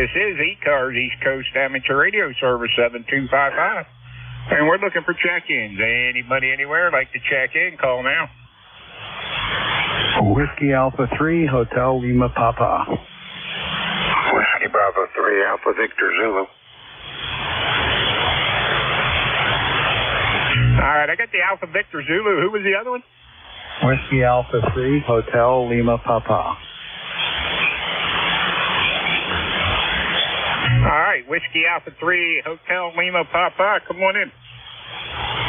This is ECARS, East Coast Amateur Radio Service 7255. And we're looking for check-ins. Anybody anywhere like to check in, call now. Whiskey Alpha 3, Hotel Lima Papa. Whiskey Bravo 3, Alpha Victor Zulu. All right, I got the Alpha Victor Zulu. Who was the other one? Whiskey Alpha 3, Hotel Lima Papa. All right, Whiskey Alpha 3, Hotel Lima Papa. Come on in.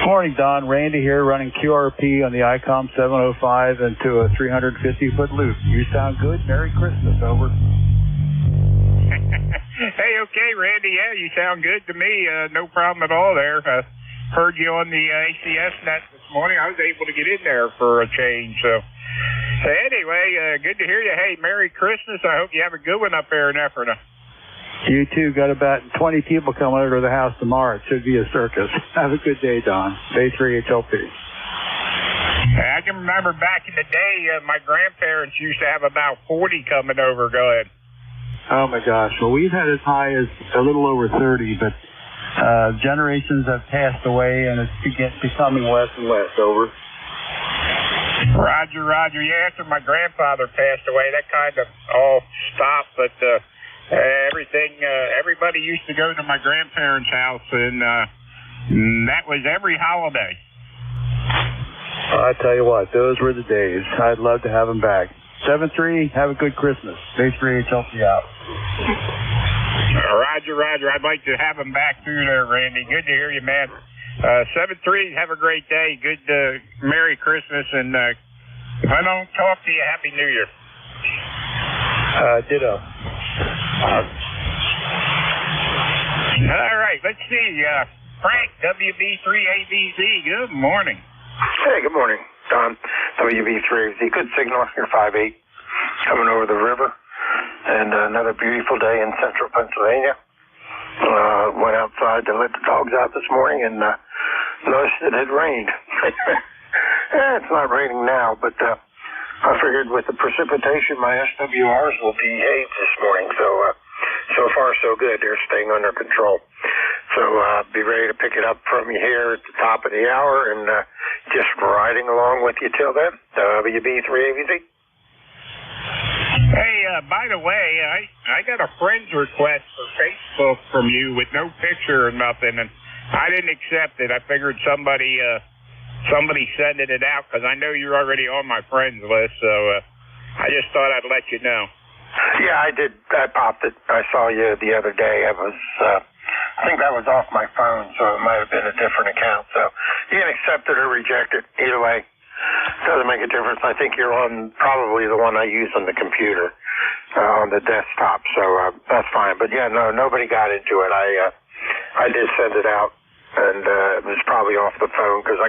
Morning, Don. Randy here, running QRP on the ICOM 705 into a 350-foot loop. You sound good. Merry Christmas. Over. Hey, okay, Randy. Yeah, you sound good to me. No problem at all there. Heard you on the ACS net this morning. I was able to get in there for a change. So anyway, good to hear you. Hey, Merry Christmas. I hope you have a good one up there in Ephrata. You too. Got about 20 people coming over to the house tomorrow. It should be a circus. Have a good day, Don. Bay 3 HLP. I can remember back in the day, my grandparents used to have about 40 coming over. Go ahead. Oh, my gosh. Well, we've had as high as a little over 30, but generations have passed away, and it's becoming less and less. Over. Roger, Roger. Yeah, after my grandfather passed away, that kind of all stopped, but everybody used to go to my grandparents' house, and that was every holiday. I tell you what, those were the days. I'd love to have them back. 7-3, have a good Christmas. Bay 3 HLP out. Roger, Roger. I'd like to have them back through there, Randy. Good to hear you, man. 7-3, have a great day. Good Merry Christmas, and if I don't talk to you, Happy New Year. Ditto. All right, let's see. Frank, WB3ABZ, good morning. Hey, good morning, Don. WB3ABZ, good signal. You're 5'8", coming over the river. And another beautiful day in central Pennsylvania. Went outside to let the dogs out this morning and noticed it had rained. It's not raining now, but I figured with the precipitation, my SWRs will behave this morning. So far so good. They're staying under control. So be ready to pick it up from you here at the top of the hour and just riding along with you till then. WB3ABZ. Hey, by the way, I got a friend's request for Facebook from you with no picture or nothing, and I didn't accept it. I figured somebody sending it out because I know you're already on my friends list, so I just thought I'd let you know. Yeah, I did. I popped it. I saw you the other day. I think that was off my phone, so it might have been a different account. So you can accept it or reject it. Either way, doesn't make a difference. I think you're on probably the one I use on the computer, on the desktop. So that's fine. But yeah, no, nobody got into it. I did send it out, and it was probably off the phone because I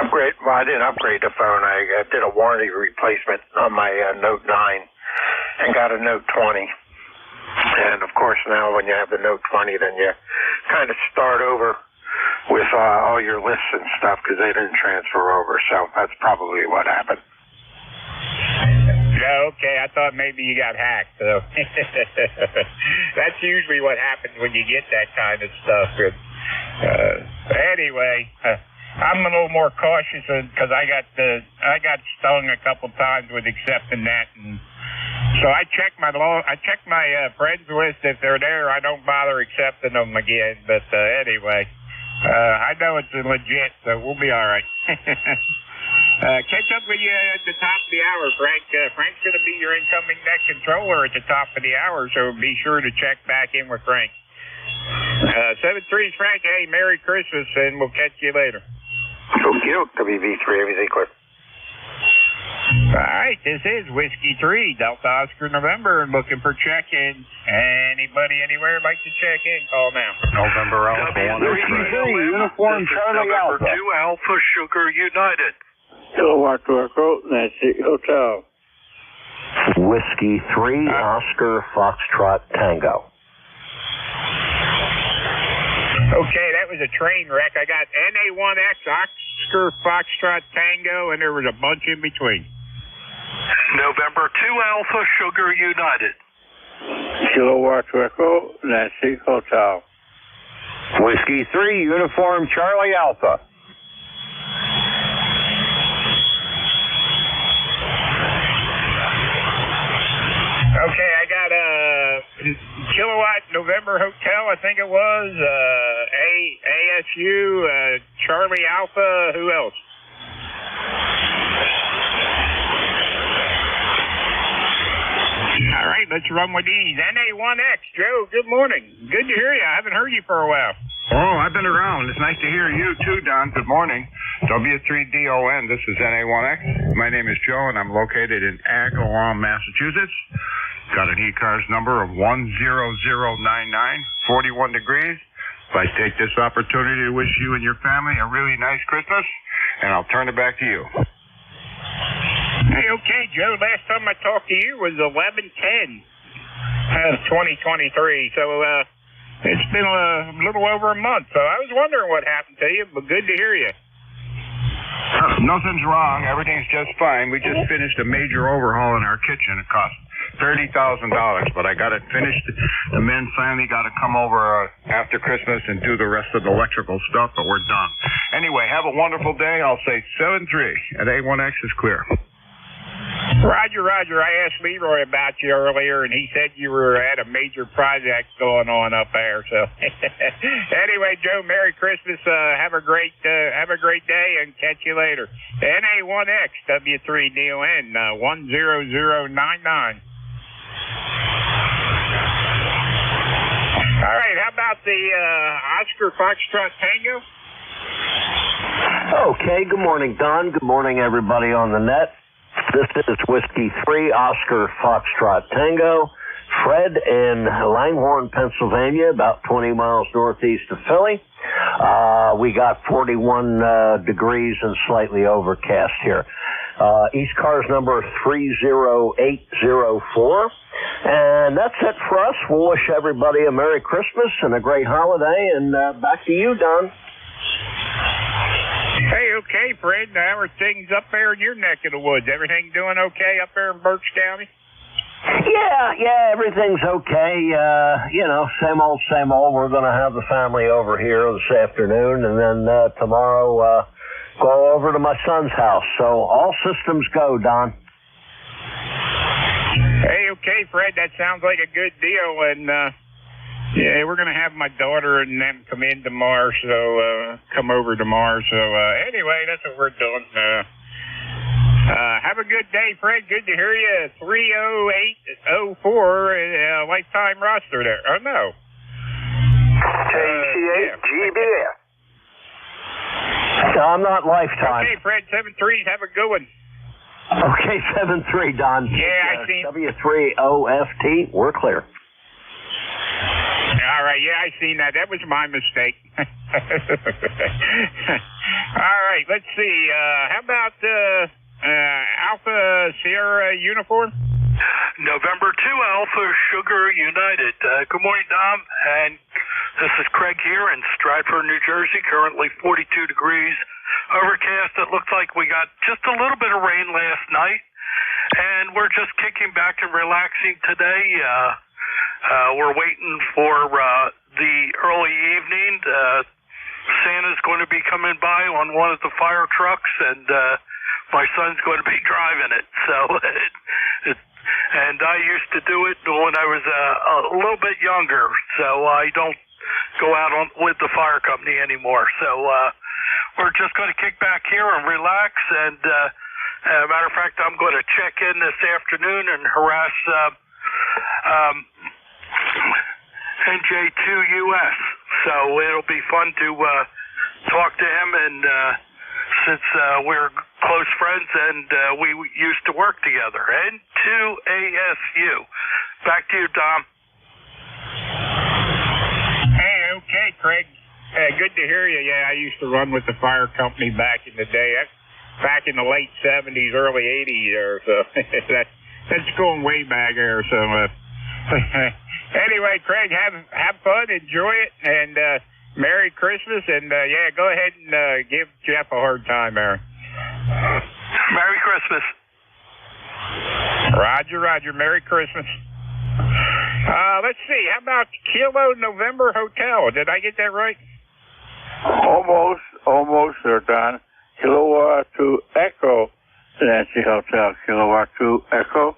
upgrade. Well, I didn't upgrade the phone. I did a warranty replacement on my Note 9 and got a Note 20. And of course, now when you have the Note 20, then you kind of start over with all your lists and stuff because they didn't transfer over. So that's probably what happened. Yeah, okay. I thought maybe you got hacked. So that's usually what happens when you get that kind of stuff. Anyway. I'm a little more cautious because I got stung a couple times with accepting that, and so I check my friends list. If they're there, I don't bother accepting them again. But anyway, I know it's legit, so we'll be all right. Catch up with you at the top of the hour, Frank. Frank's going to be your incoming net controller at the top of the hour, so be sure to check back in with Frank. 7-3 Frank. Hey, Merry Christmas, and we'll catch you later. Okay, WB3ABZ clear. All right, this is Whiskey 3, Delta Oscar November, looking for check-ins. Anybody anywhere like to check in? Call now. November Alpha 1. Uniform Charlie Alpha. 2 Alpha Sugar United. Hello, Echo, that's the hotel. Whiskey 3, Oscar Foxtrot Tango. Okay, that was a train wreck. I got NA1X, Oscar Foxtrot Tango, and there was a bunch in between. November 2 Alpha Sugar United. Kilowatt Echo, Nancy Hotel. Whiskey 3, Uniform Charlie Alpha. Okay, I got Kilowatt November Hotel, I think it was, ASU, Charlie Alpha, who else? All right, let's run with these. NA1X, Joe, good morning. Good to hear you. I haven't heard you for a while. Oh, I've been around. It's nice to hear you too, Don. Good morning. W3DON, this is NA1X. My name is Joe, and I'm located in Agawam, Massachusetts. Got an ECARS number of 10099, 41 degrees. I take this opportunity to wish you and your family a really nice Christmas, and I'll turn it back to you. Hey, okay, Joe. Last time I talked to you was 11/10 of 2023, so it's been a little over a month. So I was wondering what happened to you, but good to hear you. Nothing's wrong. Everything's just fine. We just finished a major overhaul in our kitchen. It cost $30,000, but I got it finished. The men finally got to come over after Christmas and do the rest of the electrical stuff, but we're done. Anyway, have a wonderful day. I'll say 7-3, and A1X is clear. Roger. I asked Leroy about you earlier, and he said you were at a major project going on up there. So, anyway, Joe, Merry Christmas. Have a great day, and catch you later. NA1X W3DON 10099. All right, how about the Oscar Foxtrot Tango? Okay, good morning, Don. Good morning, everybody on the net. This is Whiskey 3, Oscar Foxtrot Tango. Fred in Langhorne, Pennsylvania, about 20 miles northeast of Philly. We got 41 degrees and slightly overcast here. ECARS number 30804. And that's it for us. We'll wish everybody a Merry Christmas and a great holiday. And back to you, Don. Hey, okay, Fred. How are things up there in your neck of the woods? Everything doing okay up there in Berks County? Yeah, everything's okay. Same old. We're going to have the family over here this afternoon, and then tomorrow go over to my son's house. So all systems go, Don. Hey, okay, Fred. That sounds like a good deal, and yeah, we're going to have my daughter and them come in tomorrow, come over tomorrow. So anyway, that's what we're doing. Have a good day, Fred. Good to hear you. 30804, lifetime roster there. Oh, no. KC8GBS. I'm not lifetime. Okay, Fred, 7-3s. Have a good one. Okay, 7-3, Don. Yeah, I seen. W3OFT, we're clear. All right, yeah, I seen that. That was my mistake. All right, let's see. How about Alpha Sierra Uniform? November 2 Alpha Sugar United. Good morning, Dom. And this is Craig here in Stratford, New Jersey. Currently 42 degrees. Overcast. It looks like we got just a little bit of rain last night. And we're just kicking back and relaxing today. We're waiting for the early evening. Santa's going to be coming by on one of the fire trucks, and my son's going to be driving it. So, and I used to do it when I was a little bit younger, so I don't go out with the fire company anymore. So we're just going to kick back here and relax. And matter of fact, I'm going to check in this afternoon and harass NJ2US. So it'll be fun to talk to him, and since we're close friends and we used to work together. N2ASU. Back to you, Tom. Hey, okay, Craig. Good to hear you. Yeah, I used to run with the fire company back in the day. Back in the late 70s, early 80s there. So that's going way back there. So anyway, Craig, have fun, enjoy it, and Merry Christmas. And yeah, go ahead and give Jeff a hard time there. Merry Christmas. Roger. Merry Christmas. Let's see. How about Kilo November Hotel? Did I get that right? Almost, sir, Don. Kilo 2 Echo Nancy Hotel. Kilo 2 Echo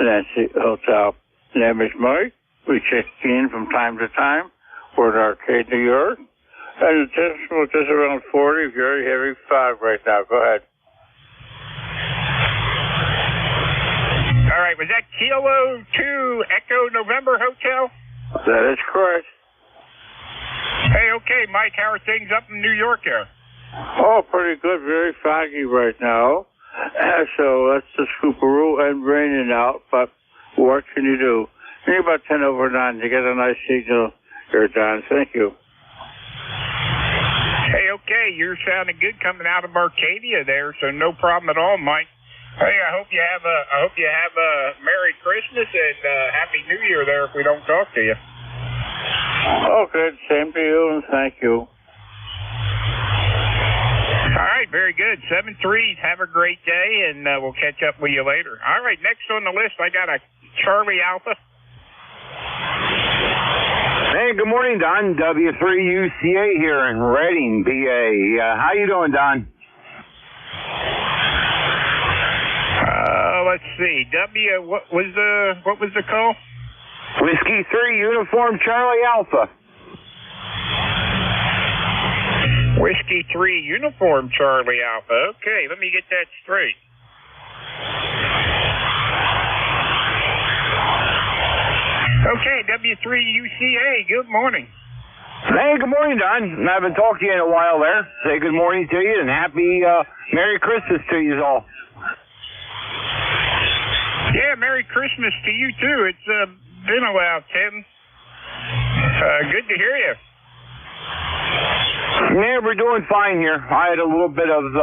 Nancy Hotel. Name is Mike. We check in from time to time. We're in Arcade, New York. And the temperature is just around 40, very heavy fog right now. Go ahead. All right, was that Kilo 2 Echo November Hotel? That is correct. Hey, okay, Mike, how are things up in New York here? Oh, pretty good. Very foggy right now. So that's the scooparoo and raining out, but what can you do? Need about 10 over 9 to get a nice signal here, Don. Thank you. Hey, okay, you're sounding good coming out of Arcadia there, so no problem at all, Mike. Hey, I hope you have a Merry Christmas and Happy New Year there if we don't talk to you. Okay, same to you, and thank you. All right, very good. 7-3. Have a great day, and we'll catch up with you later. All right, next on the list, I got a Charlie Alpha. Hey, good morning, Don. W3UCA here in Reading, BA. How you doing, Don? Let's see. What was the call? Whiskey 3 Uniform Charlie Alpha. Whiskey 3 Uniform Charlie Alpha. Okay, let me get that straight. Okay, W3UCA, good morning. Hey, good morning, Don. I haven't talked to you in a while there. Say good morning to you and happy Merry Christmas to you all. Yeah, Merry Christmas to you, too. It's been a while, Tim. Good to hear you. Yeah, we're doing fine here. I had a little bit of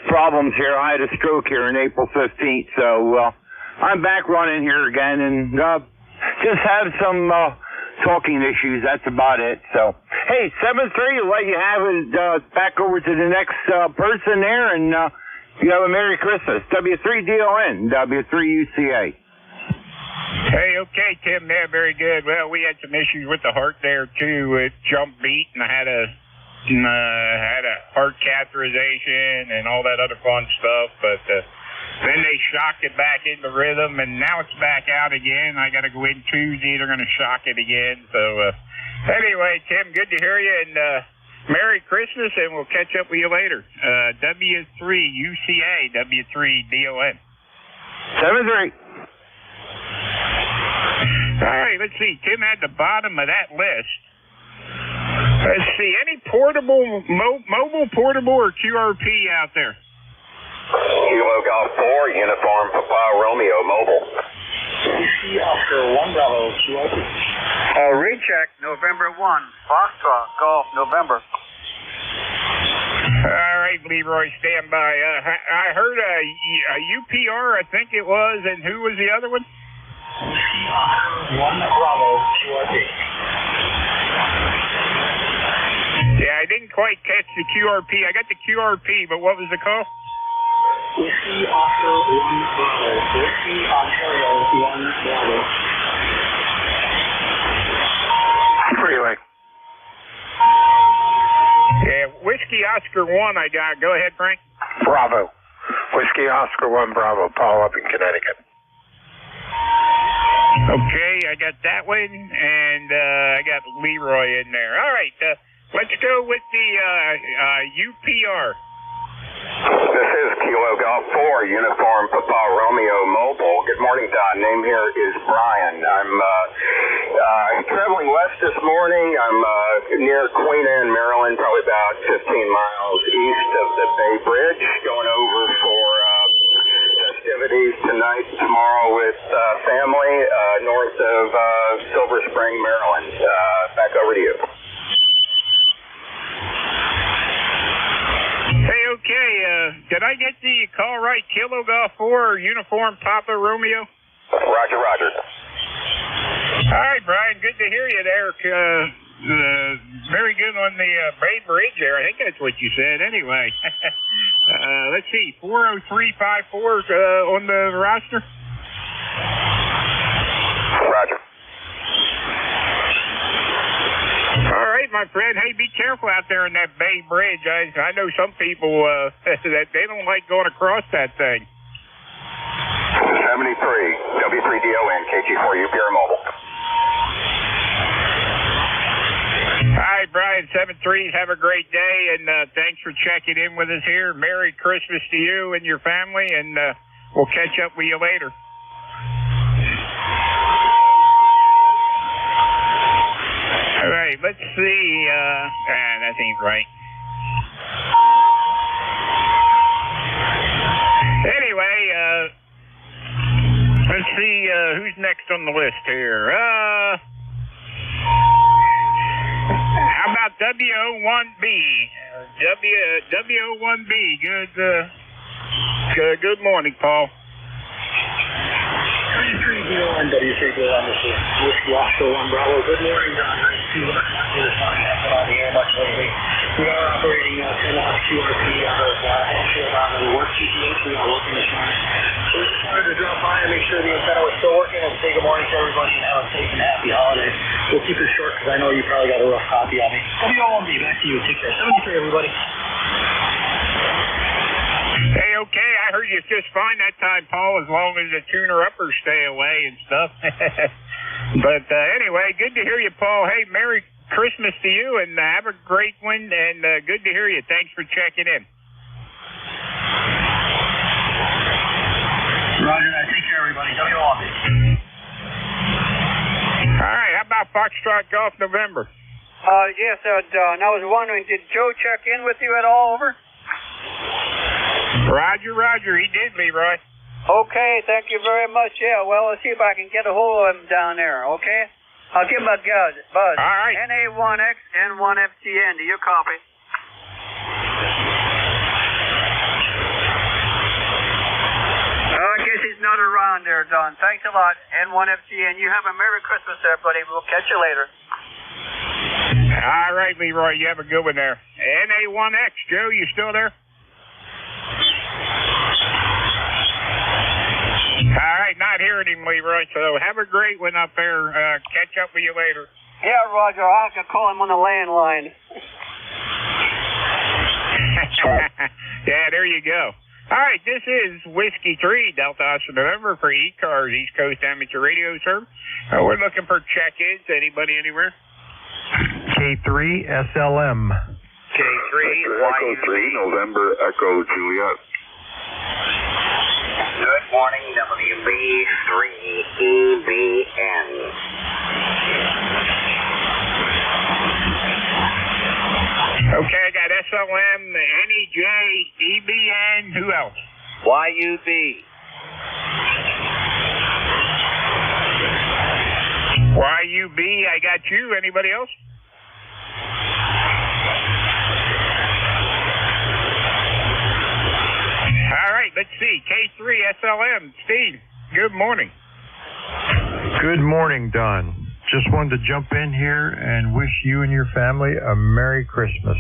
problems here. I had a stroke here on April 15th, so I'm back running here again and just have some talking issues. That's about it. So, hey, 7-3, I'll let you have it back over to the next person there, and you have a Merry Christmas. W3DON, W3UCA. Hey, okay, Tim. Yeah, very good. Well, we had some issues with the heart there, too. It jumped beat, and I had a heart catheterization and all that other fun stuff, but then they shocked it back into rhythm, and now it's back out again. I got to go in Tuesday. They're going to shock it again. So, anyway, Tim, good to hear you, and Merry Christmas, and we'll catch up with you later. W3UCA, W3DON. 7-3. All right, let's see. Tim had the bottom of that list. Let's see. Any portable, mobile, portable, or QRP out there? Kilo Golf 4, Uniform Papa Romeo, mobile. Oscar 1 Bravo, QRP. Recheck, November 1. Foxtrot, Golf, November. All right, Leroy, stand by. I heard a UPR, I think it was, and who was the other one? 1 Bravo, QRP. Yeah, I didn't quite catch the QRP. I got the QRP, but what was the call? Whiskey Oscar 1 Bravo. Whiskey Ontario 1 Bravo. Freeway. Yeah, Whiskey Oscar 1 I got. Go ahead, Frank. Bravo. Whiskey Oscar 1 Bravo. Paul up in Connecticut. Okay, I got that one, and I got Leroy in there. All right, let's go with the UPR. This is Kilo Golf 4, Uniform Papa Romeo, mobile. Good morning, Don. Name here is Brian. I'm traveling west this morning. I'm near Queen Anne, Maryland, probably about 15 miles east of the Bay Bridge, going over for festivities tonight, tomorrow with family north of Silver Spring, Maryland. Back over to you. Hey, okay, did I get the call right? Kilo Golf 4, Uniform Papa Romeo? Roger, roger. All right, Brian, good to hear you there. Very good on the Bay Bridge there. I think that's what you said anyway. Let's see, 40354 on the roster? Roger. my friend. Hey, be careful out there in that Bay Bridge. I know some people that they don't like going across that thing. 73, W3DON, KG4UPR Mobile. All right, Brian, 7-3s, have a great day, and thanks for checking in with us here. Merry Christmas to you and your family, and we'll catch up with you later. All right, let's see. That ain't right. Anyway, let's see who's next on the list here. How about W01B? W01B. Good morning, Paul. W3DON, W3DON, this is Whiskey Oscar 1 Bravo. Good morning, Don. Nice to do this on the air much lately. We are operating 10 off QRP out of offshore out of the work GTH. We are working this morning. So we just wanted to drop by and make sure the antenna was still working and say good morning to everybody and have a safe and happy holiday. We'll keep it short because I know you probably got a rough copy on me. W01B, back to you. Take care. 73, everybody. Hey, okay, I heard you just fine that time, Paul, as long as the tuner-uppers stay away and stuff. But anyway, good to hear you, Paul. Hey, Merry Christmas to you, and have a great one, and good to hear you. Thanks for checking in. Roger, take care, everybody. W01B. All right, how about Foxtrot Golf November? Yes, Don. I was wondering, did Joe check in with you at all, over? Roger, he did, Leroy. Okay, thank you very much. Yeah, well, let's see if I can get a hold of him down there, okay? I'll give him a buzz. All right. NA1X, N1FTN. Do you copy? I guess he's not around there, Don. Thanks a lot, N1FTN. You have a Merry Christmas there, buddy. We'll catch you later. All right, Leroy, you have a good one there. NA1X, Joe, you still there? All right, not hearing him, Leroy, so have a great one up there. Catch up with you later. Yeah, Roger, I'll have to call him on the landline. Yeah, there you go. All right, this is Whiskey 3, Delta Oscar November for ECARS, East Coast Amateur Radio Service. We're looking for check-ins. Anybody anywhere? K3 SLM. K3 Echo 3, November Echo Juliet. Good morning, WB3EBN. Okay, I got SLM, NEJ, EBN, who else? YUB. YUB, I got you. Anybody else? All right, let's see. K3 SLM. Steve, good morning. Good morning, Don. Just wanted to jump in here and wish you and your family a Merry Christmas.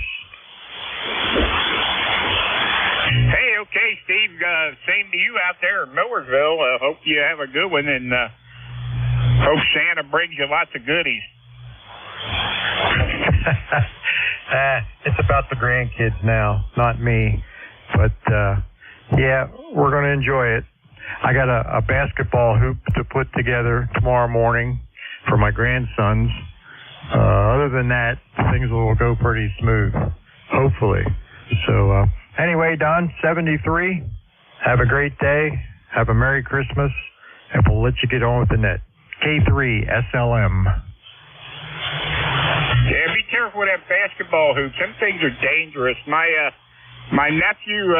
Hey, okay, Steve. Same to you out there in Millersville. Hope you have a good one, and hope Santa brings you lots of goodies. It's about the grandkids now, not me. But, yeah, we're going to enjoy it. I got a basketball hoop to put together tomorrow morning for my grandsons. Other than that, things will go pretty smooth, hopefully. So, anyway, Don, 73, have a great day, have a Merry Christmas, and we'll let you get on with the net. K3 SLM. Yeah, be careful with that basketball hoop. Some things are dangerous. My nephew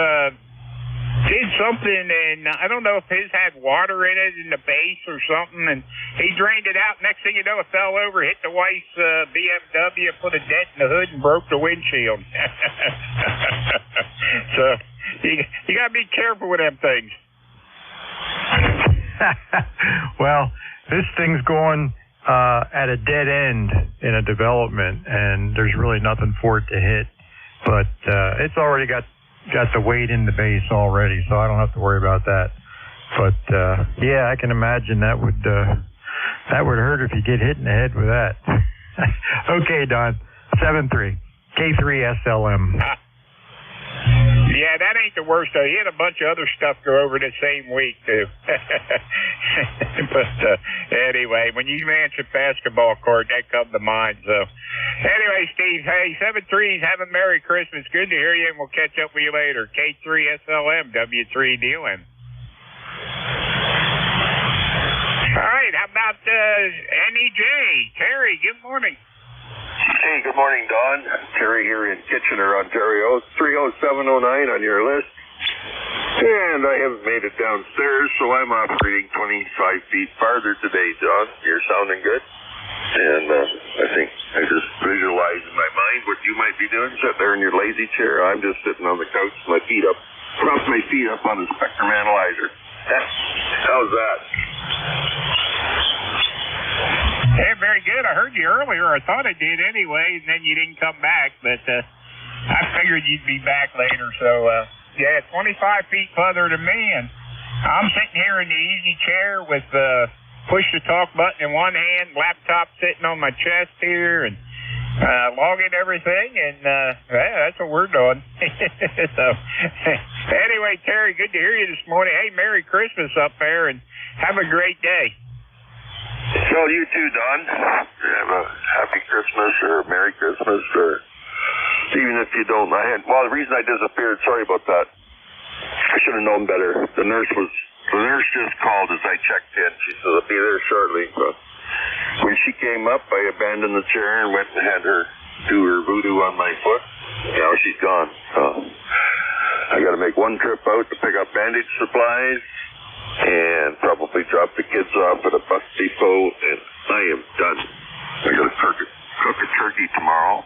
did something, and I don't know if his had water in it in the base or something, and he drained it out. Next thing you know, it fell over, hit the wife's BMW, put a dent in the hood, and broke the windshield. So you got to be careful with them things. Well, this thing's going at a dead end in a development, and there's really nothing for it to hit. But it's already got the weight in the base already, so I don't have to worry about that. But yeah, I can imagine that would hurt if you get hit in the head with that. Okay, Don. 7-3. K3SLM. Yeah, that ain't the worst, though. He had a bunch of other stuff go over the same week, too. But anyway, when you mention basketball court, that comes to mind. So anyway, Steve, hey, 7-3s, have a Merry Christmas. Good to hear you, and we'll catch up with you later. K3SLM, W3DLM. All right, how about NEJ? Terry, good morning. Hey, good morning, Don. Terry here in Kitchener, Ontario. 30709 on your list. And I haven't made it downstairs, so I'm operating 25 feet farther today, Don. You're sounding good. And I think I just visualize in my mind what you might be doing. Sit there in your lazy chair. I'm just sitting on the couch, my feet up, prop my feet up on the spectrum analyzer. How's that? Hey, very good. I heard you earlier. I thought I did anyway, and then you didn't come back. But I figured you'd be back later. So, yeah, 25 feet further than me. And I'm sitting here in the easy chair with the push-to-talk button in one hand, laptop sitting on my chest here, and logging everything. And, yeah, that's what we're doing. So, anyway, Terry, good to hear you this morning. Hey, Merry Christmas up there, and have a great day. So you too, Don. Have a happy Christmas or a Merry Christmas, or even if you don't. The reason I disappeared, sorry about that. I should have known better. The nurse just called as I checked in. She said, I'll be there shortly. But when she came up, I abandoned the chair and went and had her do her voodoo on my foot. Now she's gone. So I got to make one trip out to pick up bandage supplies and probably drop the kids off at a bus depot, and I am done. I got to cook a turkey tomorrow.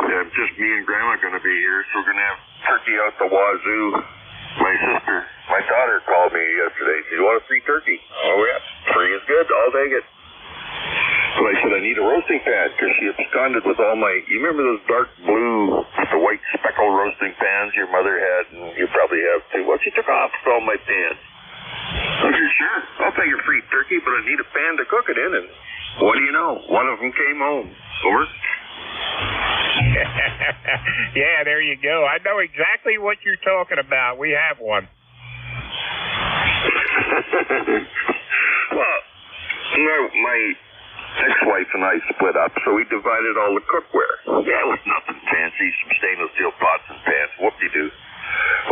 And just me and Grandma going to be here, so we're going to have turkey out the wazoo. My daughter called me yesterday. She said, you want a free turkey? Oh, yeah. Free is good. I'll take it. But I said, I need a roasting pan, because she absconded with all my... You remember those dark blue with the white speckle roasting pans your mother had, and you probably have too? Well, she took off all my pans. I said, sure, I'll take a free turkey, but I need a pan to cook it in. And what do you know? One of them came home. Over. Yeah, there you go. I know exactly what you're talking about. We have one. Well, my ex-wife and I split up, so we divided all the cookware. Yeah, it was nothing fancy, some stainless steel pots and pans, whoop-de-doo.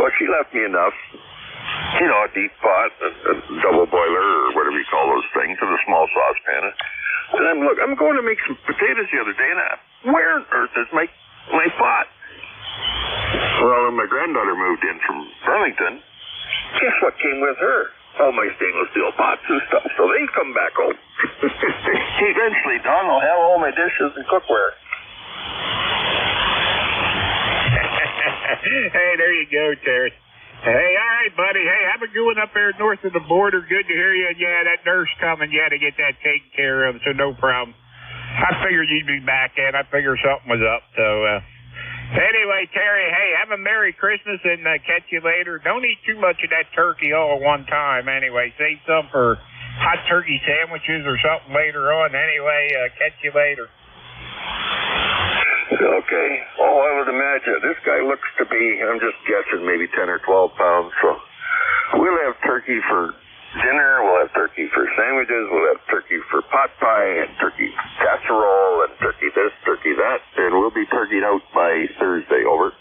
Well, she left me enough, a deep pot, a double boiler, or whatever you call those things, and a small saucepan. And I'm going to make some potatoes the other day, and where on earth is my pot? Well, when my granddaughter moved in from Burlington, guess what came with her? All my stainless steel pots and stuff, so they come back home. Eventually, Don will have all my dishes and cookware. Hey, there you go, Terry. Hey, all right, buddy. Hey, have a good one up there north of the border. Good to hear you. And yeah, that nurse coming. Yeah, to get that taken care of, so no problem. I figured you'd be back, and I figured something was up, so... Anyway, Terry, hey, have a Merry Christmas and catch you later. Don't eat too much of that turkey all at one time. Anyway, save some for hot turkey sandwiches or something later on. Anyway, catch you later. Okay. Oh, I would imagine. This guy looks to be, I'm just guessing, maybe 10 or 12 pounds. So we'll have turkey for dinner, we'll have turkey for sandwiches, we'll have turkey for pot pie and turkey casserole and turkey this, turkey that, and we'll be turkeyed out by Thursday. Over.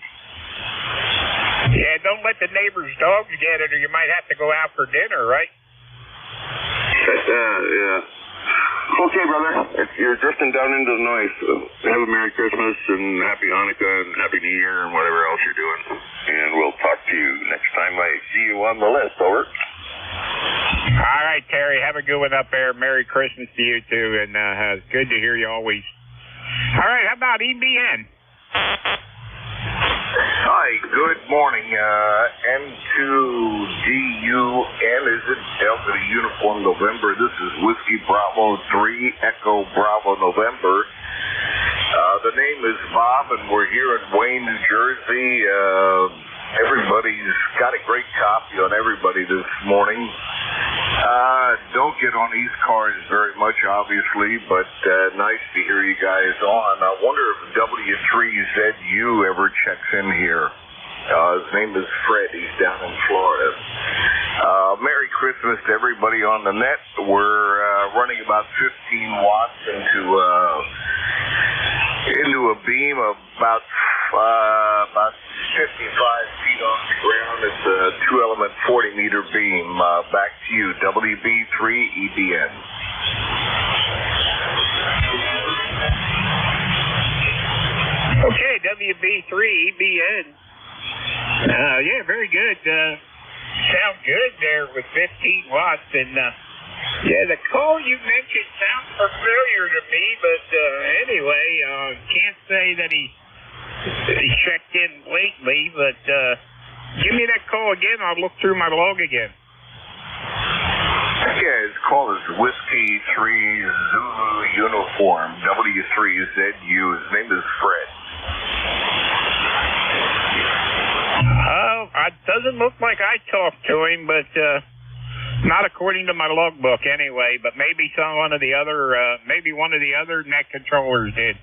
Yeah, don't let the neighbor's dogs get it, or you might have to go out for dinner, right? Yeah. Okay, brother. If you're drifting down into the noise, have a Merry Christmas and Happy Hanukkah and Happy New Year and whatever else you're doing. And we'll talk to you next time I see you on the list. Over. All right, Terry. Have a good one up there. Merry Christmas to you, too. And good to hear you always. All right, how about EBN? Hi, good morning. N2DUN, is it Delta Uniform November? This is Whiskey Bravo 3, Echo Bravo November. The name is Bob, and we're here in Wayne, New Jersey. Everybody's got a great copy on everybody this morning. don't get on ECARS very much, obviously, but nice to hear you guys on. I wonder if W3ZU ever checks in here. His name is Fred. He's down in Florida. Merry Christmas to everybody on the net. We're running about 15 watts into a beam of about 55 feet off the ground. It's a 2-element 40-meter beam. Back to you, WB3EBN. Okay, WB3EBN. Yeah, very good. Sound good there with 15 watts. And, yeah, the call you mentioned sounds familiar to me, but anyway, can't say that he checked in lately, but give me that call again. I'll look through my log again. Yeah, his call is Whiskey 3 Zulu Uniform, W3ZU. His name is Fred. It doesn't look like I talked to him, but not according to my logbook anyway. But maybe one of the other net controllers did.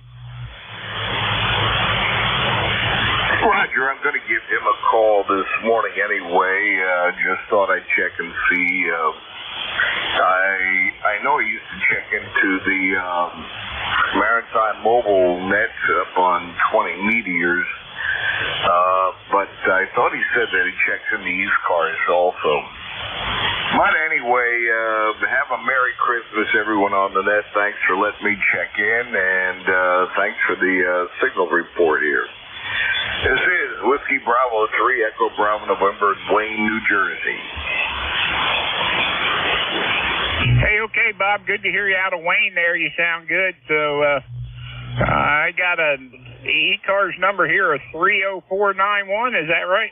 Roger, I'm going to give him a call this morning anyway. Just thought I'd check and see. I know he used to check into the Maritime Mobile net up on 20 Meteors. But I thought he said that he checks in the ECARS also. But anyway, have a Merry Christmas, everyone on the net. Thanks for letting me check in, and thanks for the signal report here. This is Whiskey Bravo 3, Echo Bravo November, Wayne, New Jersey. Hey, okay, Bob. Good to hear you out of Wayne there. You sound good. So I got a ECARS number here of 30491. Is that right?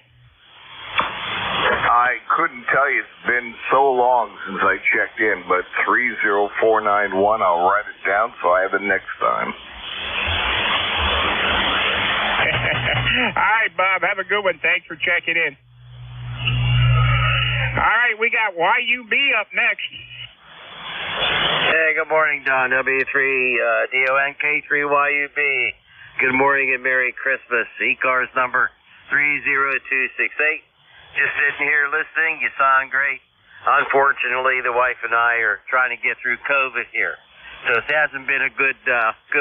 I couldn't tell you. It's been so long since I checked in, but 30491. I'll write it down so I have it next time. All right, Bob. Have a good one. Thanks for checking in. All right, we got YUB up next. Hey, good morning, Don. W3DON K3YUB. Good morning and Merry Christmas. ECARS number 30268. Just sitting here listening. You sound great. Unfortunately, the wife and I are trying to get through COVID here, so it hasn't been a good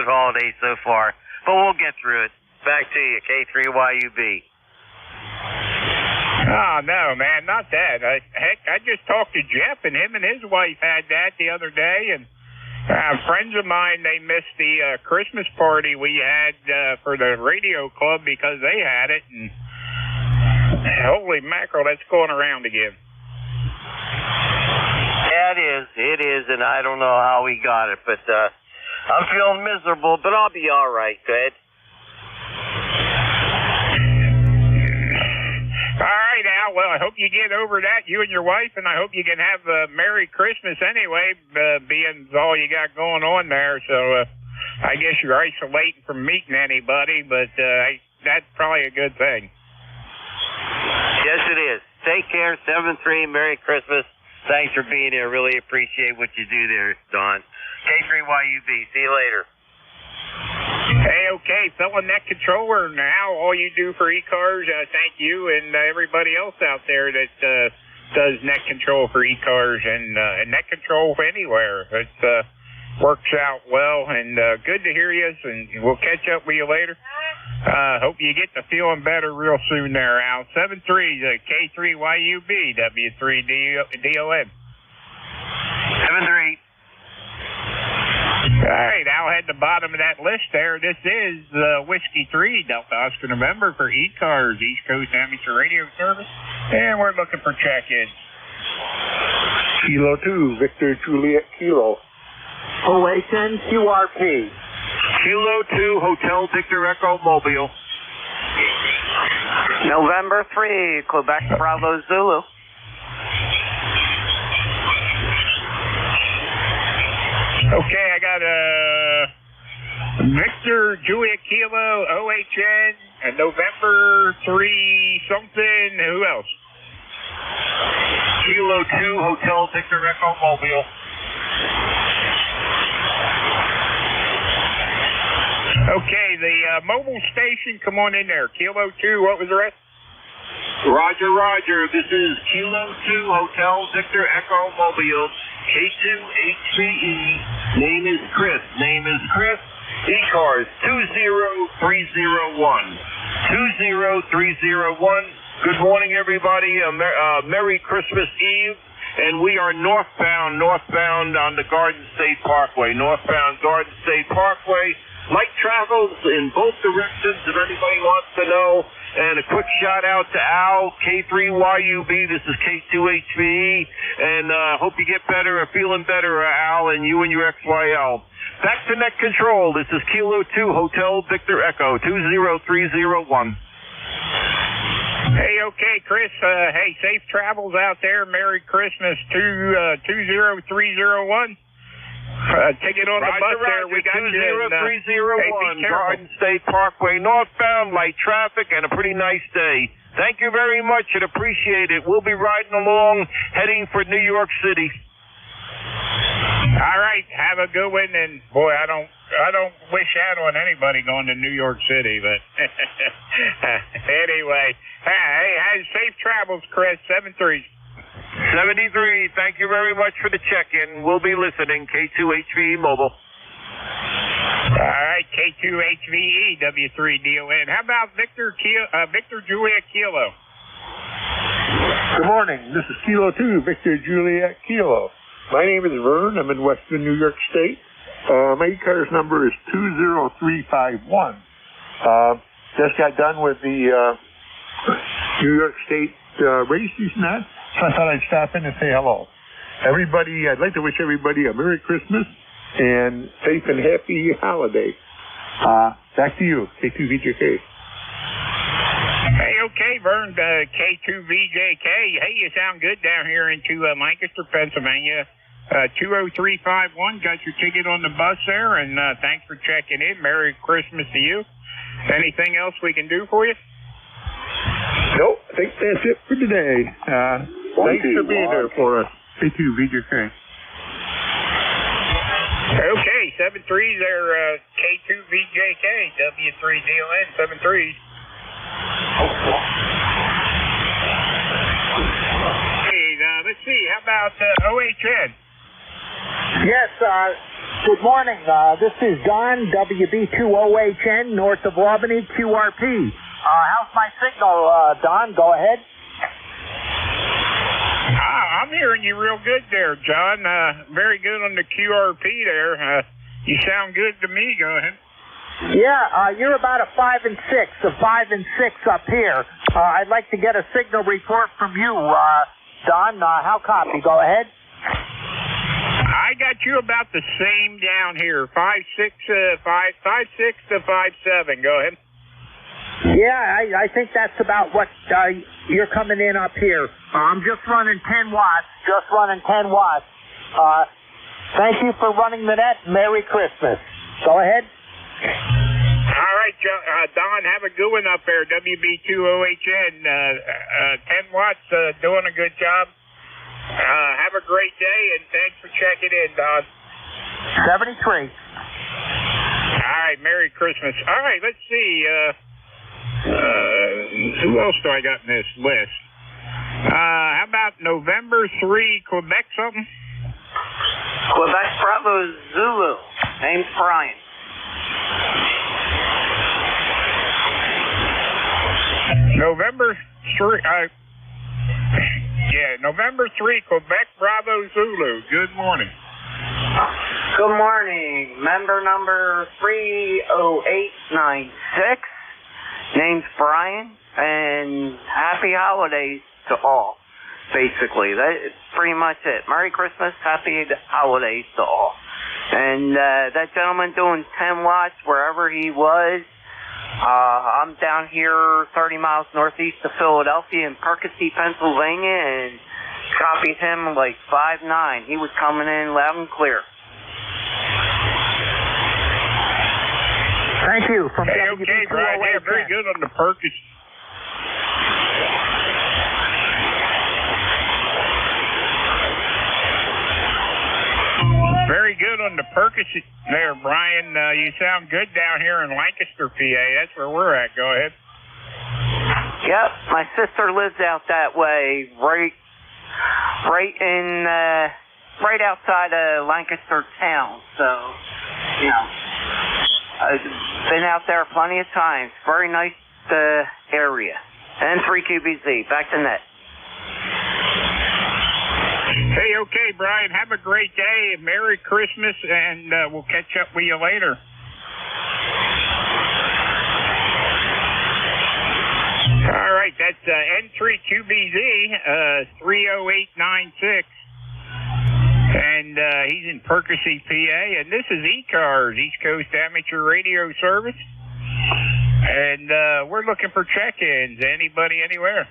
holiday so far. But we'll get through it. Back to you, K3YUB. Oh, no, man, not that. I just talked to Jeff, and him and his wife had that the other day, and friends of mine, they missed the Christmas party we had for the radio club because they had it, and holy mackerel, that's going around again. Yeah, it is, and I don't know how we got it, but I'm feeling miserable, but I'll be all right, good. All right, Al. Well, I hope you get over that, you and your wife, and I hope you can have a Merry Christmas anyway, being all you got going on there. So I guess you're isolating from meeting anybody, but that's probably a good thing. Yes, it is. Take care. 7-3. Merry Christmas. Thanks for being here. Really appreciate what you do there, Don. K3YUB. See you later. Hey, okay, fellow net controller, now all you do for ECARS, thank you and everybody else out there that does net control for ECARS and net control anywhere. It works out well, and good to hear you, and we'll catch up with you later. Hope you get to feeling better real soon there, Al. 7-3, K3YUB, W3DON. 7-3. All right, Al had the bottom of that list there. This is Whiskey 3, Delta Oscar November for ECARS, East Coast Amateur Radio Service, and we're looking for check-ins. Kilo 2, Victor Juliet Kilo. OHN QRP. Kilo 2, Hotel Victor Echo Mobile. November 3, Quebec Bravo Zulu. Okay, I got Victor Juliet Kilo, OHN, and November 3 something. Who else? Kilo Kilo 2 Hotel Victor Echo Mobile. Okay, the mobile station, come on in there. Kilo 2, what was the rest? Roger, roger. This is Kilo 2 Hotel Victor Echo Mobile. K2HVE. Name is Chris. ECARS 20301. 20301. Good morning, everybody. Merry Christmas Eve. And we are northbound on the Garden State Parkway. Northbound Garden State Parkway. Light travels in both directions if anybody wants to know. And a quick shout out to Al, K3YUB. This is K2HVE. And hope you get better or feeling better, Al, and you and your XYL. Back to net control. This is Kilo 2 Hotel Victor Echo 20301. Hey, okay, Chris. Hey, safe travels out there. Merry Christmas to 20301. Ticket on the bus there. We got 20301 Garden State Parkway northbound, light traffic, and a pretty nice day. Thank you very much and appreciate it. We'll be riding along, heading for New York City. All right, have a good one. And boy, I don't wish that on anybody going to New York City, but anyway, hey, safe travels, Chris. 73. Thank you very much for the check-in. We'll be listening. K2HVE Mobile. All right, K2HVE W3DON. How about Victor Juliet Kilo? Good morning. This is Kilo 2, Victor Juliet Kilo. My name is Vern. I'm in Western New York State. My ECARS number is 20351. Just got done with the New York State races net, so I thought I'd stop in and say hello. I'd like to wish everybody a Merry Christmas and safe and happy holiday. Back to you, K2VJK. Hey, okay, Vern, K2VJK. Hey, you sound good down here into Lancaster, Pennsylvania. 20351, got your ticket on the bus there, and thanks for checking in. Merry Christmas to you. Anything else we can do for you? Nope, I think that's it for today. Thanks for being there for us. K2VJK. Okay, 73s are K2VJK, W3DON, 73s. Hey, let's see, how about OHN? Yes, good morning. This is Don, WB2OHN, north of Albany, QRP. How's my signal, Don? Go ahead. I'm hearing you real good there, John. Very good on the QRP there. You sound good to me. Go ahead. Yeah, you're about a 5 and 6, a 5 and 6 up here. I'd like to get a signal report from you, Don. How copy? Go ahead. I got you about the same down here, 5.6 to 5.7. Go ahead. Yeah, I think that's about what you're coming in up here. I'm just running 10 watts. Thank you for running the net. Merry Christmas. Go ahead. All right, Don, have a good one up there. WB2OHN, 10 watts, doing a good job. Have a great day, and thanks for checking in, Don. 73. All right, Merry Christmas. All right, let's see. Who else do I got in this list? How about November 3, Quebec something? Quebec Bravo Zulu. Name's Brian. November 3, November 3, Quebec Bravo Zulu. Good morning. Good morning. Member number 30896. Name's Brian, and happy holidays to all, basically. That's pretty much it. Merry Christmas, happy holidays to all. And that gentleman doing 10 watts wherever he was, I'm down here 30 miles northeast of Philadelphia in Percy, Pennsylvania, and copied him like 5.9. He was coming in loud and clear. Thank you. From hey, okay, Brian. Yeah, very good on the Perkins. Perkins there, Brian. You sound good down here in Lancaster, PA. That's where we're at. Go ahead. Yep, my sister lives out that way, right outside of Lancaster town. So, you know, I've been out there plenty of times. Very nice area. And 3QBZ. Back to net. Hey, okay, Brian. Have a great day and Merry Christmas, and we'll catch up with you later. All right, that's N3QBZ, 30896, and he's in Percy, PA, and this is ECARS, East Coast Amateur Radio Service, and we're looking for check-ins. Anybody, anywhere?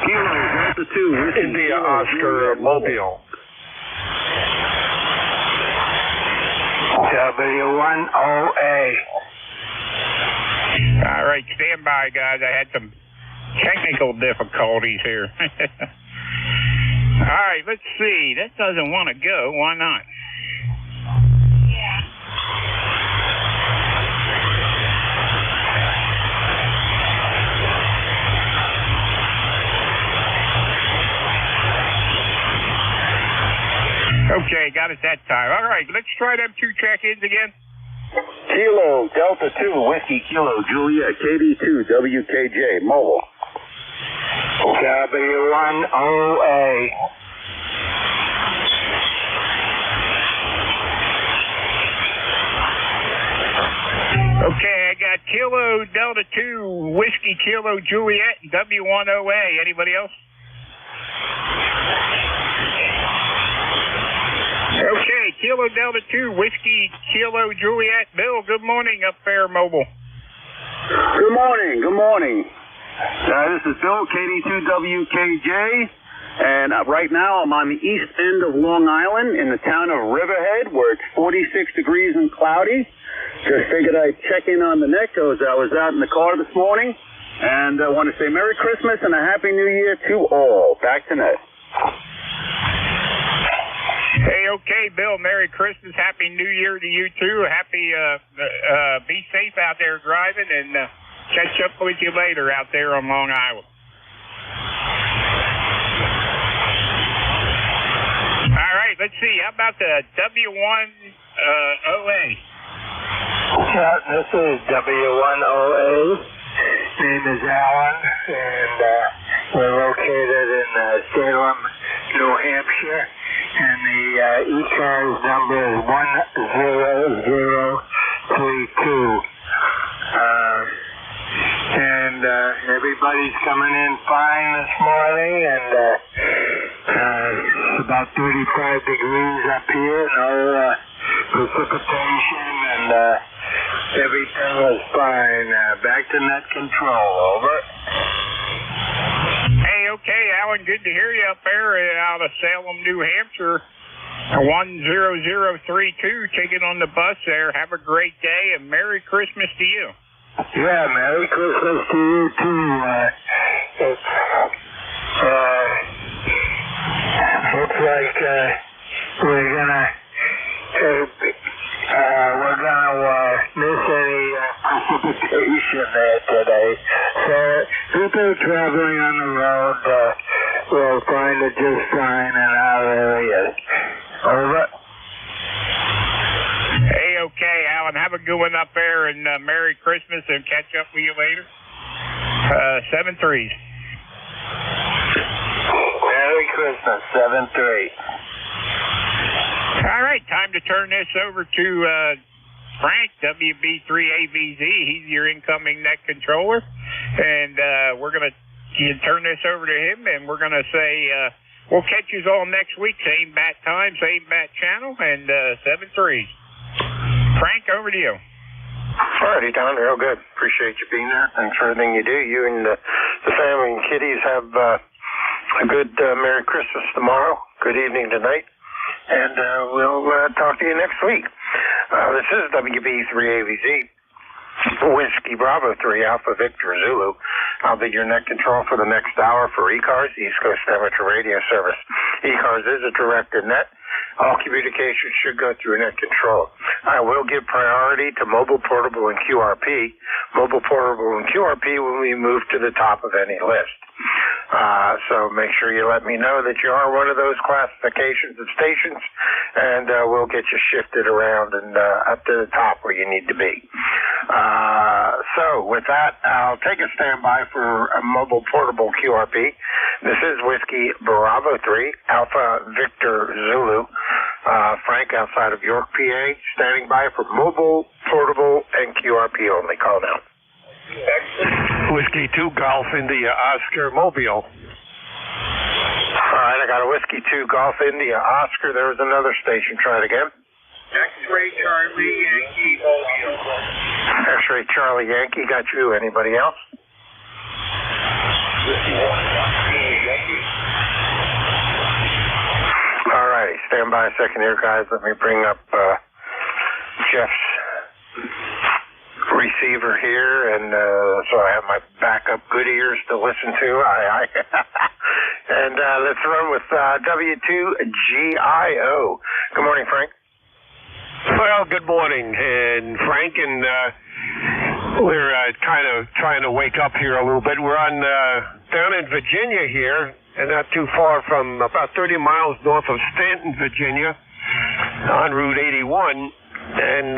Kilo Delta 2, India Oscar Mobile. W10A. All right, stand by, guys. I had some technical difficulties here. All right, let's see. That doesn't want to go. Why not? Okay, got it that time. All right, let's try them two check-ins again. Kilo Delta 2, Whiskey Kilo Juliet, KD2, WKJ, mobile. W10A. Okay, I got Kilo Delta 2, Whiskey Kilo Juliet, and W10A. Anybody else? Okay, Kilo Delta 2, Whiskey Kilo Juliet. Bill, good morning up there, mobile. Good morning, good morning. This is Bill, KD2WKJ, and right now I'm on the east end of Long Island in the town of Riverhead, where it's 46 degrees and cloudy. Just figured I'd check in on the net because I was out in the car this morning, and I want to say Merry Christmas and a Happy New Year to all. Back to net. Hey, okay, Bill, Merry Christmas, Happy New Year to you too. Happy, be safe out there driving, and catch up with you later out there on Long Island. All right, let's see. How about the W10A? This is W10A. Name is Alan, and we're located in Salem, New Hampshire, and the ECARS number is 10032. And everybody's coming in fine this morning, and it's about 35 degrees up here, no precipitation, and everything is fine. Back to net control, over. Hey, okay, Alan, good to hear you up there out of Salem, New Hampshire. 10032, taking on the bus there. Have a great day, and Merry Christmas to you. Yeah, Merry Christmas to you, too. Looks like we're gonna miss any precipitation there today. So people traveling on the road will find it just fine in our area. Over. Hey, okay, Alan, have a good one up there, and Merry Christmas, and catch up with you later. 7-3. Merry Christmas, 7-3. All right, time to turn this over to Frank, WB3AVZ. He's your incoming net controller, and we're going to turn this over to him, and we're going to say we'll catch you all next week, same bat time, same bat channel, and 7-3. Frank, over to you. Alrighty, Don, real good. Appreciate you being there. Thanks for everything you do. You and the family and kiddies have a good Merry Christmas tomorrow. Good evening tonight. And we'll talk to you next week. This is WB3AVZ, Whiskey Bravo 3 Alpha Victor Zulu. I'll be your net control for the next hour for ECARS, East Coast Amateur Radio Service. ECARS is a directed net. All communications should go through net control. I will give priority to mobile, portable, and QRP. Mobile, portable, and QRP will be moved to the top of any list. So make sure you let me know that you are one of those classifications of stations, and we'll get you shifted around and up to the top where you need to be. So with that, I'll take a standby for a mobile, portable QRP. This is Whiskey Bravo 3, Alpha Victor Zulu. Frank outside of York, PA, standing by for mobile, portable, and QRP only. Call now. Whiskey 2 Golf India Oscar Mobile. All right, I got a Whiskey 2 Golf India Oscar. There was another station. Try it again. X-Ray Charlie Yankee Mobile. X-Ray Charlie Yankee. Got you. Anybody else? All righty. Stand by a second here, guys. Let me bring up Jeff's receiver here, and so I have my backup good ears to listen to. And let's run with W2GIO. Good morning, Frank. Well, good morning, and Frank, and we're kind of trying to wake up here a little bit. We're on down in Virginia here, and not too far from about 30 miles north of Stanton, Virginia, on Route 81, and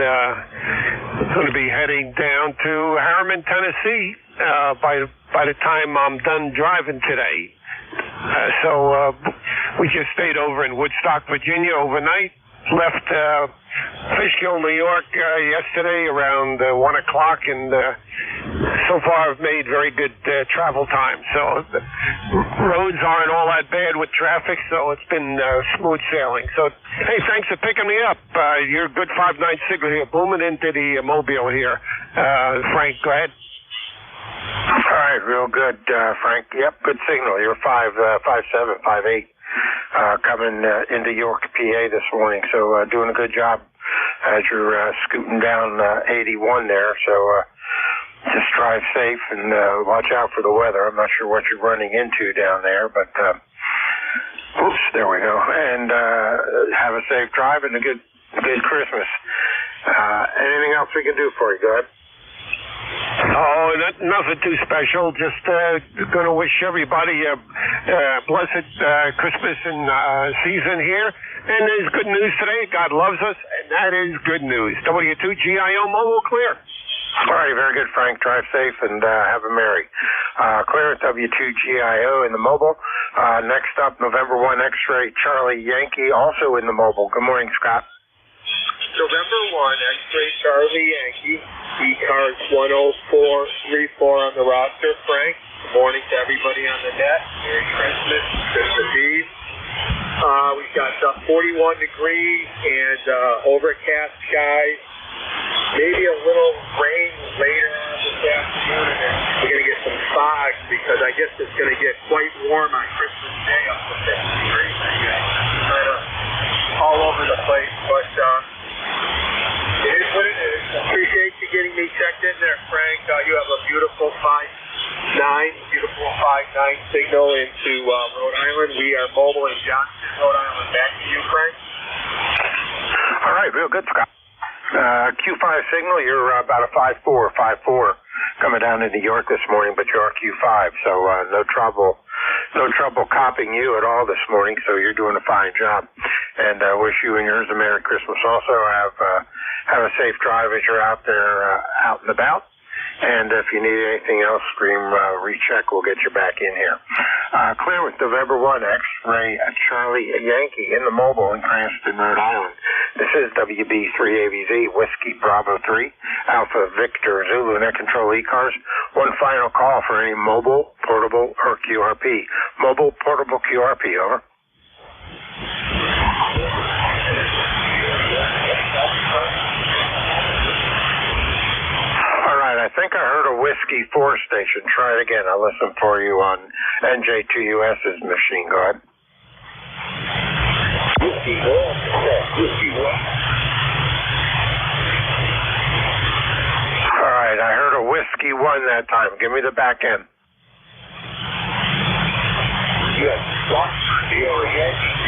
going to be heading down to Harriman, Tennessee by the time I'm done driving today. So we just stayed over in Woodstock, Virginia overnight. Left Fishkill, New York yesterday around 1 o'clock, and so far I've made very good travel time. So the roads aren't all that bad with traffic, so it's been smooth sailing. So, hey, thanks for picking me up. You're a good 5-9 signal here, booming into the mobile here. Frank, go ahead. All right, real good, Frank. Yep, good signal. You're 5.7, 5.8. Coming into York, PA this morning, so doing a good job as you're scooting down 81 there. So just drive safe and watch out for the weather. I'm not sure what you're running into down there, but oops, there we go. And have a safe drive and a good Christmas. Anything else we can do for you? Go ahead. Oh, nothing too special. Just going to wish everybody a blessed Christmas and season here. And there's good news today. God loves us, and that is good news. W2GIO Mobile clear. All right, very good, Frank. Drive safe and have a merry. Clear at W2GIO in the mobile. Next up, November 1 X-Ray Charlie Yankee, also in the mobile. Good morning, Scott. November 1 X-Ray Charlie Yankee, ECARS 10434 on the roster. Frank, good morning to everybody on the net. Merry Christmas, Christmas Eve. We've got 41 degrees and overcast skies. Maybe a little rain later on this afternoon, and then we're going to get some fog because I guess it's going to get quite warm on Christmas Day up to 50 degrees. Kind of all over the place, but it is what it is. Appreciate you getting me checked in there, Frank. You have a beautiful 5.9 signal into Rhode Island. We are mobile in Johnston, Rhode Island. Back to you, Frank. All right, real good, Scott. Q5 signal, you're about a 5.4 coming down into York this morning, but you're Q5, so no trouble copying you at all this morning, so you're doing a fine job. And wish you and yours a Merry Christmas also. Have a safe drive as you're out there out and about. And if you need anything else, scream recheck. We'll get you back in here. Clear with November 1 X-Ray Charlie Yankee in the mobile in Cranston, Rhode Island. This is WB3AVZ, Whiskey Bravo 3, Alpha Victor Zulu, Net Control ECARS. One final call for any mobile, portable, or QRP. Mobile, portable, QRP, over. I think I heard a Whiskey 4 station. Try it again. I'll listen for you on NJ2US's machine. Go ahead. Whiskey 1. All right. I heard a Whiskey 1 that time. Give me the back end. Yes. Yankee.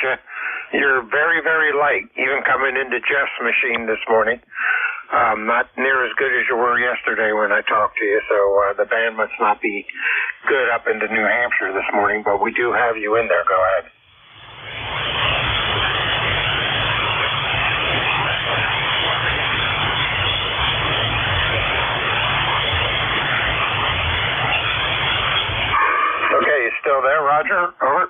you. You're very, very light, even coming into Jeff's machine this morning. Not near as good as you were yesterday when I talked to you, so the band must not be good up into New Hampshire this morning, but we do have you in there. Go ahead. Okay, you still there, Roger? Over.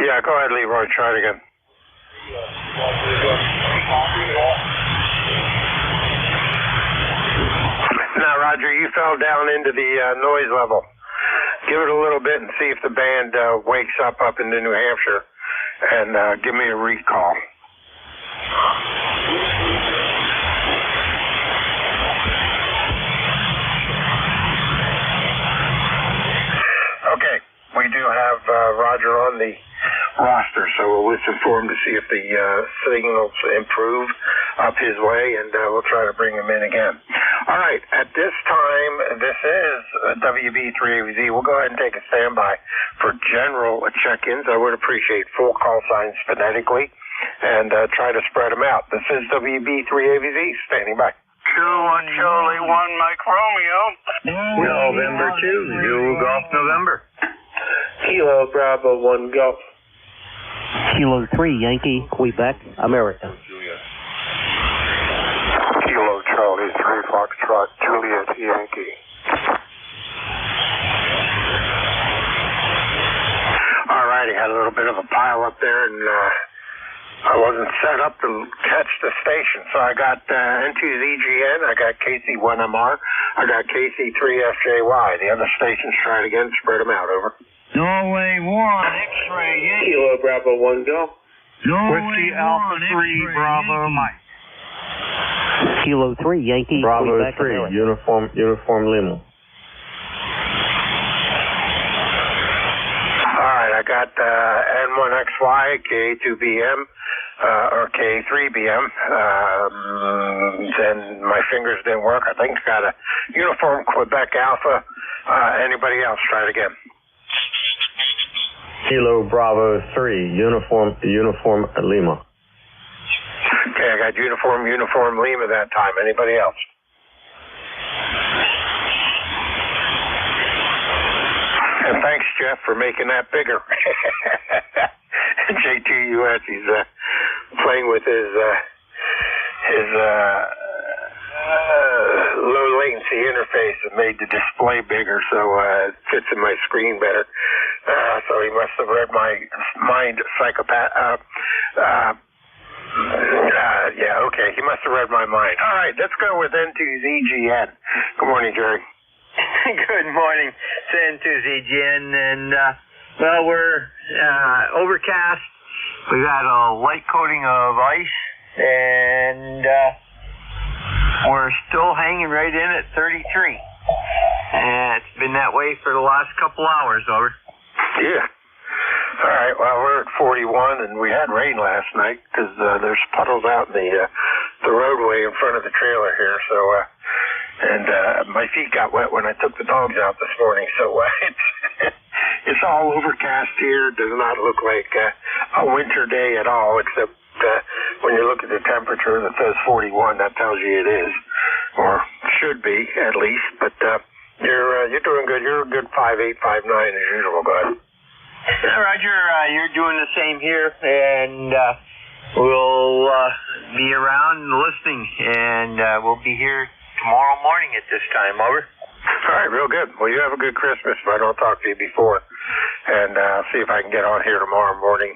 Yeah, go ahead, Leroy. Try it again. Now, Roger, you fell down into the noise level. Give it a little bit and see if the band wakes up into New Hampshire, and give me a recall. Okay, we do have Roger on the roster, so we'll listen for him to see if the signals improve up his way, and we'll try to bring him in again. All right, at this time, this is WB3AVZ. We'll go ahead and take a standby for general check-ins. I would appreciate full call signs phonetically, and try to spread them out. This is WB3AVZ, standing by. Kilo Charlie 1 Mike Romeo. November 2, Zulu Golf November. Kilo Bravo 1 Golf. Kilo 3 Yankee, Quebec, America. Kilo Charlie 3 Foxtrot Juliet Yankee. All righty, had a little bit of a pile up there, and I wasn't set up to catch the station, so I got N2ZGN, I got KC1MR, I got KC3FJY. The other stations, try it again, spread them out, over. Norway 1, X-ray, Yankee. Kilo Bravo 1 Golf. Whiskey Alpha 3, Bravo, Mike. Kilo 3 Yankee, Bravo Quebec, 3, America. Uniform Lima. All right, I got N1XY, K2BM, or K3BM. Then my fingers didn't work. I think I got a Uniform Quebec Alpha. Anybody else? Try it again. Kilo Bravo 3, Uniform Lima. Okay, I got Uniform Lima that time. Anybody else? And thanks, Jeff, for making that bigger. JTUS, he's playing with his low latency interface and made the display bigger, so it fits in my screen better. So he must have read my mind, psychopath. Yeah, okay, he must have read my mind. All right, let's go with N2ZGN. Good morning, Jerry. Good morning, it's N2ZGN, and well, we're overcast. We got a light coating of ice, and we're still hanging right in at 33. And it's been that way for the last couple hours, over. Yeah. All right, well, we're at 41, and we had rain last night because there's puddles out in the roadway in front of the trailer here, so, and my feet got wet when I took the dogs out this morning, so it's all overcast here. It does not look like a winter day at all, except when you look at the temperature that says 41, that tells you it is, or should be at least, but you're doing good. You're a good 5'8", 5'9" as usual, go ahead. Roger, you're doing the same here, and we'll be around listening, and we'll be here tomorrow morning at this time, over. All right, real good. Well, you have a good Christmas if I don't talk to you before, and I'll see if I can get on here tomorrow morning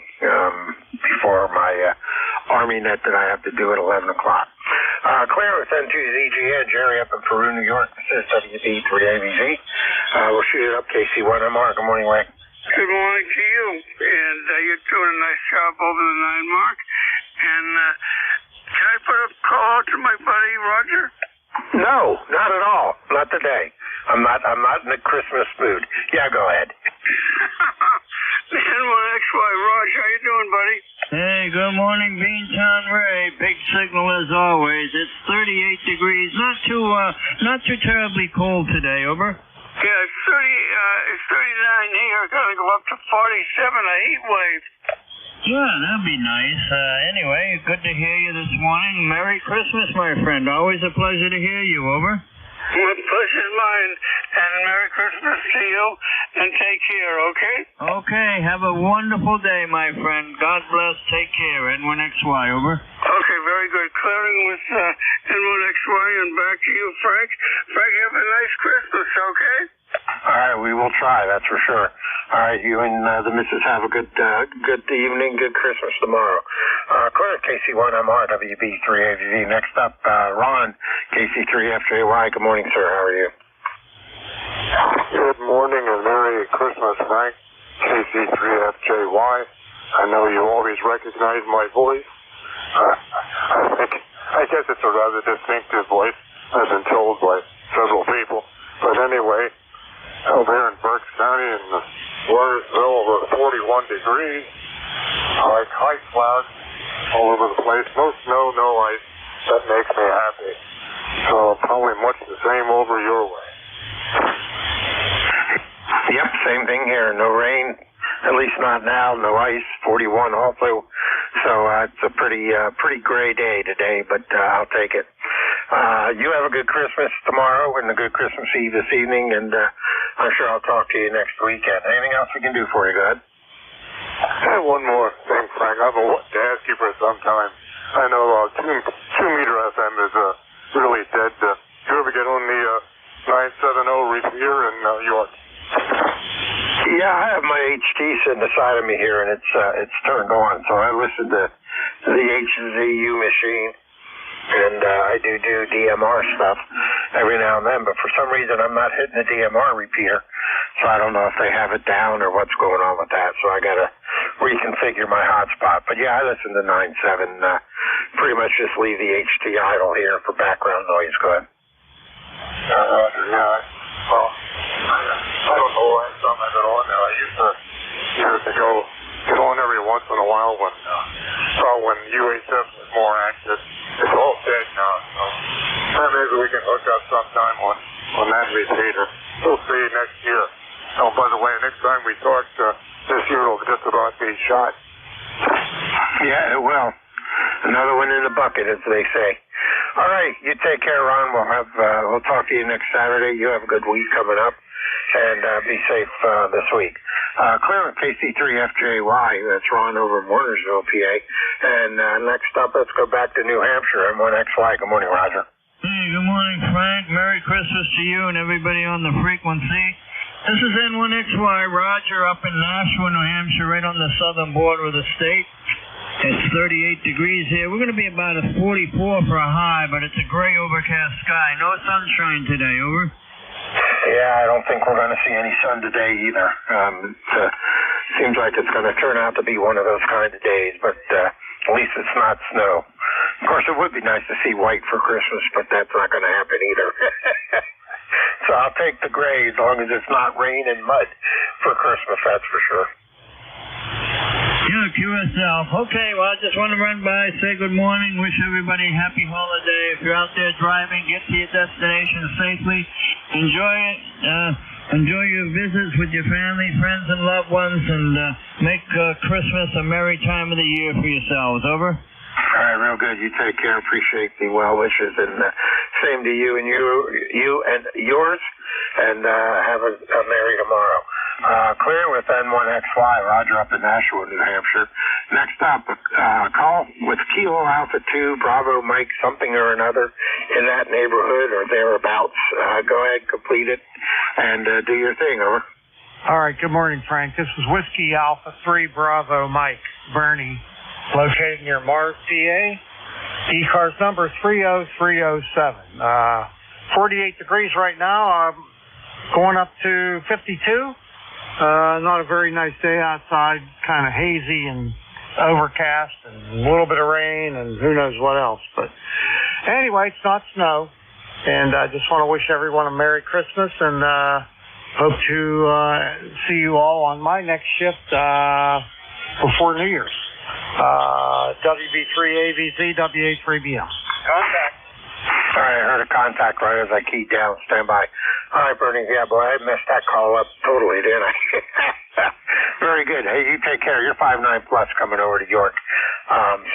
before my Army net that I have to do at 11 o'clock. Clarence, N2ZGN, Jerry up in Peru, New York. This is WB3AVZ. We'll shoot it up, KC1MR. Good morning, Wayne. Good morning to you, and you're doing a nice job over the 9 mark. And can I put a call out to my buddy Roger? No, not at all. Not today. I'm not in the Christmas mood. Yeah, go ahead. The N1X 1XY. Raj, how you doing, buddy? Hey, good morning, Beantown Ray. Big signal as always. It's 38 degrees. Not too terribly cold today. Over. Yeah, it's 39 here. Gonna go up to 47. A heat wave. Yeah, that'd be nice. Anyway, good to hear you this morning. Merry Christmas, my friend. Always a pleasure to hear you. Over. My pleasure's mine, and Merry Christmas to you, and take care, okay? Okay, have a wonderful day, my friend. God bless. Take care. N1XY, over. Okay, very good. Clearing with N1XY, and back to you, Frank. Frank, have a nice Christmas, okay? All right, we will try, that's for sure. All right, you and the missus have a good evening, good Christmas tomorrow. Clear KC1MR, WB3AVV. Next up, Ron, KC3FJY. Good morning, sir. How are you? Good morning and Merry Christmas, Frank. KC3FJY. I know you always recognize my voice. I guess it's a rather distinctive voice. I've been told by several people. But anyway, over here in Berks County in Warrersville, over 41 degrees, high clouds all over the place, no snow, no ice. That makes me happy. So probably much the same over your way. Yep, same thing here. No rain, at least not now. No ice. 41 also. So it's a pretty gray day today, but I'll take it. You have a good Christmas tomorrow and a good Christmas Eve this evening, and I'm sure I'll talk to you next weekend. Anything else we can do for you, go ahead? Hey, one more thing, Frank. I've been wanting to ask you for some time. I know 2-meter FM is really dead. You ever get on the 970 repeater in York? Yeah, I have my HT sitting beside of me here, and it's turned on. So I listen to the HZU machine, and I do DMR stuff every now and then. But for some reason, I'm not hitting the DMR repeater, so I don't know if they have it down or what's going on with that. So I got to reconfigure my hotspot. But yeah, I listen to 9.7. Pretty much just leave the HT idle here for background noise. Go ahead. Well, I don't know why some have it on there. I used to go get on every once in a while when UHF was more active. It's all dead now, so maybe we can hook up sometime on that repeater. We'll see you next year. Oh, by the way, next time we talk, this year will just about be shot. Yeah, it will. Another one in the bucket, as they say. All right, you take care, Ron. We'll talk to you next Saturday. You have a good week coming up, and be safe this week. Clear with KC3FJY. That's Ron over in Warnersville, PA. And next up, let's go back to New Hampshire. N1XY. Good morning, Roger. Hey, good morning, Frank. Merry Christmas to you and everybody on the frequency. This is N1XY, Roger, up in Nashua, New Hampshire, right on the southern border of the state. It's 38 degrees here. We're going to be about a 44 for a high, but it's a gray overcast sky. No sunshine today, over. Yeah, I don't think we're going to see any sun today either. It seems like it's going to turn out to be one of those kind of days, but at least it's not snow. Of course, it would be nice to see white for Christmas, but that's not going to happen either. So I'll take the gray as long as it's not rain and mud for Christmas, that's for sure. Yeah, QSL. Okay, well, I just want to run by, say good morning, wish everybody a happy holiday. If you're out there driving, get to your destination safely. Enjoy it. Enjoy your visits with your family, friends, and loved ones, and make Christmas a merry time of the year for yourselves. Over. All right, real good. You take care. Appreciate the well wishes, and same to you and you and yours. And have a merry tomorrow. Clear with N1XY, Roger up in Nashua, New Hampshire. Next up, call with Kilo Alpha 2, Bravo Mike, something or another in that neighborhood or thereabouts. Go ahead, complete it, and do your thing, over. All right, good morning, Frank. This is Whiskey Alpha 3, Bravo Mike, Bernie, located near Mars, PA. ECARS number 30307. 48 degrees right now, going up to 52. Not a very nice day outside, kind of hazy and overcast and a little bit of rain and who knows what else. But anyway, it's not snow. And I just want to wish everyone a Merry Christmas and hope to see you all on my next shift before New Year's. WB3AVZ, WA3BM. Contact. All right, I heard a contact right as I keyed down. Stand by. All right, Bernie. Yeah, boy, I messed that call up totally, didn't I? Very good. Hey, you take care. You're 5'9" plus coming over to York.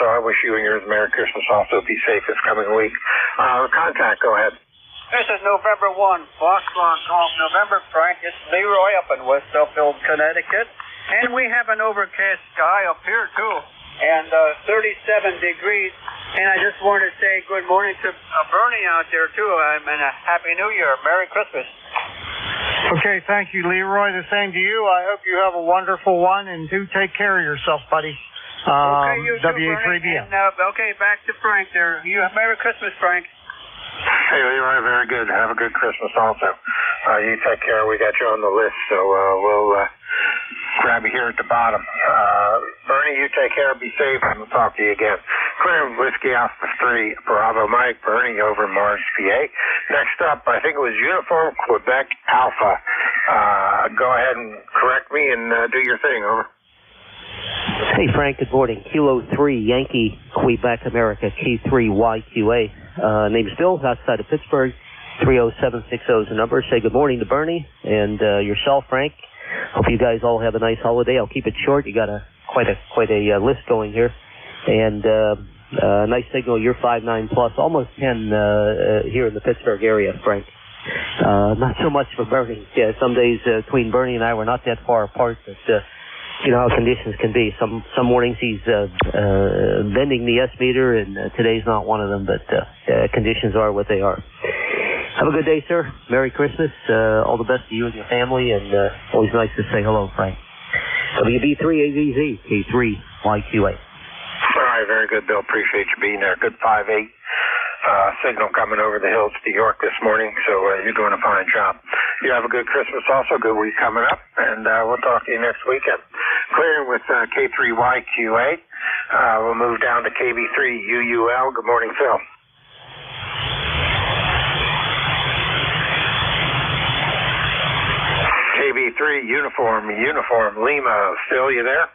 So I wish you and yours Merry Christmas. Also, be safe this coming week. Contact, go ahead. This is November 1, Foxtrot Golf November, Frank. It's Leroy up in West Upfield, Connecticut. And we have an overcast sky up here, too. And 37 degrees. And I just wanted to say good morning to Bernie out there, too. And a Happy New Year. Merry Christmas. Okay, thank you, Leroy. The same to you. I hope you have a wonderful one, and do take care of yourself, buddy. Okay, you too, WA3BM. And, okay, back to Frank there. You have Merry Christmas, Frank. Hey, Leroy, very good. Have a good Christmas also. You take care. We got you on the list, so we'll grab you here at the bottom. Bernie, you take care. Be safe, and we'll talk to you again. Clear Whiskey Alpha 3, Bravo Mike, Bernie over in Mars, PA. Next up, I think it was Uniform Quebec Alpha. Go ahead and correct me and do your thing, over. Hey, Frank, good morning. Kilo 3, Yankee, Quebec, America, K3YQA. Name is Bill, outside of Pittsburgh. 30760 is the number. Say good morning to Bernie and yourself, Frank. Hope you guys all have a nice holiday. I'll keep it short. You got quite a list going here. And nice signal. You're 5'9" plus, almost 10 here in the Pittsburgh area, Frank. Not so much for Bernie. Yeah, some days between Bernie and I, we're not that far apart, but you know how conditions can be. Some mornings he's bending the S-meter, and today's not one of them, but conditions are what they are. Have a good day, sir. Merry Christmas. All the best to you and your family, and always nice to say hello, Frank. WB3AVZ, K3YQA. All right, very good, Bill. Appreciate you being there. Good 5'8". Signal coming over the hills to York this morning, so you're doing a fine job. You have a good Christmas also, good week coming up, and we'll talk to you next weekend. Clearing with K3YQA. We'll move down to KB3UUL. Good morning, Phil. KB3 Uniform Lima. Phil, you there?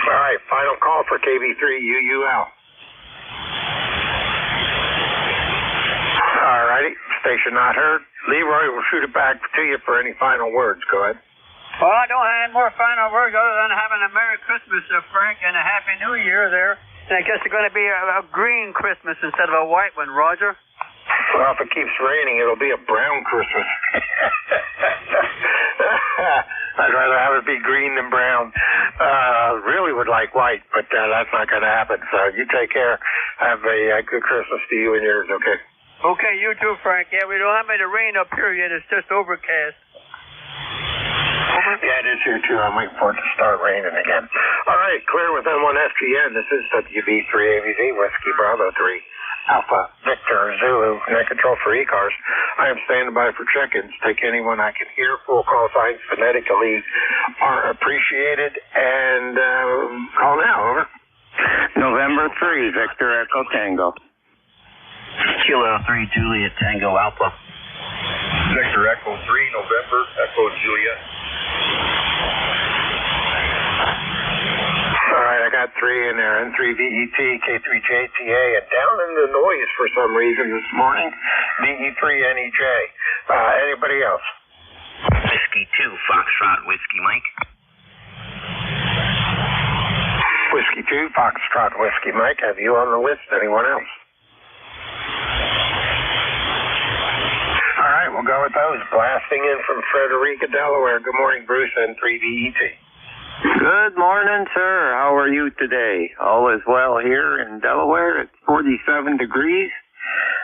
All right, final call for KB3UUL. All righty, station not heard. Leroy will shoot it back to you for any final words. Go ahead. Well, I don't have any more final words other than having a Merry Christmas, Frank, and a Happy New Year there. And I guess it's going to be a green Christmas instead of a white one, Roger. Well, if it keeps raining, it'll be a brown Christmas. I'd rather have it be green than brown. Really would like white, but that's not going to happen. So you take care. Have a good Christmas to you and yours, okay? Okay, you too, Frank. Yeah, we don't have any rain up here yet. It's just overcast. Yeah, it is here too. I'm waiting for it to start raining again. All right, clear with M1SGN. This is WB3AVZ, Whiskey Bravo 3, Alpha Victor Zulu, net control for ECARS. I am standing by for check-ins. Take anyone I can hear. Full call signs phonetically are appreciated. And call now, over. November 3, Victor Echo Tango. Kilo 3, Juliet Tango Alpha. Victor Echo 3, November, Echo Juliet. All right, I got 3 in there. N3VET, K3JTA, and down in the noise for some reason this morning, DE3NEJ. Anybody else? Whiskey 2, Foxtrot, Whiskey Mike. Whiskey 2, Foxtrot, Whiskey Mike. Have you on the list? Anyone else? All right, we'll go with those. Blasting in from Frederica, Delaware. Good morning, Bruce, N3VET. Good morning, sir. How are you today? All is well here in Delaware. It's 47 degrees.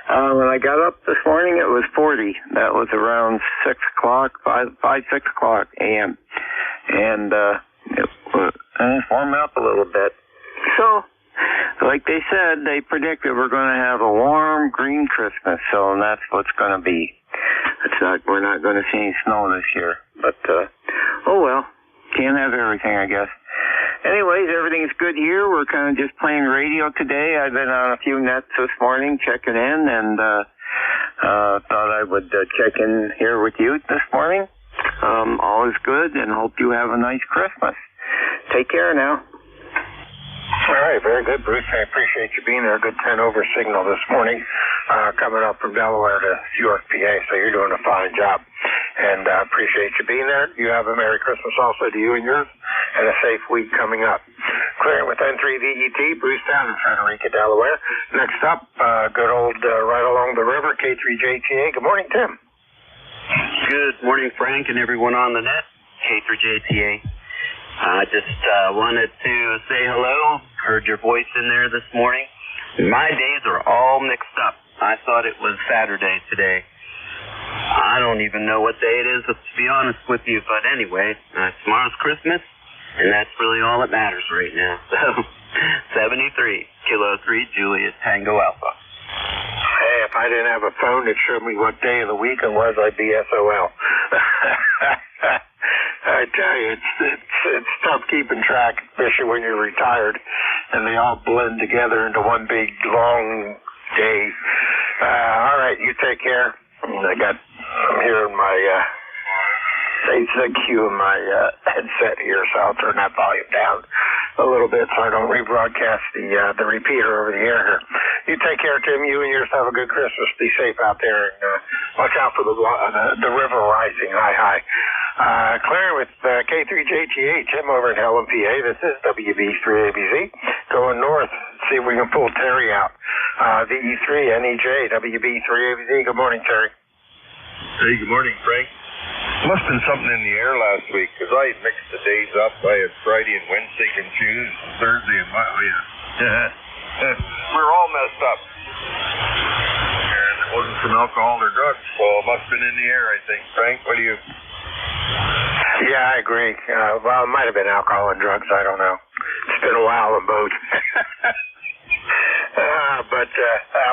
When I got up this morning, it was 40. That was around 6 o'clock, 6 o'clock a.m. And it was warming up a little bit. So, like they said, they predicted we're going to have a warm, green Christmas. So that's what's going to be. We're not going to see any snow this year. But, oh well. Can't have everything, I guess. Anyways, everything's good here. We're kind of just playing radio today. I've been on a few nets this morning checking in, and thought I would check in here with you this morning. All is good, and hope you have a nice Christmas. Take care now. All right, very good, Bruce. I appreciate you being there. Good 10 over signal this morning, coming up from Delaware to York, PA, so you're doing a fine job. And I appreciate you being there. You have a Merry Christmas also to you and yours, and a safe week coming up. Clearing with N3 VET, Bruce down in Frederica, Delaware. Next up, good old right along the river, K3JTA. Good morning, Tim. Good morning, Frank, and everyone on the net. K3JTA. I just wanted to say hello. Heard your voice in there this morning. My days are all mixed up. I thought it was Saturday today. I don't even know what day it is, to be honest with you. But anyway, tomorrow's Christmas, and that's really all that matters right now. So, 73, Kilo 3, Juliet, Tango Alpha. Hey, if I didn't have a phone that showed me what day of the week it was, I'd be SOL. I tell you, it's tough keeping track, especially when you're retired, and they all blend together into one big, long day. All right, you take care. I'm hearing my cue in my headset here, so I'll turn that volume down a little bit so I don't rebroadcast the repeater over the air here. You take care, Tim. You and yours have a good Christmas. Be safe out there, and watch out for the river rising high. Clear with K3JTA, Tim over in Helen, PA. This is WB3ABZ. Going north, see if we can pull Terry out. VE3NEJ, WB3ABZ. Good morning, Terry. Hey, good morning, Frank. Must have been something in the air last week, because I mixed the days up. I had Friday and Wednesday confused, Thursday and Monday. We were all messed up. And it wasn't from alcohol or drugs. Well, it must have been in the air, I think. Frank, what do you... Yeah, I agree. Well, it might have been alcohol and drugs. I don't know. It's been a while on both. But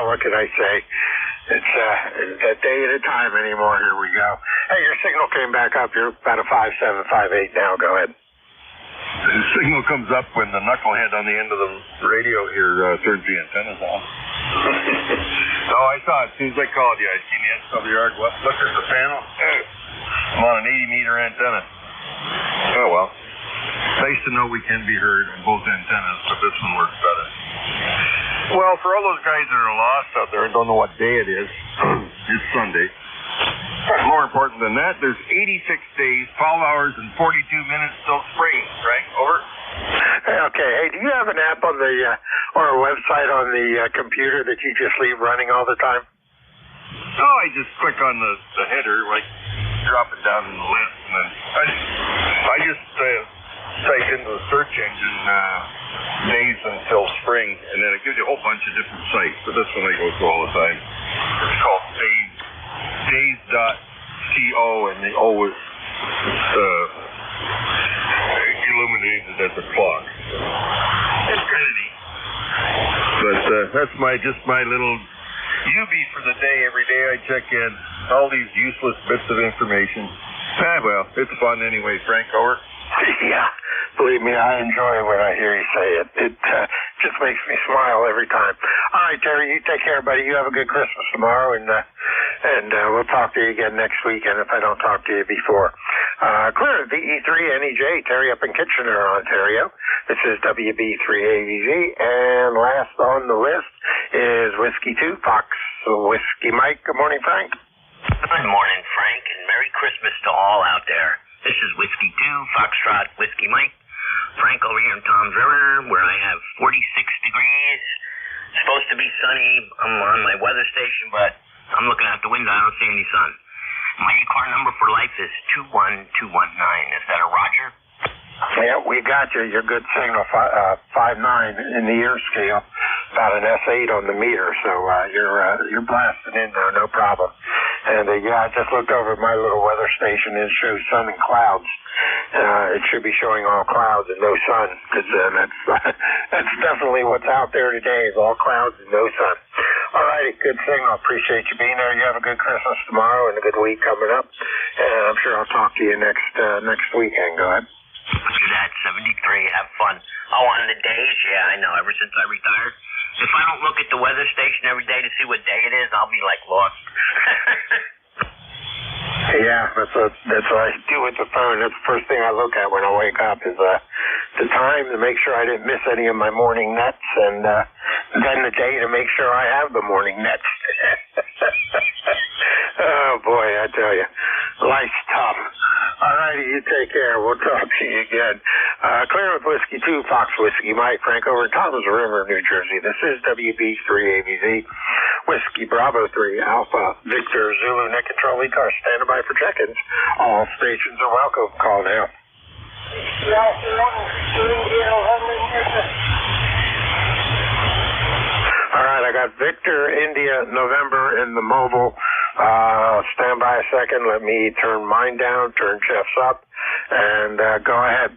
what can I say? It's a day at a time anymore. Here we go. Hey, your signal came back up. You're about a 5758 now. Go ahead. The signal comes up when the knucklehead on the end of the radio here turns the antennas on. Oh, I saw it. As soon as I called you, I seen the SWR. Look at the panel. I'm on an 80-meter antenna. Oh, well. Nice to know we can be heard on both antennas, but this one works better. Well, for all those guys that are lost out there and don't know what day it is, it's Sunday. More important than that, there's 86 days, 12 hours, and 42 minutes till spring, right? Over. Okay. Hey, do you have an app on the or a website on the computer that you just leave running all the time? Oh, I just click on the header, like drop it down in the list, and then I just type into the search engine days until spring, and then it gives you a whole bunch of different sites. But this one I go through all the time. It's called days.co, and they always illuminated as a clock. It's kind of neat. But that's my little UB for the day. Every day I check in all these useless bits of information. Well, it's fun anyway, Frank. Over. Yeah, believe me, I enjoy it when I hear you say it. It just makes me smile every time. All right, Terry, you take care, buddy. You have a good Christmas tomorrow, and we'll talk to you again next weekend if I don't talk to you before. Clear, VE3NEJ, Terry up in Kitchener, Ontario. This is WB3ABZ, and last on the list is Whiskey 2, Fox Whiskey Mike. Good morning, Frank. Good morning, Frank, and Merry Christmas to all out there. This is Whiskey 2, Foxtrot, Whiskey Mike. Frank over here in Tom's River, where I have 46 degrees. It's supposed to be sunny. I'm on my weather station, but I'm looking out the window. I don't see any sun. My ECARS number for life is 21219. Is that a Roger? Yeah, we got you. Your good signal, 5.9 in the ear scale, about an S8 on the meter. So you're blasting in there, no problem. And yeah, I just looked over at my little weather station and it shows sun and clouds. It should be showing all clouds and no sun, because that's definitely what's out there today, is all clouds and no sun. All righty, good signal. Appreciate you being there. You have a good Christmas tomorrow and a good week coming up. And I'm sure I'll talk to you next weekend. Go ahead. Look at that, 73. Have fun. Oh, on the days? Yeah, I know. Ever since I retired, if I don't look at the weather station every day to see what day it is, I'll be like lost. that's what I do with the phone. That's the first thing I look at when I wake up is the time to make sure I didn't miss any of my morning nets, and then the day to make sure I have the morning nets. Oh, boy, I tell you, life's tough. All righty, you take care. We'll talk to you again. Clear with Whiskey 2, Fox Whiskey, Mike Frank over in Thomas River, New Jersey. This is WB3ABZ, Whiskey Bravo 3, Alpha, Victor, Zulu, Net Control, ECARS, standing by for check-ins. All stations are welcome. Call now. All right, I got Victor, India, November in the mobile. Stand by a second. Let me turn mine down, turn Jeff's up, and go ahead.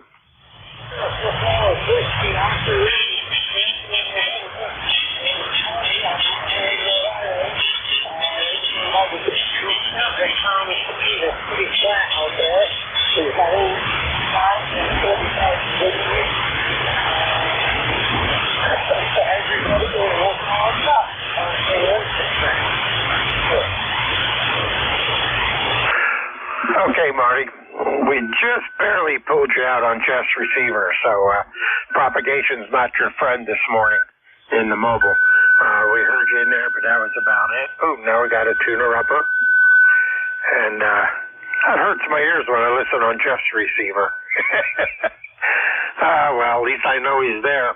Okay, Marty. We just barely pulled you out on Jeff's receiver, so propagation's not your friend this morning in the mobile. We heard you in there, but that was about it. Oh, now we got a tuner upper. And that hurts my ears when I listen on Jeff's receiver. Well, at least I know he's there.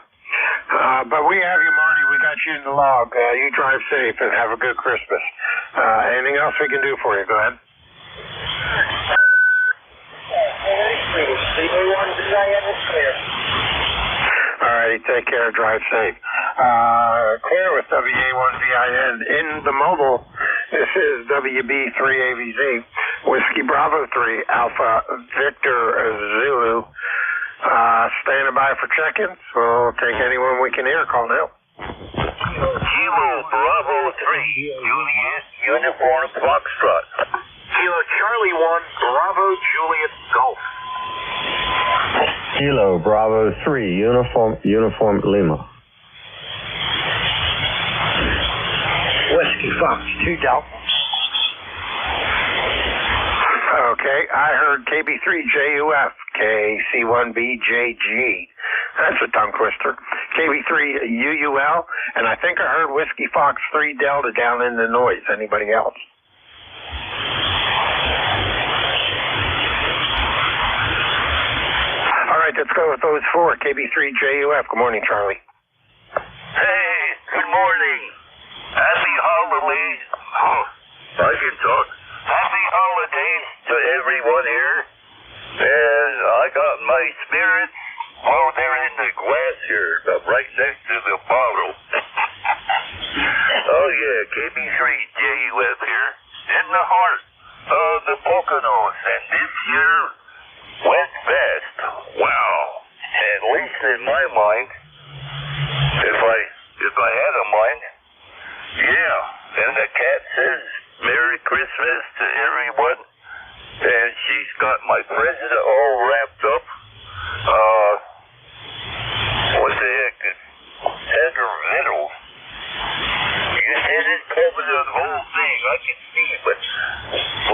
But we have you, Marty. We got you in the log. You drive safe and have a good Christmas. Anything else we can do for you? Go ahead. All righty, take care, drive safe. Clear with WA1VIN in the mobile. This is WB3ABZ, Whiskey Bravo 3, Alpha Victor Zulu. Standing by for check-ins. We'll take anyone we can hear. Call now. Kilo Bravo 3, Juliet Uniform Foxtrot. Kilo Charlie 1, Bravo Juliet Golf. Kilo Bravo 3, Uniform Lima. Whiskey Fox 2 Delta. Okay, I heard KB3JUF, KC1BJG. That's a tongue twister. KB3UUL, and I think I heard Whiskey Fox 3 Delta down in the noise. Anybody else? All right, let's go with those four. KB3JUF. Good morning, Charlie. Hey, good morning. Happy holidays. Oh, I can talk. Happy holidays to everyone here. And I got my spirits. Oh, they're in the glass here, right next to the bottle. Oh, yeah, KB3JUF here. In the heart of the Poconos. And this year went fast. Wow. At least in my mind, if I had a mind, yeah. And the cat says, Merry Christmas to everyone. And she's got my present all wrapped up. What the heck? Tender vittles. You said it covered the whole thing. I can see it, but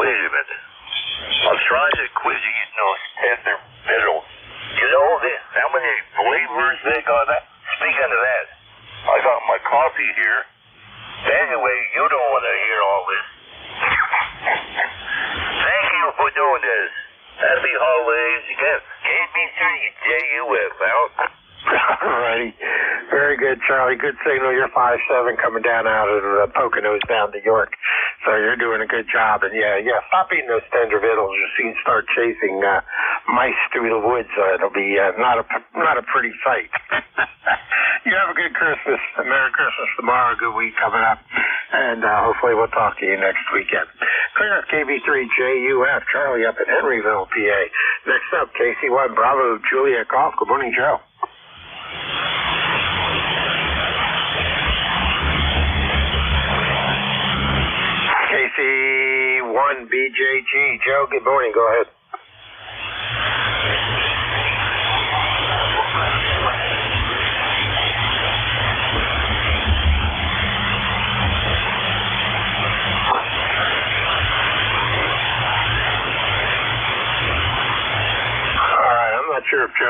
wait a minute. I'm trying to quit eating those tender vittles. You know how many flavors they got? Speaking of that, I got my coffee here. Anyway, you don't want to hear all this. Thank you for doing this. Happy holidays again. KB3JUF out. All righty. Very good, Charlie. Good signal. You're 5'7", coming down out of the Poconos down to York. So you're doing a good job. And yeah, stop eating those tender vittles. You'll soon start chasing mice through the woods. It'll be not a pretty sight. You have a good Christmas. Merry Christmas tomorrow. Good week coming up. And hopefully we'll talk to you next weekend. Clear up KB3JUF. Charlie up at Henryville, PA. Next up, KC1 Bravo Juliet Golf. Good morning, Joe. KC1BJG. Joe, good morning. Go ahead.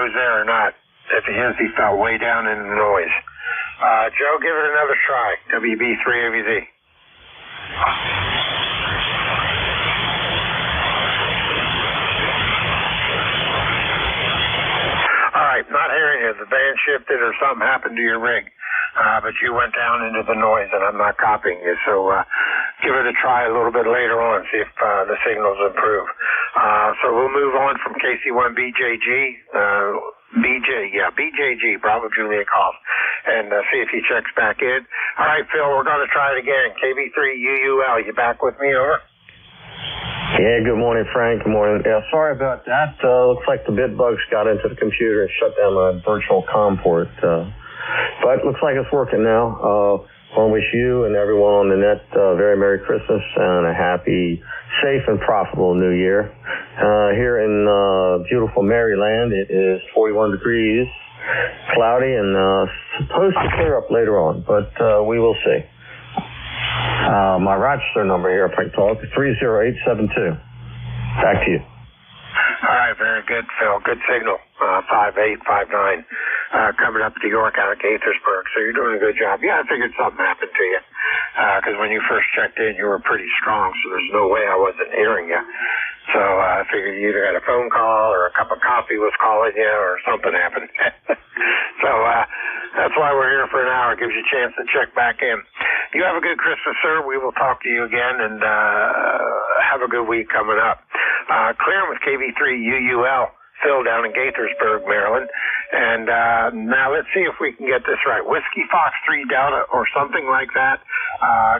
Joe's there or not. If he is, he fell way down in the noise. Joe, give it another try. WB3AVZ. All right, not hearing you. The band shifted or something happened to your rig. But you went down into the noise, and I'm not copying you. So give it a try a little bit later on, see if the signals improve. So we'll move on from KC1BJG. BJG, Bravo Juliet calls, and see if he checks back in. All right, Phil, we're going to try it again. KB3UUL, you back with me? Over. Yeah, good morning, Frank. Good morning. Yeah, sorry about that. Looks like the bit bugs got into the computer and shut down my virtual COM port. But looks like it's working now. I want to wish you and everyone on the net a very Merry Christmas and a happy, safe, and profitable New Year. Here in beautiful Maryland, it is 41 degrees, cloudy, and supposed to clear up later on, but we will see. My Rochester number here, Frank Talk, is 30872. Back to you. All right, very good, Phil. Good signal. 5859. Coming up to York out of Gaithersburg. So you're doing a good job. Yeah, I figured something happened to you. Because when you first checked in, you were pretty strong, so there's no way I wasn't hearing you. So I figured you either got a phone call or a cup of coffee was calling you or something happened. So that's why we're here for an hour. It gives you a chance to check back in. You have a good Christmas, sir. We will talk to you again, and have a good week coming up. Clearing with KB3UUL, Phil down in Gaithersburg, Maryland. And now let's see if we can get this right. Whiskey Fox 3 Delta or something like that.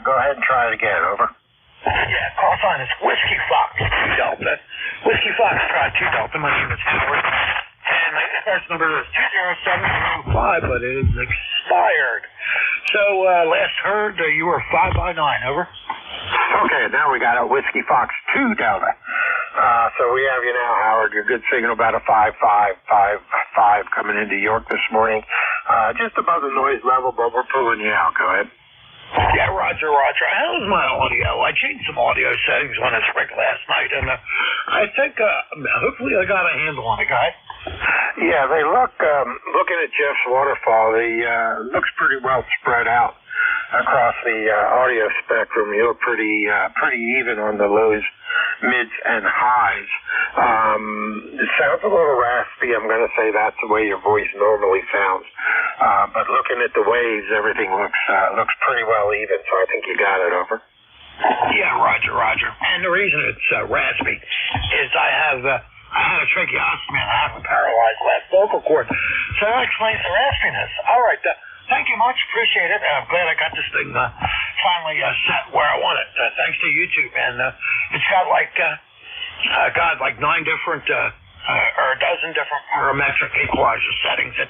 Go ahead and try it again. Over. Yeah, call sign is Whiskey Fox 2 Delta. Whiskey Fox 2 Delta. My name is Howard. And my ECARS number is 20705, but it is expired. So last heard you were 5 by 9. Over. Okay, now we got a Whiskey Fox 2 Delta. So we have you now, Howard. Your good signal about a 5555 coming into York this morning. Just above the noise level, but we're pulling you out. Go ahead. Yeah, Roger. How's my audio? I changed some audio settings when I spoke last night, and I think hopefully I got a handle on it, guy. Yeah, they look, looking at Jeff's waterfall, looks pretty well spread out across the audio spectrum. You look pretty even on the lows, mids, and highs. It sounds a little raspy. I'm going to say that's the way your voice normally sounds. But looking at the waves, everything looks pretty well even, so I think you got it. Over. Yeah, Roger. And the reason it's raspy is I had a tracheostomy and I have a paralyzed left vocal cord. So that explains the raspiness. All right. Thank you much. Appreciate it. I'm glad I got this thing finally set where I want it. Thanks to YouTube. And it's got like 9 different or a dozen different parametric equalizer settings that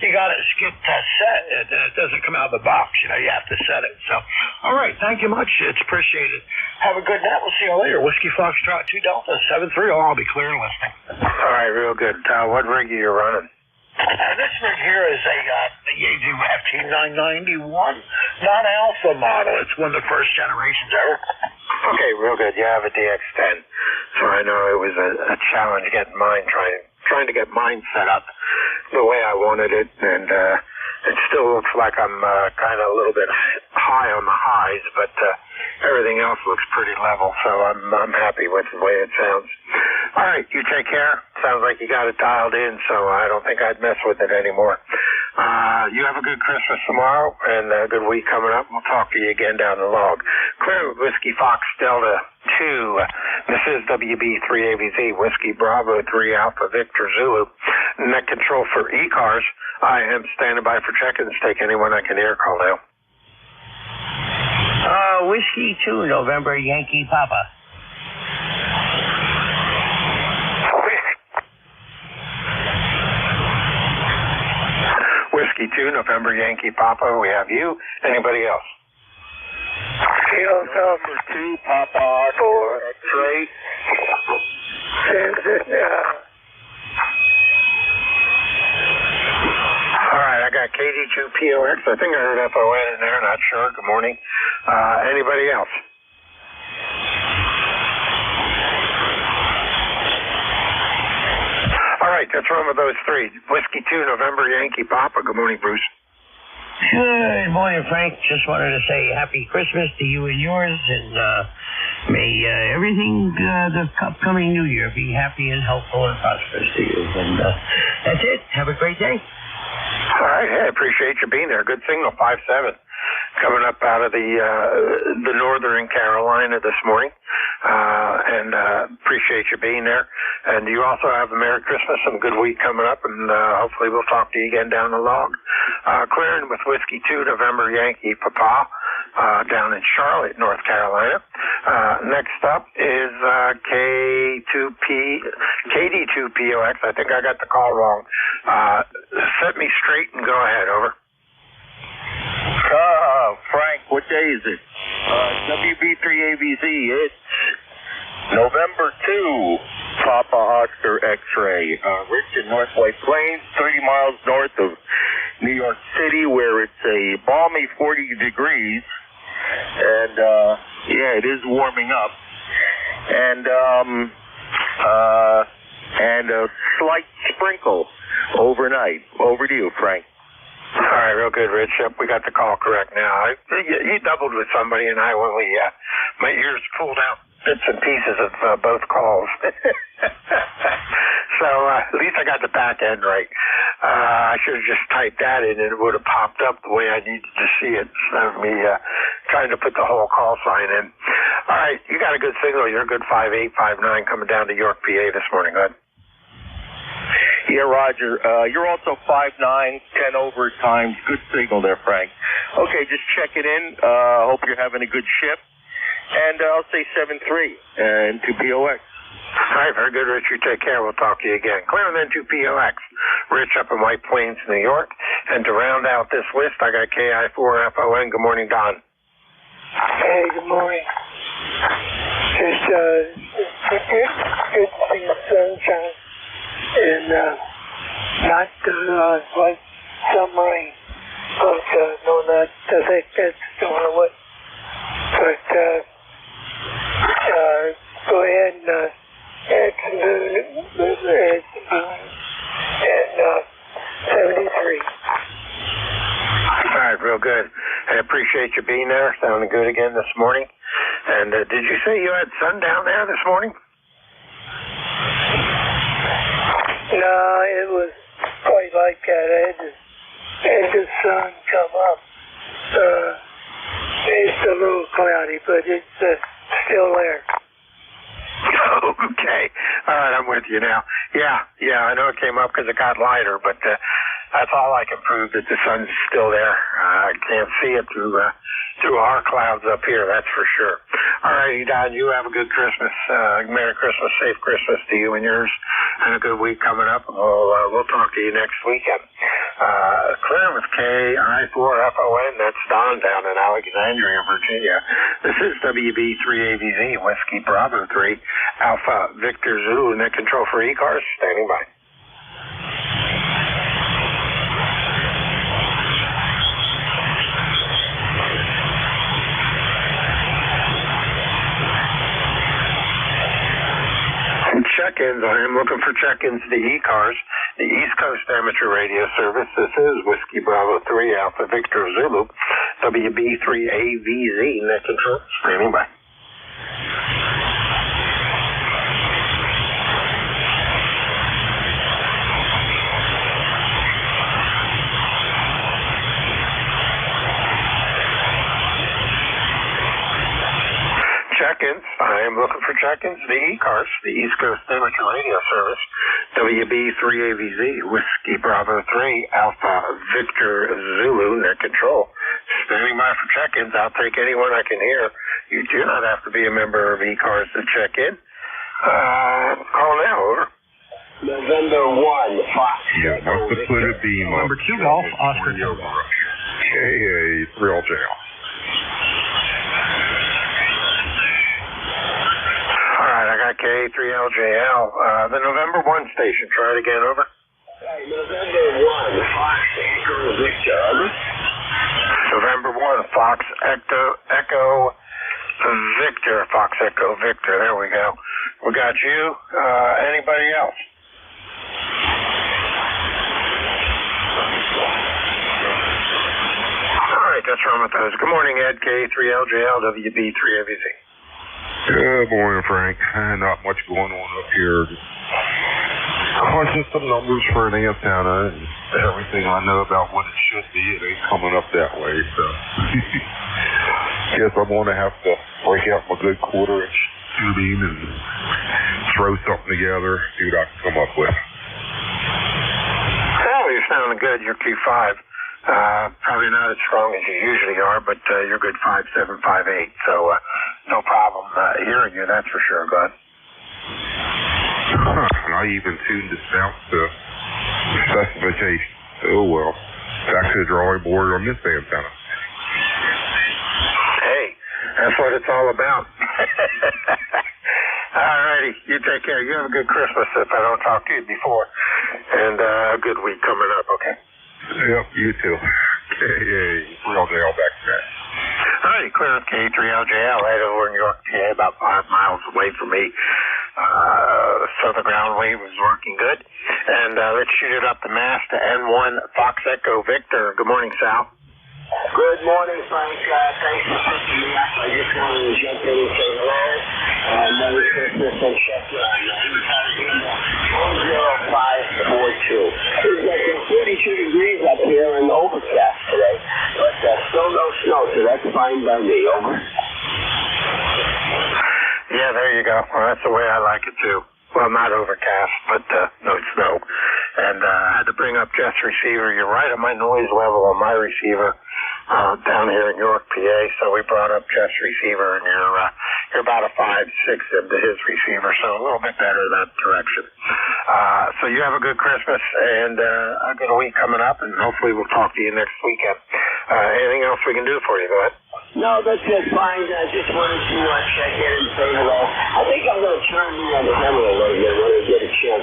you got to get set. It doesn't come out of the box. You have to set it. So, all right. Thank you much. It's appreciated. Have a good night. We'll see you later. Whiskey Foxtrot 2 Delta 73. I'll be clear and listening. All right. Real good. What rig are you running? This rig here is a Yaesu FT991 non-alpha model. It's one of the first generations ever. Okay, real good. You have a DX10. So I know it was a challenge getting mine, trying to get mine set up the way I wanted it, and it still looks like I'm kind of a little bit high on the highs, but everything else looks pretty level, so I'm happy with the way it sounds. All right, you take care. Sounds like you got it dialed in, so I don't think I'd mess with it anymore. You have a good Christmas tomorrow and a good week coming up. We'll talk to you again down the log. Clear with Whiskey Fox Delta 2. This is WB3AVZ, Whiskey Bravo 3 Alpha Victor Zulu. Net control for ECARS. I am standing by for check-ins. Take anyone I can hear. Call now. Whiskey 2, November Yankee Papa. Whiskey 2, November Yankee Papa. We have you. Anybody else? Kilo number 2, Papa 4. Trade. All right, I got KD2POX. I think I heard FON in there. Not sure. Good morning. Anybody else? All right, That's one of those three. Whiskey 2, November, Yankee Papa. Good morning, Bruce. Good morning, Frank. Just wanted to say Happy Christmas to you and yours, and may everything the upcoming New Year be happy and helpful and prosperous to you. And that's it. Have a great day. All right. Hey, I appreciate you being there. Good signal, 5-7. Coming up out of the northern Carolina this morning. And appreciate you being there. And you also have a Merry Christmas and a good week coming up, and hopefully we'll talk to you again down the log. Clearing with Whiskey 2, November Yankee Papa, down in Charlotte, North Carolina. Next up is KD2POX. I think I got the call wrong. Set me straight and go ahead, over. Frank, what day is it? WB3AVZ, it's November 2, Papa Oscar X-Ray. Rich in North White Plains, 30 miles north of New York City, where it's a balmy 40 degrees. And, yeah, it is warming up. And a slight sprinkle overnight. Over to you, Frank. All right, real good, Rich. Yep, we got the call correct now. You doubled with somebody, and I when my ears pulled out bits and pieces of both calls. So at least I got the back end right. I should have just typed that in, and it would have popped up the way I needed to see it instead of me trying to put the whole call sign in. All right, you got a good signal. You're a good 5'8", 5'9", coming down to York, PA this morning. Go ahead. Yeah, Roger. You're also 5'9", 10 overtimes. Good signal there, Frank. Okay, just check it in. Hope you're having a good shift. And I'll say 7-3 and 2 POX. All right, very good, Rich. You take care. We'll talk to you again. Clear and then 2 POX. Rich up in White Plains, New York. And to round out this list, I got KI4FON. Good morning, Don. Hey, good morning. Just good to see the sunshine. And not like some rain, but no, not I think that's going away. But go ahead and add some moon and 73. All right, real good. I appreciate you being there. Sounding good again this morning. And did you say you had sun down there this morning? No, it was quite like that. I had the sun come up. It's a little cloudy, but it's still there. Okay. All right, I'm with you now. Yeah, I know it came up because it got lighter, but that's all I can prove, that the sun's still there. I can't see it through our clouds up here, that's for sure. All righty, Don, you have a good Christmas. Merry Christmas, safe Christmas to you and yours, and a good week coming up. We'll talk to you next weekend. Clear with KI4FON, that's Don down in Alexandria, Virginia. This is WB3AVZ, Whiskey Bravo 3, Alpha Victor Zulu, net control for ECARS, standing by. Check-ins. I am looking for check-ins to the ECARS, the East Coast Amateur Radio Service. This is Whiskey Bravo 3, Alpha Victor Zulu, WB3AVZ, net control, standing by. Check-ins. I am looking for check-ins. The ECARS, the East Coast Amateur Radio Service, WB3AVZ, Whiskey Bravo 3, Alpha Victor Zulu, net control. Standing by for check-ins. I'll take anyone I can hear. You do not have to be a member of ECARS to check in. Call now, over. November 1, Fox. Yeah, what's the split of beam? Number 2 Golf, Oscar. KA3LJL. KA3LJL. The November 1 station. Try it again, over. November 1, Fox Echo Victor, over. November 1, Fox Echo Victor. Fox Echo Victor. There we go. We got you. Anybody else? All right, that's wrong with those. Good morning, Ed. K3LJL, WB3AVZ. Good morning, Frank. Not much going on up here. Crunching some numbers for an antenna and everything I know about what it should be. It ain't coming up that way, so guess I'm going to have to break out my good quarter-inch tubing and throw something together, see what I can come up with. Oh, you're sounding good. You're Q5. Probably not as strong as you usually are, but you're good 5.7, 5.8, so no problem hearing you, that's for sure, God. And I even tuned this out to specification. Oh, well. Back to the drawing board on this antenna. Hey, that's what it's all about. All righty, you take care. You have a good Christmas if I don't talk to you before. And a good week coming up, okay? Yep, you too. K3LJL back to that. All right, clear up K3LJL right over in York, PA, about 5 miles away from me. So the ground wave is working good. And let's shoot it up the mast to N1 Fox Echo Victor. Good morning, Sal. Good morning, Frank. Thanks for picking me up. I just wanted to jump in and say hello. Merry Christmas and check you on 10542. It's like 42 degrees up here and overcast today, but still no snow, so that's fine by me. Over. Yeah, there you go. Well, that's the way I like it, too. Well, not overcast, but no snow. And I had to bring up Jeff's receiver. You're right at my noise level on my receiver down here in York, PA. So we brought up Jeff's receiver, and you're about a 5.6 into his receiver, so a little bit better that direction. So you have a good Christmas and a good week coming up, and hopefully we'll talk to you next weekend. Anything else we can do for you? Go ahead. No, that's just fine. I just wanted to check in and say hello. I think I'm going to turn me on the hammer a little bit when I get a chance.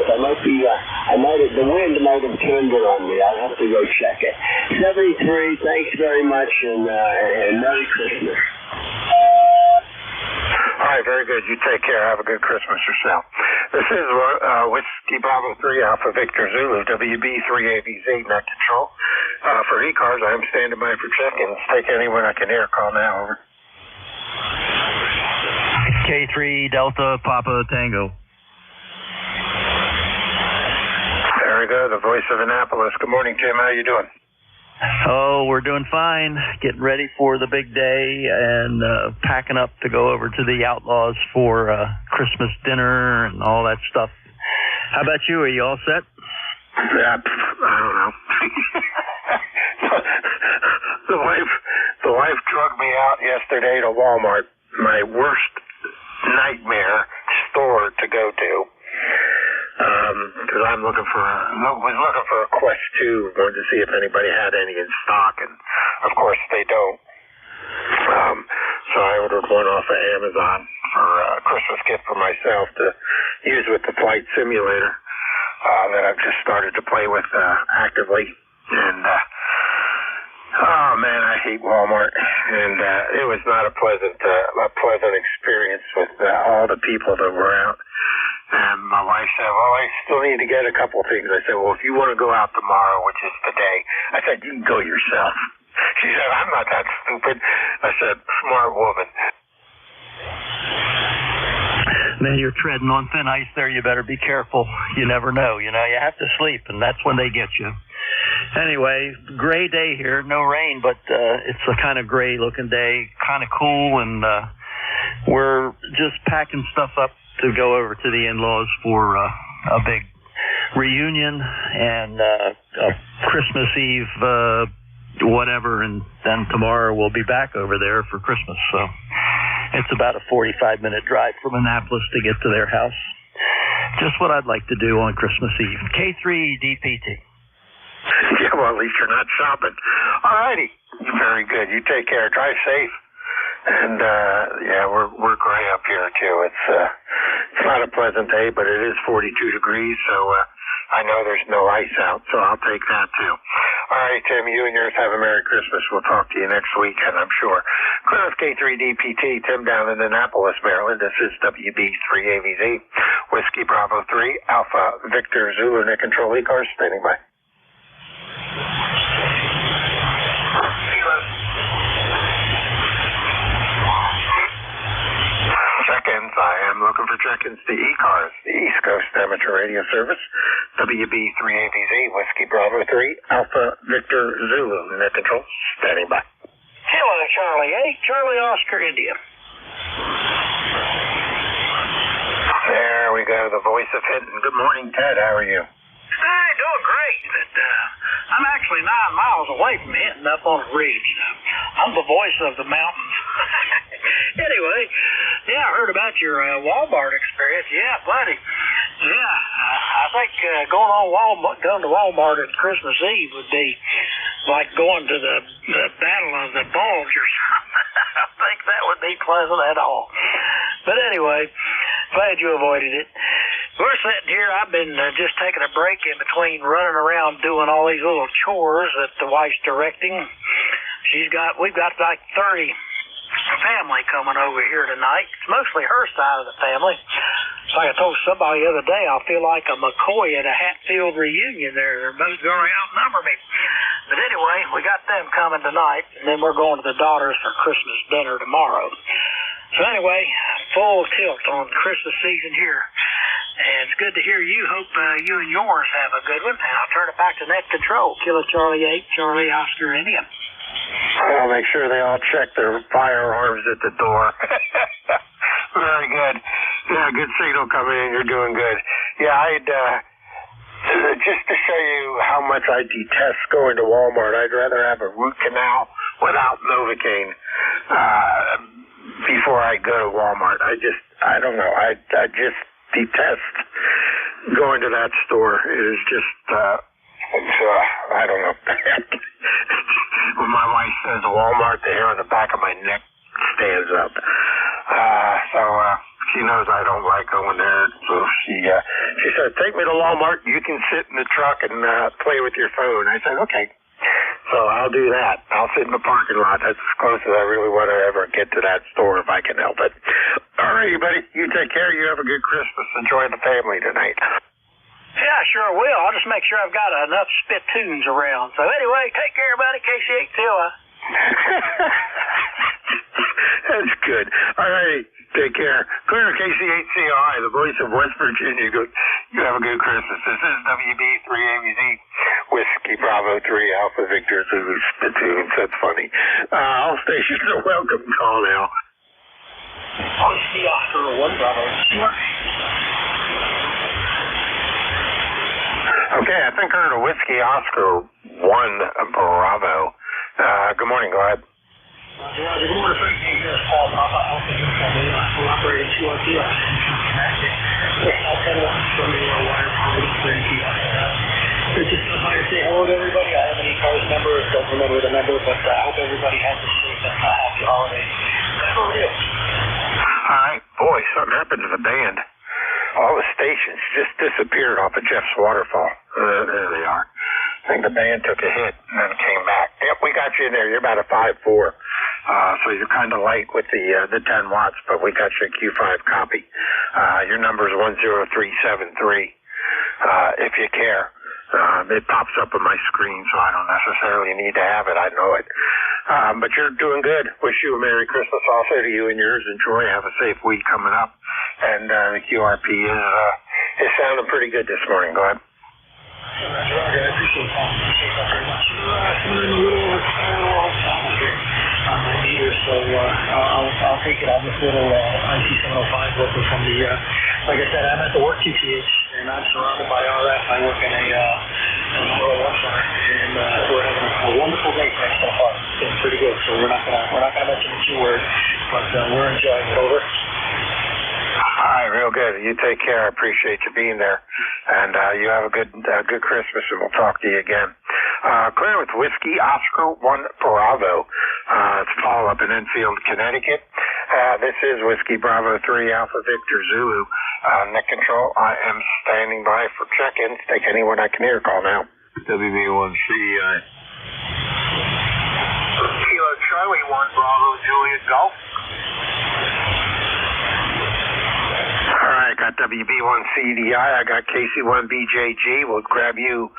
The wind might have turned it on me. I'll have to go check it. 73, thanks very much, and Merry Christmas. All right, very good. You take care. Have a good Christmas yourself. This is Whiskey Bravo 3 Alpha Victor Zulu, WB3AVZ, net control. For ECARS, I am standing by for check-ins. Take anyone I can hear. Call now, over. K3 Delta Papa Tango. There we go, the voice of Annapolis. Good morning, Jim. How you doing? Oh, we're doing fine. Getting ready for the big day and packing up to go over to the Outlaws for Christmas dinner and all that stuff. How about you? Are you all set? Yeah, I don't know. The wife drugged me out yesterday to Walmart, my worst nightmare store to go to. Because I was looking for a Quest 2, wanted to see if anybody had any in stock, and of course they don't. So I ordered one off of Amazon for a Christmas gift for myself to use with the flight simulator that I've just started to play with actively. And oh man, I hate Walmart, and it was not a pleasant experience with all the people that were out. And my wife said, well, I still need to get a couple of things. I said, well, if you want to go out tomorrow, which is today, I said, you can go yourself. She said, I'm not that stupid. I said, smart woman. Man, you're treading on thin ice there. You better be careful. You never know. You have to sleep, and that's when they get you. Anyway, gray day here. No rain, but it's a kind of gray-looking day, kind of cool, and we're just packing stuff up to go over to the in-laws for a big reunion and Christmas Eve, whatever, and then tomorrow we'll be back over there for Christmas. So it's about a 45-minute drive from Annapolis to get to their house. Just what I'd like to do on Christmas Eve. K3DPT. Yeah, well, at least you're not shopping. All righty. Very good. You take care. Drive safe. And yeah, we're gray up here too. It's not a pleasant day, but it is 42 degrees, so I know there's no ice out, so I'll take that too. All right, Tim, you and yours have a Merry Christmas. We'll talk to you next weekend, I'm sure. Clear K3DPT, Tim down in Annapolis, Maryland. This is WB3AVZ, Whiskey Bravo 3, Alpha Victor Zulu, net control ECARS, standing by. check-ins. I am looking for check-ins to ECARS, the East Coast Amateur Radio Service. WB3ABZ, Whiskey Bravo 3, Alpha Victor Zulu. Net control, standing by. Hello, Charlie 8, Charlie Oscar India. There we go, the voice of Hinton. Good morning, Ted. How are you? Hi, doing great. But, I'm actually 9 miles away from Hinton up on a ridge. I'm the voice of the mountains. Anyway, yeah, I heard about your Walmart experience. Yeah, buddy. Yeah, I think going to Walmart at Christmas Eve would be like going to the Battle of the Bulge or something. I don't think that would be pleasant at all. But anyway, glad you avoided it. We're sitting here. I've been just taking a break in between running around doing all these little chores that the wife's directing. We've got like 30 family coming over here tonight. It's mostly her side of the family. Like I told somebody the other day, I feel like a McCoy at a Hatfield reunion there. They're both going to outnumber me. But anyway, we got them coming tonight, and then we're going to the daughters for Christmas dinner tomorrow. So anyway, full tilt on Christmas season here. And it's good to hear you. Hope you and yours have a good one. And I'll turn it back to net control. Kilo Charlie 8, Charlie Oscar India. I'll make sure they all check their firearms at the door. Very good. Yeah, good signal coming in. You're doing good. Yeah, just to show you how much I detest going to Walmart, I'd rather have a root canal without Novocaine before I go to Walmart. I don't know. I just detest going to that store. It is just, I don't know. When my wife says Walmart, the hair on the back of my neck stands up. So she knows I don't like going there. So she said, take me to Walmart. You can sit in the truck and play with your phone. I said, okay. So I'll do that. I'll sit in the parking lot. That's as close as I really want to ever get to that store if I can help it. All right, buddy. You take care. You have a good Christmas. Enjoy the family tonight. Yeah, sure will. I'll just make sure I've got enough spittoons around. So anyway, take care, buddy. KC8 Tilla. That's good. All right. Take care. Clear KC8CI, the voice of West Virginia. You have a good Christmas. This is WB3ABZ, Whiskey Bravo 3, Alpha Victor Zulu spittoons. That's funny. All stations are welcome. Call now. Whiskey Oscar 1 Bravo. Okay, I think I heard a Whiskey Oscar 1 Bravo. Good morning. Go ahead. Good morning, Frank. Hey, here's Paul Papa Alpha Uniform 8. We're operating 202. I'll tell you from the wire so just by to say hello to everybody. I have an ECARS number. Don't remember the number, but I hope everybody has a safe and happy holiday. How are you? All right. Boy, something happened to the band. All the stations just disappeared off of Jeff's waterfall. There they are. I think the band took a hit and then came back. Yep, we got you in there. You're about a 5.4. So you're kind of light with the 10 watts, but we got you a Q5 copy. Your number is 10373. If you care. It pops up on my screen, so I don't necessarily need to have it. I know it. But you're doing good. Wish you a Merry Christmas also to you and yours. Enjoy. Have a safe week coming up. And the QRP is sounding pretty good this morning. Go ahead. Roger, I appreciate that. Very much. We're in a little over here on my meter, so I'll take it on this little IC705 working from the, like I said, I'm at the work QTH, and I'm surrounded by RF. I work in a rural center, and we're having a wonderful day so far. It's been pretty good, so we're not gonna mention the Q word, but we're enjoying it. Over. All right, real good. You take care. I appreciate you being there. And you have a good Christmas, and we'll talk to you again. Clear with Whiskey Oscar 1 Bravo. It's Paul up in Enfield, Connecticut. This is Whiskey Bravo 3 Alpha Victor Zulu. Net control. I am standing by for check-ins. Take anyone I can hear. Call now. WB1CDI. Kilo Charlie 1 Bravo Juliet Golf. All right, got WB1CDI. I got KC1BJG. We'll grab you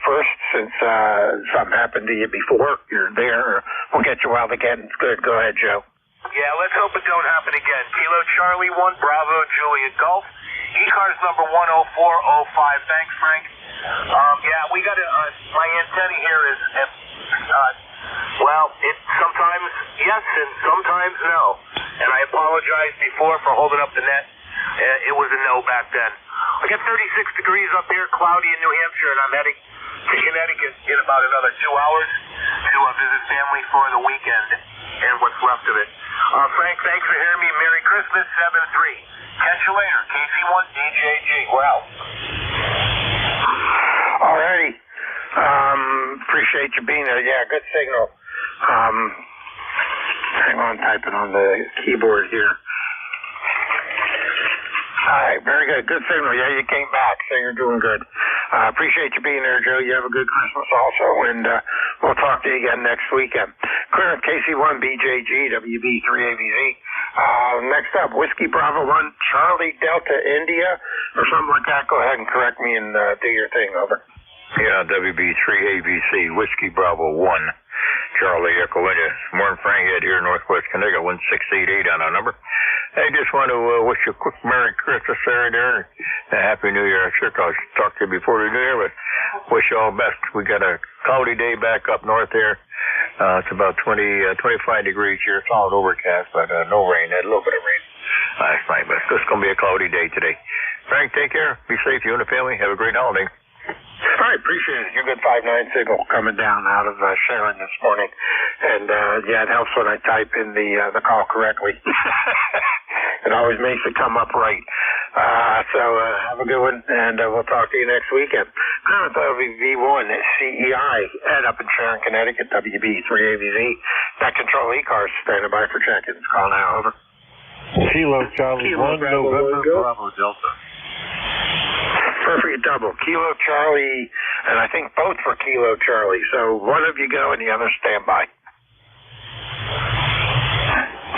first since something happened to you before. You're there. We'll get you while the getting's good. Go ahead, Joe. Yeah, let's hope it don't happen again. Kilo Charlie 1, Bravo Juliet Golf. ECARS number 10405. Thanks, Frank. Yeah, we got my antenna here is, well, it sometimes yes and sometimes no. And I apologize before for holding up the net. It was a no back then. I got 36 degrees up here, cloudy in New Hampshire, and I'm heading to Connecticut in about another 2 hours to visit family for the weekend and what's left of it. Frank, thanks for hearing me. Merry Christmas, 7-3. Catch you later. KC1DJG. We're out. Alrighty. Appreciate you being there. Yeah, good signal. Hang on, typing on the keyboard here. All right, very good. Good signal. Yeah, you came back, so you're doing good. Appreciate you being there, Joe. You have a good Christmas also, and we'll talk to you again next weekend. Clear KC1BJG, WB3ABZ. Next up, Whiskey Bravo 1, Charlie Delta India, or something like that. Go ahead and correct me and do your thing, over. Yeah, WB3ABC, Whiskey Bravo 1, Charlie Echo India. Morning, Frank Head here, Northwest Connecticut, 1688 on our number. I just want to wish you a quick Merry Christmas there and a Happy New Year. I'm sure I'll talk to you before the New Year, but wish you all the best. We got a cloudy day back up north there. It's about 25 degrees here. Solid overcast, but no rain. Had a little bit of rain last night, but it's going to be a cloudy day today. Frank, take care. Be safe, you and the family. Have a great holiday. All right, appreciate it. Your good 5-9 signal coming down out of Sharon this morning. And, yeah, it helps when I type in the call correctly. It always makes it come up right. So have a good one, and we'll talk to you next weekend. I thought it would be V1 at CEI, Ed up in Sharon, Connecticut, WB3ABZ. That control ECARS standing by for check-ins. Call now, over. Kilo Charlie 1, November Bravo Delta. Perfect double. Kilo Charlie, and I think both for Kilo Charlie. So one of you go and the other stand by.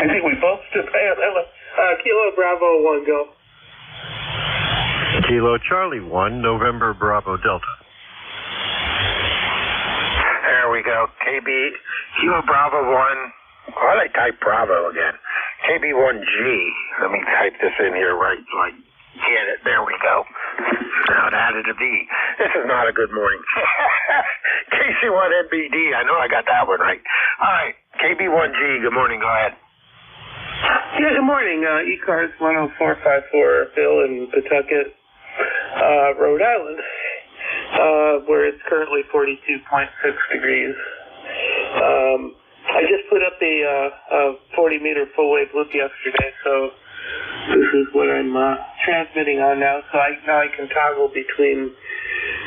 I think we both stood by on that one. Kilo Bravo 1, go. Kilo Charlie 1, November Bravo Delta. There we go. Kilo Bravo 1. Why did I type Bravo again? KB1G. Let me type this in here right so I get it. There we go. Now it added a V. This is not a good morning. KC1NBD. I know I got that one right. All right. KB1G. Good morning. Go ahead. Yeah, good morning. ECARS 10454, Bill in Pawtucket, Rhode Island, where it's currently 42.6 degrees. I just put up a 40-meter full-wave loop yesterday, so this is what I'm transmitting on now. So now I can toggle between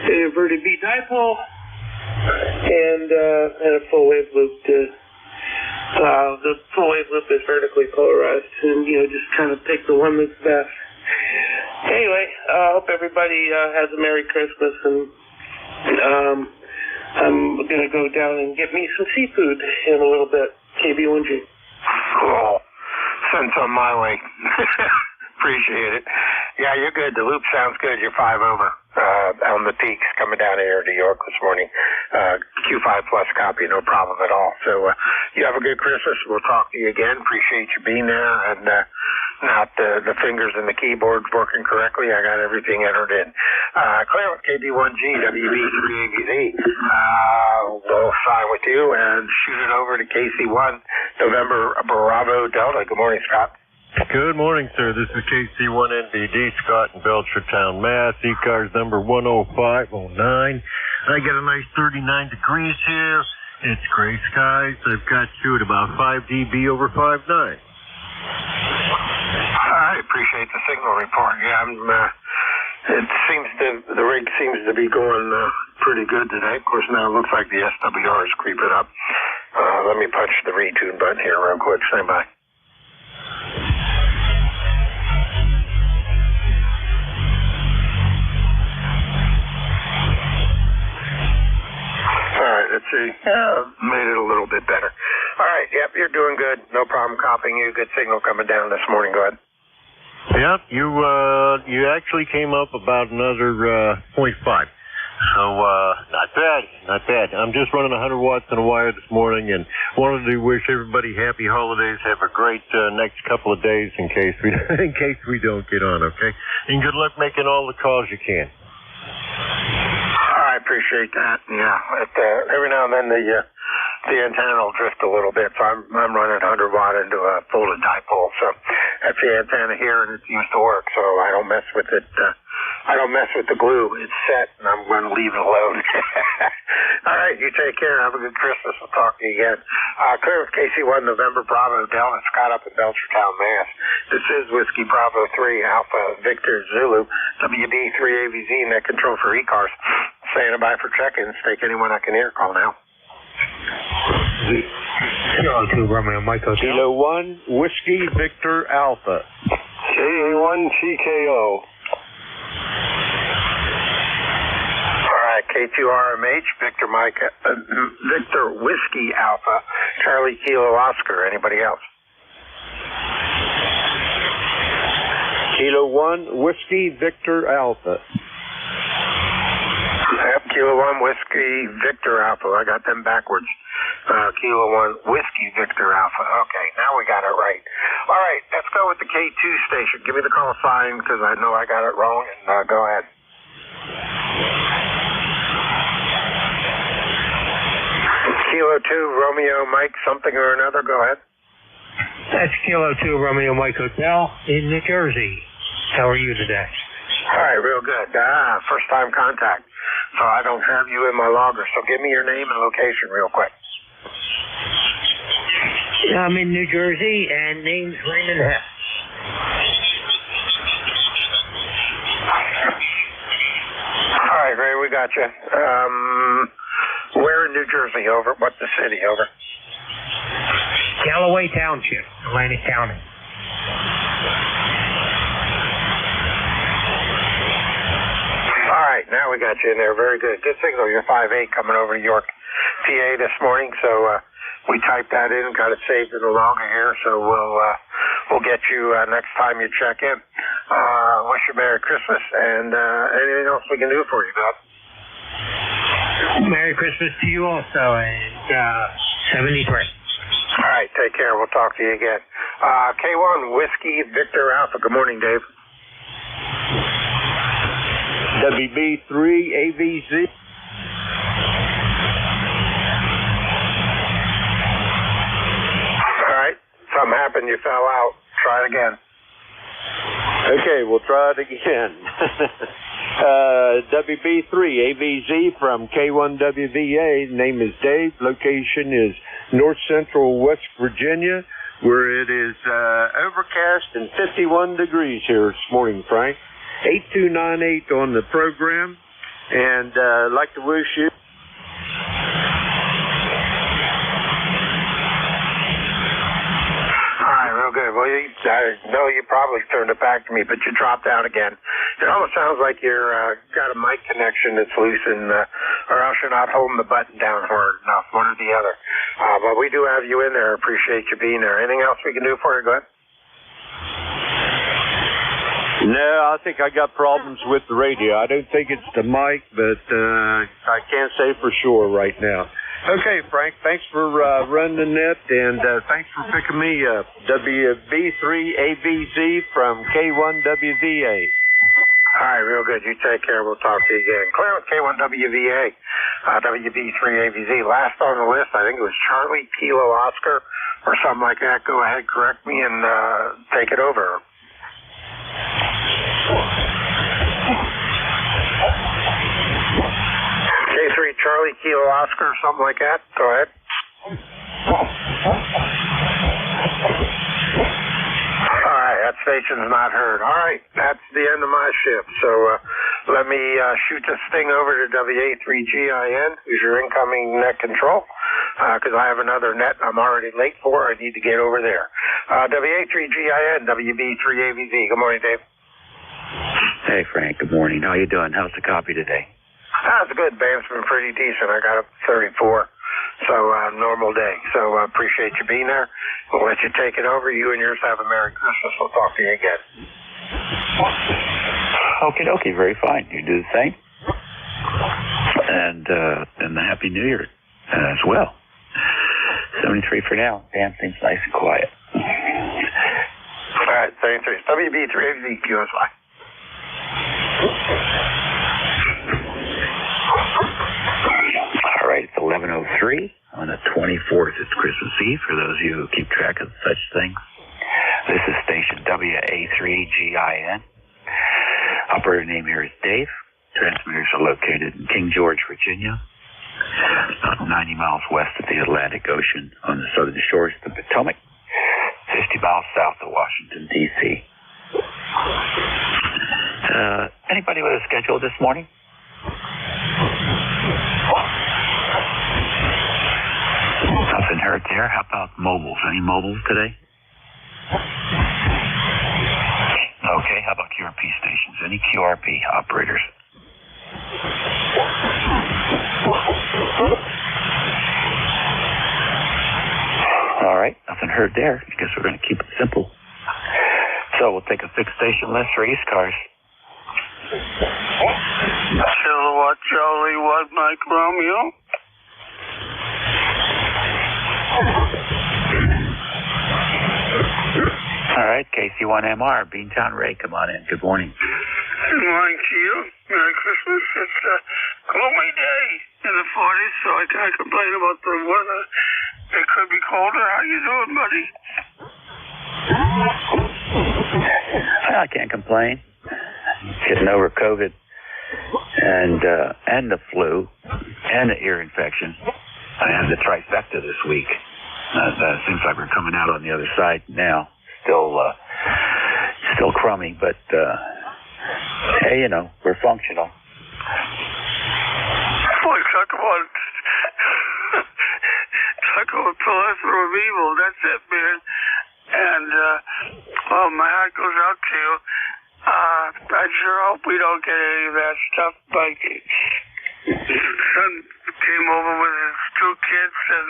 an inverted B dipole and a full-wave loop to... the full wave loop is vertically polarized, and just kind of pick the one that's best. Anyway, I hope everybody has a Merry Christmas, and I'm gonna go down and get me some seafood in a little bit. KB1G. Cool. Send some my way. Appreciate it. Yeah, you're good. The loop sounds good. You're 5 over on the peaks coming down here to York this morning. Q5 plus copy, no problem at all. So you have a good Christmas. We'll talk to you again. Appreciate you being there. And not the fingers and the keyboard working correctly. I got everything entered in. Clear with KB1G, WB3ABZ. We'll sign with you and shoot it over to KC1, November Bravo Delta. Good morning, Scott. Good morning, sir. This is KC1NBD, Scott in Belchertown, Mass. ECARS number 10509. I got a nice 39 degrees here. It's gray skies. I've got you at about 5 dB over 5.9. I appreciate the signal report. Yeah, the rig seems to be going pretty good today. Of course, now it looks like the SWR is creeping up. Let me punch the retune button here real quick. Stand by. All right, let's see. Made it a little bit better. All right, yep, you're doing good. No problem copying you. Good signal coming down this morning. Go ahead. Yep, you actually came up about another 0.5. So, not bad. I'm just running 100 watts on a wire this morning and wanted to wish everybody happy holidays. Have a great next couple of days in case we don't get on, okay? And good luck making all the calls you can. I appreciate that. Yeah, every now and then the antenna will drift a little bit, so I'm running 100 watt into a folded dipole. So that's the antenna here, and it used to work. So I don't mess with it. I don't mess with the glue. It's set, and I'm going to leave it alone. All right, you take care. Have a good Christmas. I'll talk to you again. Clear with KC1 November Bravo Delta Scott up in Belchertown, Mass. This is Whiskey Bravo 3 Alpha Victor Zulu WD3 AVZ net control for ECARS. Saying bye for check-ins. Take anyone I can hear. Call now. Kilo 2 Romeo Mike Hotel. Kilo 1 Whiskey Victor Alpha. K1 CKO. All right, K2RMH, Victor Mike, Victor Whiskey Alpha, Charlie Kilo Oscar. Anybody else? Kilo 1 Whiskey Victor Alpha. Yep, Kilo 1 Whiskey Victor Alpha. I got them backwards. Kilo 1 Whiskey Victor Alpha. Okay, now we got it right. All right, let's go with the K2 station. Give me the call sign because I know I got it wrong, and go ahead. Kilo 2 Romeo Mike something or another. Go ahead. That's Kilo 2 Romeo Mike Hotel in New Jersey. How are you today? All right, real good. First time contact. So I don't have you in my logger. So give me your name and location real quick. I'm in New Jersey, and name's Raymond Hess. All right, Ray, we got you. Where in New Jersey? Over. What's the city? Over. Galloway Township, Atlantic County. All right, now we got you in there. Very good. Good signal. You're 5'8" coming over to York, PA this morning. So we typed that in, got it saved in the logger here. So we'll get you next time you check in. Wish you Merry Christmas and anything else we can do for you, Bob. Merry Christmas to you also, and 73. All right, take care. We'll talk to you again. K1 Whiskey Victor Alpha. Good morning, Dave. WB3 AVZ. All right, something happened. You fell out. Try it again. Okay, we'll try it again. WB3 AVZ from K1WVA. Name is Dave. Location is North Central West Virginia, where it is overcast and 51 degrees here this morning, Frank. 8298 on the program, and I'd like to wish you. All right, real good. Well, I know you probably turned it back to me, but you dropped out again. It almost sounds like you're got a mic connection that's loose, or else you're not holding the button down hard enough, one or the other. But we do have you in there. Appreciate you being there. Anything else we can do for you? Go ahead. No, I think I got problems with the radio. I don't think it's the mic, but I can't say for sure right now. Okay, Frank, thanks for running the net, and thanks for picking me up. WB3AVZ from K1WVA. All right, real good. You take care. We'll talk to you again. Clear with K1WVA, WB3AVZ. Last on the list, I think it was Charlie Kilo Oscar or something like that. Go ahead, correct me, and take it over. K3 Charlie Kilo Oscar or something like that. Go ahead. All right, that station's not heard. All right, that's the end of my shift. So let me shoot this thing over to WA3GIN, who's your incoming net control, because I have another net I'm already late for. I need to get over there. WA3GIN, WB3AVZ. Good morning, Dave. Hey, Frank. Good morning. How you doing? How's the copy today? It's good. Band's been pretty decent. I got up to 34. So, normal day. So, appreciate you being there. We'll let you take it over. You and yours have a Merry Christmas. We'll talk to you again. Okay. Very fine. You do the same? and the Happy New Year as well. 73 for now. Dan seems nice and quiet. All right, 73. WB3 QSY. All right, it's 11:03 on the 24th. It's Christmas Eve for those of you who keep track of such things. This is station WA3GIN. Operator name here is Dave. Transmitters are located in King George, Virginia, about 90 miles west of the Atlantic Ocean on the southern shores of the Potomac, 50 miles south of Washington, D.C. Anybody with a schedule this morning? Nothing heard there. How about mobiles? Any mobiles today? Okay, how about QRP stations? Any QRP operators? All right, nothing heard there. I guess we're going to keep it simple. So we'll take a fixed station list for ECARS. Kilowatt Charlie, what, Mike Romeo? All right, KC1MR, Beantown Ray, come on in. Good morning. Good morning to you. Merry Christmas. It's a gloomy day in the 40s, so I can't complain about the weather. It could be colder. How you doing, buddy? Well, I can't complain. Getting over COVID and the flu and the ear infection. I had the trifecta this week. It seems like we're coming out on the other side now. Still crummy, but hey, you know, we're functional. Boy, talk about plethora of evil. That's it, man. And well, my heart goes out to you. I sure hope we don't get any of that stuff. Like, his son came over with his two kids, and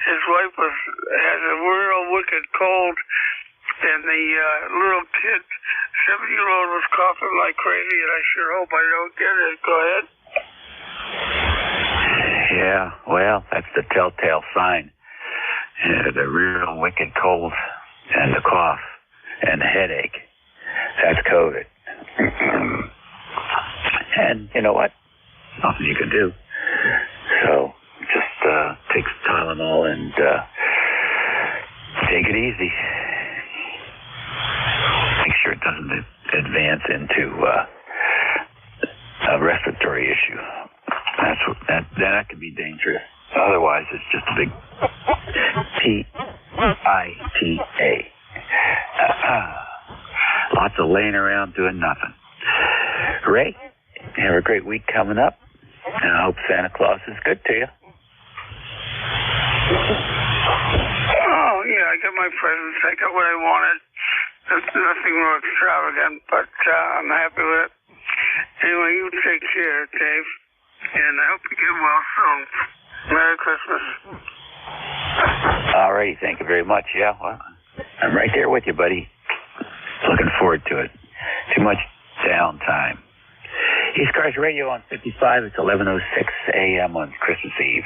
his wife had a real wicked cold, and the little kid, 7-year-old, was coughing like crazy, and I sure hope I don't get it. Go ahead. Yeah, well, that's the telltale sign. The real wicked cold and the cough and the headache. That's COVID. And you know what? Nothing you can do. So just take some Tylenol and take it easy. Make sure it doesn't advance into a respiratory issue. That could be dangerous. Otherwise, it's just a big TITA. Lots of laying around doing nothing. Ray, have a great week coming up, and I hope Santa Claus is good to you. Oh, yeah, I got my presents. I got what I wanted. There's nothing more extravagant, but I'm happy with it. Anyway, you take care, Dave, and I hope you get well soon. Merry Christmas. All righty, thank you very much. Yeah, well, I'm right there with you, buddy. Looking forward to it. Too much downtime. ECARS Radio on 55. It's 11:06 a.m. on Christmas Eve.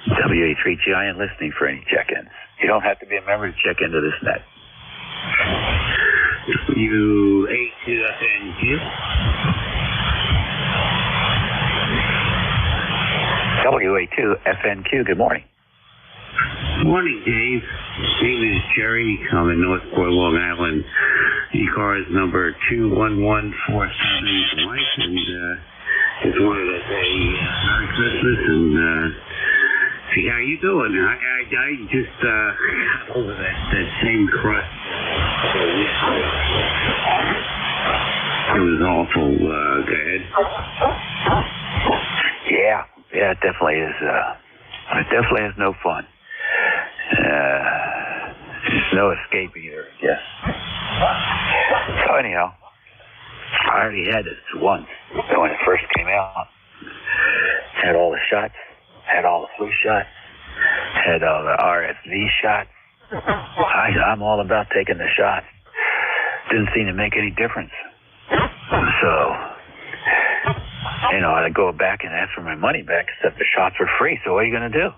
WA3GIN listening for any check-ins. You don't have to be a member to check into this net. WA2FNQ. WA2FNQ, good morning. Morning, Dave. My name is Jerry. I'm in Northport, Long Island. ECARS number 21147 wife, and just wanted to say Merry Christmas and see how you doing. I just got over that same crust. It was awful. Go ahead. Yeah, it definitely is. It definitely is no fun. There's no escape either, I guess. So anyhow, I already had it once when it first came out. Had all the shots, had all the flu shots, had all the RSV shots. I'm all about taking the shots. Didn't seem to make any difference. So You know, I'd go back and ask for my money back, except the shots were free. So what are you going to do?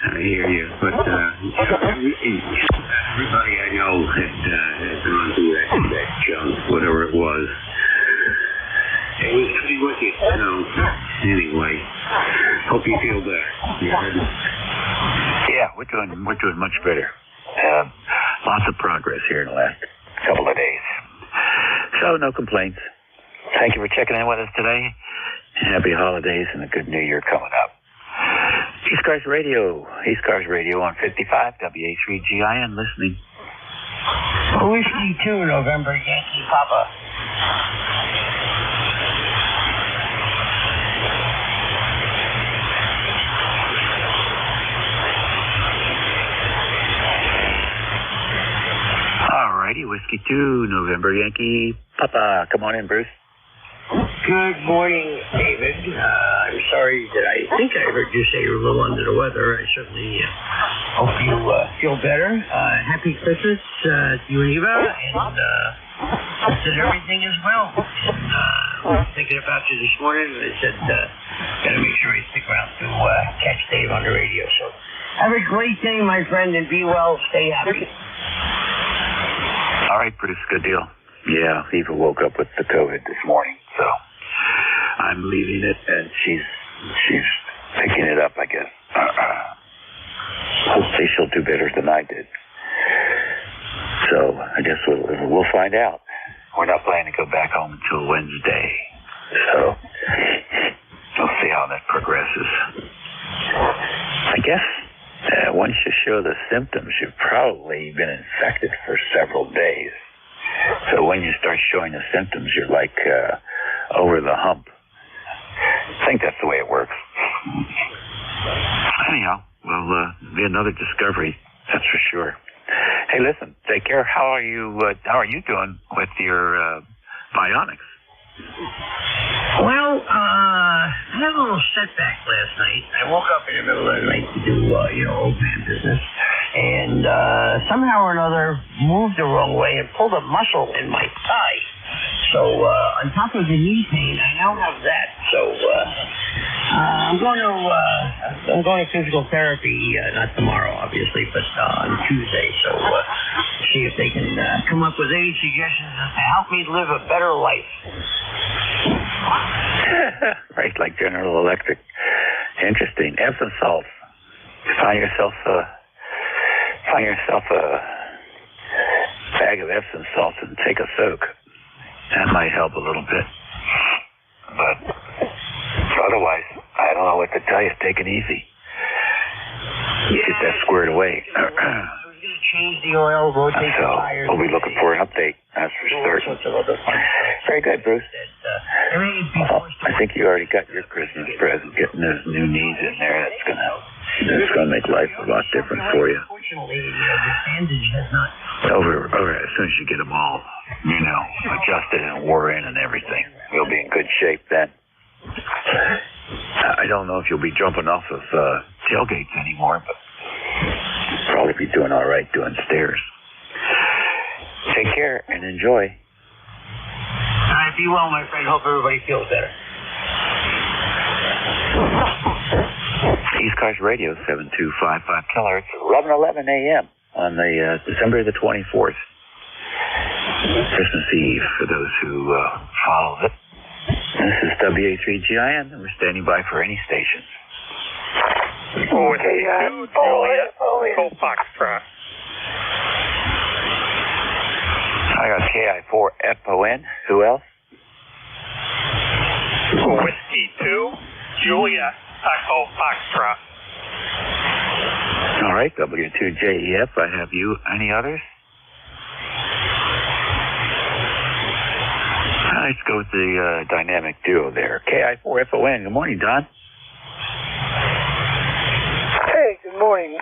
I hear you, but everybody I know had gone through that junk, whatever it was. It was pretty wicked, you know. Anyway, hope you feel better. Yeah, we're doing much better. Lots of progress here in the last couple of days. So no complaints. Thank you for checking in with us today. Happy holidays and a good New Year coming up. ECARS Radio on 55 WA3GIN listening. Whiskey 2, November, Yankee Papa. Alrighty, Whiskey 2, November, Yankee Papa. Come on in, Bruce. Good morning, David. I'm sorry that I think I heard you say you're a little under the weather. I certainly hope you feel better. Happy Christmas to you and Eva, and hope that everything is well. I was thinking about you this morning, and I said, gotta make sure I stick around to catch Dave on the radio. So have a great day, my friend, and be well. Stay happy. All right, Bruce, good deal. Yeah, Eva woke up with the COVID this morning, so I'm leaving it, and she's picking it up, I guess. Hopefully she'll do better than I did. So I guess we'll find out. We're not planning to go back home until Wednesday, so we'll see how that progresses. I guess once you show the symptoms, you've probably been infected for several days. So when you start showing the symptoms, you're like over the hump. I think that's the way it works. Anyhow, well, be another discovery, that's for sure. Hey, listen, take care. How are you doing with your bionics? Well, I had a little setback last night. I woke up in the middle of the night to do, old man business, and somehow or another moved the wrong way and pulled a muscle in my thigh. So on top of the knee pain, I now have that. So I'm going to physical therapy, not tomorrow, obviously, but on Tuesday. So see if they can come up with any suggestions to help me live a better life. Right, like General Electric. Interesting. Epsom salts. Find yourself a bag of Epsom salts and take a soak. That might help a little bit. But otherwise, I don't know what to tell you. Take it easy. Get that squared away. I was going to change the oil, rotate the tires. We'll be looking for an update. That's for certain. Very good, Bruce. I think you already got your Christmas present. Getting those new knees in there, that's gonna make life a lot different for you. Unfortunately, the bandage has not. Over as soon as you get them all, adjusted and wore in and everything, you'll be in good shape then. I don't know if you'll be jumping off of tailgates anymore, but probably be doing all right doing stairs. Take care and enjoy. All right, be well, my friend. Hope everybody feels better. ECARS Radio, 7255 kilohertz, 11:11 a.m. on the December the 24th. Christmas Eve for those who follow it. This is WA3GIN, and we're standing by for any stations. Juliet, Foxtrot. I got KI4FON. Who else? Whiskey 2, Juliet, Echo Foxtrot. All right, W2JEF, I have you. Any others? Let's go with the dynamic duo there. KI4FON. Good morning, Don. Hey, good morning.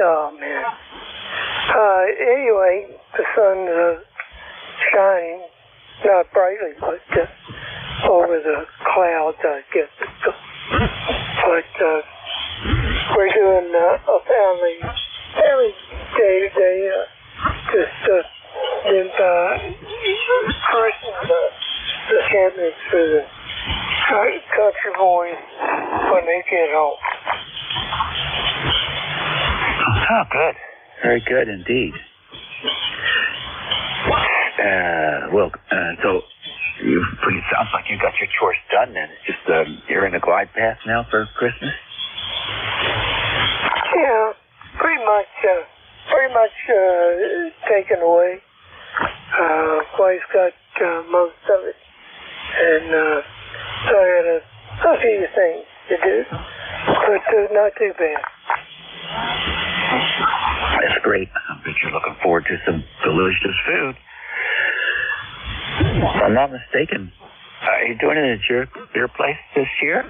Oh, man. Anyway, the sun's shining, not brightly, but over the clouds, I guess. But we're doing a family day-to-day, just cabinets for the country boys when they get home. Oh, good. Very good indeed. So it sounds like you got your chores done then. It's just you're in the glide path now for Christmas? Yeah, pretty much taken away. Wife's got most of it. And so I got a few things to do, but not too bad. That's great. I bet you're looking forward to some delicious food. If I'm not mistaken, are you doing it at your place this year?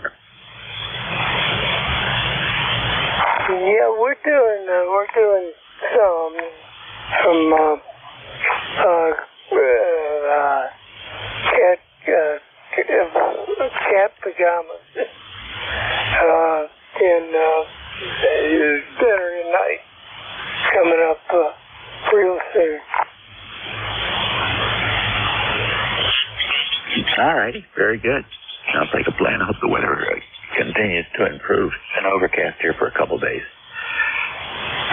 Yeah, we're doing some from cat pajamas and dinner tonight coming up real soon. All righty, very good. Sounds like a plan. I hope the weather continues to improve. It's been overcast here for a couple days.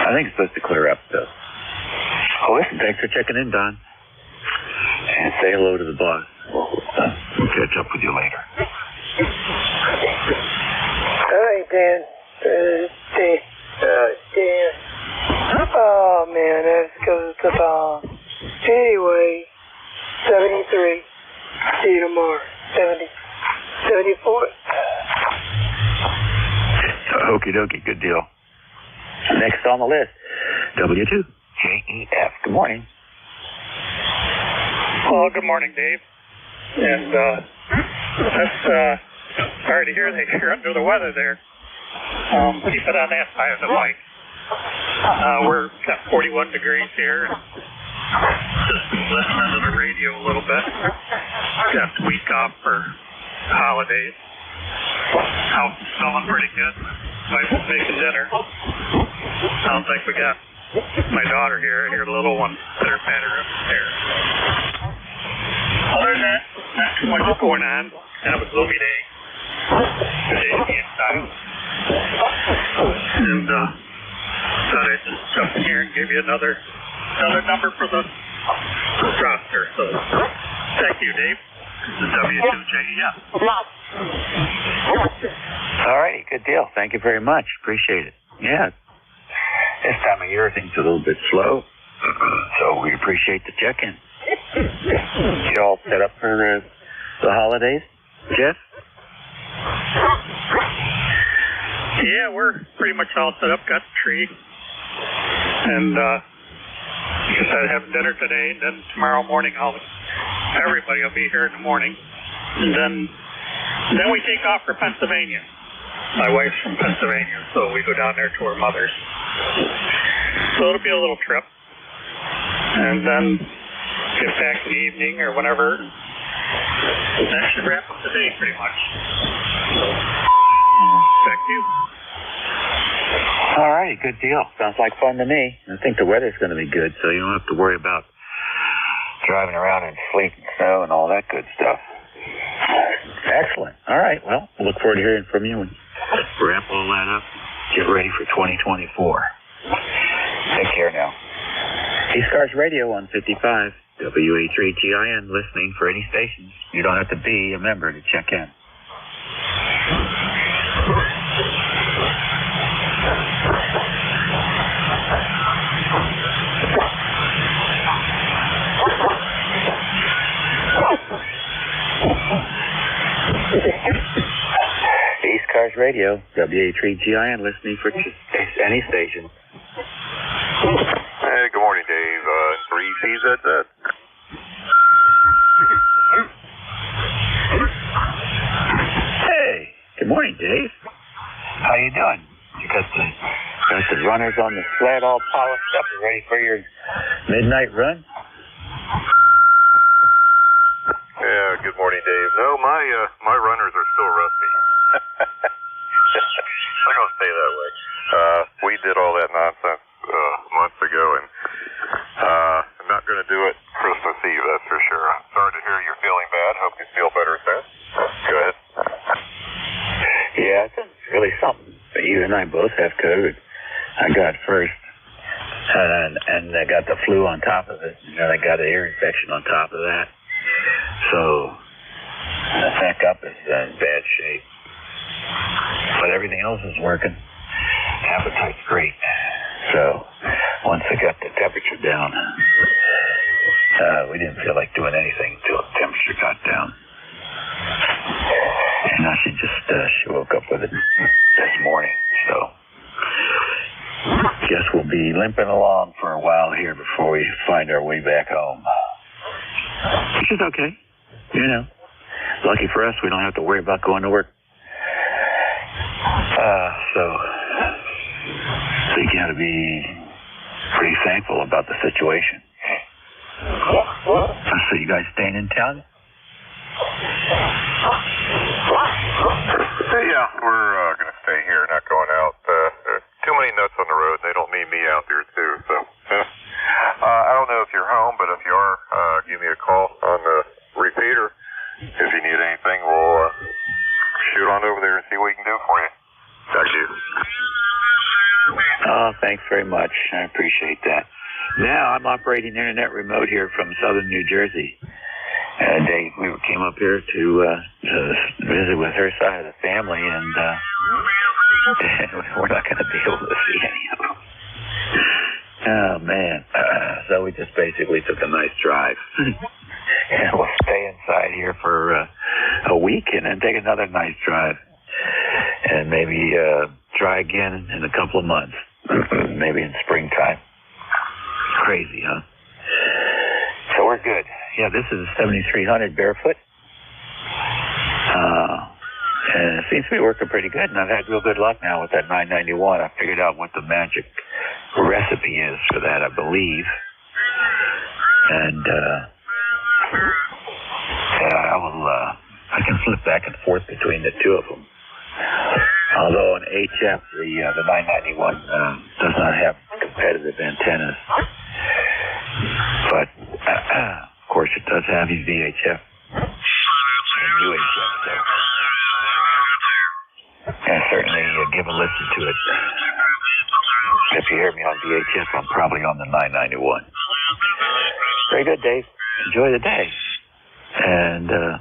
I think it's supposed to clear up, though. Oh, listen, thanks for checking in, Don. And say hello to the boss. We'll catch up with you later. All right, Dan. Dan. Oh, man, that goes to the bomb. Anyway, 73. See you tomorrow. 74. Okie dokie, good deal. Next on the list, W2JEF. Good morning. Oh, good morning, Dave. And that's sorry to hear that you're under the weather there. Keep it on that side of the mic. We're got 41 degrees here. Just listening to the radio a little bit. Got the week off for holidays. House is smelling pretty good. Wife is making dinner. Sounds like we got my daughter here. I hear the little one pitter patter upstairs. Other than that, not too much going on. Kind of a gloomy day. Good day to be inside. And thought I'd just jump in here and give you another number for the roster. So thank you, Dave. The W2JEF. All righty, good deal. Thank you very much. Appreciate it. Yeah. This time of year, things are a little bit slow. So we appreciate the check-in. You all set up for the holidays, Jeff? Yeah, we're pretty much all set up. Got the tree. And just had to have dinner today. And then tomorrow morning, everybody will be here in the morning. And then we take off for Pennsylvania. My wife's from Pennsylvania, so we go down there to her mother's. So it'll be a little trip. And then get back in the evening or whenever. That should wrap up the day pretty much. Back to you. All righty, good deal. Sounds like fun to me. I think the weather's going to be good, so you don't have to worry about driving around in sleet and snow and all that good stuff. Excellent. All right, well, we'll look forward to hearing from you and wrap all that up. Get ready for 2024. Take care now. ECARS Radio 155, WA3GIN, listening for any stations. You don't have to be a member to check in. ECARS Radio, WA3GIN, listening for any station. Hey, good morning, Dave. 3CZZ. Hey, good morning, Dave. How you doing? You got the runners on the sled all polished up and ready for your midnight run? Yeah, good morning, Dave. No, my runners are still rusty. I'm going to stay that way. We did all that nonsense months ago, and I'm not going to do it Christmas Eve, that's for sure. I'm sorry to hear you're feeling bad. Hope you feel better soon. Go ahead. Yeah, it's really something. You and I both have COVID. I got it first, and I got the flu on top of it, and then I got an ear infection on top of that. So the neck up is in bad shape. But everything else is working. Appetite's great. So once I got the temperature down, we didn't feel like doing anything until the temperature got down. And she woke up with it this morning. So guess we'll be limping along for a while here before we find our way back home. Which is okay. You know, lucky for us, we don't have to worry about going to work. So you got to be pretty thankful about the situation. So you guys staying in town? Yeah, we're going to stay here, not going out. Too many nuts on the road. They don't need me out there, too. So I don't know if you're home, but if you are, give me a call on the repeater. If you need anything, we'll shoot on over there and see what we can do for you. Back to you. Oh, thanks very much. I appreciate that. Now I'm operating internet remote here from southern New Jersey. We came up here to visit with her side of the family, and we're not going to be able to see any of them. Oh, man. So we just basically took a nice drive. And we'll stay inside here for a week and then take another nice drive. And maybe try again in a couple of months. Maybe in springtime. Crazy, huh? So we're good. Yeah, this is a 7300 barefoot. And it seems to be working pretty good, and I've had real good luck now with that 991. I figured out what the magic recipe is for that, I believe. And I can flip back and forth between the two of them. Although an HF, the 991 does not have competitive antennas. But, of course, it does have these VHF and UHF, so. And certainly give a listen to it. If you hear me on VHF, I'm probably on the 991. Very good, Dave. Enjoy the day. And I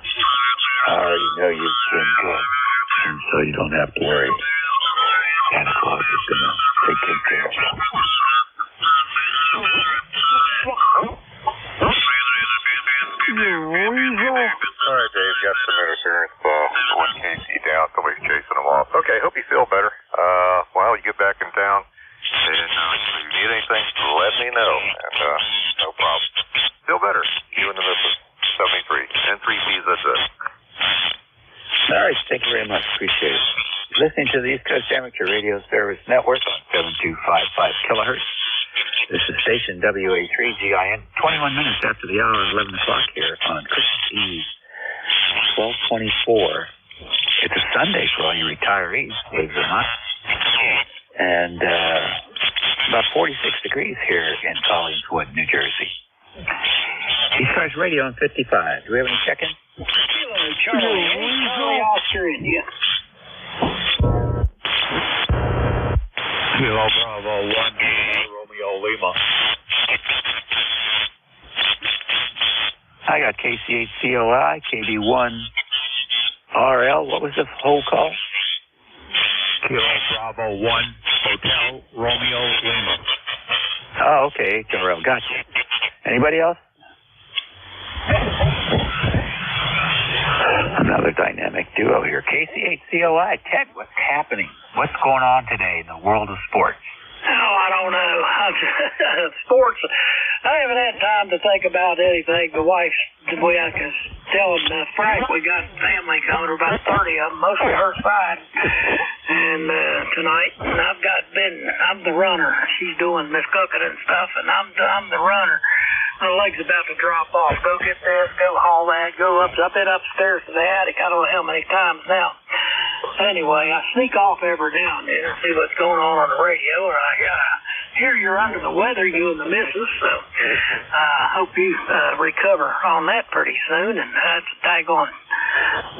already know you've been good, and so you don't have to worry. Santa Claus is going to take good care of you. All right, Dave, got some interference. One Casey down, somebody's chasing him off. Okay, hope you feel better. Well, you get back in town, and if you need anything, let me know, and no problem. Feel better. You and the missus, 73, and 3 P's, that's it. All right, thank you very much. Appreciate it. Listening to the East Coast Amateur Radio Service Network on 7255 kilohertz. This is station WA3GIN. 21 minutes after the hour, 11 o'clock here on Christmas Eve, 12/24. It's a Sunday for all you retirees, believe it or not. And about 46 degrees here in Collingswood, New Jersey. ECARS Radio on 55. Do we have any check-in? Charlie Oscar India. Kilo Bravo 1, Romeo Lima. I got KC8COI, KB1RL. What was the whole call? Kilo Bravo 1, Hotel Romeo Lima. Oh, okay, HRL. Gotcha. Anybody else? Another dynamic duo here. KC8COI. Ted, what's happening? What's going on today in the world of sports? Oh, I don't know. Sports, I haven't had time to think about anything. The wife, we I can tell him, Frank, we got family coming, about 30 of them, mostly her side, and tonight, and I'm the runner. She's doing this cooking and stuff, and I'm the runner. My leg's about to drop off. Go get this, go haul that, go up. I've been upstairs to the attic, I don't know how many times now. Anyway, I sneak off every now and then and see what's going on the radio, or I hear you're under the weather, you and the missus, so I hope you recover on that pretty soon. And it's a daggone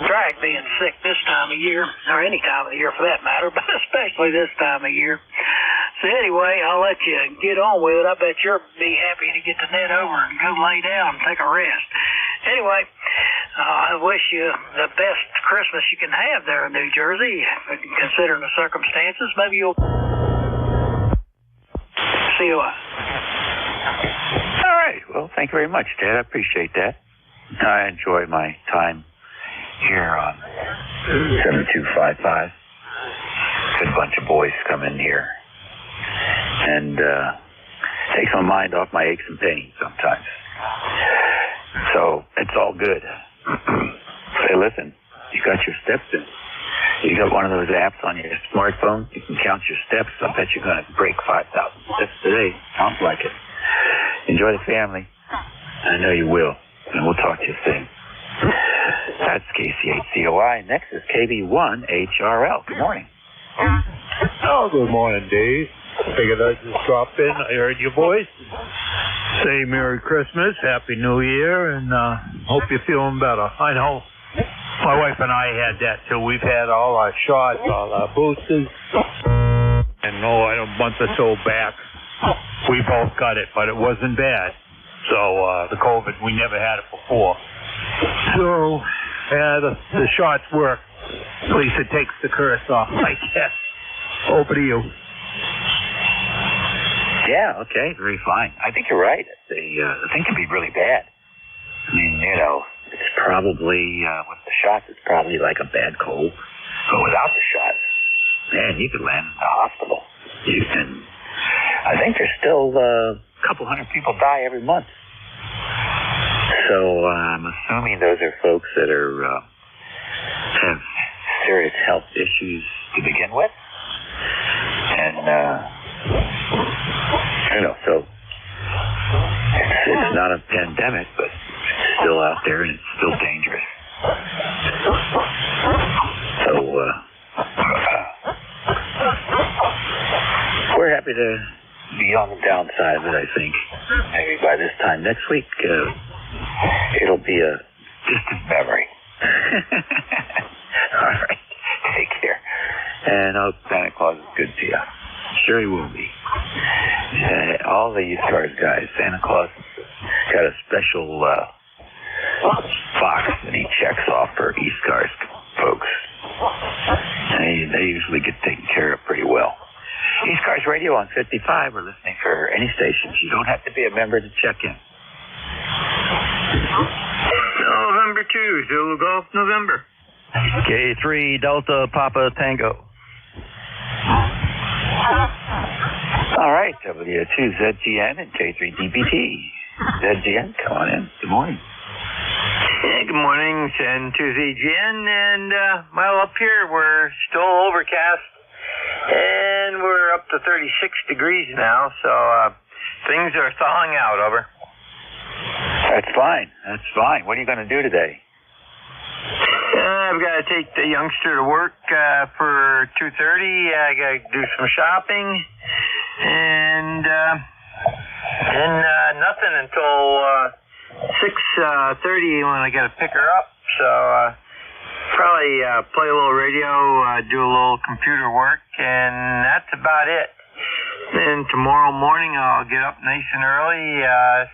drag being sick this time of year, or any time of the year for that matter, but especially this time of year. So anyway, I'll let you get on with it. I bet you'll be happy to get the net over and go lay down and take a rest. Anyway, I wish you the best Christmas you can have there in New Jersey, considering the circumstances. Maybe you'll see you. All right. Well, thank you very much, Ted. I appreciate that. I enjoy my time here on 7255. Good bunch of boys come in here. And takes my mind off my aches and pains sometimes. So it's all good. Say, listen, you got your steps in. You got one of those apps on your smartphone. You can count your steps. I bet you're going to break 5,000 steps today. Sounds like it. Enjoy the family. I know you will. And we'll talk to you soon. That's KC8COI. Next is KB1HRL. Good morning. Oh, good morning, Dave. Figured I'd just drop in. I heard your voice. Say Merry Christmas, Happy New Year, and hope you're feeling better. I know my wife and I had that too. We've had all our shots, all our boosters, and a month or so back, we both got it, but it wasn't bad. So the COVID, we never had it before. So the shots work. At least it takes the curse off, I guess. Over to you. Yeah, okay, very fine. I think you're right. The thing can be really bad. I mean, it's probably, with the shots, it's probably like a bad cold. But without the shots, man, you could land in the hospital. You can, I think there's still a couple hundred people die every month. So I'm assuming those are folks that have serious health issues to begin with. And, so it's not a pandemic, but it's still out there and it's still dangerous. So, we're happy to be on the downside of it, I think. Maybe by this time next week, it'll be a distant memory. All right. Take care. And I hope Santa Claus is good to you. Sure he will be. All the ECARS guys, Santa Claus got a special box that he checks off for ECARS folks. And they usually get taken care of pretty well. ECARS Radio on 55. We're listening for any stations. You don't have to be a member to check in. November 2, Zulu Golf, November. K3 Delta Papa Tango. All right, W2ZGN and K3DBT. ZGN, come on in. Good morning. Hey, good morning, 10-2ZGN. And, up here we're still overcast. And we're up to 36 degrees now, so things are thawing out, over. That's fine. That's fine. What are you going to do today? I've got to take the youngster to work for 2:30. I got to do some shopping, and then nothing until 6:30 when I got to pick her up. So probably play a little radio, do a little computer work, and that's about it. Then tomorrow morning I'll get up nice and early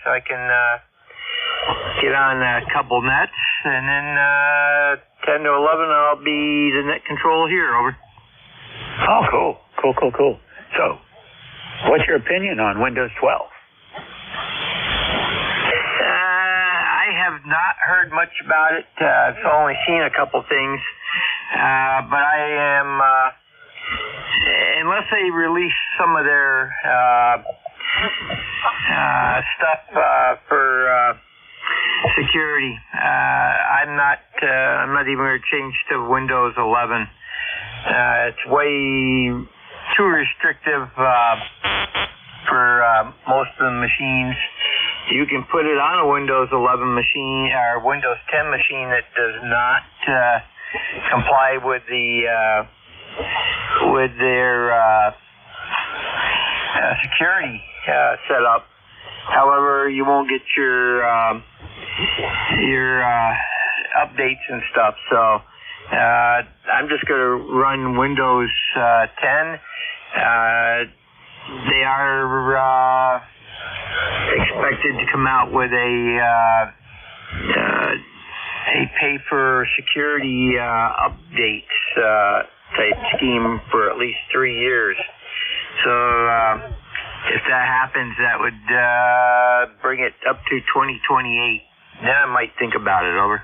so I can get on a couple nets, and then 10 to 11 I'll be the net control here, over. Oh, cool. So, what's your opinion on Windows 12? I have not heard much about it. I've only seen a couple things, but I am, unless they release some of their stuff for security, I'm not even going to change to Windows 11. It's way too restrictive for most of the machines. You can put it on a Windows 11 machine or Windows 10 machine that does not comply with their security set up. However, you won't get your updates and stuff. So I'm just going to run Windows 10. They are expected to come out with a pay for security updates type scheme for at least 3 years. So if that happens, that would bring it up to 2028. Then I might think about it. Over.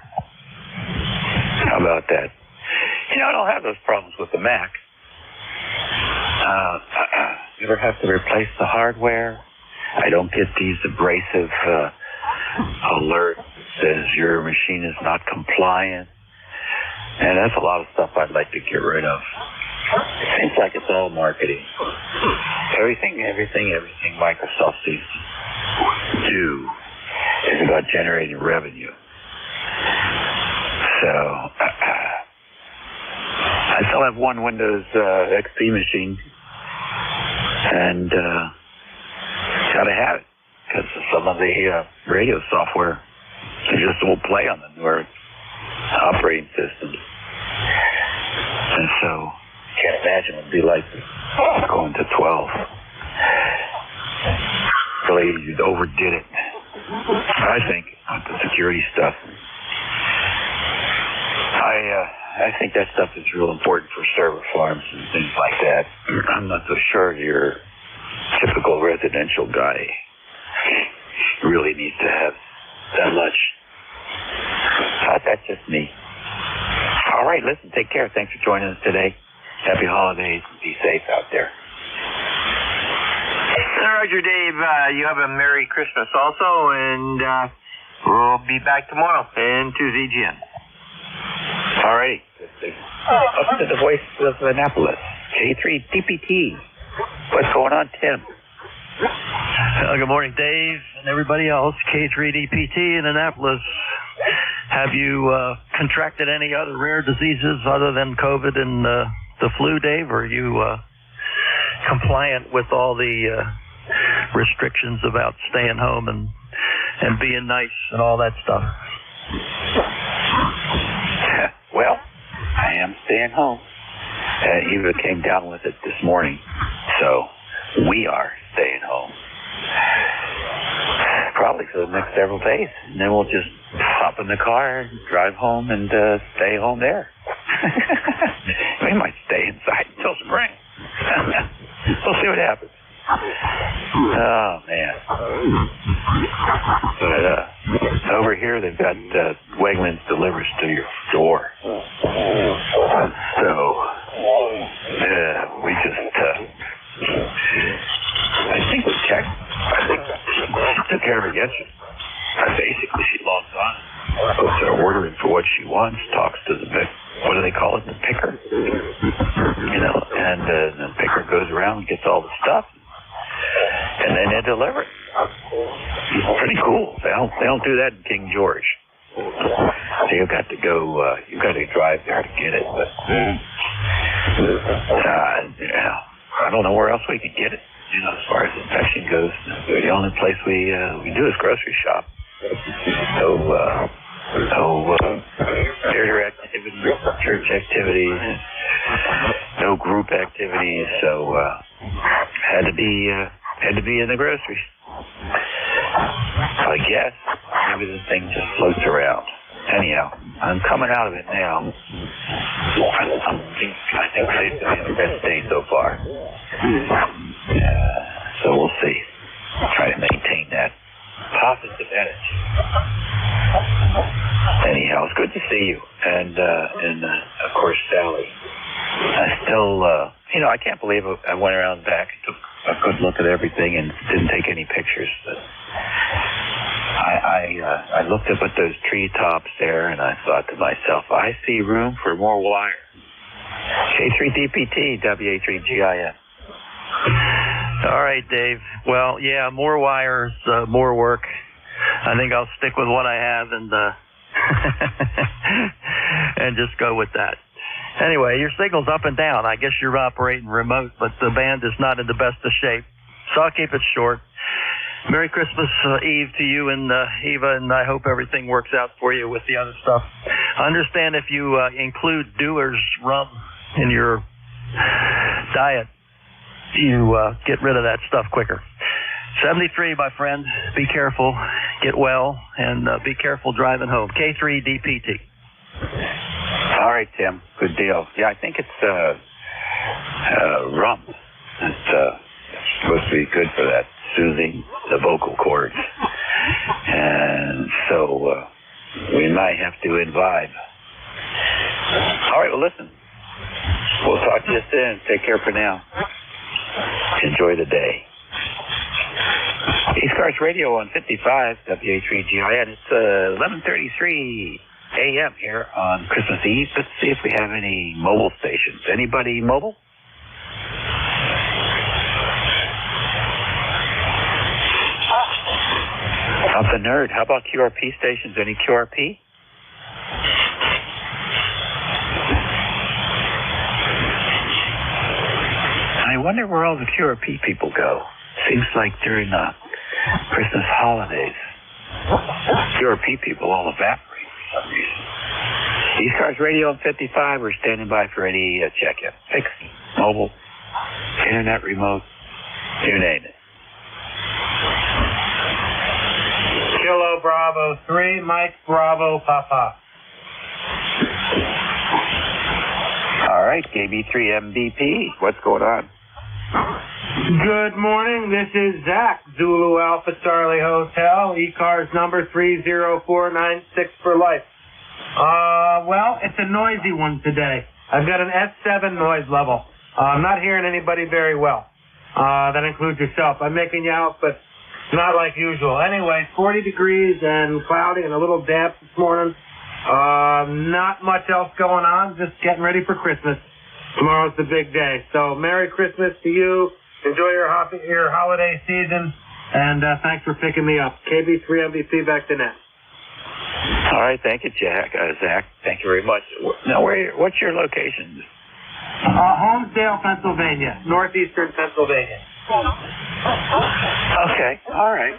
How about that? You know, I don't have those problems with the Mac. You ever have to replace the hardware? I don't get these abrasive alerts that says your machine is not compliant. And that's a lot of stuff I'd like to get rid of. It seems like it's all marketing. Everything Microsoft seems to do is about generating revenue. So, I still have one Windows XP machine, and gotta have it, because some of the radio software just won't play on the newer operating systems. And so, can't imagine what it'd be like going to 12. Really, you overdid it, I think, with the security stuff. I think that stuff is real important for server farms and things like that. I'm not so sure your typical residential guy really needs to have that much. But that's just me. All right, listen, take care. Thanks for joining us today. Happy holidays. Be safe out there. Roger, Dave, you have a Merry Christmas also, and we'll be back tomorrow in 2ZGN. All right. Up to the voice of Annapolis, K3DPT. What's going on, Tim? Good morning, Dave, and everybody else. K3DPT in Annapolis. Have you contracted any other rare diseases other than COVID and the flu, Dave? Or are you compliant with all the restrictions about staying home and being nice and all that stuff? Well, I am staying home. Eva came down with it this morning, so we are staying home. Probably for the next several days. And then we'll just hop in the car and drive home and stay home there. We might stay inside until spring. We'll see what happens. Oh, man. But over here, they've got Wegmans delivers to your door. So, we just, I think we checked. I think she took care of her yesterday. Basically, she logs on, puts her order in for what she wants, talks to the, what do they call it, the picker? You know, and the picker goes around and gets all the stuff. And then they deliver it. It's pretty cool. They don't do that in King George. So you've got to go, you've got to drive there to get it. But, yeah, I don't know where else we could get it. You know, as far as infection goes, the only place we do is grocery shop. No theater activity, church activity, no group activities. So had to be in the groceries. So I guess maybe the thing just floats around. Anyhow, I'm coming out of it now. I think today's going to be the best day so far. So we'll see. Try to maintain that positive energy. Anyhow, it's good to see you. And of course, Sally. I still, I can't believe I went around back and took a good look at everything and didn't take any pictures. But I looked up at those treetops there and I thought to myself, I see room for more wire. K3DPT, WA3GIN. All right, Dave. Well, yeah, more wires, more work. I think I'll stick with what I have and and just go with that. Anyway, your signal's up and down. I guess you're operating remote, but the band is not in the best of shape. So I'll keep it short. Merry Christmas Eve to you and Eva, and I hope everything works out for you with the other stuff. I understand if you include Dewar's rum in your diet, you get rid of that stuff quicker. 73, my friend. Be careful. Get well, and be careful driving home. K3DPT. All right, Tim. Good deal. Yeah, I think it's rum. It's supposed to be good for that, soothing the vocal cords. And so we might have to imbibe. All right, well, listen. We'll talk to you soon. Take care for now. Enjoy the day. ECARS Radio on 55 WA3GIN. It's 11:33 a.m. here on Christmas Eve. Let's see if we have any mobile stations. Anybody mobile? Of the nerd. How about QRP stations? Any QRP? I wonder where all the QRP people go. Seems like during the Christmas holidays, QRP people all evaporate for some reason. ECARS Radio on 55. We're standing by for any check-in. Fixed, mobile, internet, remote, you name it. Kilo Bravo 3, Mike Bravo Papa. All right, KB3MBP. What's going on? Good morning. This is Zach, Zulu Alpha Charlie Hotel, ECARS number 30496 for life. Well, it's a noisy one today. I've got an S7 noise level. I'm not hearing anybody very well. That includes yourself. I'm making you out, but not like usual. Anyway, 40 degrees and cloudy and a little damp this morning. Not much else going on. Just getting ready for Christmas. Tomorrow's the big day. So Merry Christmas to you. Enjoy your holiday season. And thanks for picking me up. KB3MVP back to net. All right. Thank you, Zach. Thank you very much. Now, what's your location? Holmesdale, Pennsylvania. Northeastern Pennsylvania. Okay. All right.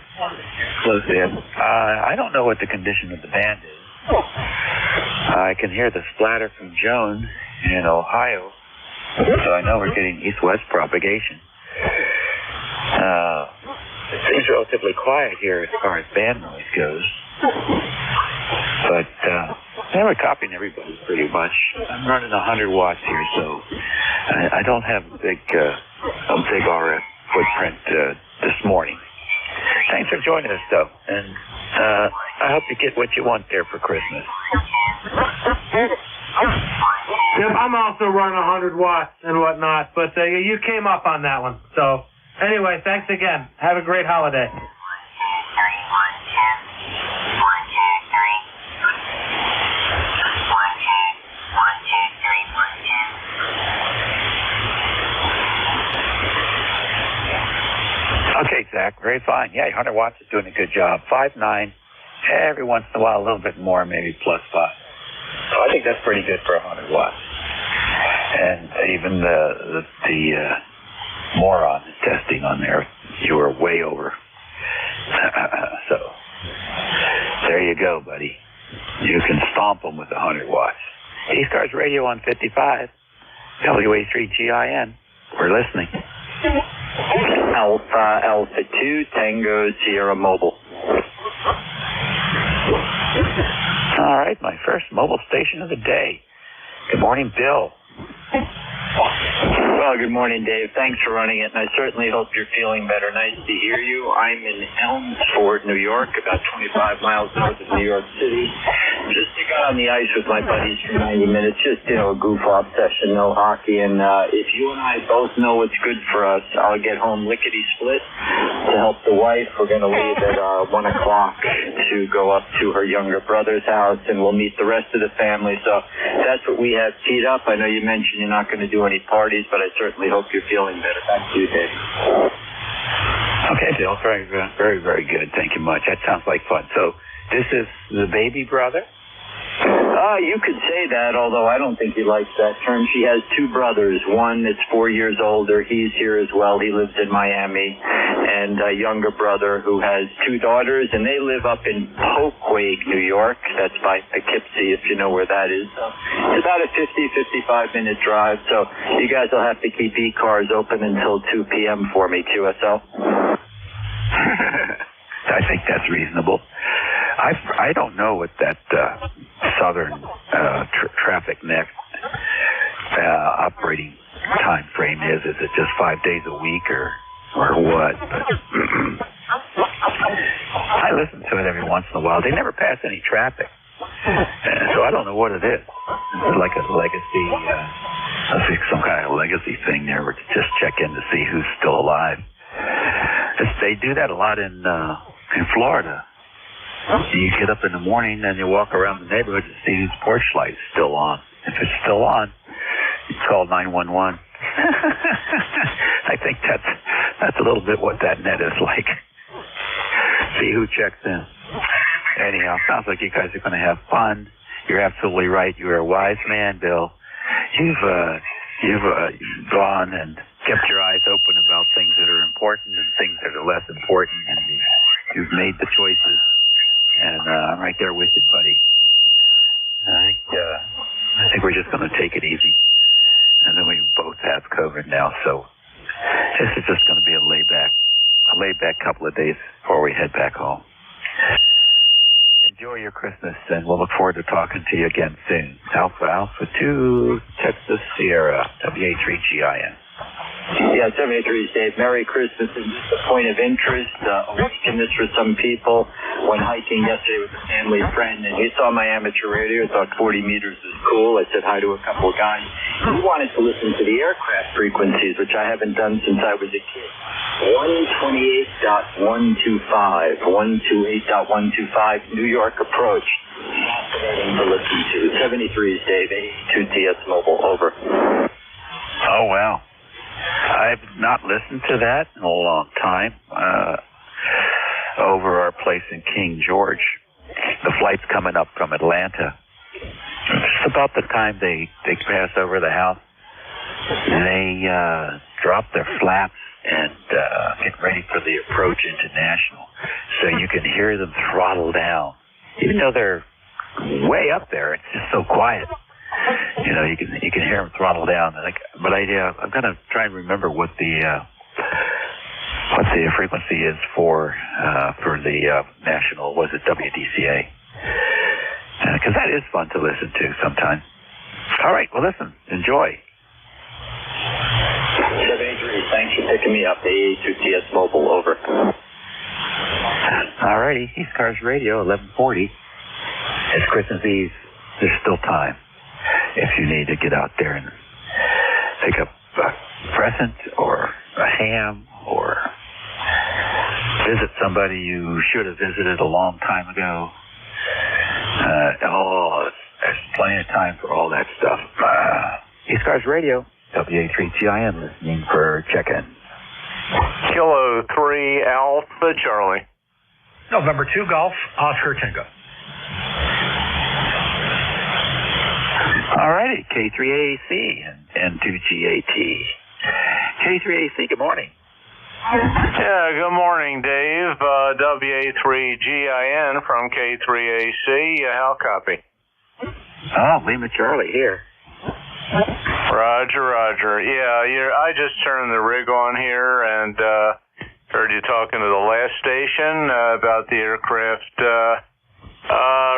Close in. I don't know what the condition of the band is. I can hear the splatter from Joan in Ohio, so I know we're getting east-west propagation. It seems relatively quiet here as far as band noise goes, but we're copying everybody pretty much. I'm running 100 watts here, so I don't have a big RF footprint this morning. Thanks for joining us, though, and I hope you get what you want there for Christmas. Yep, I'm also running 100 watts and whatnot, but you came up on that one. So, anyway, thanks again. Have a great holiday. Okay, Zach, very fine. Yeah, 100 watts is doing a good job. 5.9, every once in a while a little bit more, maybe +5. So I think that's pretty good for 100 watts. And even the moron testing on there, you were way over. So there you go, buddy. You can stomp them with 100 watts. ECARS Radio on 55, WA3GIN. We're listening. Alpha 2, Tango Sierra Mobile. All right, my first mobile station of the day. Good morning, Bill. Well, good morning, Dave. Thanks for running it, and I certainly hope you're feeling better. Nice to hear you. I'm in Elmsford, New York, about 25 miles north of New York City. Just got on the ice with my buddies for 90 minutes. Just, a goof-off session, no hockey. And if you and I both know what's good for us, I'll get home lickety-split to help the wife. We're going to leave at 1 o'clock to go up to her younger brother's house, and we'll meet the rest of the family. So that's what we have teed up. I know you mentioned you're not going to do any parties, but I certainly hope you're feeling better. Back to you, Dave. Okay, Bill. Very, very, very good. Thank you much. That sounds like fun. So this is the baby brother? You could say that, although I don't think he likes that term. She has two brothers. One is 4 years older. He's here as well. He lives in Miami. And a younger brother who has two daughters, and they live up in Poquay, New York. That's by Poughkeepsie, if you know where that is. So it's about a 55-minute drive. So you guys will have to keep ECARS open until 2 p.m. for me, QSL. I think that's reasonable. I don't know what that southern traffic net operating time frame is. Is it just 5 days a week or what? But I listen to it every once in a while. They never pass any traffic, so I don't know what it is. It's like a legacy, I think some kind of legacy thing there, where to just check in to see who's still alive. They do that a lot in Florida. You get up in the morning and you walk around the neighborhood to see whose porch light's still on. If it's still on, you call 911. I think that's a little bit what that net is like. See who checks in. Anyhow, sounds like you guys are going to have fun. You're absolutely right. You're a wise man, Bill. You've gone and kept your eyes open about things that are important and things that are less important, and you've made the choices. And I'm right there with you, buddy. I think we're just going to take it easy. And then we both have COVID now, so this is just going to be a laid back couple of days before we head back home. Enjoy your Christmas, and we'll look forward to talking to you again soon. Alpha 2, Texas Sierra, WA3GIN. Yeah, 73 Dave. Merry Christmas. And just a point of interest, a weakness for some people. Went hiking yesterday with a family friend, and he saw my amateur radio, thought 40 meters was cool. I said hi to a couple of guys. He wanted to listen to the aircraft frequencies, which I haven't done since I was a kid. 128.125, 128.125, New York approach. Fascinating to listen to. 73 Dave, 82TS Mobile, over. Oh, wow. I've not listened to that in a long time. Over our place in King George, the flight's coming up from Atlanta. Just about the time they pass over the house, they drop their flaps and get ready for the approach international. So you can hear them throttle down, even though they're way up there. It's just so quiet. You know, you can hear them throttle down. But I'm gonna try and remember what the frequency is for the national. Was it WDCA? Because that is fun to listen to sometimes. All right, well, listen, enjoy. Thanks for picking me up. A2TS Mobile, over. All righty, ECARS Radio, 1140. It's Christmas Eve. There's still time if you need to get out there and pick up a present or a ham or visit somebody you should have visited a long time ago. There's plenty of time for all that stuff. ECARS Radio, WA3GIN, listening for check-in. Kilo 3 Alpha Charlie. November 2 Golf, Oscar Tango. All righty, K3AAC and 2GAT. K3AC, good morning. Yeah, good morning, Dave. WA3GIN from K3AC. How copy? Oh, Lima Charlie here. Roger. Yeah, I just turned the rig on here and heard you talking to the last station about the aircraft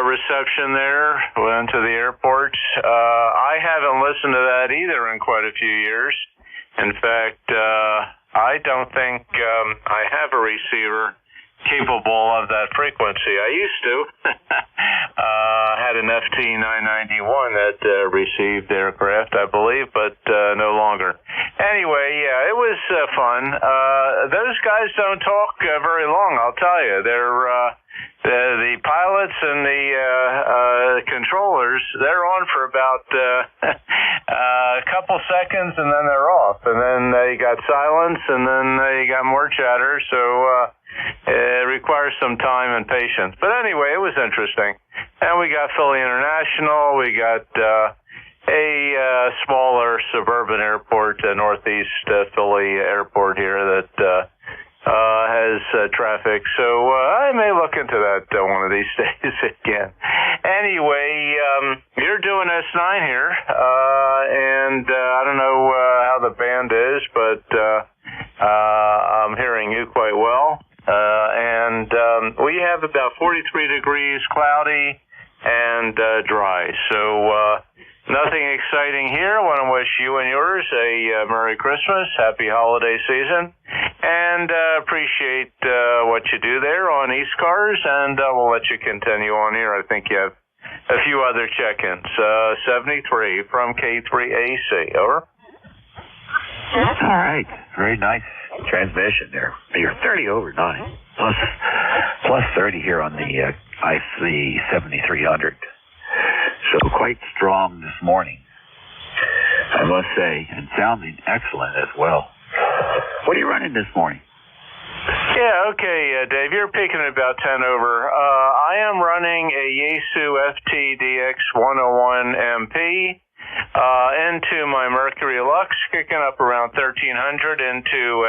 reception there. Went to the airport. I haven't listened to that either in quite a few years. In fact, I don't think I have a receiver capable of that frequency. I used to. Had an FT991 that received aircraft, I believe, but no longer. Anyway, yeah, it was fun. Those guys don't talk very long, I'll tell you. They're the pilots and the controllers, they're on for about a couple seconds and then they're off. And then you got silence and then you got more chatter. So it requires some time and patience. But anyway, it was interesting. And we got Philly International. We got a smaller suburban airport, Northeast Philly Airport here that has traffic. So I may look into that one of these days again. Anyway, you're doing S9 here, and I don't know how the band is, but I'm hearing you quite well. And we have about 43 degrees, cloudy, and dry. So nothing exciting here. I want to wish you and yours a Merry Christmas, Happy Holiday Season, and appreciate what you do there on ECARS, and we'll let you continue on here. I think you have a few other check-ins. 73 from K3AC. Over. All right. Very nice transmission there. You're 30 over 9. Plus 30 here on the IC 7300. So quite strong this morning, I must say, and sounding excellent as well. What are you running this morning? Yeah, okay, Dave, you're peaking at about 10 over. I am running a Yaesu FTDX 101 MP into my Mercury Lux, kicking up around 1300 into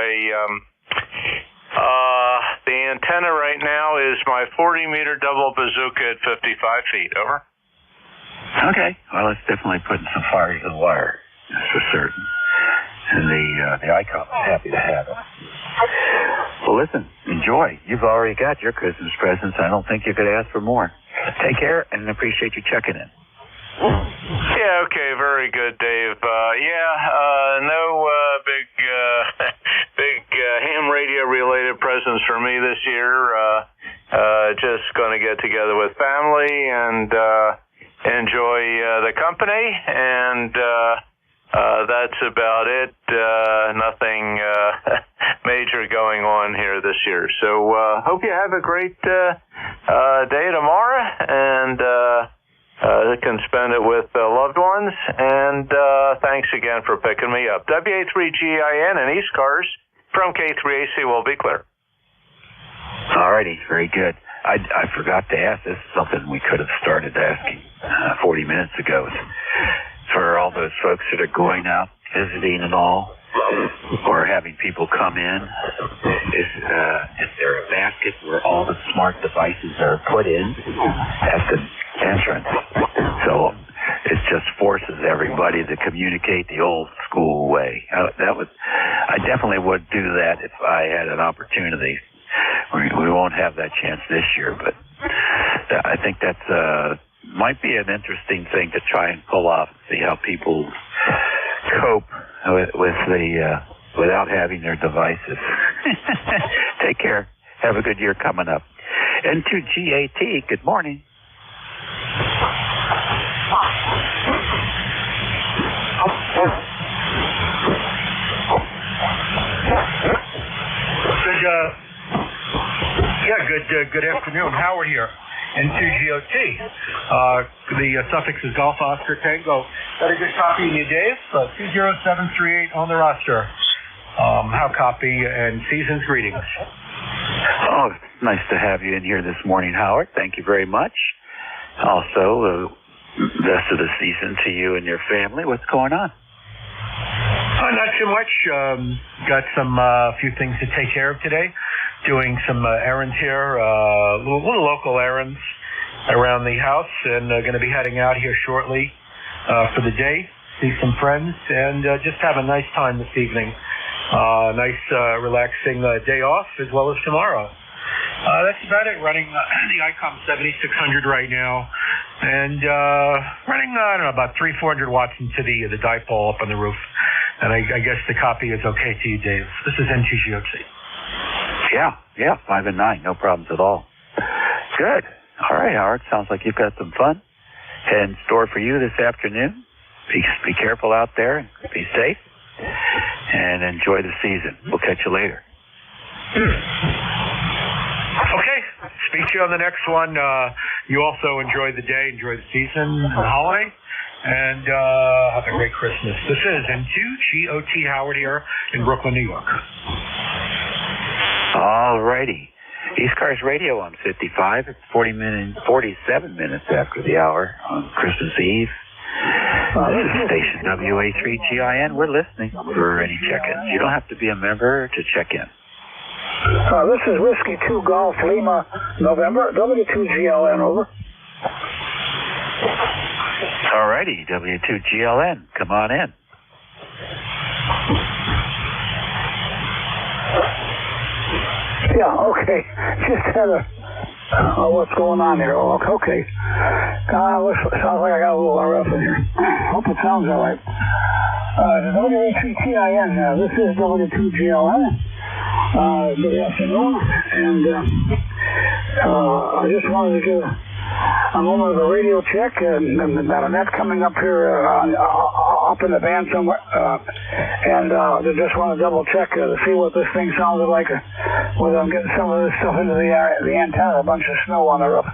the antenna right now is my 40-meter double bazooka at 55 feet. Over. Okay, well, it's definitely putting some fire to the wire, that's for certain. And the icon is happy to have it. Well, listen, enjoy. You've already got your Christmas presents. I don't think you could ask for more. Take care, and appreciate you checking in. Yeah, okay, very good, Dave. No big ham radio related presents for me this year. Just going to get together with family and enjoy the company, and that's about it. Nothing major going on here this year. So hope you have a great day tomorrow, and can spend it with loved ones. And thanks again for picking me up. WA3GIN and ECARS from K3AC will be clear. All righty, very good. I forgot to ask. This is something we could have started asking 40 minutes ago. For all those folks that are going out visiting and all, or having people come in, is there a basket where all the smart devices are put in at the entrance? So it just forces everybody to communicate the old school way. I definitely would do that if I had an opportunity. We won't have that chance this year, but I think that's might be an interesting thing to try and pull off, see how people cope with the without having their devices. Take care. Have a good year coming up. N2GAT, good morning. Good afternoon. Howard here. N2GOT. The suffix is Golf Oscar Tango. Got a good copy in you, Dave. 20738 on the roster. How copy and season's greetings. Oh, nice to have you in here this morning, Howard. Thank you very much. Also, best of the season to you and your family. What's going on? Not too much. Got some few things to take care of today. Doing some errands here, little local errands around the house, and going to be heading out here shortly for the day, see some friends, and just have a nice time this evening. Nice, relaxing day off, as well as tomorrow. That's about it. Running the ICOM 7600 right now, and running, I don't know, about 300-400 watts into the dipole up on the roof. And I guess the copy is okay to you, Dave. This is N2GOT. Yeah, 5 and 9, no problems at all. Good. All right, Howard, sounds like you've got some fun in store for you this afternoon. Be careful out there, and be safe, and enjoy the season. We'll catch you later. Okay, speak to you on the next one. You also enjoy the day, enjoy the season and the holiday, and have a great Christmas. This is N2GOT Howard here in Brooklyn, New York. All righty. ECARS Radio on 55. It's 47 minutes after the hour on Christmas Eve. This is station WA3GIN. We're listening for any check-ins. You don't have to be a member to check in. This is Whiskey 2 Golf Lima November, W2GLN, over. All righty, W2GLN, come on in. Yeah, okay. Just had what's going on here? Oh, okay. Sounds like I got a little RF in here. Hope it sounds all right. The WA3TIN, this is W2GLN. Good afternoon. And I just wanted to give a moment of a radio check, and about a net coming up here up in the band somewhere, and just want to double check to see what this thing sounded like, whether I'm getting some of this stuff into the antenna, a bunch of snow on the roof.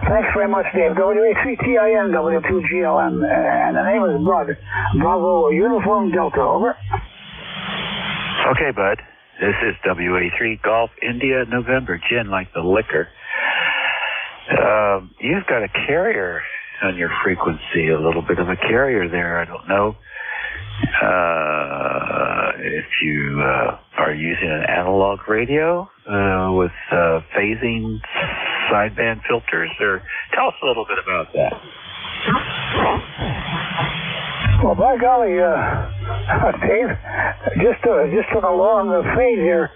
Thanks very much, Dave. WA3TIN, W2GLN, and the name is Bud. Bravo Uniform Delta, over. Okay, Bud. This is WA3 Golf India November, gin like the liquor. You've got a carrier on your frequency, a little bit of a carrier there. I don't know if you are using an analog radio with phasing sideband filters, or tell us a little bit about that. Well, by golly, Dave, just took a long fade here.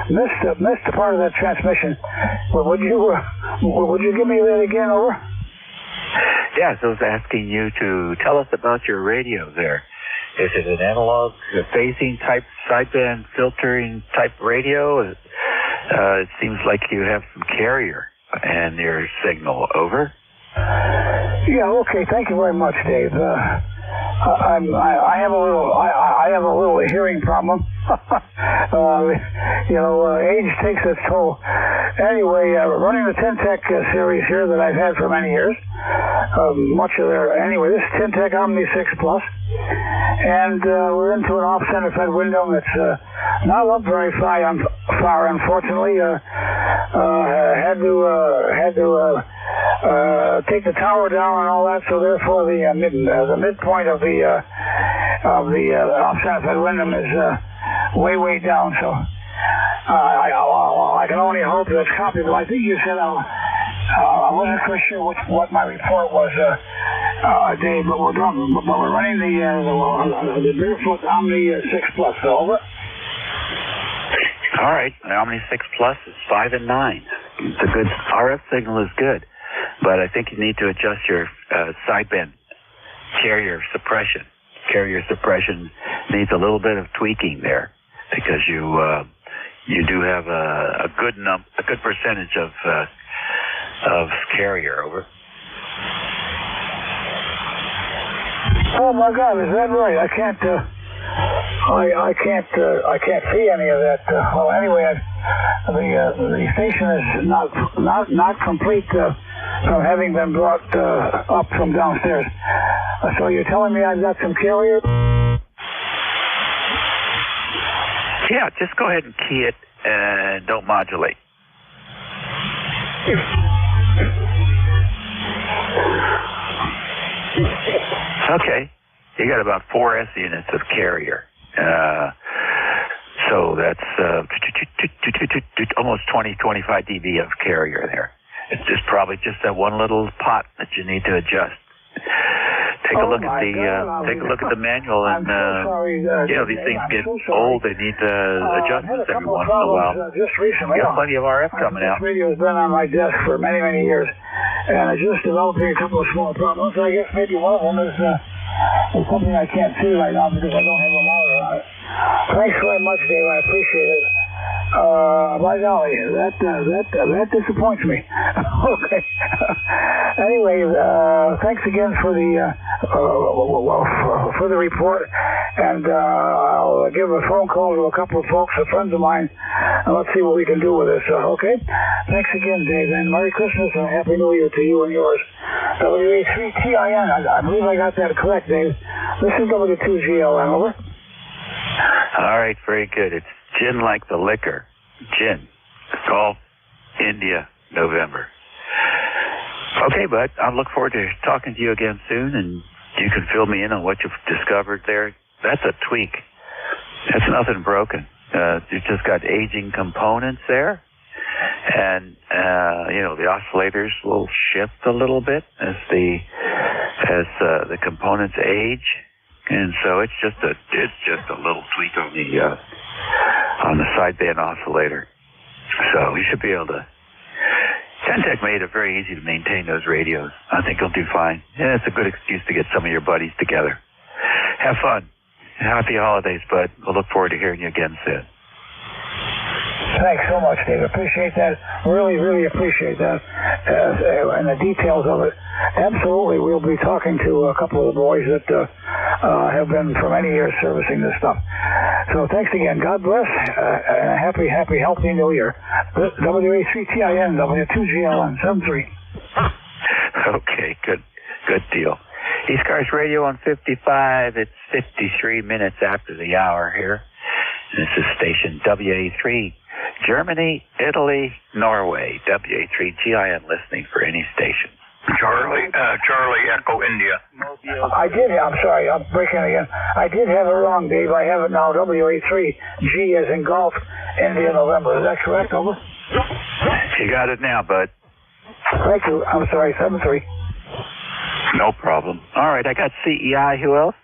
Missed a part of that transmission. Would you give me that again, over? Yes, I was asking you to tell us about your radio there. Is it an analog phasing type sideband filtering type radio? It seems like you have some carrier and your signal, over. Yeah, okay. Thank you very much, Dave. I have a little hearing problem. Age takes its toll. Anyway, running the Tentec series here that I've had for many years. Anyway, this is Tentec Omni 6 Plus, and we're into an off-center fed window that's not up very far, unfortunately. Had to take the tower down and all that, so therefore the midpoint of the off-center fed window is way down. So I can only hope that's copiable. I think you said I wasn't quite sure what my report was, Dave, but we're running the Barefoot Omni 6 Plus. Over. All right, the Omni 6 Plus is 5 and 9. It's a good RF signal is good, but I think you need to adjust your sideband carrier suppression. Carrier suppression needs a little bit of tweaking there, because you do have a good percentage of carrier, over. Oh my God, is that right? I can't see any of that. Well, anyway, the station is not complete from having been brought up from downstairs. So you're telling me I've got some carrier? Yeah, just go ahead and key it and don't modulate. Okay, you got about 4 S units of carrier. So that's almost 20-25 dB of carrier there. It's just probably just that one little pot that you need to adjust. Take a look at the manual, and these things get old. They need adjustments every once in a while. Just recently, you got plenty of RF coming out. This radio has been on my desk for many years, and it's just developing a couple of small problems. I guess maybe one of them is something I can't see right now because I don't have a monitor on it. Thanks very much, Dave. I appreciate it. By golly, that disappoints me. Okay. Anyway, thanks again for the report, and I'll give a phone call to a couple of folks, friends of mine, and let's see what we can do with this. Okay. Thanks again, Dave, and Merry Christmas and Happy New Year to you and yours. WA3TIN. I believe I got that correct, Dave. This is W2GLN. Over. All right, very good. It's gin like the liquor. Gin. Golf India, November. Okay, bud. I'll look forward to talking to you again soon, and you can fill me in on what you've discovered there. That's a tweak. That's nothing broken. You just got aging components there, and the oscillators will shift a little bit as the components age, and so it's just a little tweak on the sideband oscillator. So you should be able to. Centec made it very easy to maintain those radios. I think you'll do fine. Yeah, it's a good excuse to get some of your buddies together. Have fun. Happy holidays, bud. We'll look forward to hearing you again soon. Thanks so much, Dave. Appreciate that. Really, really appreciate that. And the details of it. Absolutely. We'll be talking to a couple of the boys that have been for many years servicing this stuff. So thanks again. God bless. And a happy, healthy New Year. WA3TIN, W2GLN, 73. Okay, good deal. ECARS Radio on 55. It's 53 minutes after the hour here. This is station WA3, Germany, Italy, Norway. WA3GIN, listening for any station. Charlie Echo India. I'm sorry, I'm breaking again. I did have it wrong, Dave. I have it now, WA3, G as in golf, India, November. Is that correct, over? You got it now, bud. Thank you. I'm sorry, 73. No problem. All right, I got CEI. Who else?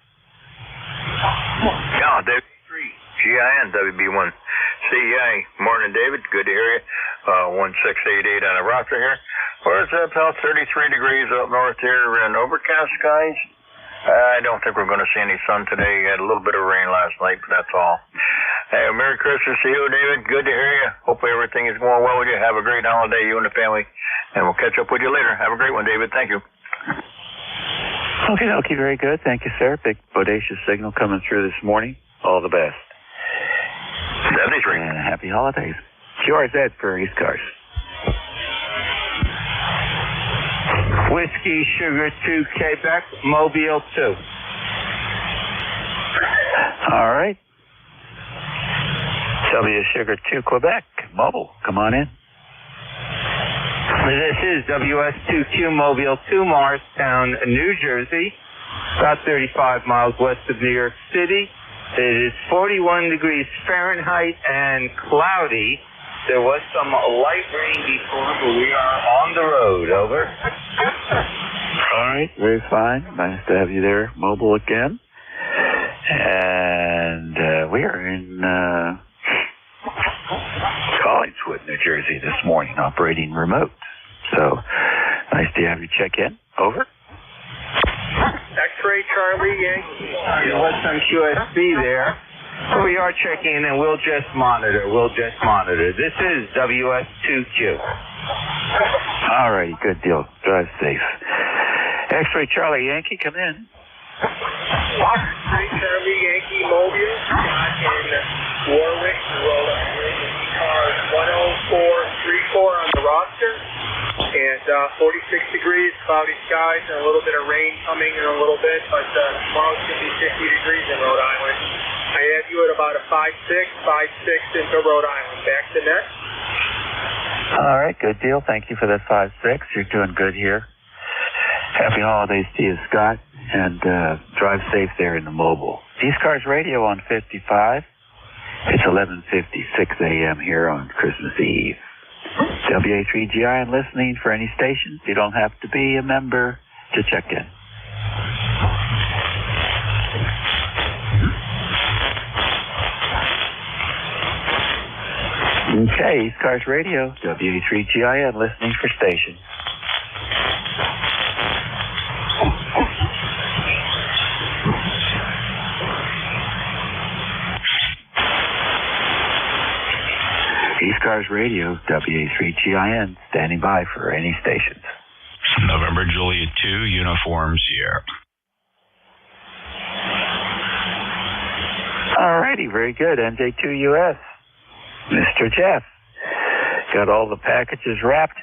Yeah, David. GIN, WB1. CEI. Morning, David. Good to hear you. 1688 on the roster here. Where's that, pal? 33 degrees up north here and overcast skies. I don't think we're going to see any sun today. Had a little bit of rain last night, but that's all. Hey, Merry Christmas to you, David. Good to hear you. Hopefully everything is going well with you. Have a great holiday, you and the family. And we'll catch up with you later. Have a great one, David. Thank you. Okay, very good. Thank you, sir. Big bodacious signal coming through this morning. All the best. 73. And happy holidays. QRZ for ECARS. Whiskey Sugar 2 Quebec, Mobile 2. All right. W Sugar 2 Quebec, Mobile. Come on in. This is WS2Q Mobile 2, Morristown, New Jersey, about 35 miles west of New York City. It is 41 degrees Fahrenheit and cloudy. There was some light rain before, but we are on the road. Over. All right, very fine. Nice to have you there, Mobile again. And we are in Collingswood, New Jersey this morning, operating remote. So nice to have you check in. Over. X-ray Charlie Yankee. There was some QSB there. We are checking in, and we'll just monitor. This is WS2Q. All right, good deal. Drive safe. X-ray Charlie Yankee, come in. X-ray Charlie Yankee Mobile in Warwick, Rhode Island. ECARS 10434 on the roster. And 46 degrees, cloudy skies, and a little bit of rain coming in a little bit, but tomorrow's going to be 50 degrees in Rhode Island. I had you at about a 5.6 into Rhode Island. Back to net. All right, good deal. Thank you for that 5.6. You're doing good here. Happy holidays to you, Scott, and drive safe there in the Mobile. ECARS Radio on 55. It's 11:56 a.m. here on Christmas Eve. WA3GI and listening for any stations. You don't have to be a member to check in. Okay, ECARS Radio, WA3GIN, listening for stations. ECARS Radio, WA3GIN, standing by for any stations. November Juliet 2, Uniform Sierra. All righty, very good. NJ2US. Mr. Jeff, got all the packages wrapped?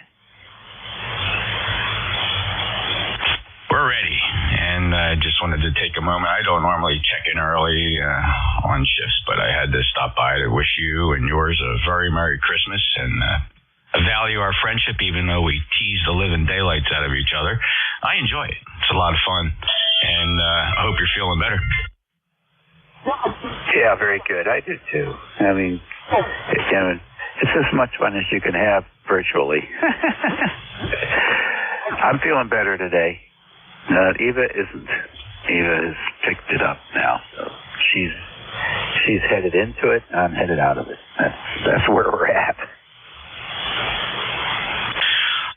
We're ready, and I just just wanted to take a moment. I don't normally check in early on shifts, but I had to stop by to wish you and yours a very Merry Christmas and value our friendship, even though we tease the living daylights out of each other. I enjoy it. It's a lot of fun, and I hope you're feeling better. Yeah, very good. I do too. I mean, it's as much fun as you can have virtually. I'm feeling better today. Eva isn't. Eva has picked it up now, so she's headed into it. I'm headed out of it. That's where we're at.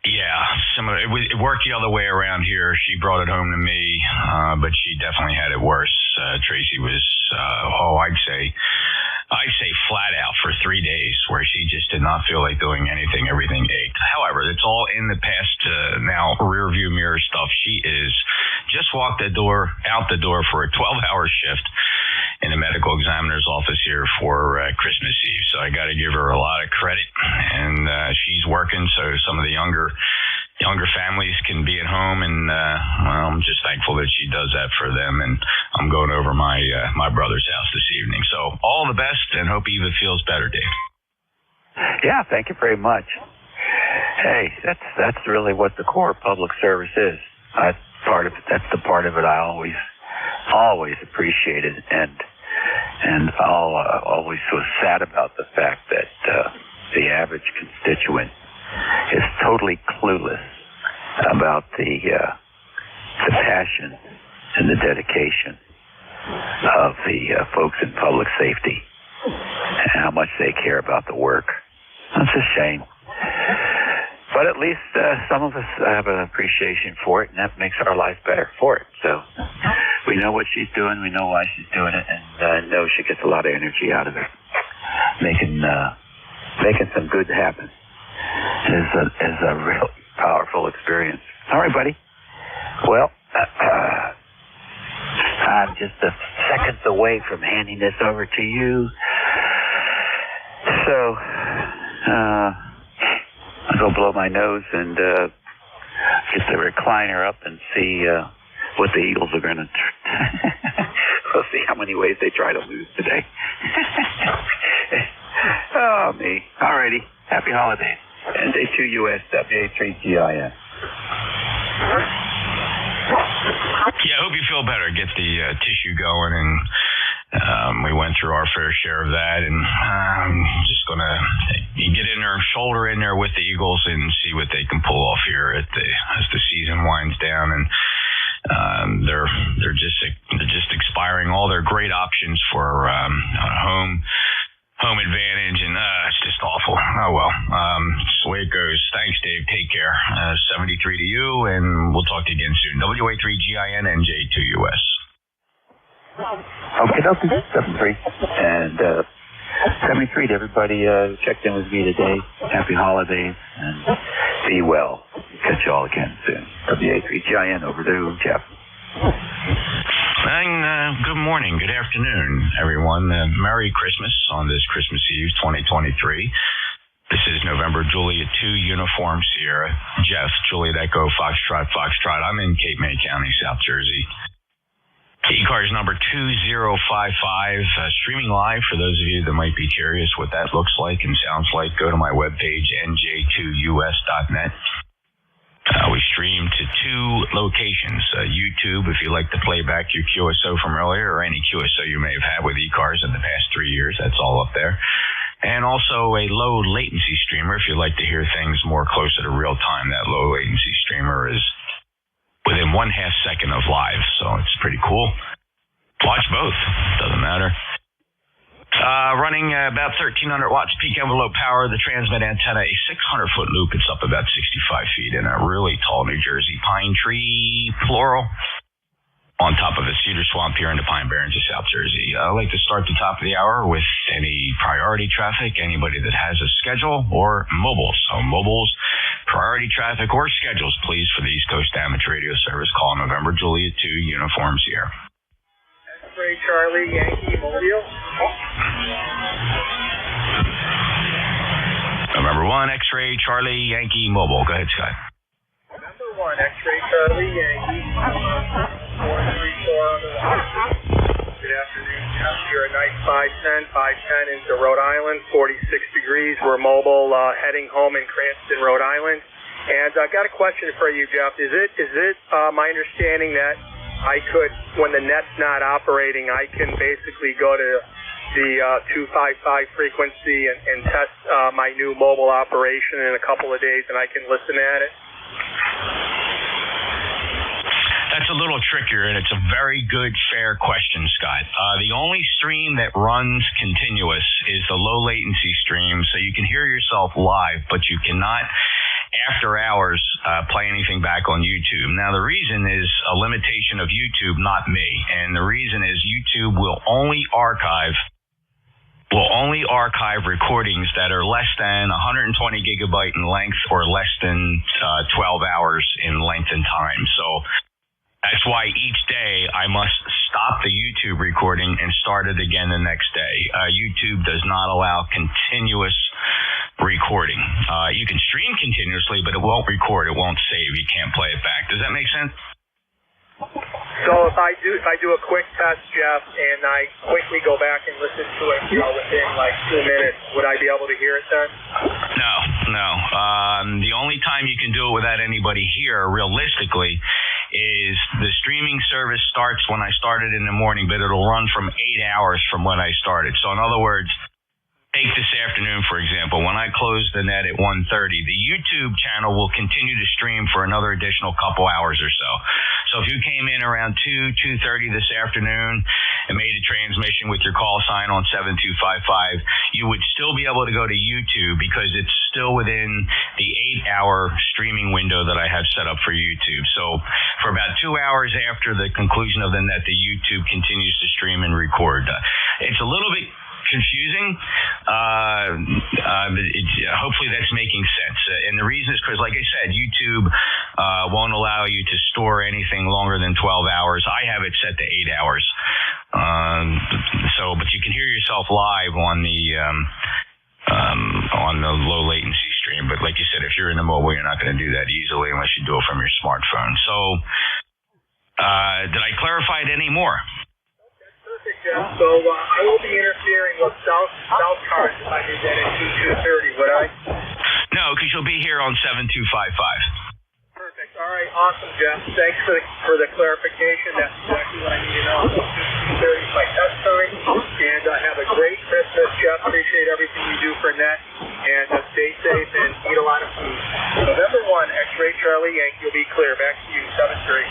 Yeah, similar. It worked the other way around here. She brought it home to me, but she definitely had it worse. Tracy was, I'd say flat out for 3 days, where she just did not feel like doing anything. Everything ached. However, it's all in the past now, rear view mirror stuff. She is just walked out the door for a 12-hour shift in the medical examiner's office here for Christmas Eve. So I got to give her a lot of credit, and she's working so some of the younger families can be at home, and I'm just thankful that she does that for them. And I'm going over my brother's house this evening. So all the best, and hope Eva feels better, Dave. Yeah, thank you very much. Hey, that's really what the core of public service is. That's the part of it I always appreciated, and I'll always was sad about the fact that the average constituent is totally clueless about the passion and the dedication of the folks in public safety and how much they care about the work. It's a shame. But at least some of us have an appreciation for it, and that makes our life better for it. So we know what she's doing, we know why she's doing it, and I know she gets a lot of energy out of it. Making some good happen is a really powerful experience. All right, buddy. Well, I'm just a seconds away from handing this over to you. So, I'll go blow my nose and get the recliner up and see what the Eagles are going to we'll see how many ways they try to lose today. Oh, me. All righty. Happy holidays. And J2US, WA3GIN. Yeah, I hope you feel better. Get the tissue going, and we went through our fair share of that, and I'm just going to get in there, shoulder in there with the Eagles, and see what they can pull off here as the season winds down. And they're just expiring all their great options for home advantage, and it's just awful. Oh well, it's the way it goes. Thanks, Dave. Take care. 73 to you, and we'll talk to you again soon. WA3GIN and J2US. Okay, 73. And 73 to everybody who checked in with me today. Happy holidays, and be well. Catch you all again soon. WA3GIN, over to Jeff. And good morning, good afternoon, everyone. Merry Christmas on this Christmas Eve, 2023. This is November Juliet 2, Uniform Sierra. Jeff, Juliet Echo, Foxtrot. I'm in Cape May County, South Jersey. ECARS number 2055, streaming live. For those of you that might be curious what that looks like and sounds like, go to my webpage, nj2us.net. We stream to 2 locations, YouTube, if you like to play back your QSO from earlier, or any QSO you may have had with ECARS in the past 3 years. That's all up there. And also a low latency streamer, if you like to hear things more closer to real time. That low latency streamer is within 1/2 second of live, so it's pretty cool. Watch both, doesn't matter. Running about 1,300 watts peak envelope power. The transmit antenna, a 600-foot loop. It's up about 65 feet in a really tall New Jersey pine tree floral. On top of a cedar swamp here in the Pine Barrens of South Jersey. I'd like to start the top of the hour with any priority traffic, anybody that has a schedule, or mobiles. So mobiles, priority traffic, or schedules, please, for the East Coast Amateur Radio Service. Call November Juliet 2, Uniforms here. X-Ray Charlie, Yankee, Mobile. November 1, X-Ray Charlie, Yankee, Mobile. Go ahead, Scott. Number 1, X-Ray Charlie, Yankee, 43. on the line. Good afternoon, Jeff. You're at night 510 into Rhode Island, 46 degrees. We're mobile, heading home in Cranston, Rhode Island. And I got a question for you, Jeff. Is it my understanding that I could, when the net's not operating, I can basically go to the 255 frequency and test my new mobile operation in a couple of days, and I can listen at it? That's a little trickier, and it's a very good, fair question, Scott. The only stream that runs continuous is the low latency stream, so you can hear yourself live, but you cannot, after hours, play anything back on YouTube. Now, the reason is a limitation of YouTube, not me. And the reason is YouTube will only archive recordings that are less than 120 gigabyte in length or less than 12 hours in length and time. So that's why each day I must stop the YouTube recording and start it again the next day. YouTube does not allow continuous recording. You can stream continuously, but it won't record. It won't save. You can't play it back. Does that make sense? So if I do a quick test, Jeff, and I quickly go back and listen to it, within like 2 minutes, would I be able to hear it then? No. The only time you can do it without anybody here, realistically, is the streaming service starts when I started in the morning, but it'll run from 8 hours from when I started. So in other words, take this afternoon, for example, when I close the net at 1:30, the YouTube channel will continue to stream for another additional couple hours or so. So if you came in around 2:30 this afternoon and made a transmission with your call sign on 7255, you would still be able to go to YouTube because it's still within the 8-hour streaming window that I have set up for YouTube. So for about 2 hours after the conclusion of the net, the YouTube continues to stream and record. It's a little bit confusing. Hopefully that's making sense. And the reason is because, like I said, YouTube won't allow you to store anything longer than 12 hours. I have it set to 8 hours. But you can hear yourself live on the low latency stream. But like you said, if you're in the mobile, you're not going to do that easily unless you do it from your smartphone. So did I clarify it any more? Jeff. So I will be interfering with South Cars if I did that at 2:30, would I? No, because you'll be here on 7255. Perfect. All right. Awesome, Jeff. Thanks for the clarification. That's exactly what I need to know. 2:30 is my test time. And have a great Christmas, Jeff. Appreciate everything you do for Net. And stay safe and eat a lot of food. November 1, X-Ray Charlie Yankee. You'll be clear. Back to you, 7-3.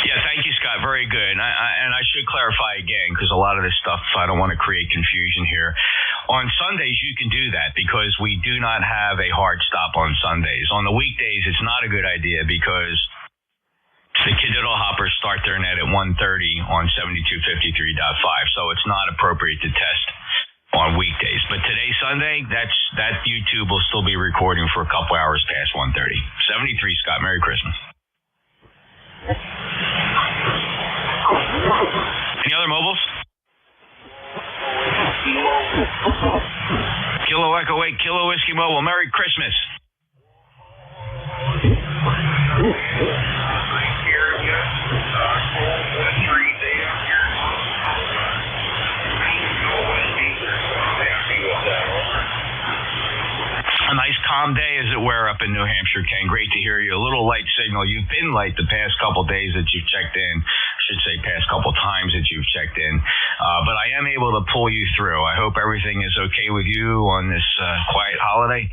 Yeah, thank you, Scott. Very good. And I should clarify again, because a lot of this stuff, I don't want to create confusion here. On Sundays, you can do that because we do not have a hard stop on Sundays. On the weekdays, it's not a good idea because the Kadiddle hoppers start their net at 1:30 on 7253.5, so it's not appropriate to test on weekdays. But today, Sunday, that YouTube will still be recording for a couple hours past 1:30. 73, Scott. Merry Christmas. Any other mobiles? Kilo Echo 8, Kilo Whiskey Mobile. Merry Christmas. A nice calm day, as it were, up in New Hampshire, Ken. Great to hear you. A little light signal. You've been light the past couple days that you've checked in. I should say past couple times that you've checked in. But I am able to pull you through. I hope everything is okay with you on this quiet holiday.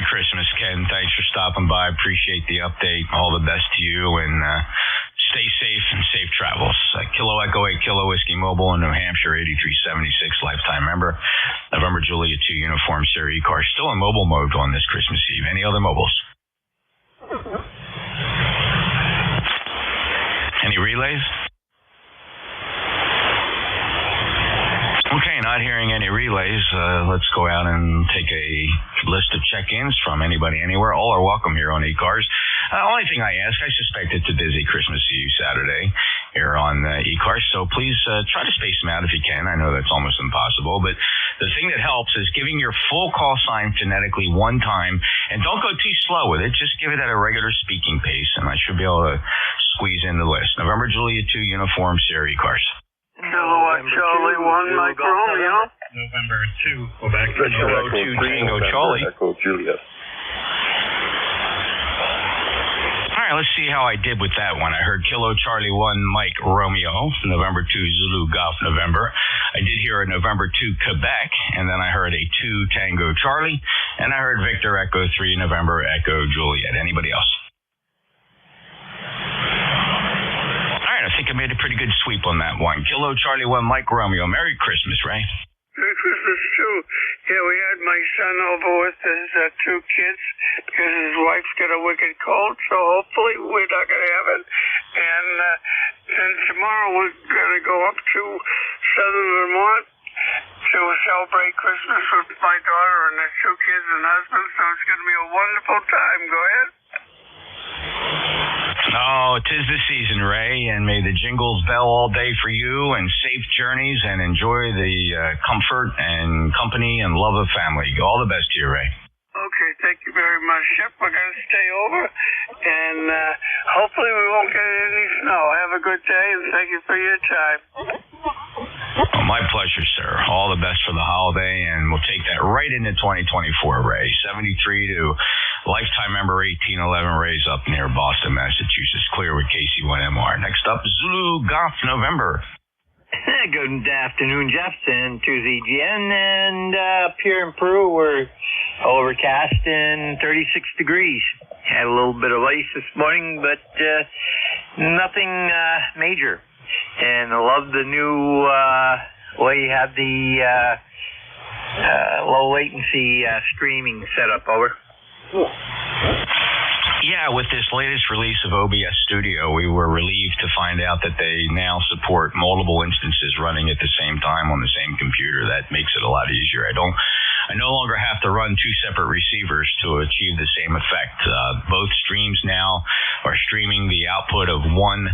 Christmas, Ken. Thanks for stopping by. Appreciate the update. All the best to you, and stay safe and safe travels. Kilo Echo 8 Kilo Whiskey Mobile in New Hampshire, 8376 lifetime member. November Juliet 2 Uniform Sierra ECARS still in mobile mode on this Christmas Eve. Any other mobiles? Any relays? Okay, not hearing any relays. Let's go out and take a list of check-ins from anybody, anywhere. All are welcome here on ECARS. Only thing I ask, I suspect it's a busy Christmas Eve Saturday here on ECARS, so please try to space them out if you can. I know that's almost impossible, but the thing that helps is giving your full call sign phonetically one time, and don't go too slow with it. Just give it at a regular speaking pace, and I should be able to squeeze in the list. November Juliet 2 Uniform Sierra ECARS. Kilowatt Charlie 1 Mike Romeo. November 2 Quebec. Kilo 2 Tango Charlie. Echo Juliet. All right, let's see how I did with that one. I heard Kilo Charlie 1 Mike Romeo, November 2 Zulu Golf November. I did hear a November 2 Quebec, and then I heard a 2 Tango Charlie, and I heard Victor Echo 3 November Echo Juliet. Anybody else? I think I made a pretty good sweep on that one. Kilo Charlie 1 Mike Romeo. Merry Christmas, Ray. Merry Christmas, too. Yeah, we had my son over with his 2 kids because his wife's got a wicked cold, so hopefully we're not going to have it. And then tomorrow we're going to go up to southern Vermont to celebrate Christmas with my daughter and her 2 kids and husband, so it's going to be a wonderful time. Go ahead. Oh, 'tis the season, Ray, and may the jingles bell all day for you, and safe journeys, and enjoy the comfort and company and love of family. All the best to you, Ray. Okay, thank you very much, Shep. We're going to stay over, and hopefully we won't get any snow. Have a good day, and thank you for your time. Well, my pleasure, sir. All the best for the holiday, and we'll take that right into 2024, Ray. 73 to lifetime member 1811 Ray's up near Boston, Massachusetts. Clear with KC1MR. Next up, Zulu Golf November. Good afternoon, Jeff, and to ZGN. And up here in Peru, we're overcast and 36 degrees. Had a little bit of ice this morning, but nothing major. And I love the new way you have the low latency streaming set up. Over. Yeah, with this latest release of OBS Studio, we were relieved to find out that they now support multiple instances running at the same time on the same computer. That makes it a lot easier. I no longer have to run 2 separate receivers to achieve the same effect. Both streams now are streaming the output of one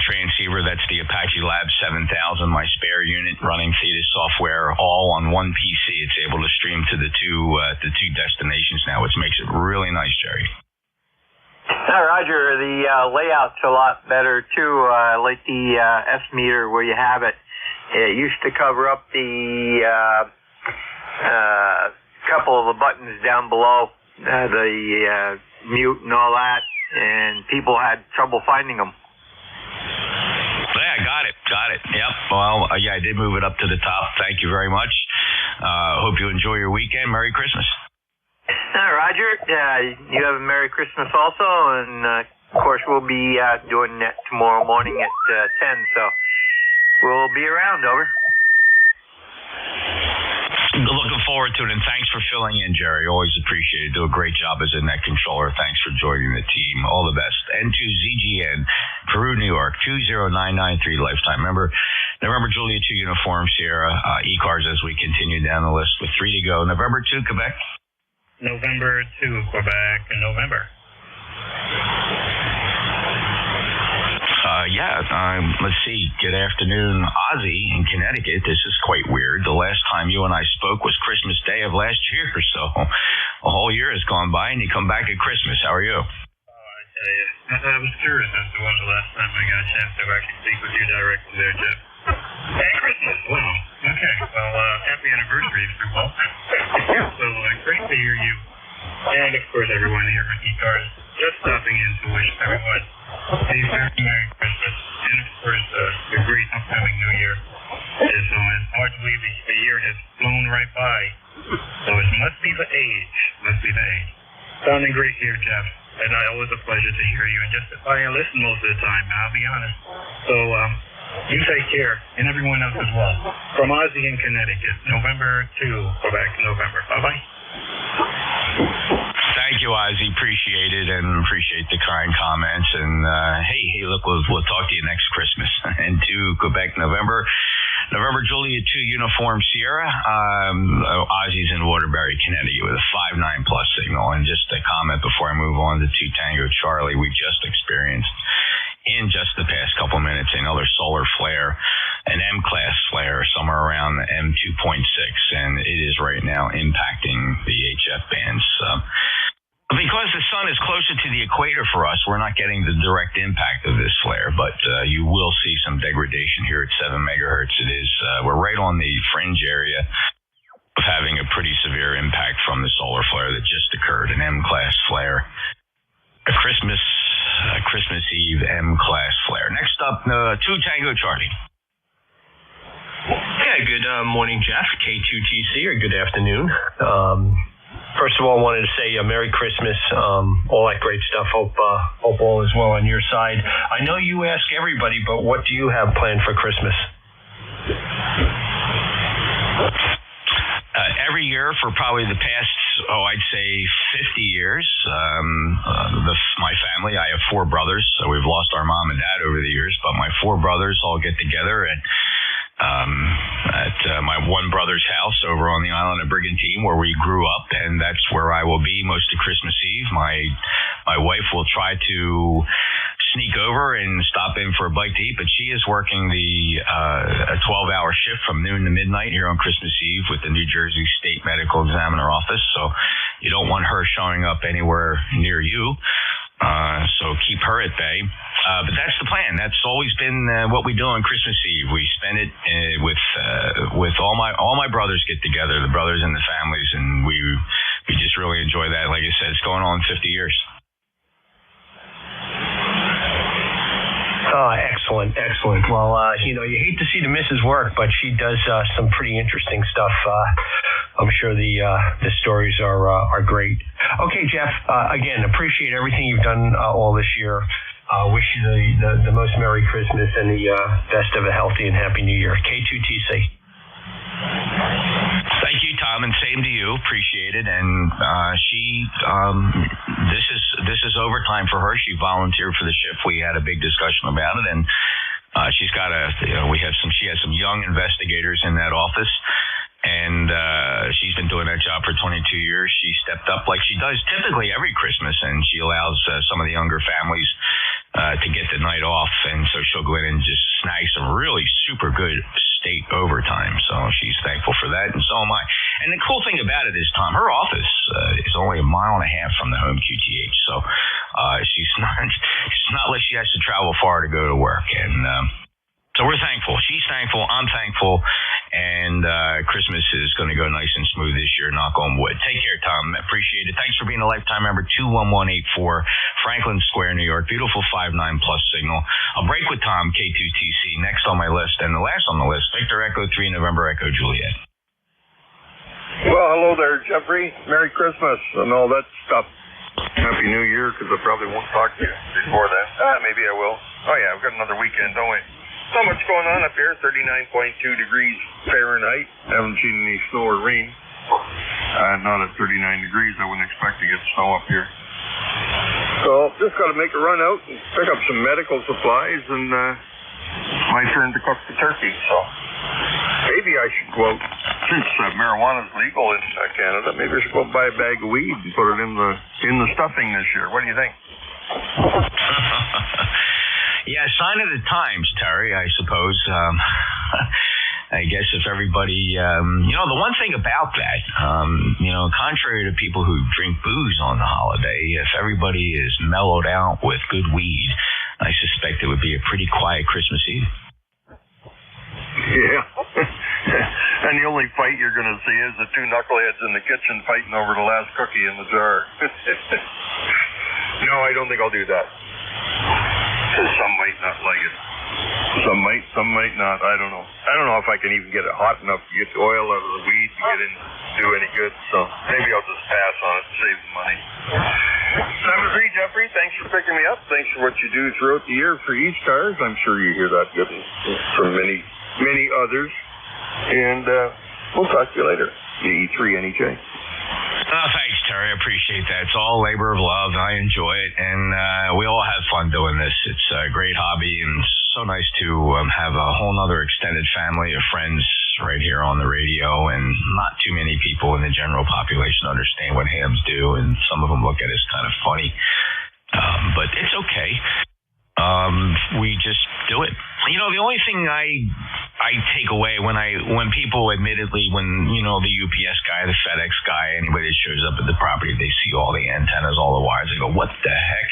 transceiver. That's the Apache Lab 7000, my spare unit running Theta software, all on one PC. It's able to stream to the two destinations now, which makes it really nice, Jerry. Roger, the layout's a lot better too. Like the S meter where you have it. It used to cover up the couple of the buttons down below, the mute and all that, and people had trouble finding them. Yeah, got it. Yep. Well, yeah, I did move it up to the top. Thank you very much. Hope you enjoy your weekend. Merry Christmas. Roger, you have a Merry Christmas also, and of course we'll be doing that tomorrow morning at 10, so we'll be around. Over. Looking forward to it, and thanks for filling in, Jerry. Always appreciate it. Do a great job as a net controller. Thanks for joining the team. All the best. N2ZGN, Peru, New York, 20993, lifetime member. November Juliet 2 Uniform Sierra, ECARS as we continue down the list with 3 to go. November 2, Quebec. November 2, Quebec, and November. Let's see. Good afternoon, Ozzy in Connecticut. This is quite weird. The last time you and I spoke was Christmas Day of last year, so a whole year has gone by, and you come back at Christmas. How are you? I was curious as to when the last time I got a chance to actually speak with you directly there, Jeff. Hey, Christmas! Wow. Okay, well, happy anniversary, first of all. So, great to hear you. And, of course, everyone here at ECARS just stopping in to wish everyone a very Merry Christmas. And, of course, a great upcoming New Year. It's hard to believe the year has flown right by. So it must be the age. Sounding great here, Jeff. And always a pleasure to hear you. And just I listen most of the time, I'll be honest. So, You take care, and everyone else as well. From Ozzy in Connecticut, November 2. Go back to November. Bye-bye. Thank you, Ozzy. Appreciate it, and appreciate the kind comments. And hey, look, we'll talk to you next Christmas. And to Quebec, November, Julia 2 Uniform Sierra. Ozzy's in Waterbury, Connecticut, with a 5-9 plus signal. And just a comment before I move on to 2 Tango Charlie, we just experienced in just the past couple minutes another solar flare, an M-class flare somewhere around the M2.6, and it is right now impacting the HF bands. Because the sun is closer to the equator for us, we're not getting the direct impact of this flare, but you will see some degradation here at 7 megahertz. It is, we're right on the fringe area of having a pretty severe impact from the solar flare that just occurred, an M-class flare. A Christmas Eve M-class flare. Next up, 2 Tango Charlie. Yeah, good morning, Jeff, K2TC, or good afternoon. First of all, I wanted to say Merry Christmas, all that great stuff. Hope all is well on your side. I know you ask everybody, but what do you have planned for Christmas? Every year for probably the past, I'd say 50 years, my family, I have 4 brothers, so we've lost our mom and dad over the years, but my 4 brothers all get together and at my one brother's house over on the island of Brigantine, where we grew up, and that's where I will be most of Christmas Eve. My wife will try to sneak over and stop in for a bite to eat, but she is working a 12-hour shift from noon to midnight here on Christmas Eve with the New Jersey State Medical Examiner Office, so you don't want her showing up anywhere near you. So keep her at bay. But that's the plan. That's always been what we do on Christmas Eve. We spend it with all my brothers get together, the brothers and the families, and we just really enjoy that. Like I said, it's going on 50 years. Excellent. Well, you hate to see the missus work, but she does some pretty interesting stuff. I'm sure the stories are great. Okay, Jeff, again, appreciate everything you've done all this year. Wish you the most Merry Christmas and the best of a healthy and Happy New Year. K2TC. Thank you, Tom, and same to you. Appreciate it. And this is overtime for her. She volunteered for the shift. We had a big discussion about it, and she's got she has some young investigators in that office, and she's been doing that job for 22 years. She stepped up like she does typically every Christmas, and she allows some of the younger families to get the night off, and so she'll go in and just snag some really super good state overtime. So she's thankful for that, and so am I. And the cool thing about it is, Tom, her office is only a mile and a half from the home QTH, so it's not like she has to travel far to go to work. And so we're thankful. She's thankful. I'm thankful. And Christmas is going to go nice and smooth this year, knock on wood. Take care, Tom. Appreciate it. Thanks for being a lifetime member. 21184 Franklin Square, New York. Beautiful 5-9 plus signal. I'll break with Tom, K2TC. Next on my list, and the last on the list, Victor Echo 3 November Echo Juliet. Well, hello there, Jeffrey. Merry Christmas and all that stuff. Happy New Year, because I probably won't talk to you before that. Maybe I will. Oh, yeah, we've got another weekend, don't we? Not much going on up here, 39.2 degrees Fahrenheit. Haven't seen any snow or rain. Not at 39 degrees, I wouldn't expect to get snow up here. So, just got to make a run out and pick up some medical supplies, and my turn to cook the turkey. So, maybe I should go out, since marijuana is legal in Canada, maybe I should go buy a bag of weed and put it in the stuffing this year. What do you think? Yeah, sign of the times, Terry, I suppose. I guess if everybody, the one thing about that, contrary to people who drink booze on the holiday, if everybody is mellowed out with good weed, I suspect it would be a pretty quiet Christmas Eve. Yeah. And the only fight you're going to see is the 2 knuckleheads in the kitchen fighting over the last cookie in the jar. No, I don't think I'll do that. Because some might not like it. Some might not. I don't know. I don't know if I can even get it hot enough to get the oil out of the weed to get in, do any good. So maybe I'll just pass on it and save the money. 7-3, Jeffrey, thanks for picking me up. Thanks for what you do throughout the year for ECARS. I'm sure you hear that good from many, many others. And we'll talk to you later. The E3NEJ. Thanks, Terry. I appreciate that. It's all labor of love. I enjoy it, and we all have fun doing this. It's a great hobby, and so nice to have a whole other extended family of friends right here on the radio, and not too many people in the general population understand what hams do, and some of them look at it as kind of funny, but it's okay. We just do it. You know, the only thing I take away when people admittedly, when, you know, the UPS guy, the FedEx guy, anybody that shows up at the property, they see all the antennas, all the wires, they go, what the heck?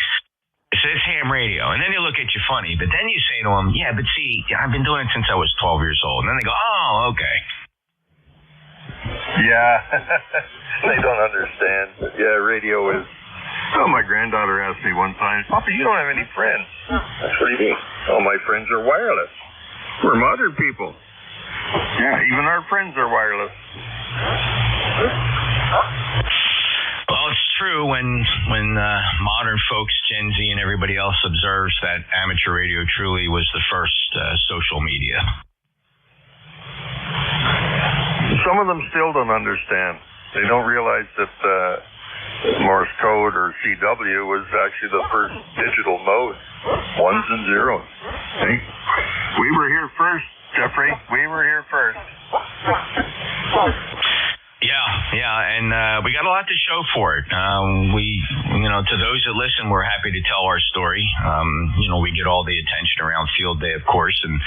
It says ham radio. And then they look at you funny. But then you say to them, yeah, but see, I've been doing it since I was 12 years old. And then they go, oh, okay. Yeah, they don't understand. But yeah, radio is... Oh, my granddaughter asked me one time, Papa, you don't have any friends. What do you mean? Oh, my friends are wireless. We're modern people. Yeah, even our friends are wireless. Well, it's true when modern folks, Gen Z and everybody else observes that amateur radio truly was the first social media. Some of them still don't understand. They don't realize that Morse code or CW was actually the first digital mode. Ones and zeros. Hey? We were here first, Jeffrey. We were here first. Yeah, and we got a lot to show for it. To those that listen, we're happy to tell our story. We get all the attention around Field Day, of course, and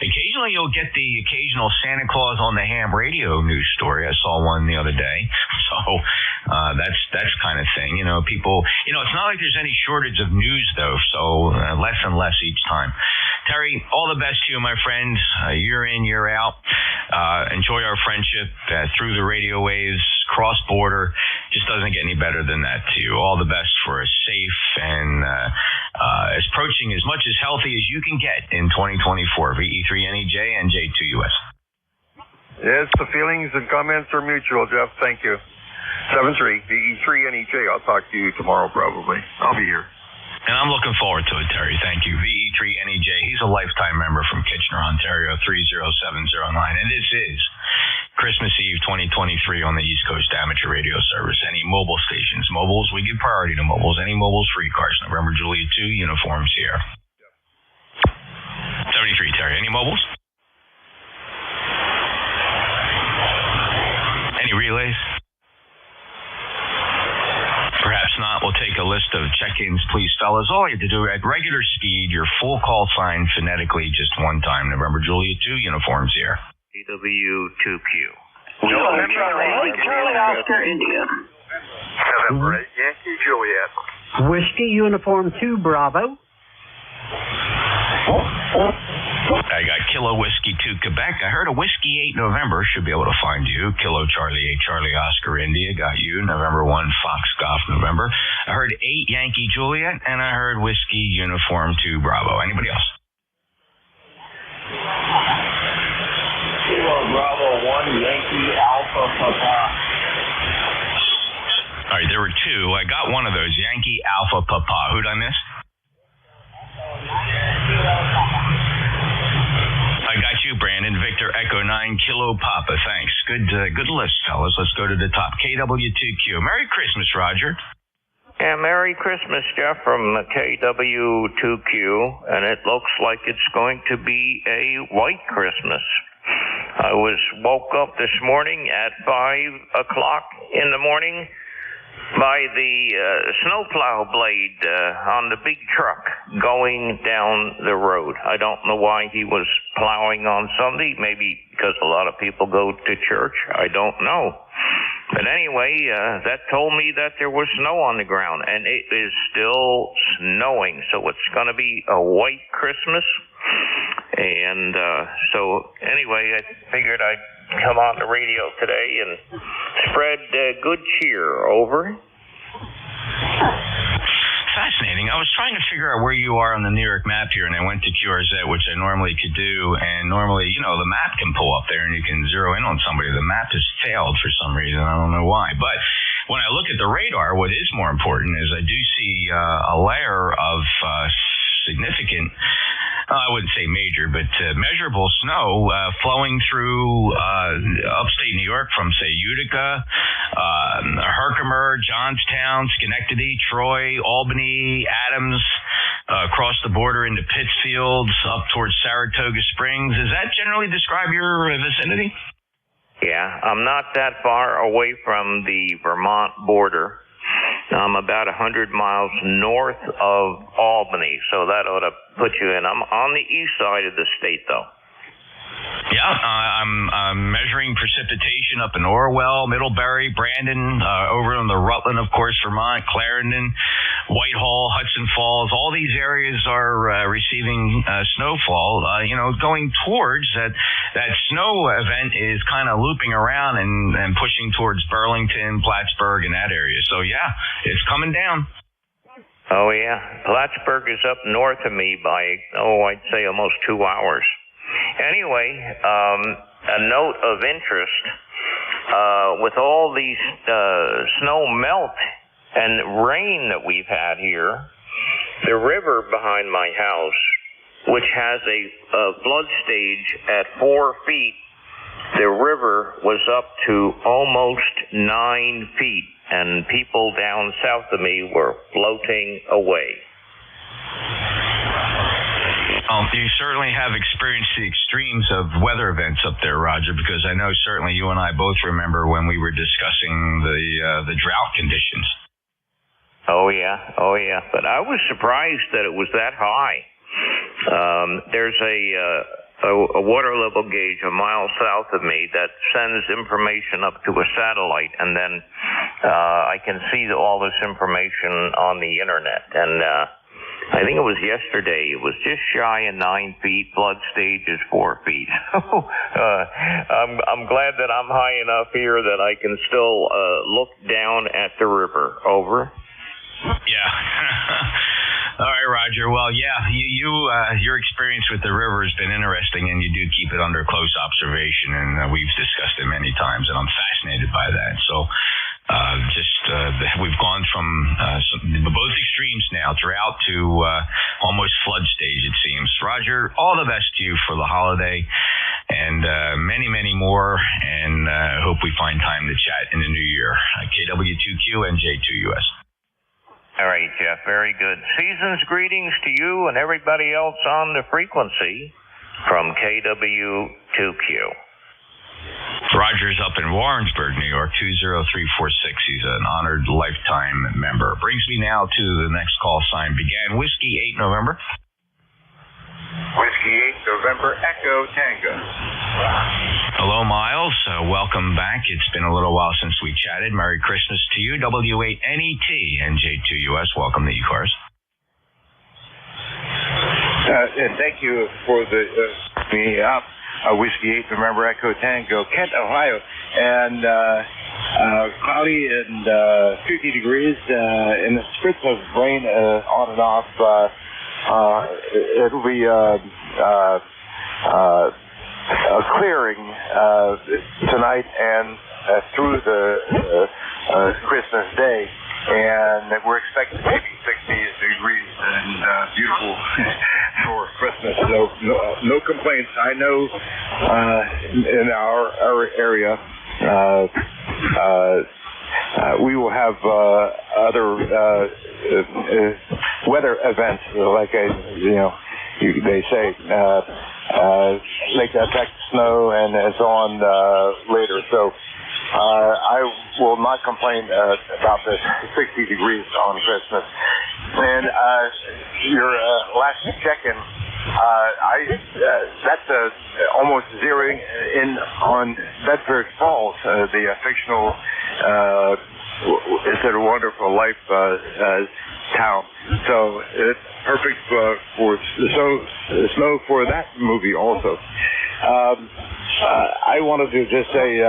occasionally you'll get the occasional Santa Claus on the ham radio news story. I saw one the other day, so that's kind of thing. People. It's not like there's any shortage of news though, so less and less each time. Terry, all the best to you, my friend. Year in, year out. Enjoy our friendship through the radio waves, cross border. Just doesn't get any better than that to you. All the best for a safe and approaching as much as healthy as you can get in 2024. VE3NEJ and J2US. Yes, the feelings and comments are mutual, Jeff. Thank you. 7-3, VE3NEJ. I'll talk to you tomorrow probably. I'll be here. And I'm looking forward to it, Terry. Thank you. VE3NEJ. He's a lifetime member from Kitchener, Ontario, 30709. And this is Christmas Eve 2023 on the East Coast Amateur Radio Service. Any mobile stations, mobiles, we give priority to mobiles. Any mobiles for ECARS. November, Juliet 2, uniforms here. 73, Terry. Any mobiles? Any relays? Perhaps not. We'll take a list of check-ins, please, fellas. All you have to do at regular speed, your full call sign phonetically just one time. November, Juliet 2, uniforms here. AW2Q. Charlie Oscar, India. November 8, Yankee Juliet. Whiskey Uniform 2, Bravo. I got Kilo Whiskey 2 Quebec. I heard a Whiskey 8 November. Should be able to find you. Kilo Charlie 8 Charlie Oscar India. Got you. November 1 Fox Golf November. I heard 8 Yankee Juliet. And I heard Whiskey Uniform 2 Bravo. Anybody else? Kilo Bravo 1 Yankee Alpha Papa. All right, there were two. I got one of those. Yankee Alpha Papa. Who'd I miss? I got you, Brandon. Victor Echo 9 Kilo Papa. Thanks. Good list, fellas. Let's go to the top. KW2Q. Merry Christmas, Roger. Yeah, Merry Christmas, Jeff, from the KW2Q. And it looks like it's going to be a white Christmas. I woke up this morning at 5 o'clock in the morning by the snowplow blade on the big truck going down the road. I don't know why he was plowing on Sunday. Maybe because a lot of people go to church. I don't know. But anyway, that told me that there was snow on the ground, and it is still snowing. So it's going to be a white Christmas. And so anyway, I figured I'd come on the radio today and spread good cheer. Over. Fascinating. I was trying to figure out where you are on the New York map here, and I went to QRZ, which I normally could do, and normally, the map can pull up there and you can zero in on somebody. The map has failed for some reason. I don't know why. But when I look at the radar, what is more important is I do see a layer of significant, I wouldn't say major, but measurable snow flowing through upstate New York from, say, Utica, Herkimer, Johnstown, Schenectady, Troy, Albany, Adams, across the border into Pittsfield, up towards Saratoga Springs. Does that generally describe your vicinity? Yeah, I'm not that far away from the Vermont border. I'm about 100 miles north of Albany, so that ought to put you in. I'm on the east side of the state, though. Yeah, I'm measuring precipitation up in Orwell, Middlebury, Brandon, over in the Rutland, of course, Vermont, Clarendon, Whitehall, Hudson Falls. All these areas are receiving snowfall. Going towards that snow event is kind of looping around and pushing towards Burlington, Plattsburgh, and that area. So, yeah, it's coming down. Oh, yeah. Plattsburgh is up north of me by, I'd say almost 2 hours. Anyway, a note of interest, with all these snow melt and rain that we've had here, the river behind my house, which has a flood stage at 4 feet, the river was up to almost 9 feet, and people down south of me were floating away. You certainly have experienced the extremes of weather events up there, Roger, because I know certainly you and I both remember when we were discussing the drought conditions. Oh, yeah. But I was surprised that it was that high. There's a water level gauge a mile south of me that sends information up to a satellite, and then I can see all this information on the internet. And I think it was yesterday. It was just shy of 9 feet. Flood stage is 4 feet. I'm glad that I'm high enough here that I can still look down at the river. Over. Yeah. All right, Roger. Well, yeah, your experience with the river has been interesting, and you do keep it under close observation, and we've discussed it many times, and I'm fascinated by that. So. We've gone from both extremes now, drought to almost flood stage, it seems. Roger, all the best to you for the holiday, and many, many more, and hope we find time to chat in the new year. KW2Q and J2US. All right, Jeff, very good. Season's greetings to you and everybody else on the frequency from KW2Q. Roger's up in Warrensburg, New York, 20346. He's an honored lifetime member. Brings me now to the next call sign. Began Whiskey 8 November. Whiskey 8 November, Echo Tango. Hello, Miles. Welcome back. It's been a little while since we chatted. Merry Christmas to you. W8NET and J2US. Welcome to ECARS. And thank you for me up. Whiskey 8 November, Echo Tango, Kent, Ohio, and cloudy and 50 degrees, and the spritz of rain on and off. It'll be a clearing tonight and through the Christmas Day. And we're expecting maybe 60 degrees and beautiful for Christmas. So no complaints. I know in our area we will have other weather events, like they say, like affect snow and so on later. So. I will not complain about the 60 degrees on Christmas. And your last check-in, that's almost zeroing in on Bedford Falls, the fictional It's a Wonderful Life town. So it's perfect for snow for that movie also. I wanted to just say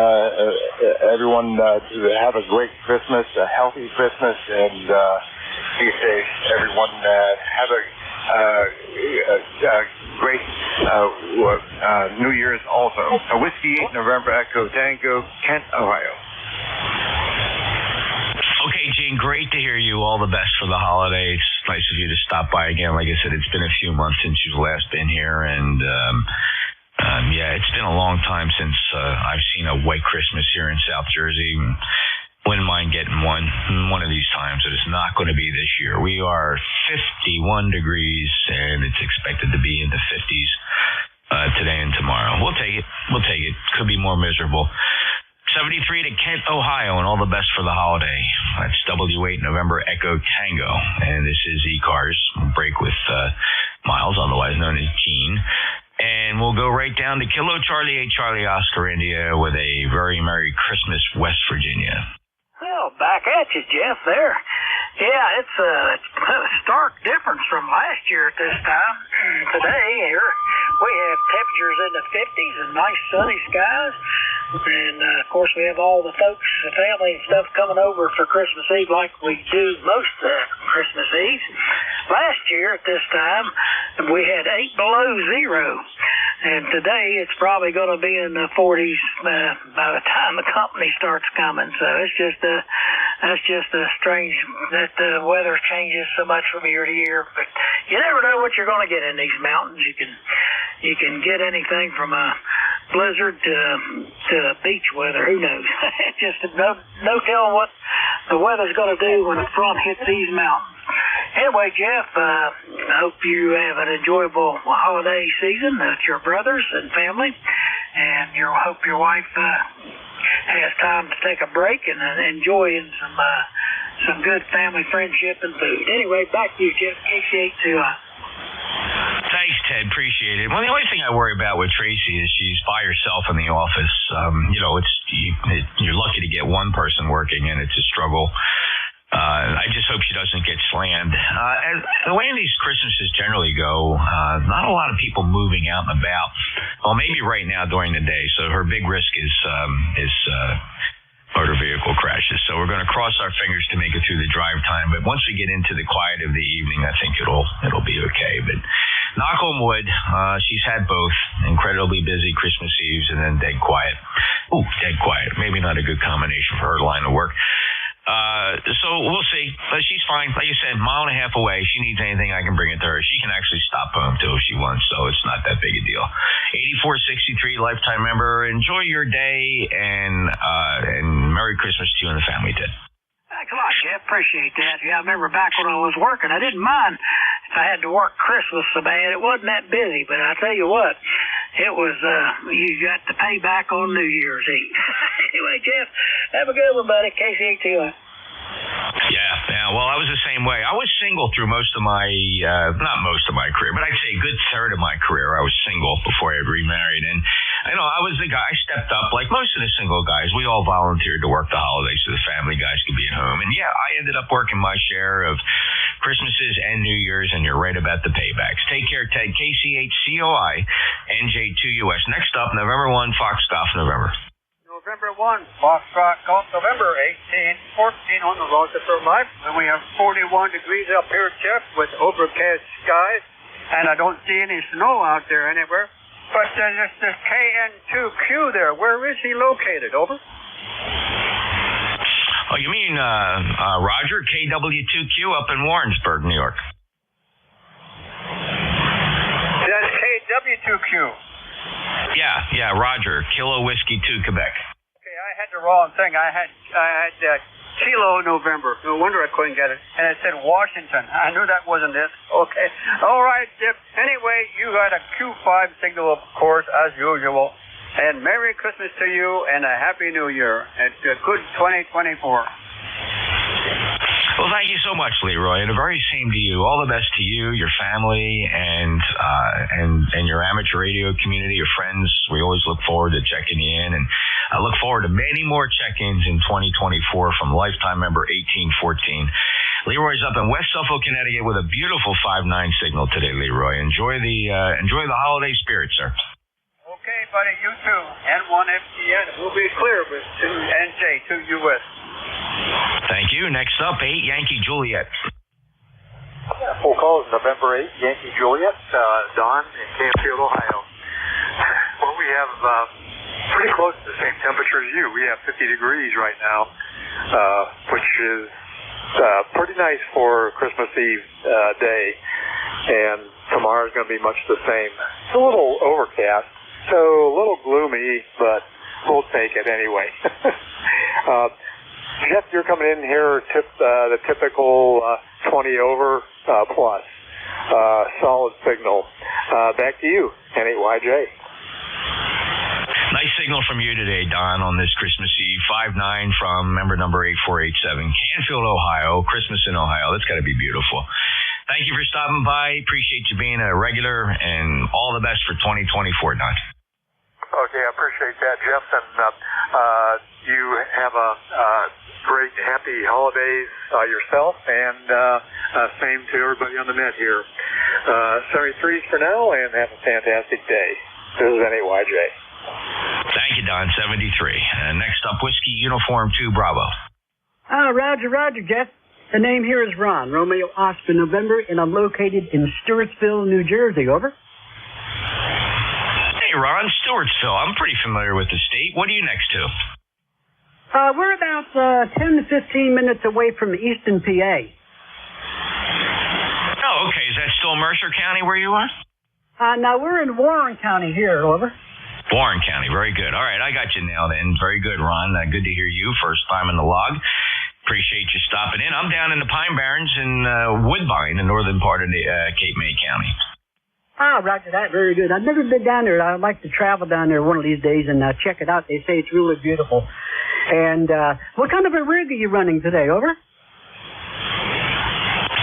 everyone to have a great Christmas, a healthy Christmas, and be safe. Everyone have a great New Year's also. Whiskey 8 November Echo Tango, Kent, Ohio. Hey, Gene, great to hear you. All the best for the holiday. It's nice of you to stop by again. Like I said, it's been a few months since you've last been here, and yeah, it's been a long time since I've seen a white Christmas here in South Jersey. Wouldn't mind getting one of these times. It is not going to be this year. We are 51 degrees, and it's expected to be in the 50s today and tomorrow. We'll take it. We'll take it. Could be more miserable. 73 to Kent, Ohio, and all the best for the holiday. That's W8 November Echo Tango, and this is ECARS. We'll break with Miles, otherwise known as Gene. And we'll go right down to Kilo Charlie 8 Charlie Oscar India with a very Merry Christmas, West Virginia. Well, back at you, Jeff, there. Yeah, it's a stark difference from last year at this time. Today, here, we have temperatures in the 50s and nice sunny skies. And, of course, we have all the folks, the family and stuff coming over for Christmas Eve like we do most Christmas Eve. Last year at this time, we had 8 below zero. And today, it's probably going to be in the 40s by the time the company starts coming. So it's just that's just a strange that the weather changes so much from year to year. But you never know what you're going to get in these mountains. You can get anything from a blizzard to beach weather. Who knows? Just no telling what the weather's going to do when the front hits these mountains. Anyway, Jeff, I hope you have an enjoyable holiday season with your brothers and family, and hope your wife has time to take a break and enjoy some good family friendship and food. Anyway, back to you, Jeff. KC82. Thanks, Ted. Appreciate it. Well, the only thing I worry about with Tracy is she's by herself in the office. You're lucky to get one person working, and it's a struggle. I just hope she doesn't get slammed. And the way these Christmases generally go, not a lot of people moving out and about. Well, maybe right now during the day. So her big risk is motor vehicle crashes. So we're going to cross our fingers to make it through the drive time. But once we get into the quiet of the evening, I think it'll be okay. But knock on wood, she's had both incredibly busy Christmas Eves and then dead quiet. Ooh, dead quiet. Maybe not a good combination for her line of work. So we'll see. But she's fine. Like you said, 1.5 miles away. She needs anything, I can bring it to her. She can actually stop home too if she wants, so it's not that big a deal. 8463 lifetime member. Enjoy your day and Merry Christmas to you and the family, Ted. Thanks a lot, Jeff. Appreciate that. Yeah, I remember back when I was working, I didn't mind if I had to work Christmas so bad. It wasn't that busy, but I tell you what, it was, you got to pay back on New Year's Eve. Anyway, Jeff, have a good one, buddy. KC82. Yeah. Well, I was the same way. I was single through most of my, not most of my career, but I'd say a good third of my career. I was single before I had remarried. And, I was the guy, I stepped up like most of the single guys. We all volunteered to work the holidays so the family guys could be at home. And yeah, I ended up working my share of Christmases and New Year's, and you're right about the paybacks. Take care, Ted. KC8COI, NJ2US. Next up, November 1, Fox Golf, November. November 1, Foxtrot Golf, November 1814 on the Rochester Live. And we have 41 degrees up here, Jeff, with overcast skies. And I don't see any snow out there anywhere. But there's this KN2Q there. Where is he located? Over? Oh, you mean Roger, KW2Q up in Warrensburg, New York. That's KW2Q. Yeah, Roger, Kilo Whiskey 2, Quebec. Okay, I had the wrong thing. I had Kilo November. No wonder I couldn't get it. And it said Washington. I knew that wasn't it. Okay. All right, Jeff. Anyway, you got a Q5 signal, of course, as usual. And Merry Christmas to you and a Happy New Year. And a good 2024. Well, thank you so much, Leroy, and the very same to you. All the best to you, your family, and your amateur radio community, your friends. We always look forward to checking you in, and I look forward to many more check-ins in 2024 from lifetime member 1814. Leroy's up in West Suffolk, Connecticut, with a beautiful 5.9 signal today. Leroy, enjoy the holiday spirit, sir. Okay, buddy, you too. N1FTN will be clear with 2NJ, 2US. Thank you. Next up, 8 Yankee Juliet. Yeah, full calls, November 8, Yankee Juliet, Don in Canfield, Ohio. Well, we have pretty close to the same temperature as you. We have 50 degrees right now, which is pretty nice for Christmas Eve day, and tomorrow's going to be much the same. It's a little overcast, so a little gloomy, but we'll take it anyway. Jeff, you're coming in here the typical 20 over plus. Solid signal. Back to you, N8YJ. Nice signal from you today, Don, on this Christmas Eve. 5-9 from member number 8487, Canfield, Ohio. Christmas in Ohio. That's got to be beautiful. Thank you for stopping by. Appreciate you being a regular, and all the best for 2024, Don. Okay, I appreciate that, Jeff. And you have a great, happy holidays yourself, and same to everybody on the net here. 73s for now, and have a fantastic day. This is N8YJ. Thank you, Don. 73. Next up, Whiskey Uniform 2 Bravo. Roger, Jeff. The name here is Ron, Romeo Oscar November, and I'm located in Stewartsville, New Jersey. Over. Hey, Ron, Stewartsville. I'm pretty familiar with the state. What are you next to? We're about 10 to 15 minutes away from Easton, PA. Oh, okay. Is that still Mercer County where you are? No, we're in Warren County here. Over. Warren County. Very good. All right, I got you nailed in. Very good, Ron. Good to hear you. First time in the log. Appreciate you stopping in. I'm down in the Pine Barrens in Woodbine, the northern part of the Cape May County. Roger that. Very good. I've never been down there. I'd like to travel down there one of these days and check it out. They say it's really beautiful. And what kind of a rig are you running today? Over.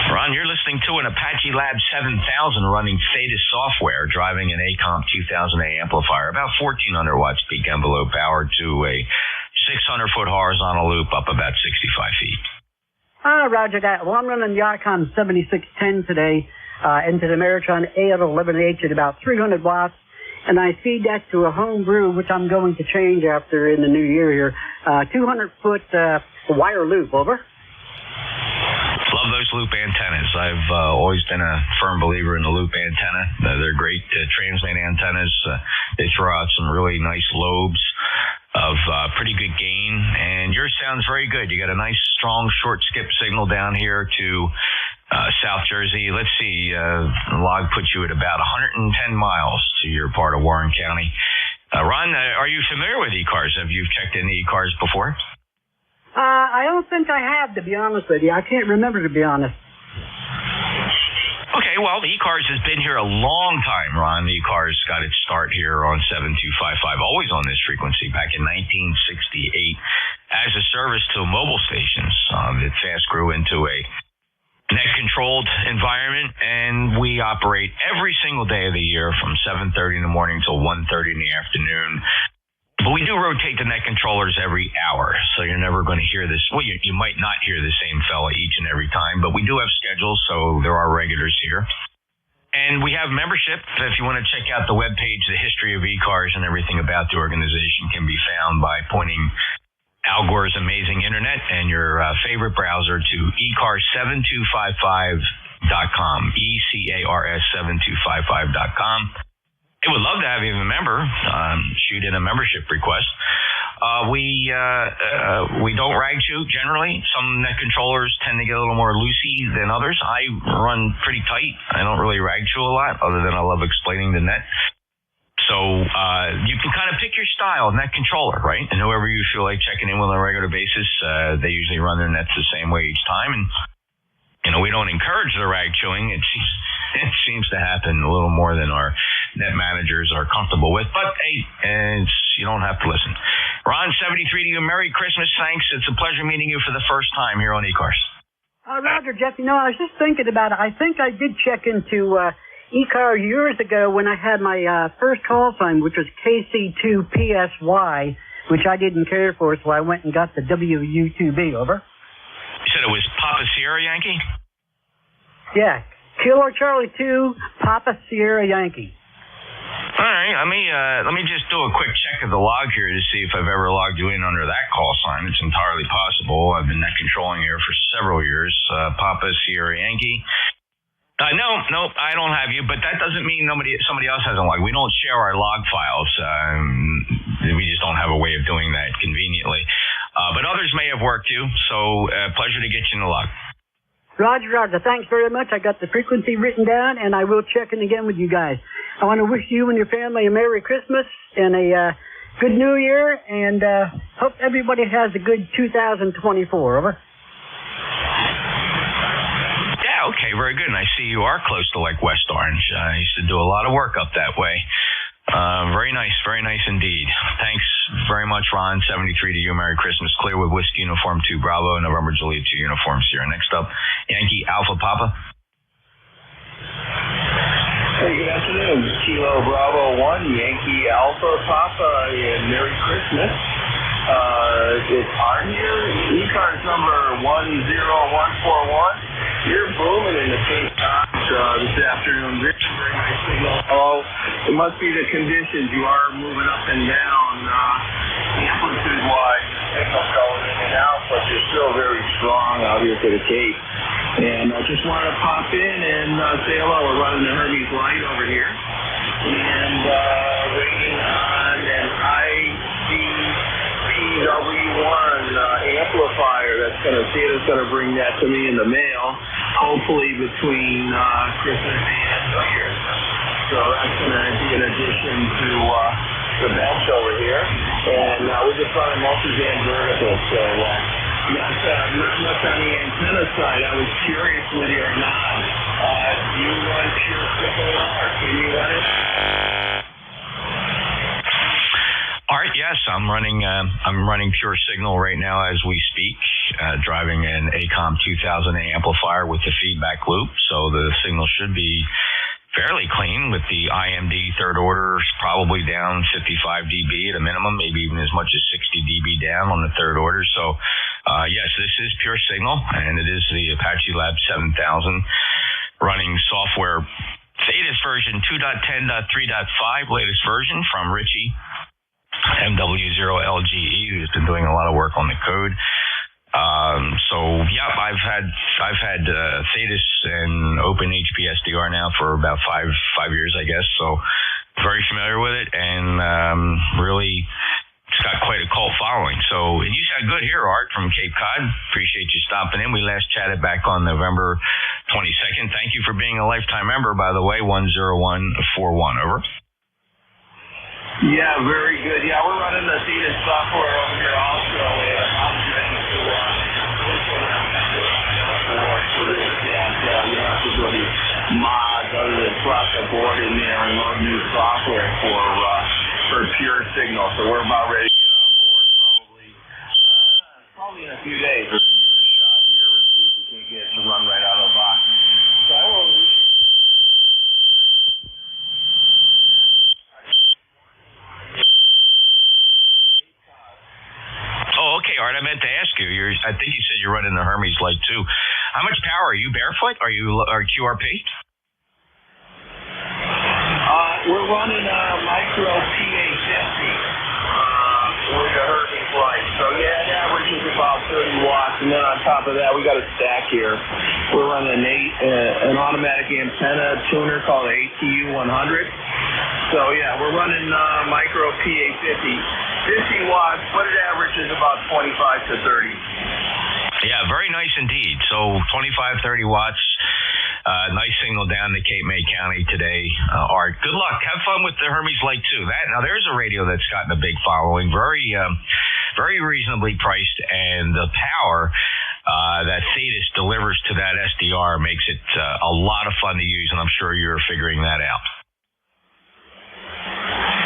Ron, you're listening to an Apache Lab 7000 running Theta software, driving an ACOM 2000A amplifier, about 1400 watts peak envelope power to a 600-foot horizontal loop up about 65 feet. Roger that. Well, I'm running the ICOM 7610 today into the Meritron AL11H at about 300 watts, and I feed that to a home brew, which I'm going to change after in the new year here, 200-foot wire loop. Over. Love those loop antennas. I've always been a firm believer in the loop antenna. They're great transmit antennas. They throw out some really nice lobes of pretty good gain, and yours sounds very good. You got a nice, strong, short skip signal down here to South Jersey. Let's see, the log puts you at about 110 miles to your part of Warren County. Ron, are you familiar with ECARS? Have you checked into ECARS before? I don't think I have, to be honest with you. I can't remember, to be honest. Okay, well, ECARS has been here a long time, Ron. ECARS got its start here on 7255, always on this frequency, back in 1968 as a service to mobile stations. It fast grew into a net-controlled environment, and we operate every single day of the year from 7:30 in the morning till 1:30 in the afternoon. But we do rotate the net controllers every hour, so you're never going to hear this. Well, you might not hear the same fella each and every time, but we do have schedules, so there are regulars here. And we have membership. If you want to check out the webpage, the history of ECARS and everything about the organization can be found by pointing Al Gore's amazing internet and your favorite browser to ECARS7255.com, ECARS7255.com. They would love to have you as a member. Shoot in a membership request. We don't rag shoot generally. Some net controllers tend to get a little more loosey than others. I run pretty tight. I don't really rag shoot a lot, other than I love explaining the net. So you can kind of pick your style, net controller, right? And whoever you feel like checking in with on a regular basis, they usually run their nets the same way each time. And we don't encourage the rag chewing. It seems to happen a little more than our net managers are comfortable with. But, hey, you don't have to listen. Ron, 73 to you. Merry Christmas. Thanks. It's a pleasure meeting you for the first time here on ECARS. Roger, Jeff. I was just thinking about it. I think I did check into ECARS years ago when I had my first call sign, which was KC2PSY, which I didn't care for, so I went and got the WU2B. Over. You said it was Papa Sierra Yankee? Yeah. Kilo Charlie 2, Papa Sierra Yankee. All right. Let me just do a quick check of the log here to see if I've ever logged you in under that call sign. It's entirely possible. I've been net controlling here for several years. Papa Sierra Yankee. No, I don't have you, but that doesn't mean somebody else hasn't logged. We don't share our log files. We just don't have a way of doing that conveniently. But others may have worked you, so pleasure to get you in the log. Roger, Roger. Thanks very much. I got the frequency written down, and I will check in again with you guys. I want to wish you and your family a Merry Christmas and a good New Year, and hope everybody has a good 2024. Over. Yeah, okay, very good. And I see you are close to like West Orange. I used to do a lot of work up that way. Very nice indeed. Thanks very much, Ron. 73 to you. Merry Christmas. Clear with Whiskey Uniform 2 Bravo, November Juliet 2 Uniform Sierra. Next up, Yankee Alpha Papa. Hey, good afternoon. Kilo Bravo 1, Yankee Alpha Papa, and Merry Christmas. It's on here. ECARS number 10141. You're booming in the Cape Cod this afternoon. Very nice signal. Oh, it must be the conditions. You are moving up and down amplitude-wise. Signal going in and out, but you're still very strong out here to the Cape. And I just wanted to pop in and say hello. We're running the Hermes Light over here. And waiting on an ICPW1 amplifier that's going to see it. It's going to bring that to me in the mail, hopefully between Christmas and New Year's. So that's going to be an addition to the bench over here. And we're just running multi-band vertical. So not much on the antenna side. I was curious whether or not do you run pure signal or can you run it? Art, yes, I'm running pure signal right now as we speak, driving an ACOM 2000 amplifier with the feedback loop, so the signal should be fairly clean with the IMD third order probably down 55 dB at a minimum, maybe even as much as 60 dB down on the third order. So, yes, this is pure signal, and it is the Apache Lab 7000 running software Thetis version 2.10.3.5, latest version from Richie, MW0LGE, who's been doing a lot of work on the code. So yeah, I've had Thetis and Open HPSDR now for about five years, I guess. So very familiar with it, and really it's got quite a cult following. So you sound good here, Art, from Cape Cod. Appreciate you stopping in. We last chatted back on November 22nd. Thank you for being a lifetime member, by the way. 10141. Over. Yeah, very good. Yeah, we're running the Thetis software over here also, and I'm ready to you don't have to do any mods other than plug the board in there and load new software for pure signal. So we're about ready to get on board probably in a few days. We're going to give it a shot here and see if we can get it to run right out of the box. So I will. Oh, okay, Art. I meant to ask you. I think you said you're running the Hermes Light too. How much power are you? Barefoot? Are you QRP? We're running a micro PA50 with the Hermes Light. So yeah, it averages about 30 watts, and then on top of that, we got a stack here. We're running an automatic antenna tuner called ATU 100. So yeah, we're running micro PA50, 50 watts, but it averages about 25 to 30. Yeah, very nice indeed. So 25, 30 watts. Nice signal down to Cape May County today. Art, good luck. Have fun with the Hermes Light 2. Now, there's a radio that's gotten a big following, very reasonably priced, and the power that Thetis delivers to that SDR makes it a lot of fun to use, and I'm sure you're figuring that out.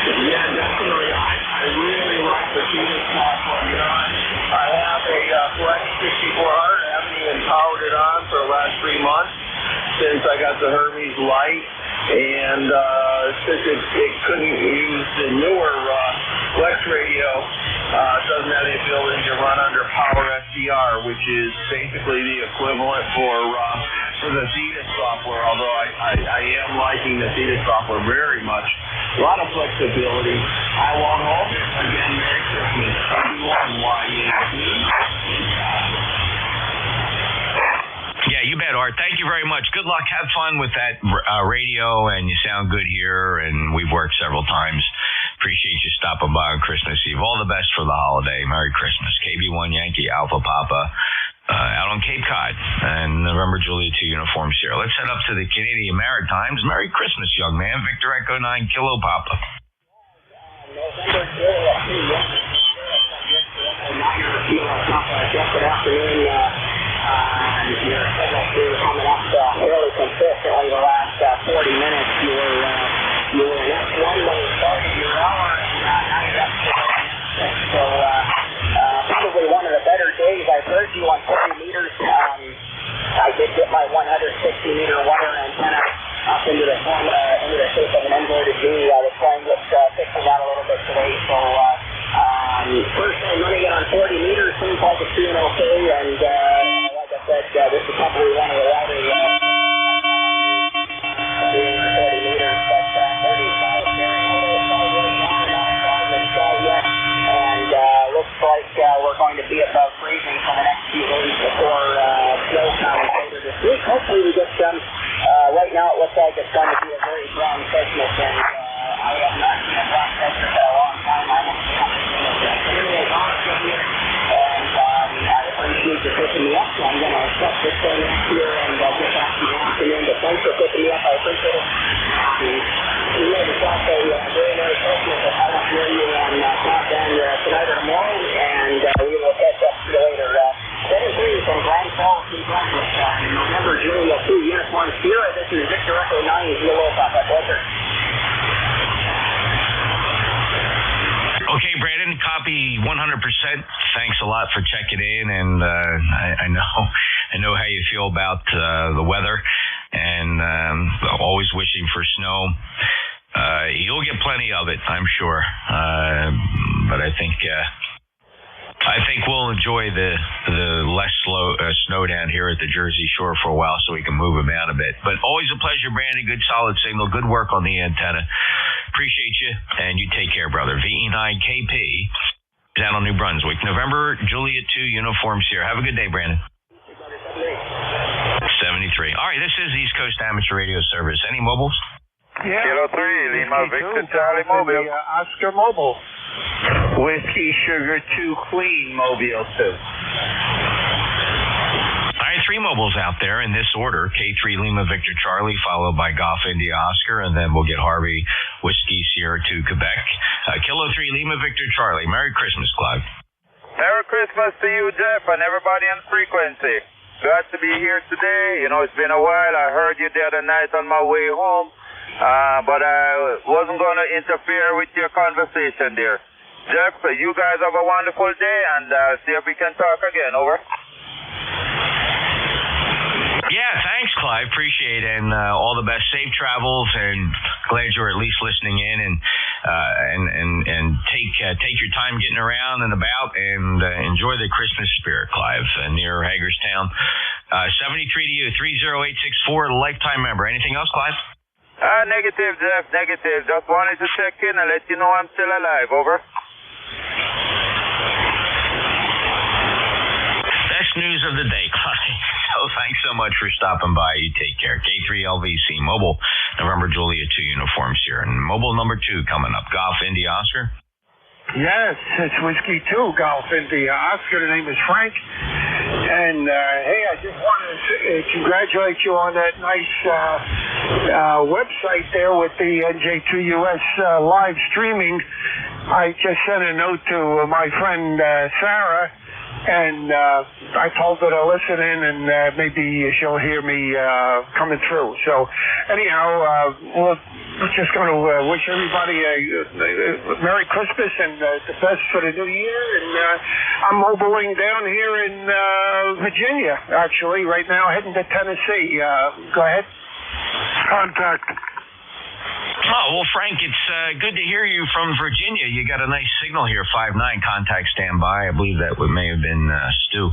Yeah, definitely. I really like the Thetis platform. You know, I have a Flex 6400. I haven't even powered it on for the last 3 months since I got the Hermes Light, and since it couldn't use the newer Flex radio, it doesn't have the ability to run under Power SDR, which is basically the equivalent for the Thetis software, although I am liking the Thetis software very much. A lot of flexibility. I won't hold it. Again, Merry Christmas. Yeah, you bet, Art. Thank you very much. Good luck. Have fun with that radio, and you sound good here, and we've worked several times. Appreciate you stopping by on Christmas Eve. All the best for the holiday. Merry Christmas. KB1 Yankee Alpha Papa. out on Cape Cod, and November Juliet 2 Uniform Sierra. Let's head up to the Canadian Maritimes. Merry Christmas, young man. Victor Echo 9 Kilo Papa. November Juliet 2 good afternoon. Your signal crew coming up fairly consistently the last 40 minutes. You were next one when you started your hour, and now you're up to so probably one of the better days. I've heard you on 40 meters. I did get my 160-meter wire antenna up into the shape of an inverted V. The plane was fixing that a little bit today. So first time running it on 40 meters seems like it's doing okay. And like I said, this is probably one of the lighter 40 meters. But 35 carrying a little forward, not in the sky yet. And looks like we're going to be above freezing for the next few days before snow comes later this week. Hopefully we get some. Right now it looks like it's going to be a very brown Christmas, and I have not seen a brown Christmas in a long time. I haven't seen a honest with you, and I appreciate you picking me up, so I'm going to shut this thing up here and get back to the afternoon. But thanks for picking me up. I appreciate it. You made yourself a very Merry Christmas if I don't hear you on Countdown tonight or tomorrow, and we will catch up to you later. 7-3 from Grand Falls, New Brunswick. November Juliet 2 Uniform Sierra. This is Victor Echo 9 Kilo Papa. Pleasure. Okay, Brandon, copy 100%. Thanks a lot for checking in, and I know how you feel about the weather, and always wishing for snow. You'll get plenty of it, I'm sure, but I think we'll enjoy the less snow down here at the Jersey Shore for a while, so we can move about a bit. But always a pleasure, Brandon. Good solid signal. Good work on the antenna. Appreciate you, and you take care, brother. VE9KP down on New Brunswick. November Juliet 2 Uniform Sierra. Have a good day, Brandon. 73. All right, this is East Coast Amateur Radio Service. Any mobiles? Yeah. Kilo 3, Lima Victor Charlie Mobile. Oscar Mobile. Whiskey Sugar 2 Queen Mobile 2. All right, 3 mobiles out there in this order. K3 Lima Victor Charlie, followed by Golf India Oscar, and then we'll get Harvey Whiskey Sierra 2 Quebec. Kilo 3 Lima Victor Charlie. Merry Christmas, Clive. Merry Christmas to you, Jeff, and everybody on frequency. Glad to be here today. You know, it's been a while. I heard you the other night on my way home, but I wasn't going to interfere with your conversation there. Jeff, you guys have a wonderful day, and see if we can talk again. Over. Yeah, thanks, Clive. Appreciate it, and all the best. Safe travels, and glad you're at least listening in, and take your time getting around and about, and enjoy the Christmas spirit, Clive, near Hagerstown. 73 to you, 30864, the lifetime member. Anything else, Clive? Negative, Jeff, negative. Just wanted to check in and let you know I'm still alive. Over. Best news of the day, Clive. So thanks so much for stopping by. You take care. K3LVC Mobile, November Juliet 2 Uniform Sierra. And mobile number 2 coming up. Golf India Oscar. Yes, it's Whiskey 2 Golf India Oscar. The name is Frank. And, hey, I just wanted to congratulate you on that nice website there with the NJ2US live streaming. I just sent a note to my friend Sarah, and I told her to listen in, and maybe she'll hear me coming through. So, anyhow, we're just going to wish everybody a Merry Christmas and the best for the new year. And I'm mobiling down here in Virginia, actually, right now, heading to Tennessee. Go ahead. Contact. Oh, well, Frank, it's good to hear you from Virginia. You got a nice signal here, 5-9, contact standby. I believe that may have been Stu.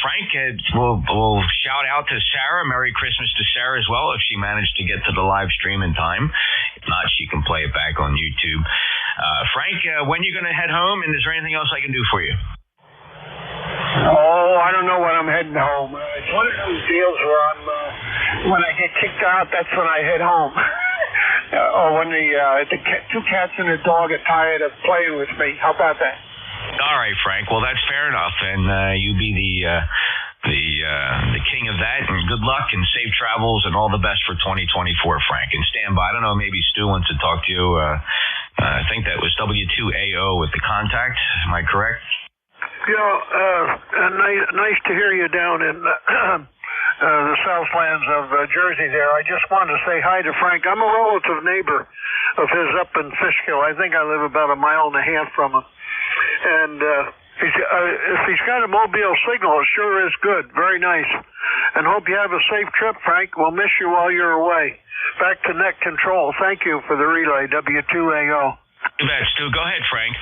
Frank, we'll shout out to Sarah. Merry Christmas to Sarah as well, if she managed to get to the live stream in time. If not, she can play it back on YouTube. Frank, when are you going to head home, and is there anything else I can do for you? Oh, I don't know when I'm heading home. It's one of those deals where when I get kicked out, that's when I head home. Or when the 2 cats and the dog are tired of playing with me. How about that? All right, Frank. Well, that's fair enough, and you be the king of that, and good luck and safe travels and all the best for 2024, Frank. And stand by. I don't know, maybe Stu wants to talk to you. I think that was W2AO with the contact. Am I correct? Yeah, nice to hear you down in the Southlands of Jersey there. I just wanted to say hi to Frank. I'm a relative neighbor of his up in Fishkill. I think I live about 1.5 miles from him. And if he's got a mobile signal, it sure is good. Very nice. And hope you have a safe trip, Frank. We'll miss you while you're away. Back to net control. Thank you for the relay, W2AO. You bet, Stu. Go ahead, Frank.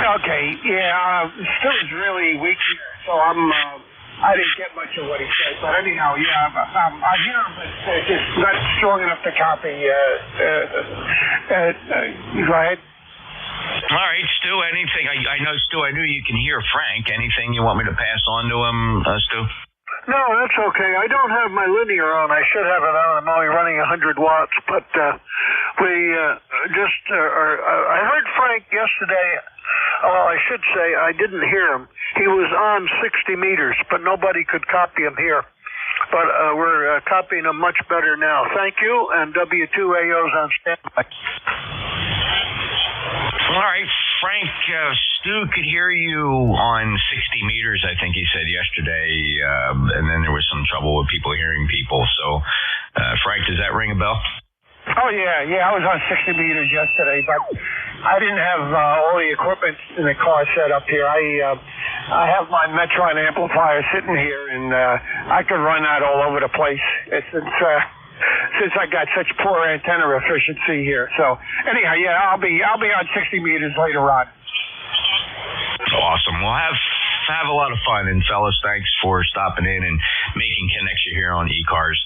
Okay, yeah, Stu's really weak, so I didn't get much of what he said, but anyhow, yeah, I hear him, but just not strong enough to copy. Go ahead. All right, Stu, anything? I know, Stu, I knew you can hear Frank. Anything you want me to pass on to him, Stu? No, that's okay. I don't have my linear on. I should have it on. I'm only running 100 watts, but I heard Frank yesterday. Well, I should say I didn't hear him. He was on 60 meters, but nobody could copy him here. But we're copying him much better now. Thank you, and W2AO's on standby. All right, Frank, Stu could hear you on 60 meters, I think he said yesterday, and then there was some trouble with people hearing people. So, Frank, does that ring a bell? Oh, yeah, I was on 60 meters yesterday, but I didn't have all the equipment in the car set up here. I have my Metron amplifier sitting here, and I could run that all over the place. Since I got such poor antenna efficiency here. So anyhow, yeah, I'll be on 60 meters later on. Awesome. Well, have a lot of fun, and fellas, thanks for stopping in and making connection here on ECARS.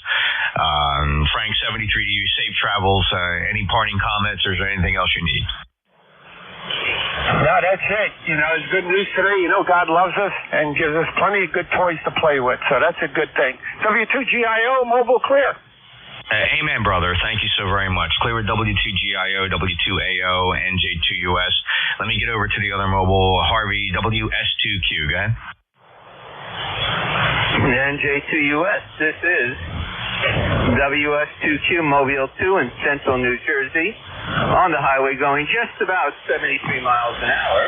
Frank, 73 to you. Safe travels. Any parting comments, or is there anything else you need? No, that's it. It's good news today. God loves us and gives us plenty of good toys to play with, so that's a good thing. W2GIO, mobile clear. Amen, brother. Thank you so very much. Clear with W2GIO, W2AO, NJ2US. Let me get over to the other mobile, Harvey, WS2Q. Go ahead. NJ2US, this is WS2Q Mobile 2 in central New Jersey. On the highway going just about 73 miles an hour.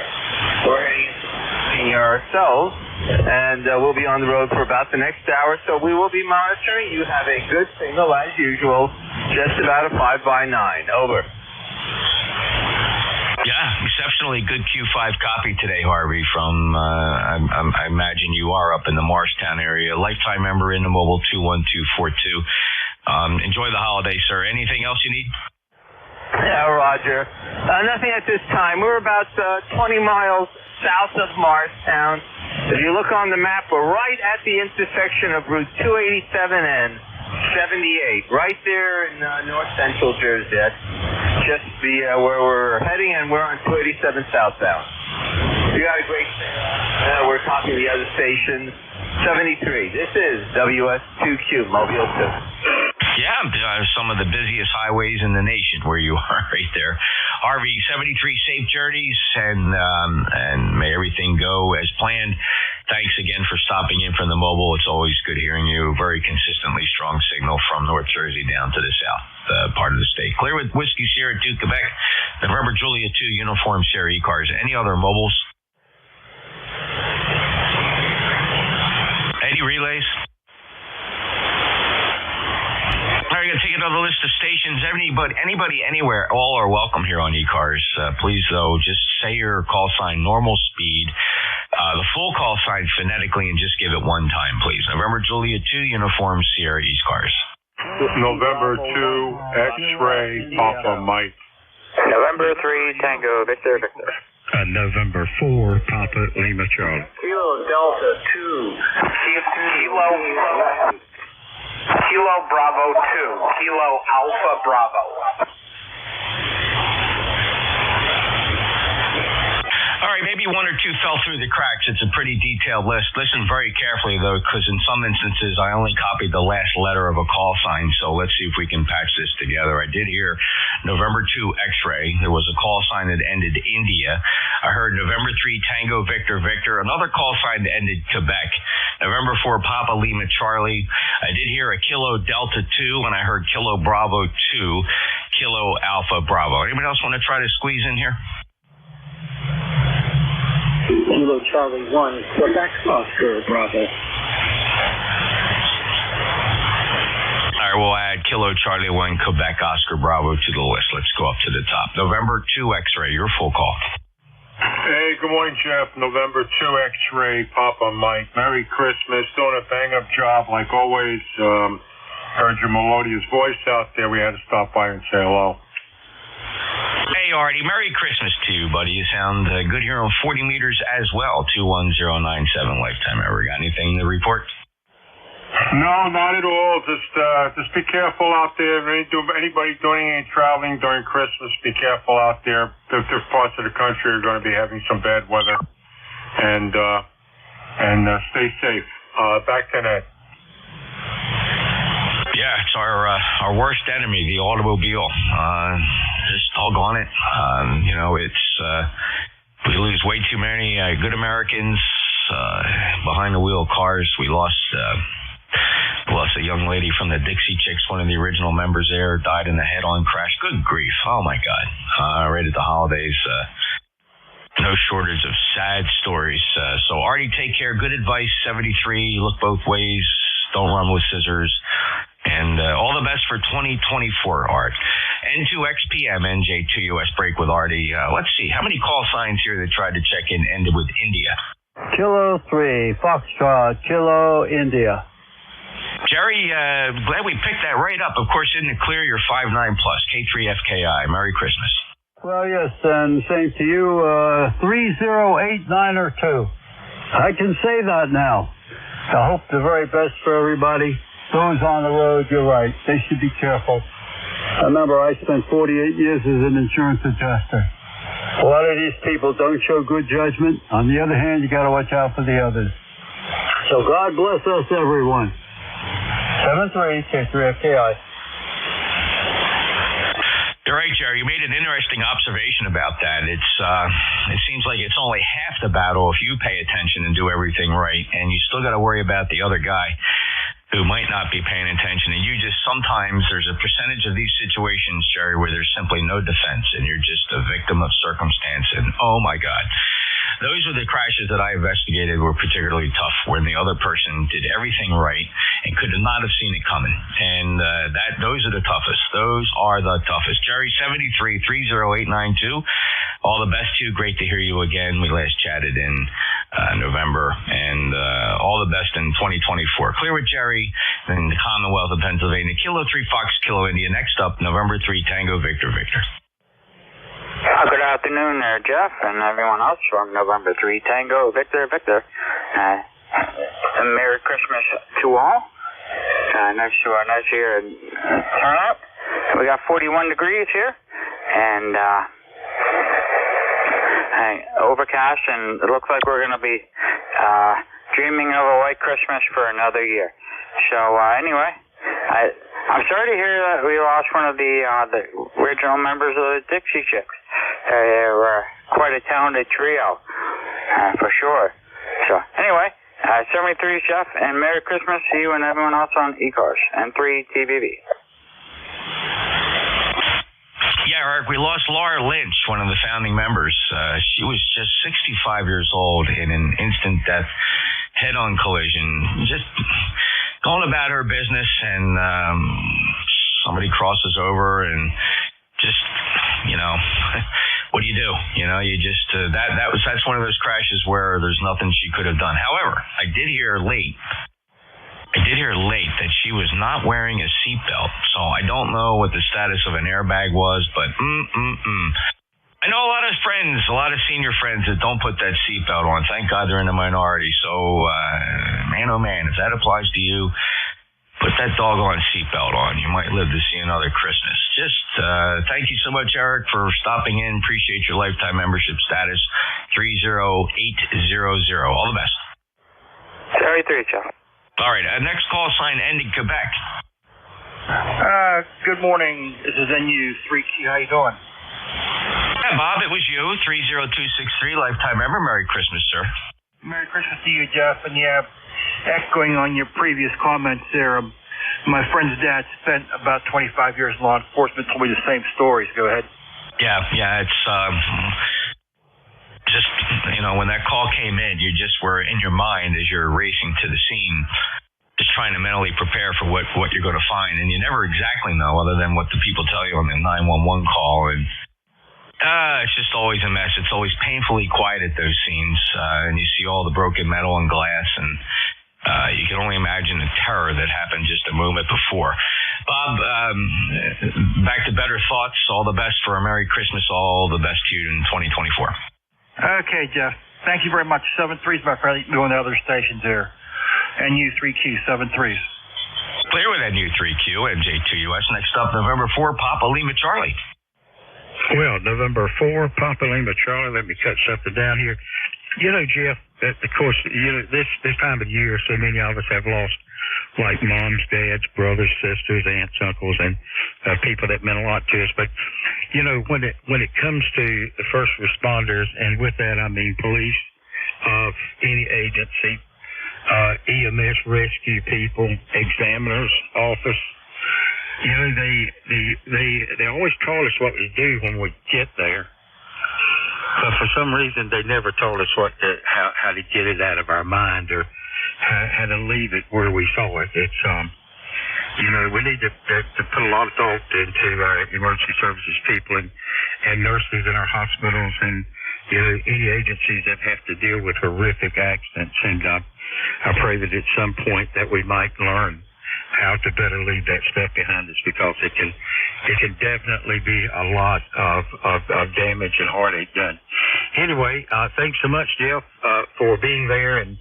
We're heading ourselves, and we'll be on the road for about the next hour, so we will be monitoring. You have a good signal as usual, just about a 5x9. Over. Yeah, exceptionally good Q5 copy today, Harvey, from, I imagine you are up in the Morristown area. Lifetime member in the mobile 21242. Enjoy the holiday, sir. Anything else you need? Yeah, Roger. Nothing at this time. We're about 20 miles south of Morristown. If you look on the map, we're right at the intersection of Route 287 and 78, right there in north central Jersey. That's just where we're heading, and we're on 287 southbound. We got a great thing. We're talking to the other stations. 73. This is WS2Q Mobile 2. Yeah, some of the busiest highways in the nation where you are right there. Harvey, 73 safe journeys, and may everything go as planned. Thanks again for stopping in from the mobile. It's always good hearing you. Very consistently strong signal from North Jersey down to the south part of the state. Clear with Whiskey Sierra 2 Quebec, November Julia 2 Uniform Sierra ECARS. Any other mobiles? Any relays? We're going to take another list of stations. Anybody, anywhere, all are welcome here on ECARS. Please, though, just say your call sign normal speed, the full call sign phonetically, and just give it one time, please. November Julia 2 Uniform Sierra ECARS. November 2 X-ray Papa Mike. November 3 Tango Victor Victor. November 4 Papa Lima Charlie. Kilo Delta 2. Kilo Bravo 2. Kilo Alpha Bravo. All right, maybe one or two fell through the cracks. It's a pretty detailed list. Listen very carefully, though, because in some instances I only copied the last letter of a call sign, so let's see if we can patch this together. I did hear November 2 X-ray. There was a call sign that ended India. I I heard November 3 Tango Victor Victor. Another call sign ended Quebec. November 4 Papa Lima Charlie. I did hear a Kilo Delta 2, and I heard Kilo Bravo 2, Kilo Alpha Bravo. Anybody else want to try to squeeze in here? Kilo Charlie 1, Quebec Oscar Bravo. All right, we'll add Kilo Charlie 1, Quebec Oscar Bravo to the list. Let's go up to the top. November 2 X-Ray, your full call. Hey, good morning, Jeff. November 2 X-Ray, Papa Mike. Merry Christmas. Doing a bang-up job like always. Heard your melodious voice out there. We had to stop by and say hello. Hey, Artie. Merry Christmas to you, buddy. You sound good here on 40 meters as well. 21097 lifetime. Ever got anything to report? No, not at all. Just be careful out there. Anybody doing any traveling during Christmas, be careful out there. There parts of the country are going to be having some bad weather, and stay safe. Back to Ned. Yeah, it's our worst enemy, the automobile. Just doggone it. We lose way too many good Americans behind the wheel cars. We lost a young lady from the Dixie Chicks, one of the original members there, died in a head-on crash. Good grief. Oh, my God. Right at the holidays. No shortage of sad stories. So, Artie, take care. Good advice, 73. Look both ways. Don't run with scissors. And all the best for 2024, Art. N2XPM, NJ2US break with Artie. Let's see. How many call signs here that tried to check in ended with India? Kilo 3, Foxtrot, Kilo, India. Jerry, glad we picked that right up. Of course, in the clear, you're 5'9+, K3FKI. Merry Christmas. Well, yes, and same to you, 30892. I can say that now. I hope the very best for everybody. Those on the road, you're right. They should be careful. Remember, I spent 48 years as an insurance adjuster. A lot of these people don't show good judgment. On the other hand, you got to watch out for the others. So God bless us, everyone. 73 K3FKI. You're right, Jerry. You made an interesting observation about that. It seems like it's only half the battle if you pay attention and do everything right, and you still got to worry about the other guy who might not be paying attention. And sometimes there's a percentage of these situations, Jerry, where there's simply no defense, and you're just a victim of circumstance. And oh my God. Those are the crashes that I investigated were particularly tough, when the other person did everything right and could not have seen it coming. And those are the toughest. Those are the toughest. Jerry, 73 30892. All the best to you. Great to hear you again. We last chatted in November, and all the best in 2024. Clear with Jerry in the Commonwealth of Pennsylvania. Kilo 3 Fox, Kilo India. Next up, November 3 Tango Victor Victor. Good afternoon there, Jeff, and everyone else from November 3 Tango Victor Victor. Merry Christmas to all. Nice to our nice year turnout. We got 41 degrees here, and overcast, and it looks like we're going to be dreaming of a white Christmas for another year. So anyway, I'm sorry to hear that we lost one of the original members of the Dixie Chicks. They were quite a talented trio, for sure. So anyway, 73 Jeff, and Merry Christmas to you and everyone else on ECARS and 3 TBV. Yeah, Eric, we lost Laura Lynch, one of the founding members. She was just 65 years old in an instant death head-on collision, just going about her business, and somebody crosses over and just, what do? You just, that's one of those crashes where there's nothing she could have done. However, I did hear late that she was not wearing a seatbelt, so I don't know what the status of an airbag was, but I know a lot of senior friends that don't put that seatbelt on. Thank God they're in the minority. So, man, oh man, if that applies to you, put that doggone seatbelt on. You might live to see another Christmas. Just thank you so much, Eric, for stopping in. Appreciate your lifetime membership status. 30800. All the best. 73, Joe. All right. Next call sign ending Quebec. Good morning. This is NU3Q. How you doing? Yeah, Bob, it was you, 30263, lifetime member. Merry Christmas, sir. Merry Christmas to you, Jeff. And yeah, echoing on your previous comments there, my friend's dad spent about 25 years in law enforcement, told me the same stories. Go ahead. Yeah, it's just, when that call came in, you just were in your mind as you're racing to the scene, just trying to mentally prepare for what you're going to find. And you never exactly know other than what the people tell you on the 911 call. And it's just always a mess. It's always painfully quiet at those scenes. And you see all the broken metal and glass, and you can only imagine the terror that happened just a moment before. Bob, back to better thoughts. All the best for a Merry Christmas. All the best to you in 2024. Okay, Jeff. Thank you very much. 7-3's my friend. Going to other stations there. NU3Q, 7-3s. Clear with NU3Q, MJ2US. Next up, November 4, Papa Lima Charlie. Well, November 4, Papa Lima Charlie. Let me cut something down here. Jeff, of course, this time of year, so many of us have lost, like moms, dads, brothers, sisters, aunts, uncles, and people that meant a lot to us. But, when it comes to the first responders, and with that I mean police of any agency, EMS rescue people, examiners, office, they always told us what to do when we get there. But for some reason, they never told us how to get it out of our mind or how to leave it where we saw it. It's, we need to put a lot of thought into our emergency services people and nurses in our hospitals and, any agencies that have to deal with horrific accidents. And I pray that at some point that we might learn how to better leave that stuff behind us, because it can definitely be a lot of damage and heartache done. Anyway, thanks so much, Jeff, for being there, and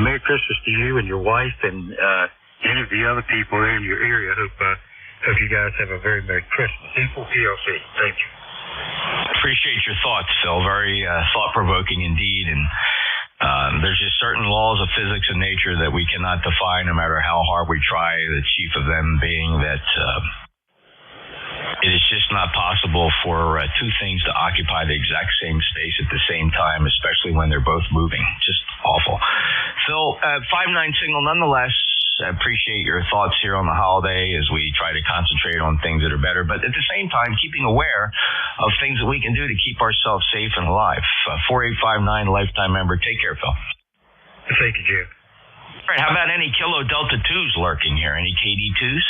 Merry Christmas to you and your wife and any of the other people there in your area. Hope you guys have a very Merry Christmas. Info PLC. Thank you. Appreciate your thoughts, Phil. Very thought-provoking indeed. And there's just certain laws of physics and nature that we cannot defy no matter how hard we try, the chief of them being that it is just not possible for two things to occupy the exact same space at the same time, especially when they're both moving. Just awful. Phil, 5-9 signal nonetheless. I appreciate your thoughts here on the holiday as we try to concentrate on things that are better, but at the same time, keeping aware of things that we can do to keep ourselves safe and alive. 4859, lifetime member. Take care, Phil. Thank you, Jeff. All right, how about any Kilo Delta 2s lurking here? Any KD2s?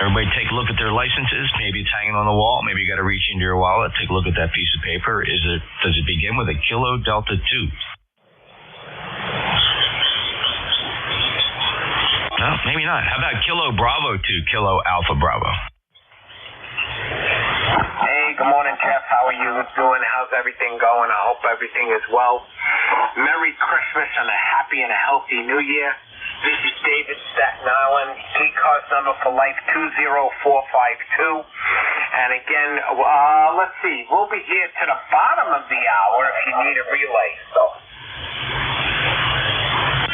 Everybody take a look at their licenses. Maybe it's hanging on the wall. Maybe you got to reach into your wallet, take a look at that piece of paper. Does it begin with a Kilo Delta 2? No, maybe not. How about Kilo Bravo 2, Kilo Alpha Bravo? Hey, good morning, Jeff. How are you doing? How's everything going? I hope everything is well. Merry Christmas and a happy and a healthy New Year. This is David, Staten Island. ECARS number for life 20452. And again, let's see. We'll be here to the bottom of the hour if you need a relay.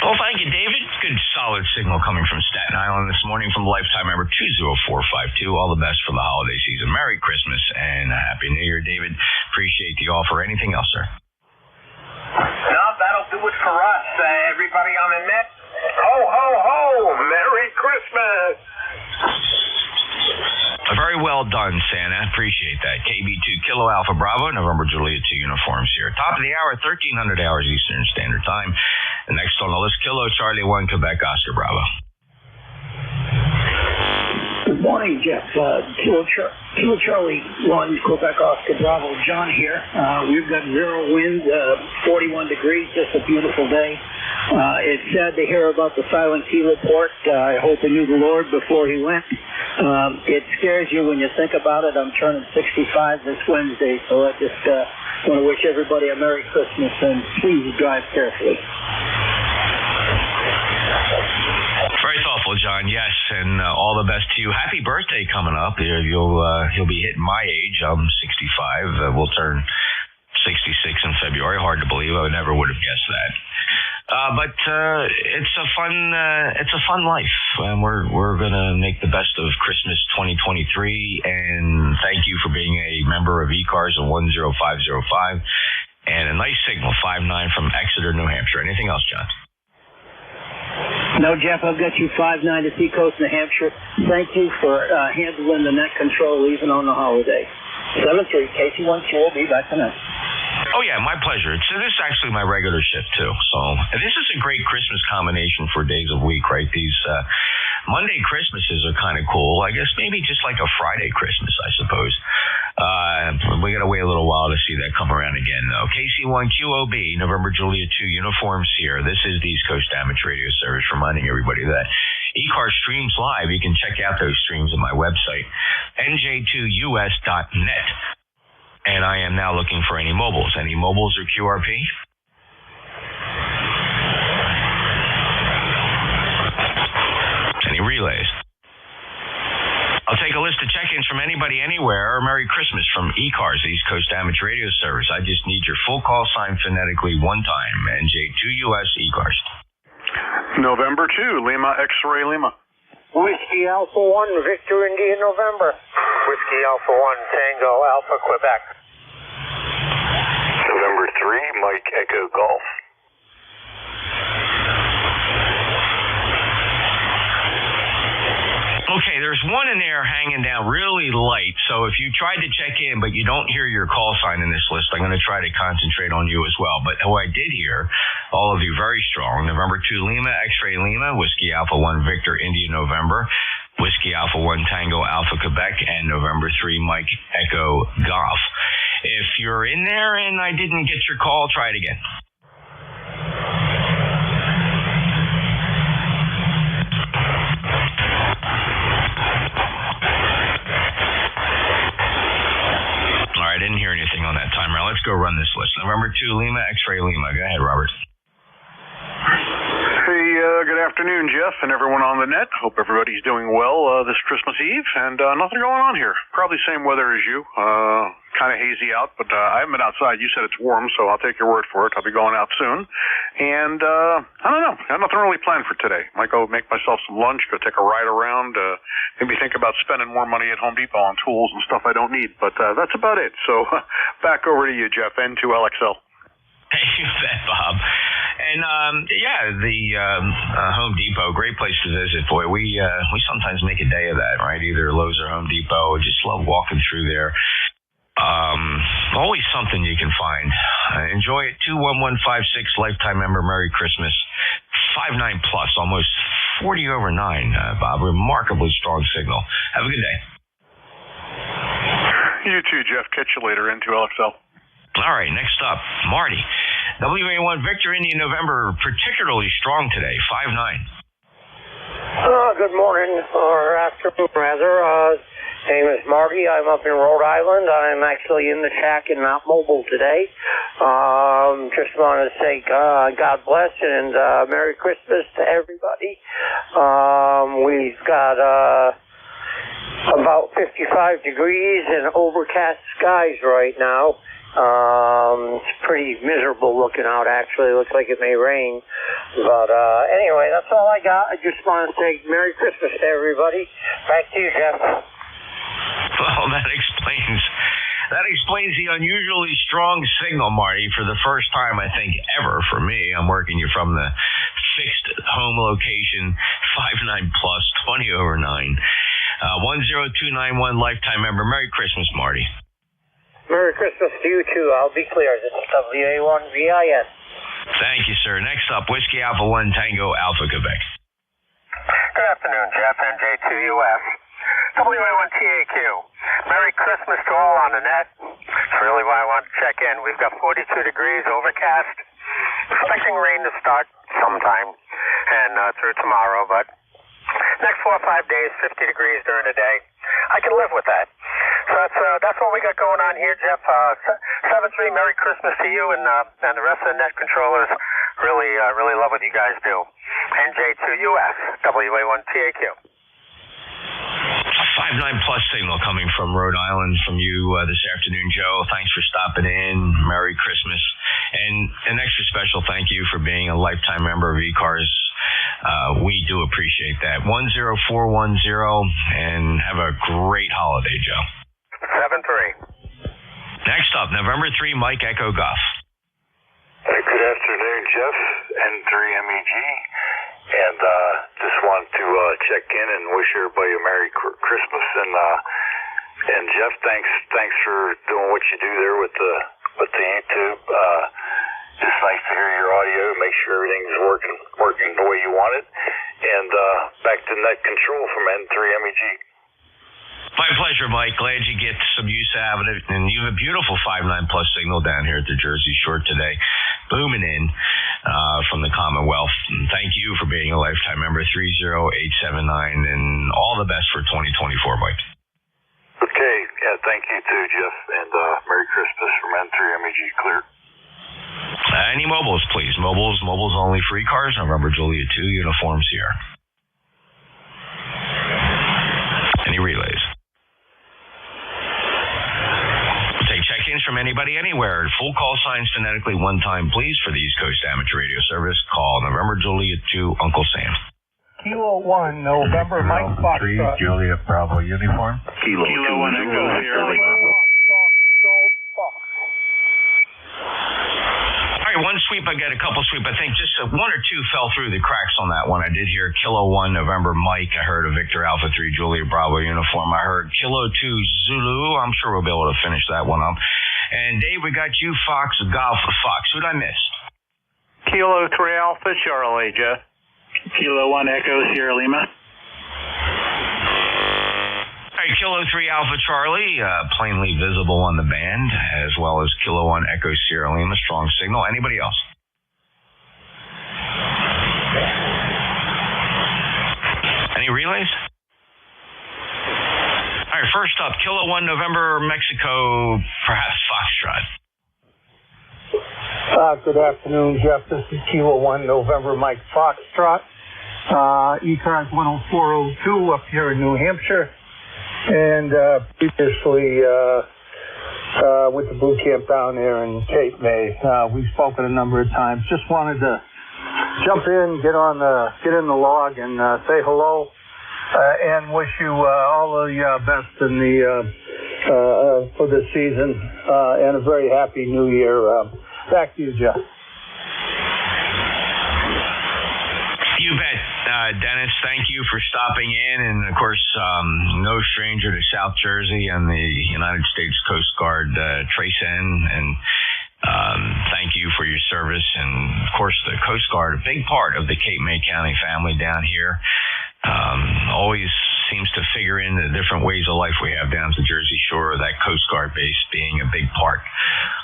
Well, thank you, David. Good solid signal coming from Staten Island this morning from lifetime member 20452. All the best for the holiday season. Merry Christmas and a Happy New Year, David. Appreciate the offer. Anything else, sir? No, that'll do it for us. Everybody on the net, ho, ho, ho! Merry Christmas! Very well done, Santa. Appreciate that. KB2 Kilo Alpha Bravo, November Juliet 2 uniforms here. Top of the hour, 1300 hours Eastern Standard Time. And next on the list, Kilo Charlie 1 Quebec Oscar Bravo. Good morning, Jeff. Kilo Charlie 1 Quebec Oscar Bravo. John here. We've got zero wind, 41 degrees, just a beautiful day. It's sad to hear about the Silent Key report. I hope he knew the Lord before he went. It scares you when you think about it. I'm turning 65 this Wednesday, so I just want to wish everybody a Merry Christmas, and please drive carefully. Very thoughtful, John. Yes, and all the best to you. Happy birthday coming up. You'll be hitting my age. I'm 65. We'll turn 66 in February. Hard to believe. I never would have guessed that. But it's a fun life, and we're gonna make the best of Christmas 2023. And thank you for being a member of ECARS on 10505, and a nice signal 59 from Exeter, New Hampshire. Anything else, John? No, Jeff, I've got you 59 to Seacoast, New Hampshire. Thank you for handling the net control even on the holiday. 73 KC1Q will be back tonight. Oh, yeah, my pleasure. So this is actually my regular shift, too. So this is a great Christmas combination for days of week, right? These Monday Christmases are kind of cool. I guess maybe just like a Friday Christmas, I suppose. We got to wait a little while to see that come around again, though. KC1QOB, November Juliet 2, Uniform Sierra. This is the East Coast Amateur Radio Service, reminding everybody that ECARS streams live. You can check out those streams on my website, nj2us.net. And I am now looking for any mobiles. Any mobiles or QRP? Any relays? I'll take a list of check-ins from anybody, anywhere, or Merry Christmas from ECARS, East Coast Amateur Radio Service. I just need your full call sign phonetically one time. NJ2US ECARS. November 2, Lima X-Ray Lima. Whiskey Alpha 1, Victor India, November. Whiskey Alpha 1, Tango Alpha, Quebec. November 3, Mike Echo Golf. Okay, there's one in there hanging down really light, so if you tried to check in but you don't hear your call sign in this list, I'm going to try to concentrate on you as well. But who I did hear, all of you very strong, November 2 Lima, X-Ray Lima, Whiskey Alpha 1 Victor India November, Whiskey Alpha 1 Tango Alpha Quebec, and November 3 Mike Echo Golf. If you're in there and I didn't get your call, try it again. I didn't hear anything on that timer. Let's go run this list. November 2 Lima, X-Ray Lima. Go ahead, Robert. Hey, good afternoon, Jeff, and everyone on the net. Hope everybody's doing well this Christmas Eve, and nothing going on here. Probably same weather as you. Kind of hazy out, but I haven't been outside. You said it's warm, so I'll take your word for it. I'll be going out soon. And I don't know. Got nothing really planned for today. Might go make myself some lunch, go take a ride around, maybe think about spending more money at Home Depot on tools and stuff I don't need. But that's about it. So back over to you, Jeff, N2LXL. Hey, you bet, Bob. And the Home Depot, great place to visit. Boy, we sometimes make a day of that, right? Either Lowe's or Home Depot. Just love walking through there. Always something you can find. Enjoy it. 21156 lifetime member. Merry Christmas. 59 plus, almost 40 over 9. Bob, remarkably strong signal. Have a good day. You too, Jeff. Catch you later. N2LXL. All right, next up, Marty. WA1 Victor India November, particularly strong today, 5'9". Good morning, or afternoon, rather. Name is Marty. I'm up in Rhode Island. I'm actually in the shack and not mobile today. Just want to say God bless and Merry Christmas to everybody. We've got about 55 degrees and overcast skies right now. It's pretty miserable looking out, actually. Looks like it may rain. But anyway, that's all I got. I just want to say Merry Christmas to everybody. Back to you, Jeff. Well, that explains the unusually strong signal, Marty, for the first time, I think, ever for me. I'm working you from the fixed home location, 59 plus, 20 over 9. 10291 lifetime member. Merry Christmas, Marty. Merry Christmas to you, too. I'll be clear. This is WA1VIS. Thank you, sir. Next up, Whiskey Alpha 1 Tango Alpha Quebec. Good afternoon, Jeff, NJ2US. WA1TAQ. Merry Christmas to all on the net. That's really why I want to check in. We've got 42 degrees, overcast. Expecting rain to start sometime and through tomorrow, but next 4 or 5 days, 50 degrees during the day. I can live with that. So that's what we got going on here, Jeff. 7-3, Merry Christmas to you and the rest of the net controllers. Really love what you guys do. NJ2US, WA1TAQ. 59 plus signal coming from Rhode Island from you this afternoon, Joe. Thanks for stopping in. Merry Christmas. And an extra special thank you for being a lifetime member of ECARS. We do appreciate that. 10410, and have a great holiday, Joe. 7-3. Next up, November 3, Mike Echo Golf. Good afternoon, Jeff, N3MEG. And just want to check in and wish everybody a Merry Christmas. And Jeff, thanks for doing what you do there with the YouTube. Just nice to hear your audio, make sure everything's working the way you want it. And back to net control from N3MEG. My pleasure, Mike. Glad you get some use out of it. And you have a beautiful 5.9 plus signal down here at the Jersey Shore today, booming in from the Commonwealth. And thank you for being a lifetime member, 30879, and all the best for 2024, Mike. Okay, yeah, thank you too, Jeff, and Merry Christmas from N3MEG Clear. Any mobiles, please. Mobiles only for ECARS, November Juliet 2, Uniform Sierra. Any relays? Take check-ins from anybody anywhere. Full call signs phonetically one time, please, for the East Coast Amateur Radio Service. Call November Juliet 2, Uncle Sam. Kilo 1, November, Mike Fox. 3, Juliet Bravo Uniform. Kilo 2, Echo Sierra Lima. All right, one sweep. I got a couple sweep. I think just one or two fell through the cracks on that one. I did hear Kilo 1, November Mike. I heard a Victor Alpha 3, Juliet Bravo Uniform. I heard Kilo 2, Zulu. I'm sure we'll be able to finish that one up. And Dave, we got you, Fox, Golf, Fox. Who'd I miss? Kilo 3 Alpha Charlie, Jeff. Kilo 1 Echo Sierra Lima. All right, Kilo 3 Alpha Charlie, plainly visible on the band, as well as Kilo 1 Echo Sierra Lima, strong signal. Anybody else? Any relays? All right, first up, Kilo 1 November Mexico, perhaps Foxtrot. Good afternoon, Jeff. This is Kilo 1 November Mike Foxtrot. ECARS 10402 up here in New Hampshire. And previously with the boot camp down there in Cape May, we've spoken a number of times. Just wanted to jump in, get in the log, and say hello, and wish you all the best in for this season, and a very happy New Year. Back to you, Jeff. You bet. Dennis, thank you for stopping in, and of course, no stranger to South Jersey and the United States Coast Guard, Trace N, and thank you for your service, and of course, the Coast Guard, a big part of the Cape May County family down here. Always seems to figure in the different ways of life we have down at the Jersey Shore, that Coast Guard base being a big part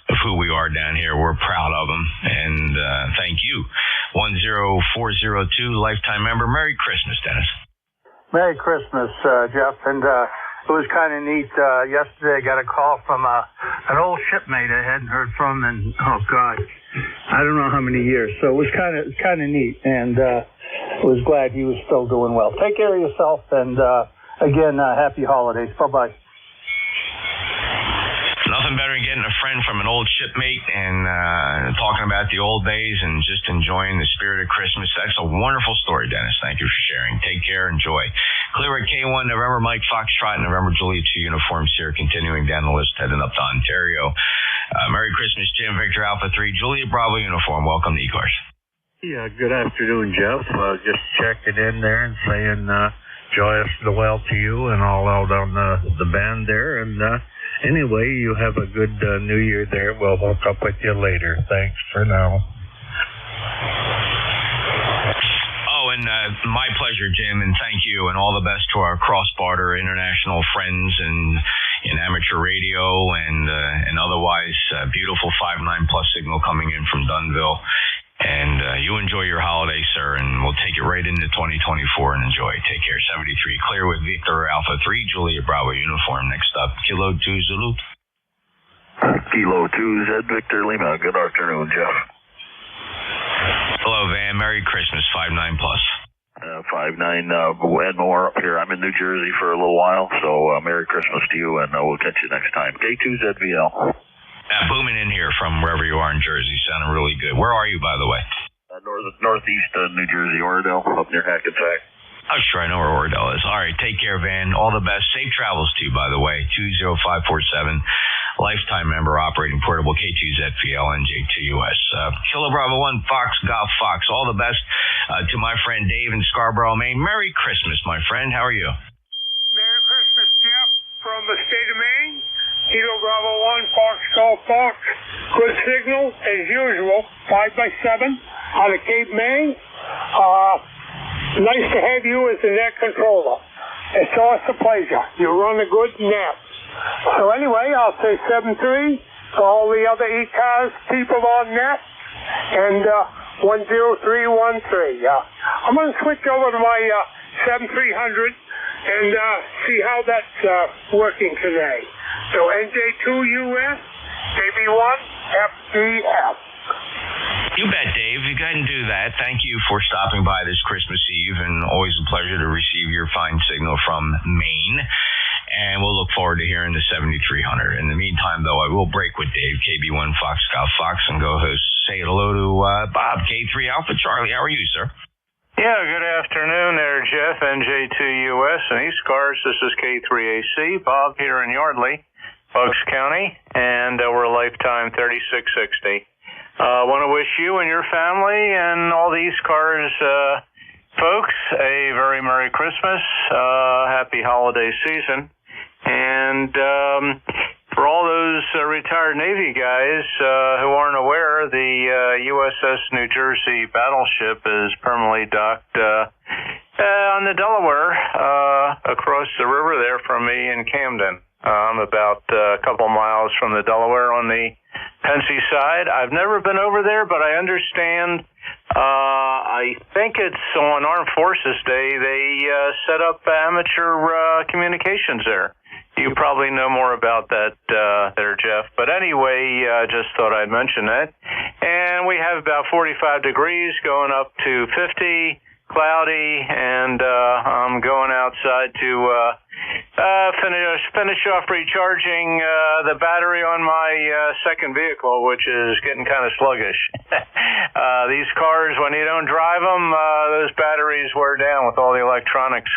of who we are down here. We're proud of them, and thank you. 10402, lifetime member. Merry Christmas, Dennis. Merry Christmas, Jeff. And it was kind of neat. Yesterday I got a call from an old shipmate I hadn't heard from in, oh, God, I don't know how many years. So it was kind of neat, and was glad he was still doing well. Take care of yourself, and again, happy holidays. Bye-bye. Nothing better than getting a friend from an old shipmate and talking about the old days and just enjoying the spirit of Christmas. That's a wonderful story, Dennis. Thank you for sharing. Take care. Enjoy. Clear at K1, November Mike Foxtrot, November Juliet 2 uniforms here, continuing down the list, heading up to Ontario. Merry Christmas, Jim. Victor Alpha 3, Juliet Bravo uniform. Welcome to ECARS. Yeah, good afternoon, Jeff. Just checking in there and saying joyous Noel to you and all out on the band there. And anyway, you have a good New Year there. We'll hook up with you later. Thanks for now. Oh, and my pleasure, Jim, and thank you, and all the best to our cross-border international friends and in amateur radio and otherwise. Beautiful 5.9 plus signal coming in from Dunnville. And you enjoy your holiday, sir, and we'll take it right into 2024 and enjoy. Take care. 73 clear with Victor Alpha 3, Juliet Bravo uniform. Next up, Kilo 2 Zulu. Kilo 2 Z Victor Lima. Good afternoon, Jeff. Hello, Van. Merry Christmas. 5.9 plus. 5.9 and more up here. I'm in New Jersey for a little while, so Merry Christmas to you, and we'll catch you next time. K2ZVL. Booming in here from wherever you are in Jersey. Sounding really good. Where are you, by the way? Northeast New Jersey, Oradell, up near Hackensack. Oh, sure, I know where Oradell is. All right, take care, Van. All the best. Safe travels to you, by the way. 20547, lifetime member operating portable K2ZPL NJ2US. Kilo Bravo 1, Fox, Golf Fox. All the best to my friend Dave in Scarborough, Maine. Merry Christmas, my friend. How are you? Merry Christmas, Jeff, from the state of Maine. Kilo Bravo 1, Fox, Golf Fox. Good signal, as usual, 5x7 out of Cape May. Nice to have you as the net controller. It's always a pleasure. You run a good net. So anyway, I'll say 7-3 to all the other ECARS people on net, and 10313. I'm going to switch over to my 7300 and see how that's working today. So NJ2US, KB1FDF. You bet, Dave. You go ahead and do that. Thank you for stopping by this Christmas Eve, and always a pleasure to receive your fine signal from Maine. And we'll look forward to hearing the 7300. In the meantime, though, I will break with Dave, KB1 Fox Golf Fox, and go say hello to Bob, K3 Alpha Charlie. How are you, sir? Yeah, good afternoon there, Jeff, NJ2US and ECARS. This is K3AC. Bob here in Yardley, Bucks County, and we're lifetime 3660. I want to wish you and your family and all the ECARS folks a very Merry Christmas, happy holiday season. And for all those retired Navy guys who aren't aware, the USS New Jersey battleship is permanently docked on the Delaware across the river there from me in Camden. I'm about a couple miles from the Delaware on the Pensy side. I've never been over there, but I understand, I think it's on Armed Forces Day, they set up amateur communications there. You probably know more about that there, Jeff. But anyway, just thought I'd mention that. And we have about 45 degrees going up to 50, cloudy, and I'm going outside to finish off recharging the battery on my second vehicle, which is getting kind of sluggish. These cars, when you don't drive them, those batteries wear down with all the electronics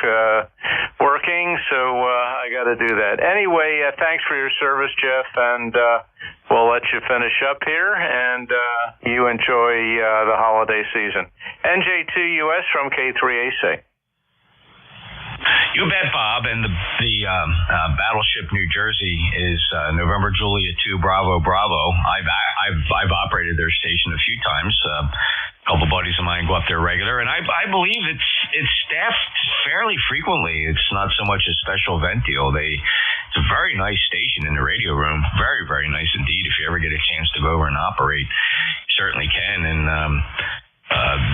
working, so I got to do that. Anyway, thanks for your service, Jeff, and we'll let you finish up here, and you enjoy the holiday season. NJ2US from K3AC. You bet, Bob. And the battleship New Jersey is November Juliet 2 Bravo Bravo. I've operated their station a few times. A couple buddies of mine go up there regular, and I believe it's staffed fairly frequently. It's not so much a special event deal. It's a very nice station in the radio room. Very, very nice indeed. If you ever get a chance to go over and operate, you certainly can. And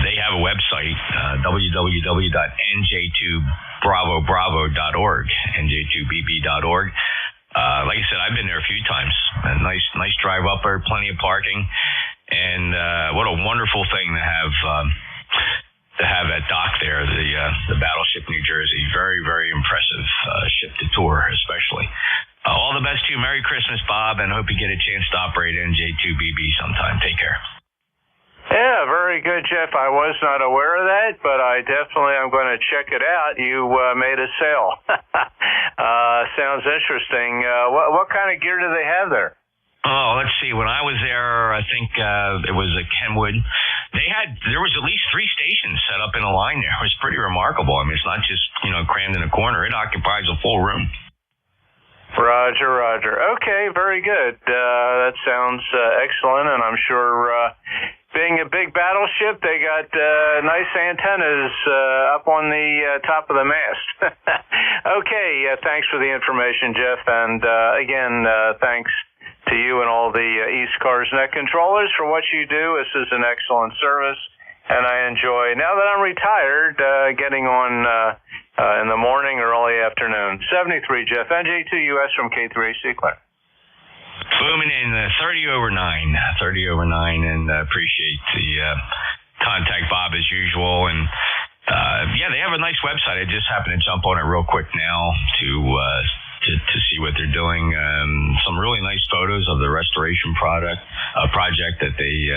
they have a website, www.nj2bravobravo.org, nj2bb.org. Like I said, I've been there a few times. A nice drive up there, plenty of parking, and what a wonderful thing to have at dock there, the battleship New Jersey. Very, very impressive ship to tour, especially. All the best to you. Merry Christmas, Bob, and hope you get a chance to operate NJ2BB sometime. Take care. Yeah, very good, Jeff. I was not aware of that, but I definitely am going to check it out. You made a sale. Sounds interesting. What kind of gear do they have there? Oh, let's see. When I was there, I think it was a Kenwood. There was at least 3 stations set up in a line there. It was pretty remarkable. I mean, it's not just, crammed in a corner. It occupies a full room. Roger. Okay, very good. That sounds excellent, and I'm sure being a big battleship, they got nice antennas up on the top of the mast. Okay, thanks for the information, Jeff, and again, thanks to you and all the ECARS net controllers for what you do. This is an excellent service, and I enjoy, now that I'm retired, getting on in the morning or early afternoon. 73, Jeff, NJ2US from K3AC, Claire. Booming in 30 over 9, and appreciate the contact, Bob, as usual. And they have a nice website. I just happened to jump on it real quick now to to see what they're doing. Some really nice photos of the restoration project that they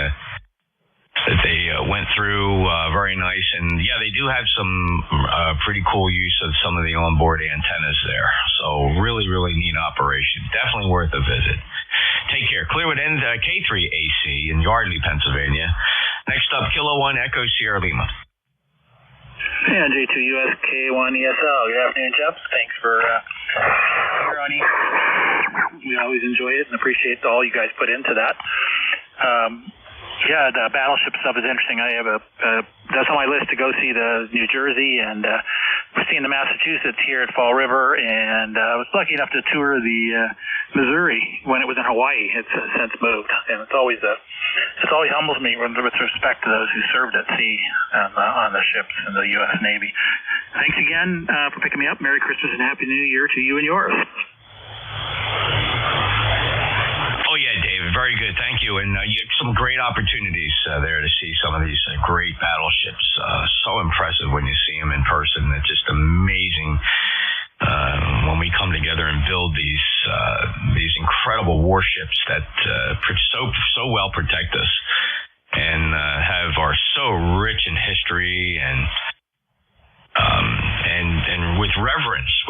went through. Very nice. And yeah, they do have some pretty cool use of some of the onboard antennas there. So really, really neat operation. Definitely worth a visit. Take care. Clearwood End K3AC in Yardley, Pennsylvania. Next up, Kilo 1 Echo Sierra Lima. Yeah, J2US K1 ESL. Good afternoon, Jeff. Thanks for running. We always enjoy it and appreciate all you guys put into that. Yeah, the battleship stuff is interesting. I have that's on my list to go see the New Jersey, and we're seeing the Massachusetts here at Fall River, and I was lucky enough to tour the Missouri when it was in Hawaii. It's since moved, and it always humbles me with respect to those who served at sea on the ships in the U.S. Navy. Thanks again for picking me up. Merry Christmas and Happy New Year to you and yours. Oh, yeah, David. Very good. Thank you. And you have some great opportunities there to see some of these great battleships. So impressive when you see them in person. It's just amazing when we come together and build these incredible warships that so well protect us and are so rich in history and with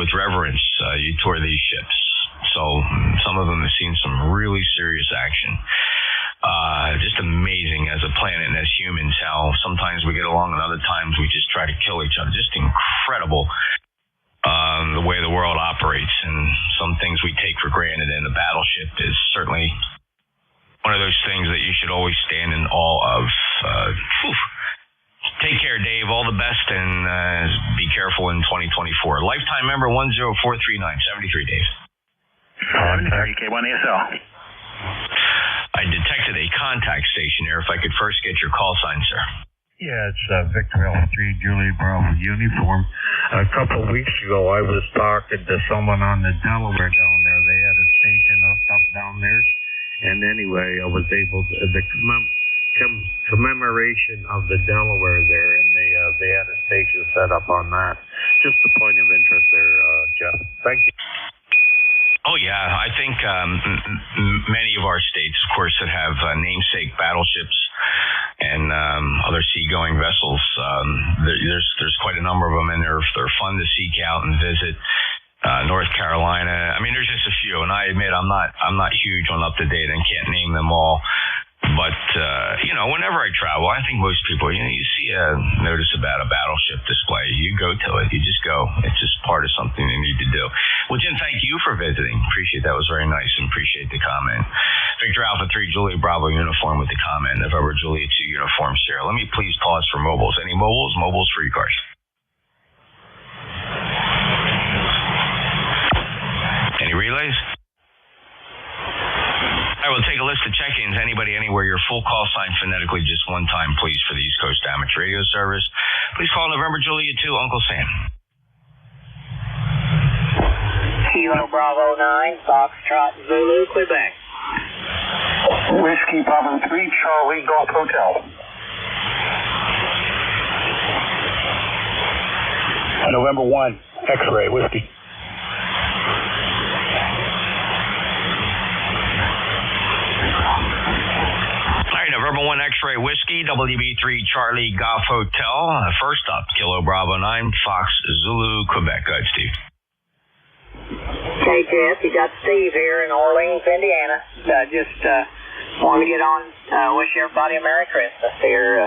reverence, you tour these ships. So some of them have seen some really serious action. Just amazing as a planet and as humans how sometimes we get along and other times we just try to kill each other. Just incredible the way the world operates, and some things we take for granted, and a battleship is certainly one of those things that you should always stand in awe of. Take care, Dave. All the best, and be careful in 2024. Lifetime member 10439, 73, Dave. 73, K1 ESL. I detected a contact station there. If I could first get your call sign, sir. Yeah, it's Victor L3, Julie Bravo uniform. A couple of weeks ago, I was talking to someone on the Delaware down there. They had a station hooked up down there. And anyway, I was able to, the commemoration of the Delaware there, and they had a station set up on that. Just a point of interest there, Jeff. Thank you. Oh, yeah. I think many of our states, of course, that have namesake battleships and other seagoing vessels, there's quite a number of them, and they're fun to seek out and visit. North Carolina. I mean, there's just a few, and I admit I'm not huge on up to date and can't name them all. But whenever I travel, I think most people, you see a notice about a battleship display, you go to it. You just go. It's just part of something they need to do. Well, Jim, thank you for visiting. Appreciate that. Was very nice, and appreciate the comment. Victor Alpha 3, Julia Bravo uniform with the comment. November Julia 2 uniform Sierra. Let me please pause for mobiles. Any mobiles? Mobiles for ECARS. Any relays? I will take a list of check-ins. Anybody, anywhere, your full call sign phonetically just one time, please, for the East Coast Amateur Radio Service. Please call November Julia 2, Uncle Sam. Kilo Bravo 9, Foxtrot Zulu, Quebec. Whiskey Bravo 3, Charlie Golf Hotel. November 1, X-ray, Whiskey. November 1 X-ray Whiskey, WB3 Charlie Golf Hotel. First up, Kilo Bravo 9, Fox Zulu, Quebec. Go ahead, Steve. Hey, Jeff, you got Steve here in Orleans, Indiana. Just wanted to get on, wish everybody a Merry Christmas here.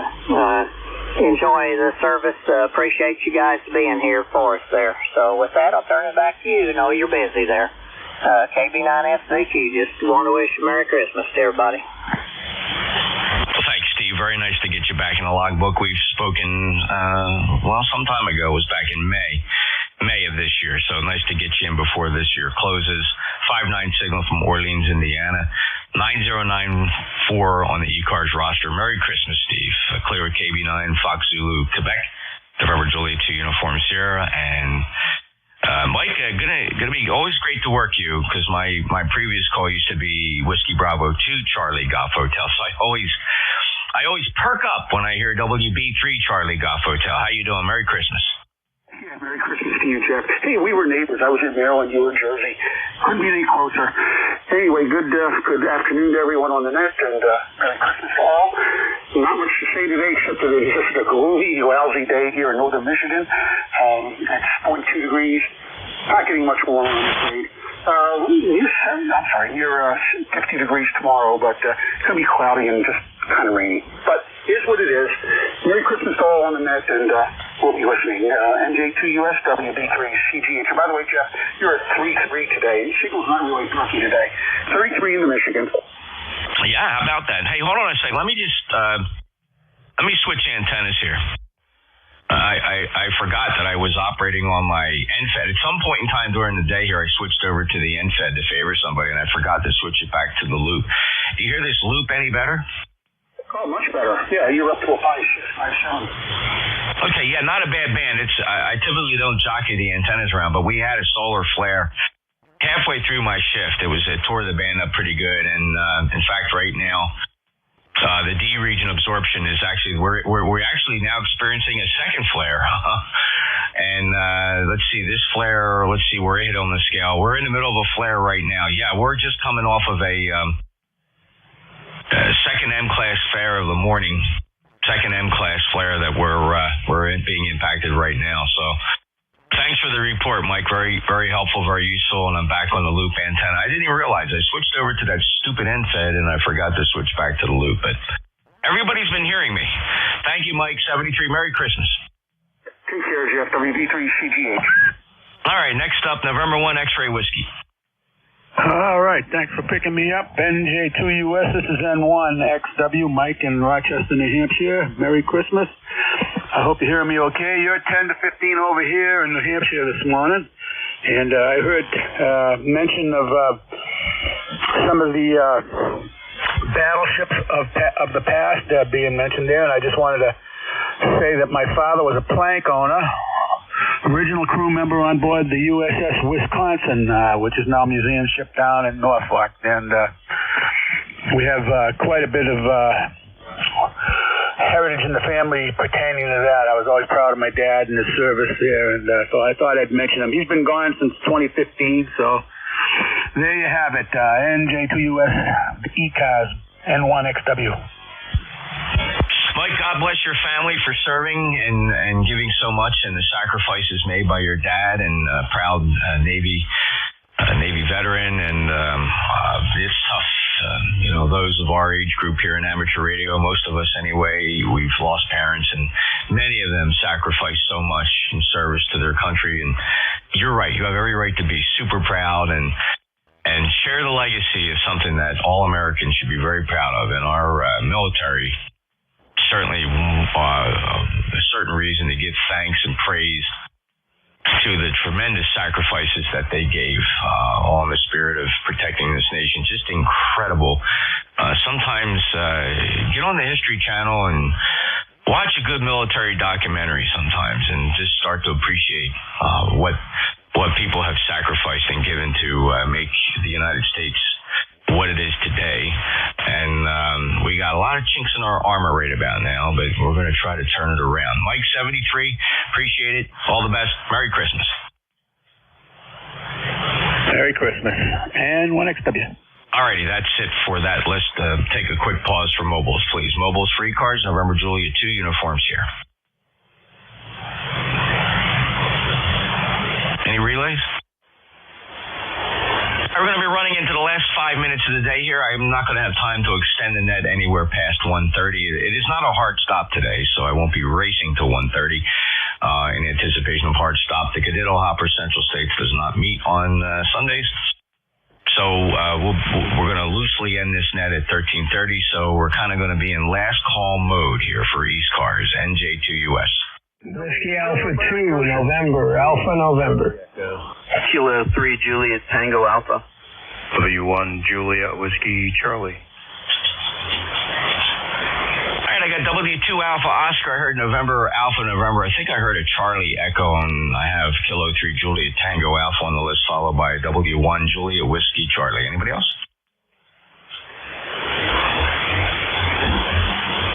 Enjoy the service. Appreciate you guys being here for us there. So with that, I'll turn it back to you. I know you're busy there. KB9SVQ, just want to wish a Merry Christmas to everybody. Well, thanks, Steve. Very nice to get you back in the logbook. We've spoken, some time ago. It was back in May of this year. So nice to get you in before this year closes. 59 signal from Orleans, Indiana. 9094 on the ECARS roster. Merry Christmas, Steve. Clear with KB9, Fox Zulu, Quebec. November Julia 2 uniform Sierra. And Mike, gonna be always great to work you, because my previous call used to be Whiskey Bravo 2 Charlie Golf Hotel. So I always perk up when I hear WB3 Charlie Golf Hotel. How you doing? Merry Christmas. Yeah, Merry Christmas to you, Jeff. Hey, we were neighbors. I was in Maryland, you were in Jersey. Couldn't be any closer. Anyway, good afternoon to everyone on the net, and Merry Christmas to all. Not much to say today, except that it's just a gloomy, lousy day here in northern Michigan. It's 42 degrees. Not getting much warmer, I'm afraid. Near 50 degrees tomorrow, but it's going to be cloudy and just kind of rainy. But here's what it is. Merry Christmas to all on the net, and we'll be listening. NJ2US, WB3CGH. And by the way, Jeff, you're at 3-3 today. Signal's not really working today. 33 in the Michigan. Yeah, how about that? Hey, hold on a second. Let me just let me switch antennas here. I forgot that I was operating on my NFED. At some point in time during the day here, I switched over to the NFED to favor somebody, and I forgot to switch it back to the loop. Do you hear this loop any better? Oh, much better. Yeah, you're up to a 5.6, 5.7. Okay, yeah, not a bad band. I typically don't jockey the antennas around, but we had a solar flare halfway through my shift. It tore the band up pretty good, and in fact, right now, the D region absorption is actually we're actually now experiencing a second flare. And let's see, this flare. Let's see where it hit on the scale. We're in the middle of a flare right now. Yeah, we're just coming off of a second M-class flare of the morning. Second M-class flare that we're being impacted right now. So thanks for the report, Mike. Very, very helpful, very useful, and I'm back on the loop antenna. I didn't even realize I switched over to that stupid NFED, and I forgot to switch back to the loop. But everybody's been hearing me. Thank you, Mike. 73. Merry Christmas. Take care, Jeff. WB3CGH. All right, next up, November 1 X-ray Whiskey. All right, thanks for picking me up. NJ2US, this is N1XW, Mike in Rochester, New Hampshire. Merry Christmas. I hope you're hearing me okay. You're 10 to 15 over here in New Hampshire this morning. And I heard mention of some of the battleships of the past being mentioned there, and I just wanted to say that my father was a plank owner, original crew member on board the USS Wisconsin, which is now a museum ship down in Norfolk. And we have quite a bit of heritage in the family pertaining to that. I was always proud of my dad and his service there, and so I thought I'd mention him. He's been gone since 2015, so there you have it. NJ2US, ECARS, N1XW. Mike, God bless your family for serving and giving so much, and the sacrifices made by your dad, and proud Navy veteran, and it's tough. Those of our age group here in amateur radio, most of us anyway, we've lost parents, and many of them sacrificed so much in service to their country. And you're right; you have every right to be super proud and share the legacy of something that all Americans should be very proud of. And our military certainly a certain reason to give thanks and praise to the tremendous sacrifices that they gave, all in the spirit of protecting this nation. Just incredible. Sometimes get on the History Channel and watch a good military documentary sometimes, and just start to appreciate what people have sacrificed and given to make the United States what it is today. And we got a lot of chinks in our armor right about now, but we're going to try to turn it around. Mike 73, appreciate it. All the best. Merry Christmas. Merry Christmas. And 1XW. Alrighty, that's it for that list. Take a quick pause for mobiles, please. Mobiles for ECARS, November Juliet 2, uniforms here. Any relays? We're going to be running into the last 5 minutes of the day here. I'm not going to have time to extend the net anywhere past 1:30. It is not a hard stop today, so I won't be racing to 1:30 in anticipation of hard stop. The Cadito Hopper Central States does not meet on Sundays. So we're going to loosely end this net at 13:30, so we're kind of going to be in last call mode here for ECARS, NJ2US. Whiskey Alpha 2, November, Alpha November. Kilo 3, Juliet, Tango Alpha. W1, Juliet, Whiskey, Charlie. All right, I got W2 Alpha Oscar. I heard November, Alpha November. I think I heard a Charlie Echo, and I have Kilo 3, Juliet, Tango Alpha on the list, followed by W1, Juliet, Whiskey, Charlie. Anybody else?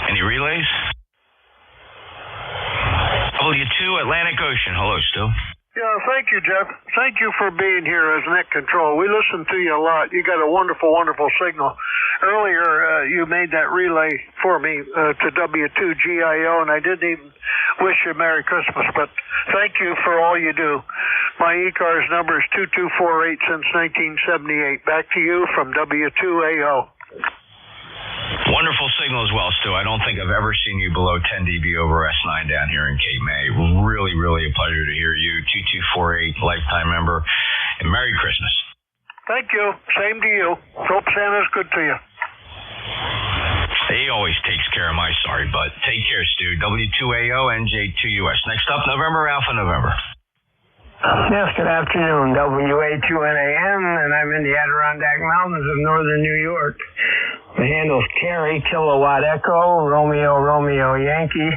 Any relays? W2 at Atlantic Ocean. Hello, Stu. Yeah, thank you, Jeff. Thank you for being here as net control. We listen to you a lot. You got a wonderful, wonderful signal. Earlier, you made that relay for me to W2GIO, and I didn't even wish you Merry Christmas, but thank you for all you do. My ECARS number is 2248 since 1978. Back to you from W2AO. Wonderful signal as well, Stu. I don't think I've ever seen you below 10 dB over S9 down here in Cape May. Really, really a pleasure to hear you. 2248, lifetime member. And Merry Christmas. Thank you. Same to you. Hope Santa's good to you. He always takes care of my sorry butt. Take care, Stu. W2AO, NJ2US. Next up, November, Alpha November. Yes, good afternoon. WA2NAM, and I'm in the Adirondack Mountains of northern New York. The handle's Carrie, Kilowatt Echo, Romeo, Romeo, Yankee,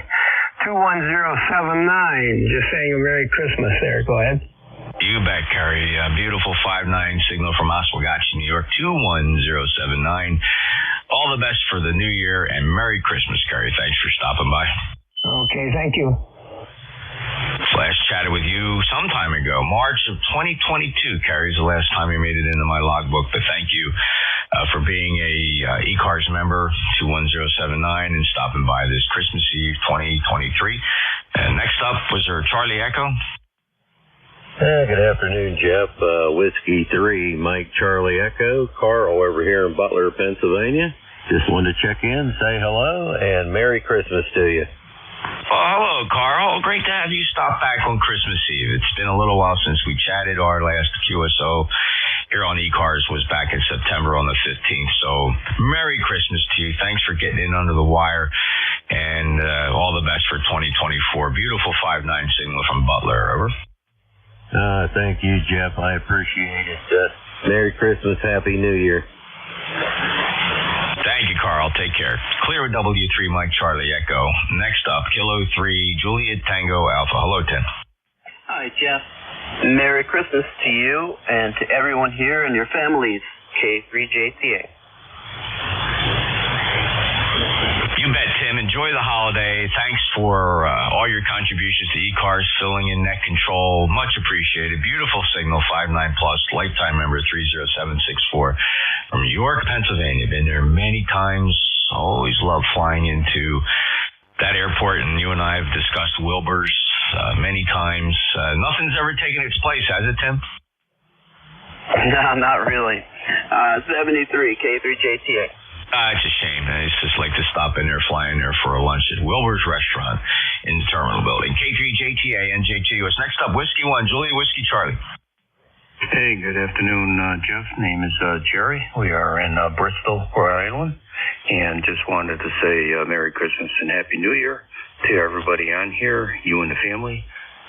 21079. Just saying a Merry Christmas there. Go ahead. You bet, Carrie. Beautiful 5-9 signal from Oswegatchie, New York, 21079. All the best for the new year, and Merry Christmas, Carrie. Thanks for stopping by. Okay, thank you. Last chatted with you some time ago, March of 2022. Carrie's the last time you made it into my logbook, but thank you for being a ECARS member, 21079, and stopping by this Christmas Eve 2023. And next up was there Charlie Echo. Good afternoon, Jeff. Whiskey 3, Mike Charlie Echo, Carl over here in Butler, Pennsylvania. Just wanted to check in, say hello, and Merry Christmas to you. Well, hello, Carl. Great to have you stop back on Christmas Eve. It's been a little while since we chatted. Our last QSO here on ECARS was back in September on the 15th. So Merry Christmas to you. Thanks for getting in under the wire, and all the best for 2024. Beautiful 5-9 signal from Butler. Over. Thank you, Jeff. I appreciate it. Merry Christmas. Happy New Year. Thank you, Carl. Take care. Clear with W3 Mike Charlie Echo. Next up, Kilo 3 Juliet Tango Alpha. Hello, Tim. Hi, Jeff. Merry Christmas to you and to everyone here and your families. K3JTA. You bet, Tim. Enjoy the holiday. Thanks for all your contributions to ECARS, filling in net control. Much appreciated. Beautiful signal, 5-9 plus, lifetime member 30764 from York, Pennsylvania. Been there many times. Always love flying into that airport, and you and I have discussed Wilbur's many times. Nothing's ever taken its place, has it, Tim? No, not really. 73, K3JTA. It's a shame. I just like to stop in there, fly in there for a lunch at Wilbur's Restaurant in the terminal building. K3JTA, NJ2US. Next up, Whiskey 1, Julia Whiskey Charlie. Hey, good afternoon, Jeff. Name is Jerry. We are in Bristol, Rhode Island, and just wanted to say Merry Christmas and Happy New Year to everybody on here, you and the family,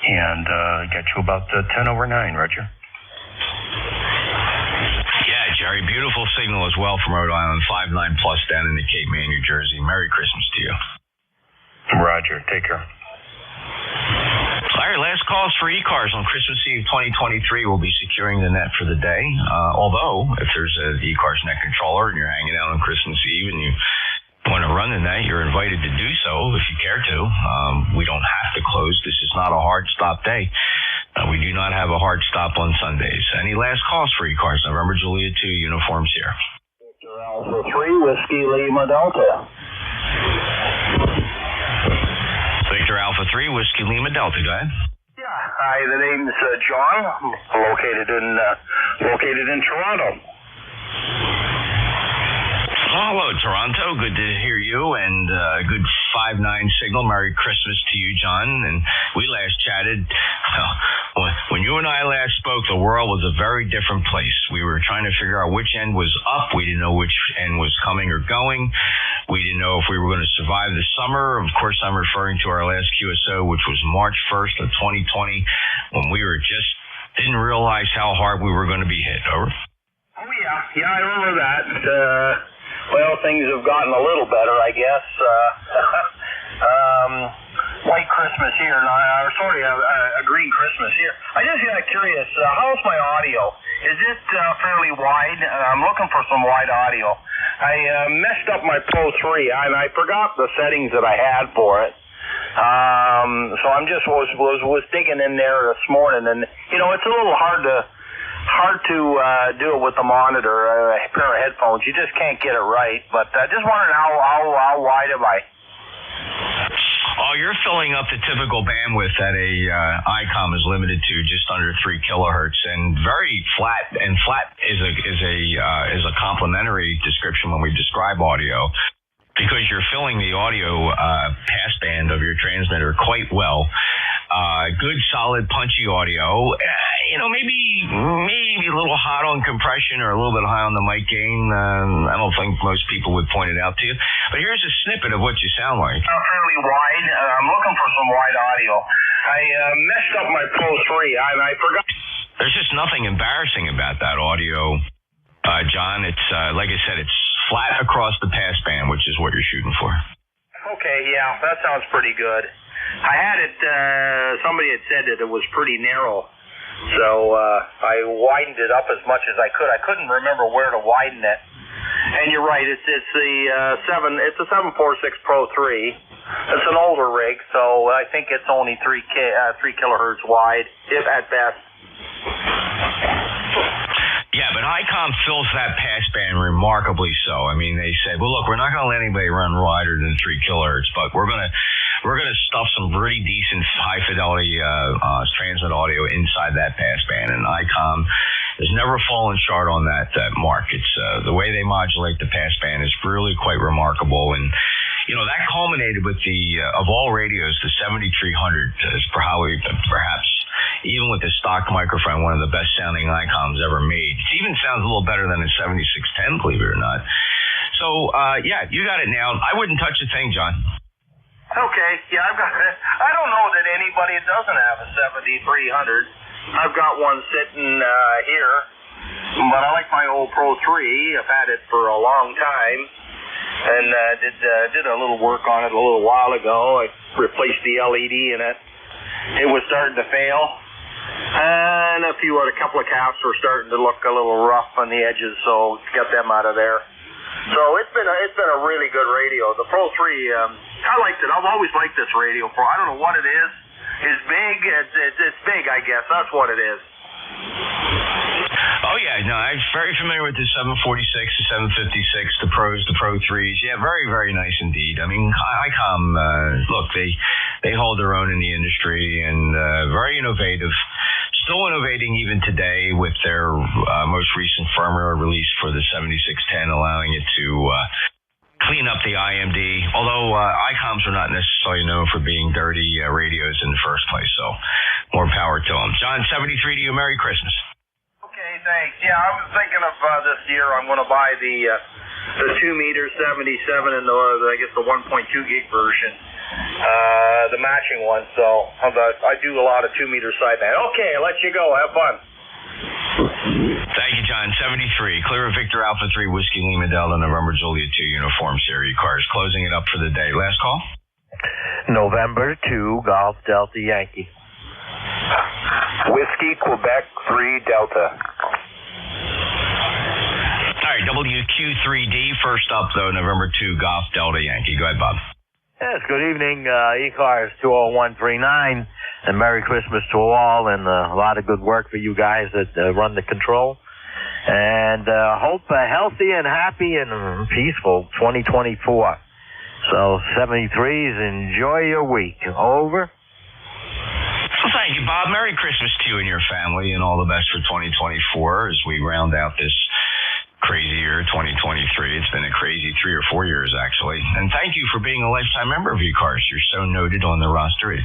and get you about 10 over 9, Roger. Yeah, Jerry, beautiful signal as well from Rhode Island, 5-9 plus down in the Cape May, New Jersey. Merry Christmas to you. Roger, take care. All right, last calls for ECARS on Christmas Eve 2023. We'll be securing the net for the day. Although, if there's an ECARS net controller and you're hanging out on Christmas Eve and you want to run the net, you're invited to do so if you care to. We don't have to close. This is not a hard stop day. We do not have a hard stop on Sundays. Any last calls for ECARS? November Juliet 2 uniforms here. Victor Alpha 3, Whiskey Lima Delta. Victor Alpha 3, Whiskey Lima Delta. Go ahead. Yeah, hi. The name's John. I'm located in Toronto. Hello, Toronto. Good to hear you, and good 5-9 signal. Merry Christmas to you, John. And we last chatted. When you and I last spoke, the world was a very different place. We were trying to figure out which end was up. We didn't know which end was coming or going. We didn't know if we were going to survive the summer. Of course, I'm referring to our last QSO, which was March 1st of 2020, when we were didn't realize how hard we were going to be hit. Over. Oh, yeah. Yeah, I remember that. Well, things have gotten a little better, I guess. White Christmas here, a green Christmas here. I just got curious, how's my audio? Is it fairly wide? I'm looking for some wide audio. I messed up my Pro 3, and I forgot the settings that I had for it. So I'm just was digging in there this morning, and it's a little hard to do it with the monitor, a pair of headphones. You just can't get it right. But I just wondering how wide am I? Oh, you're filling up the typical bandwidth that a ICOM is limited to, just under 3 kilohertz, and very flat. And flat is a complimentary description when we describe audio, because you're filling the audio passband of your transmitter quite well. Good, solid, punchy audio. Maybe a little hot on compression or a little bit high on the mic gain. I don't think most people would point it out to you. But here's a snippet of what you sound like. Fairly wide. I'm looking for some wide audio. I messed up my Pro 3. I forgot. There's just nothing embarrassing about that audio, John. It's like I said, it's flat across the passband, which is what you're shooting for. Okay, yeah, that sounds pretty good. I had it, somebody had said that it was pretty narrow, so I widened it up as much as I could. I couldn't remember where to widen it. And you're right, it's a 746 Pro 3. It's an older rig, so I think it's only 3 kilohertz wide, if at best. Yeah, but ICOM fills that passband remarkably so. I mean, they said, well, look, we're not going to let anybody run wider than 3 kilohertz, but we're going to stuff some pretty decent high fidelity transmit audio inside that passband, and ICOM has never fallen short on that mark. It's the way they modulate the passband is really quite remarkable, and that culminated with of all radios, the 7300 is probably perhaps, even with the stock microphone, one of the best sounding ICOMs ever made. It even sounds a little better than a 7610, believe it or not. So, yeah, you got it now. I wouldn't touch a thing, John. Okay, yeah, I've got it. I don't know that anybody doesn't have a 7300. I've got one sitting here, but I like my old Pro 3. I've had it for a long time, and did a little work on it a little while ago. I replaced the LED in it. It was starting to fail, and a couple of caps were starting to look a little rough on the edges, so got them out of there. So it's been a really good radio. The Pro 3, I liked it. I've always liked this radio. I don't know what it is. It's big. It's big, I guess. That's what it is. Oh, yeah. No, I'm very familiar with the 746, the 756, the Pros, the Pro 3s. Yeah, very, very nice indeed. I mean, ICOM, look, they hold their own in the industry, and very innovative. Still innovating even today with their most recent firmware release for the 7610, allowing it to clean up the IMD, although ICOMs are not necessarily known for being dirty radios in the first place, so more power to them. John, 73 to you. Merry Christmas. Okay, thanks. Yeah, I was thinking of this year I'm going to buy the 2-meter 77 and I guess the 1.2 gig version, the matching one, so I do a lot of 2-meter sideband. Okay, I'll let you go. Have fun. Thank you, John. 73. Clear of Victor Alpha 3, Whiskey Lima Delta, November Juliet 2, Uniform Series ECARS. Closing it up for the day. Last call? November 2, Golf Delta Yankee. Whiskey Quebec 3 Delta. All right, WQ3D. First up, though, November 2, Golf Delta Yankee. Go ahead, Bob. Yes, good evening, ECARS 20139, and Merry Christmas to all, and a lot of good work for you guys that run the control. And hope a healthy and happy and peaceful 2024. So 73s, enjoy your week. Over. Well, thank you, Bob. Merry Christmas to you and your family, and all the best for 2024 as we round out this crazy year, 2023. It's been a crazy 3 or 4 years, actually. And thank you for being a lifetime member of ECARS. You're so noted on the roster at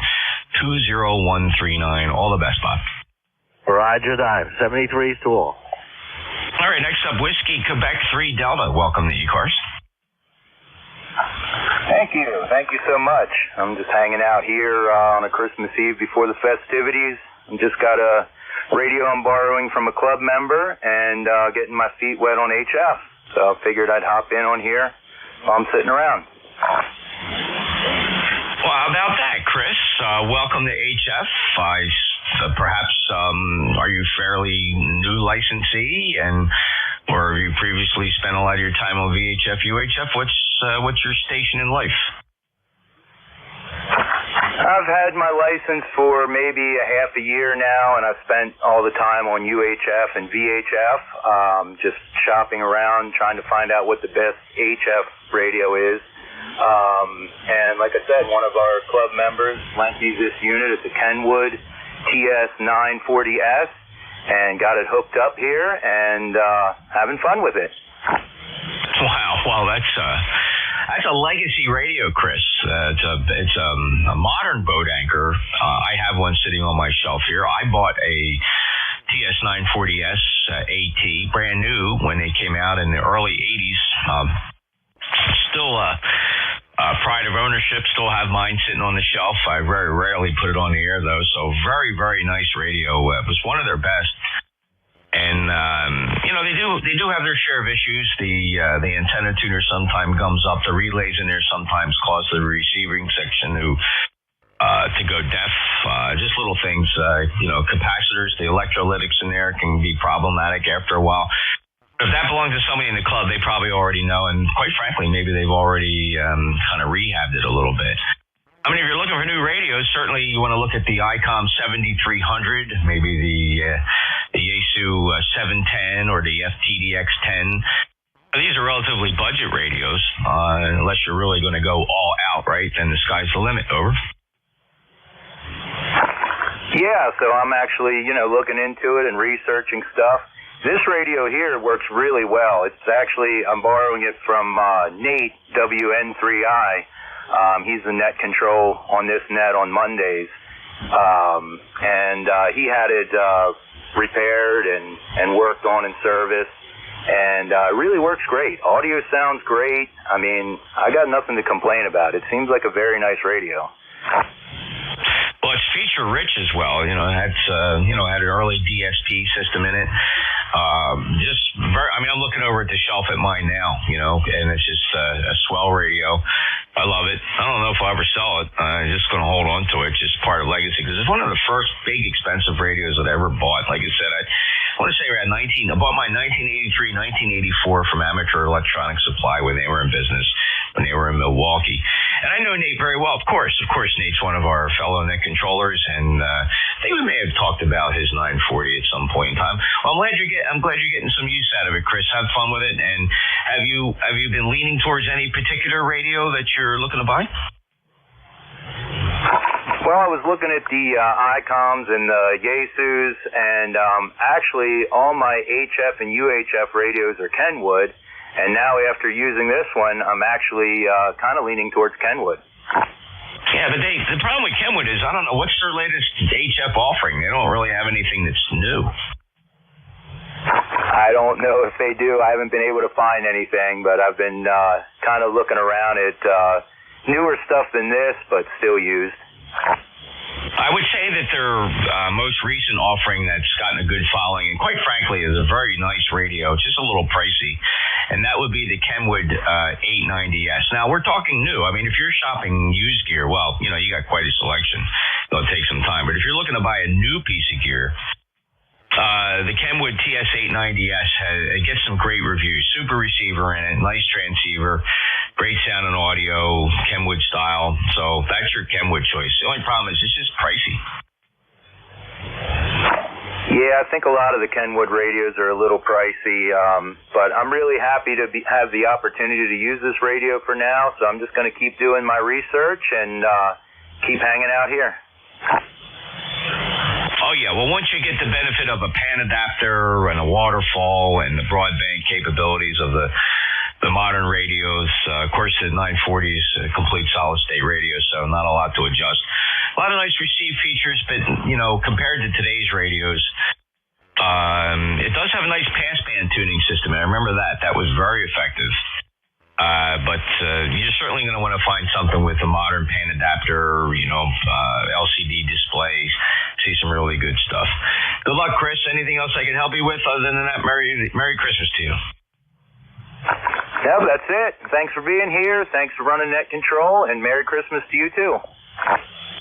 20139. All the best, Bob. Roger that. 73s to all. All right, next up, Whiskey Quebec 3 Delta. Welcome to ECARS. Thank you. Thank you so much. I'm just hanging out here on a Christmas Eve before the festivities. I've just got a radio I'm borrowing from a club member and getting my feet wet on HF. So I figured I'd hop in on here while I'm sitting around. Well, how about that, Chris? Welcome to HF. Perhaps, are you fairly new licensee, or have you previously spent a lot of your time on VHF, UHF? What's your station in life? I've had my license for maybe a half a year now, and I've spent all the time on UHF and VHF, just shopping around, trying to find out what the best HF radio is. And like I said, one of our club members lent me this unit. It's a Kenwood TS940S, and got it hooked up here and having fun with it. Wow, well, that's a legacy radio, Chris. It's a modern boat anchor. I have one sitting on my shelf here. I bought a TS940S AT, brand new, when they came out in the early 80s. Still pride of ownership. Still have mine sitting on the shelf. I very rarely put it on the air, though. So very, very nice radio. It was one of their best. And they do have their share of issues. The antenna tuner sometimes gums up. The relays in there sometimes cause the receiving section to go deaf. Just little things. Capacitors, the electrolytics in there can be problematic after a while. If that belongs to somebody in the club, they probably already know, and quite frankly, maybe they've already kind of rehabbed it a little bit. I mean, if you're looking for new radios, certainly you want to look at the ICOM 7300, maybe the Yaesu 710 or the FTDX 10. These are relatively budget radios, unless you're really going to go all out, right? Then the sky's the limit. Over. Yeah, so I'm actually, looking into it and researching stuff. This radio here works really well. It's actually, I'm borrowing it from Nate, WN3I. He's the net control on this net on Mondays. And he had it repaired and worked on in service. And it really works great. Audio sounds great. I mean, I got nothing to complain about. It seems like a very nice radio. Well, it's feature rich as well. It had had an early DSP system in it. I'm looking over at the shelf at mine now, and it's just a swell radio. I love it. I don't know if I'll ever sell it. I'm just going to hold on to it, just part of legacy, because it's one of the first big expensive radios that I ever bought. Like I said, I want to say around I bought mine 1983, 1984 from Amateur Electronic Supply when they were in business, when they were in Milwaukee. And I know Nate very well. Of course, Nate's one of our fellow net controllers, and I think we may have talked about his 940 at some point in time. Well, I'm glad you're getting some use out of it, Chris. Have fun with it. And have you been leaning towards any particular radio that you're looking to buy? Well, I was looking at the ICOMs and the Yaesus, and actually all my HF and UHF radios are Kenwood. And now after using this one, I'm actually kind of leaning towards Kenwood. Yeah, but the problem with Kenwood is, I don't know, what's their latest HF offering? They don't really have anything that's new. I don't know if they do. I haven't been able to find anything, but I've been kind of looking around at newer stuff than this, but still used. I would say that their most recent offering that's gotten a good following, and quite frankly is a very nice radio, it's just a little pricey, and that would be the Kenwood 890S. Now, we're talking new. I mean, if you're shopping used gear, well, you got quite a selection. It'll take some time. But if you're looking to buy a new piece of gear, the Kenwood TS890S it gets some great reviews. Super receiver in it, nice transceiver, great sound and audio, Kenwood style. So that's your Kenwood choice. The only problem is it's just pricey. Yeah, I think a lot of the Kenwood radios are a little pricey, but I'm really happy to have the opportunity to use this radio for now. So I'm just going to keep doing my research and keep hanging out here. Oh, yeah. Well, once you get the benefit of a pan adapter and a waterfall and the broadband capabilities of the modern radios, of course, the 940 is a complete solid-state radio, so not a lot to adjust. A lot of nice receive features, but, compared to today's radios, it does have a nice passband tuning system, and I remember that. That was very effective. But you're certainly going to want to find something with a modern pan adapter, LCD display, see some really good stuff. Good luck, Chris. Anything else I can help you with other than that? Merry Christmas to you. Yeah, that's it. Thanks for being here. Thanks for running Net Control, and Merry Christmas to you, too.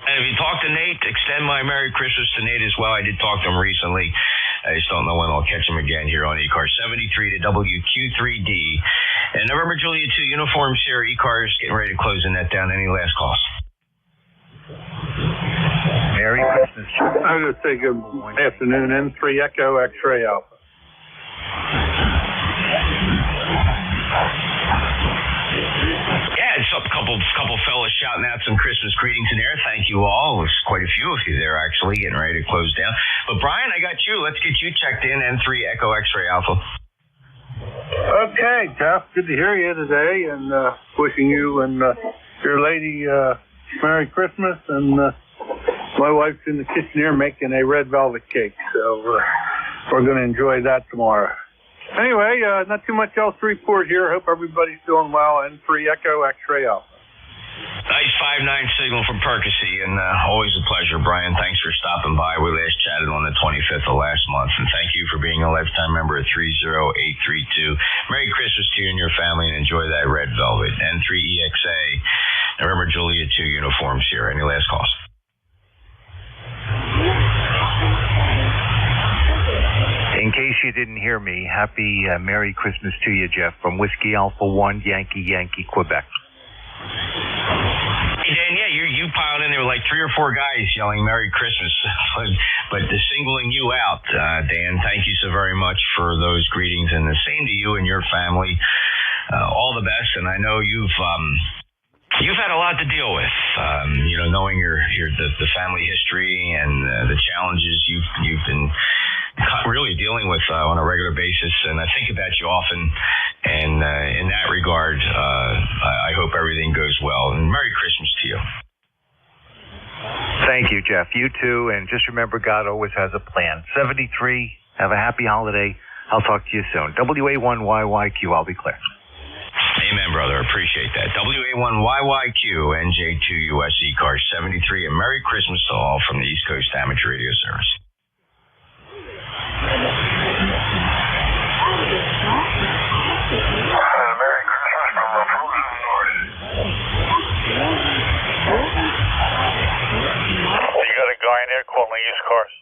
And if you talk to Nate, extend my Merry Christmas to Nate as well. I did talk to him recently. I just don't know when I'll catch him again here on ECARS 73 to WQ3D. And November Juliet 2 uniforms here, ECARS getting ready to close the net down. Any last calls? Merry Christmas. I'm going to say good afternoon, N3 Echo X-Ray Alpha. Yeah, it's a couple fellas shouting out some Christmas greetings in there. Thank you all. There's quite a few of you there, actually, getting ready to close down. But, Brian, I got you. Let's get you checked in, N3 Echo X-Ray Alpha. Okay, Jeff, good to hear you today, and wishing you and your lady Merry Christmas, and my wife's in the kitchen here making a red velvet cake, so we're going to enjoy that tomorrow. Anyway, not too much else to report here. Hope everybody's doing well. N3 Echo X-Ray Alpha. Nice 5-9 signal from Percy, and always a pleasure, Brian. Thanks for stopping by. We last chatted on the 25th of last month, and thank you for being a lifetime member of 30832. Merry Christmas to you and your family, and enjoy that red velvet. N3EXA, November Juliet 2 uniforms here. Any last calls? In case you didn't hear me, happy Merry Christmas to you, Jeff, from Whiskey Alpha 1, Yankee, Quebec. Hey, Dan, yeah, you piled in there with like 3 or 4 guys yelling Merry Christmas, but singling you out, Dan, thank you so very much for those greetings, and the same to you and your family. All the best, and I know you've had a lot to deal with, knowing the family history and the challenges you've been really dealing with on a regular basis, and I think about you often, and in that regard, I hope everything goes well, and Merry Christmas to you. Thank you, Jeff. You too, and just remember, God always has a plan. 73, have a happy holiday. I'll talk to you soon. WA1YYQ, I'll be clear. Amen, brother. Appreciate that. WA1YYQ, NJ2US ECARS 73, and Merry Christmas to all from the East Coast Amateur Radio Service. Merry Christmas from the frozen north. You got a guy in there calling ECARS.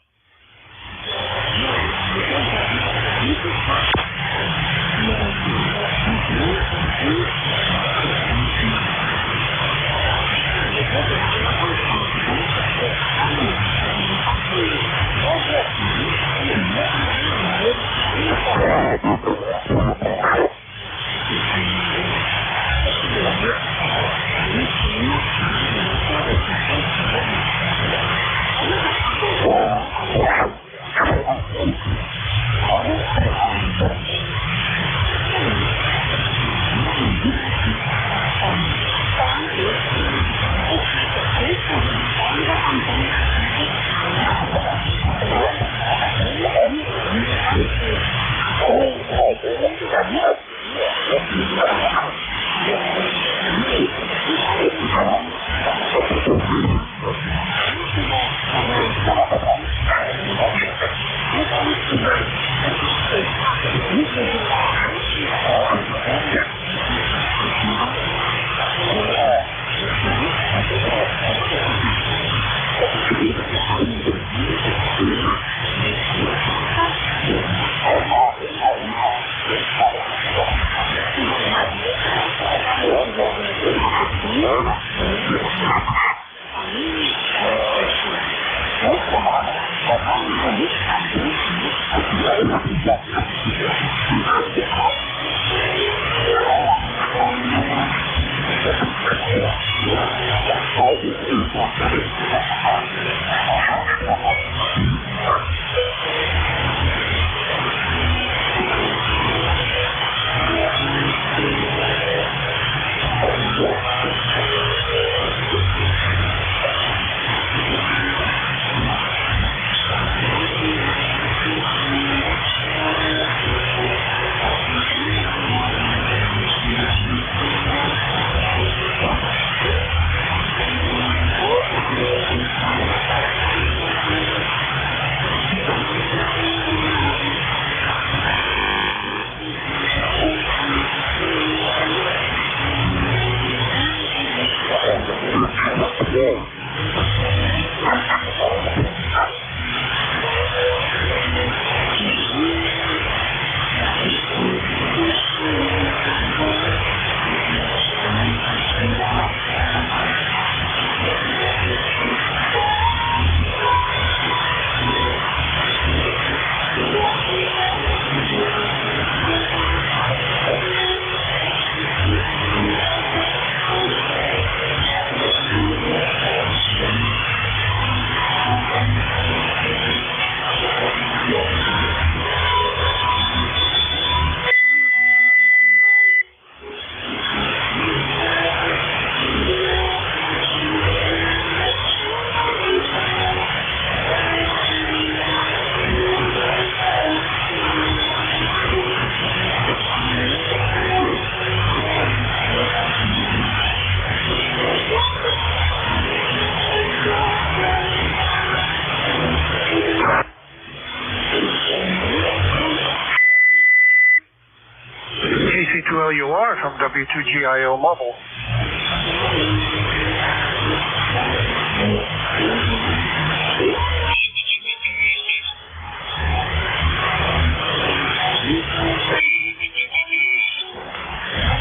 C2LUR from W2GIO Mobile.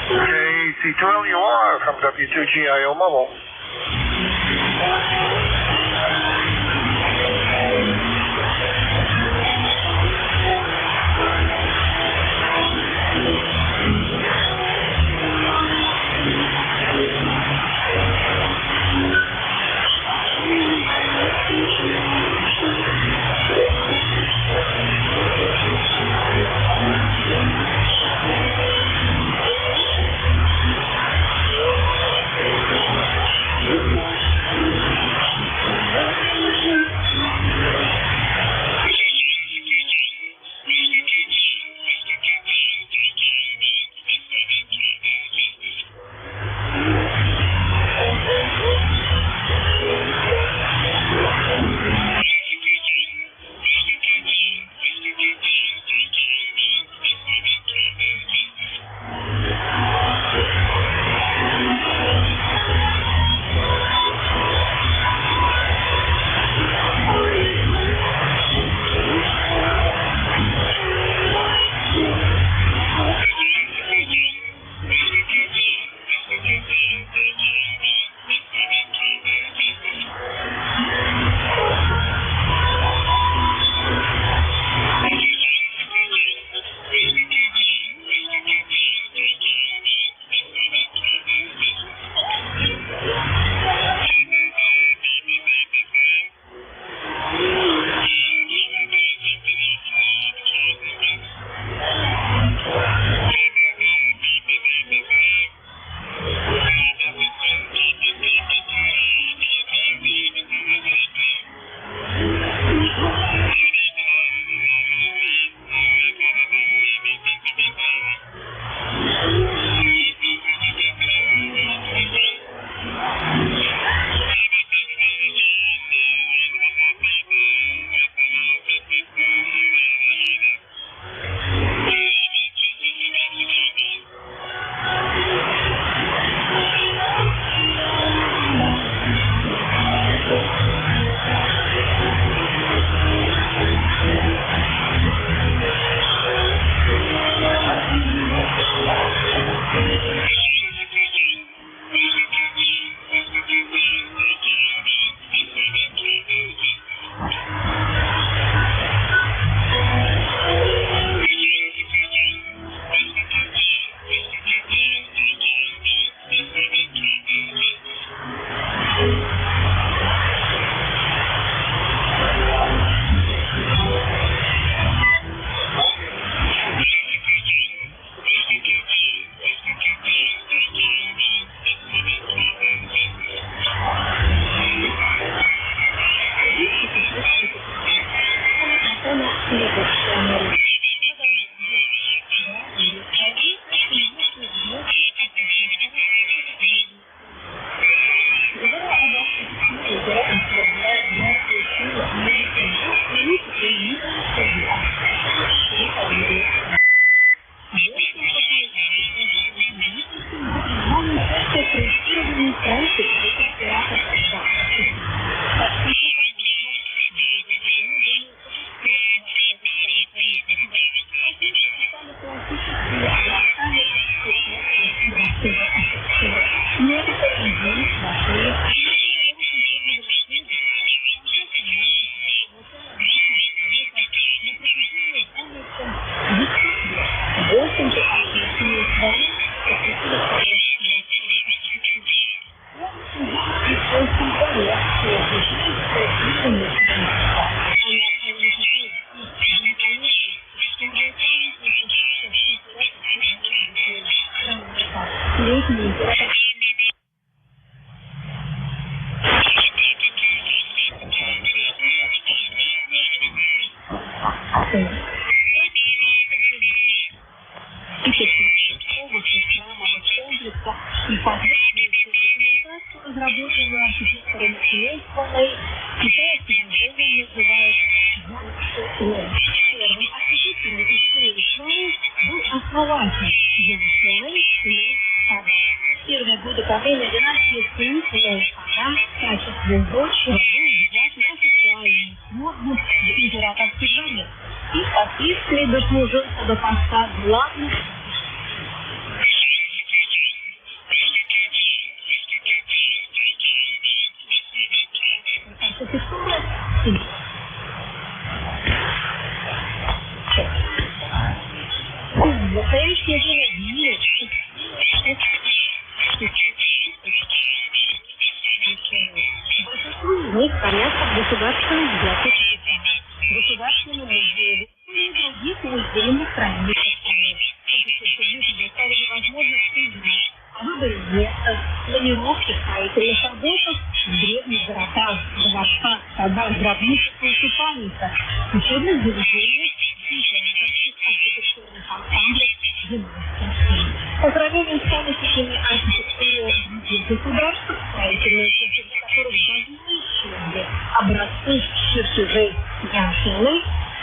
Okay, C2LUR from W2GIO Mobile. Основатель Евросоюза Первые годы правления династии Цин в качестве дочери был взят на официальную службу в императорский дворец и впоследствии дослужился до поста главных. В настоящее время большинство из них хранятся в государственной библиотеке, государственном музее и других музейных хранилищах. Предоставили возможность узнать о выборе места, планировке строительных работах в древних городах, дворцах, садах, гробницах и усыпальницах, учебных заведениях, императорских архитектурных ансамблях, династий. По сравнению с памятниками архитектуры других государств, строительные чертежи которых давно исчезли, образцы чертежей Яншины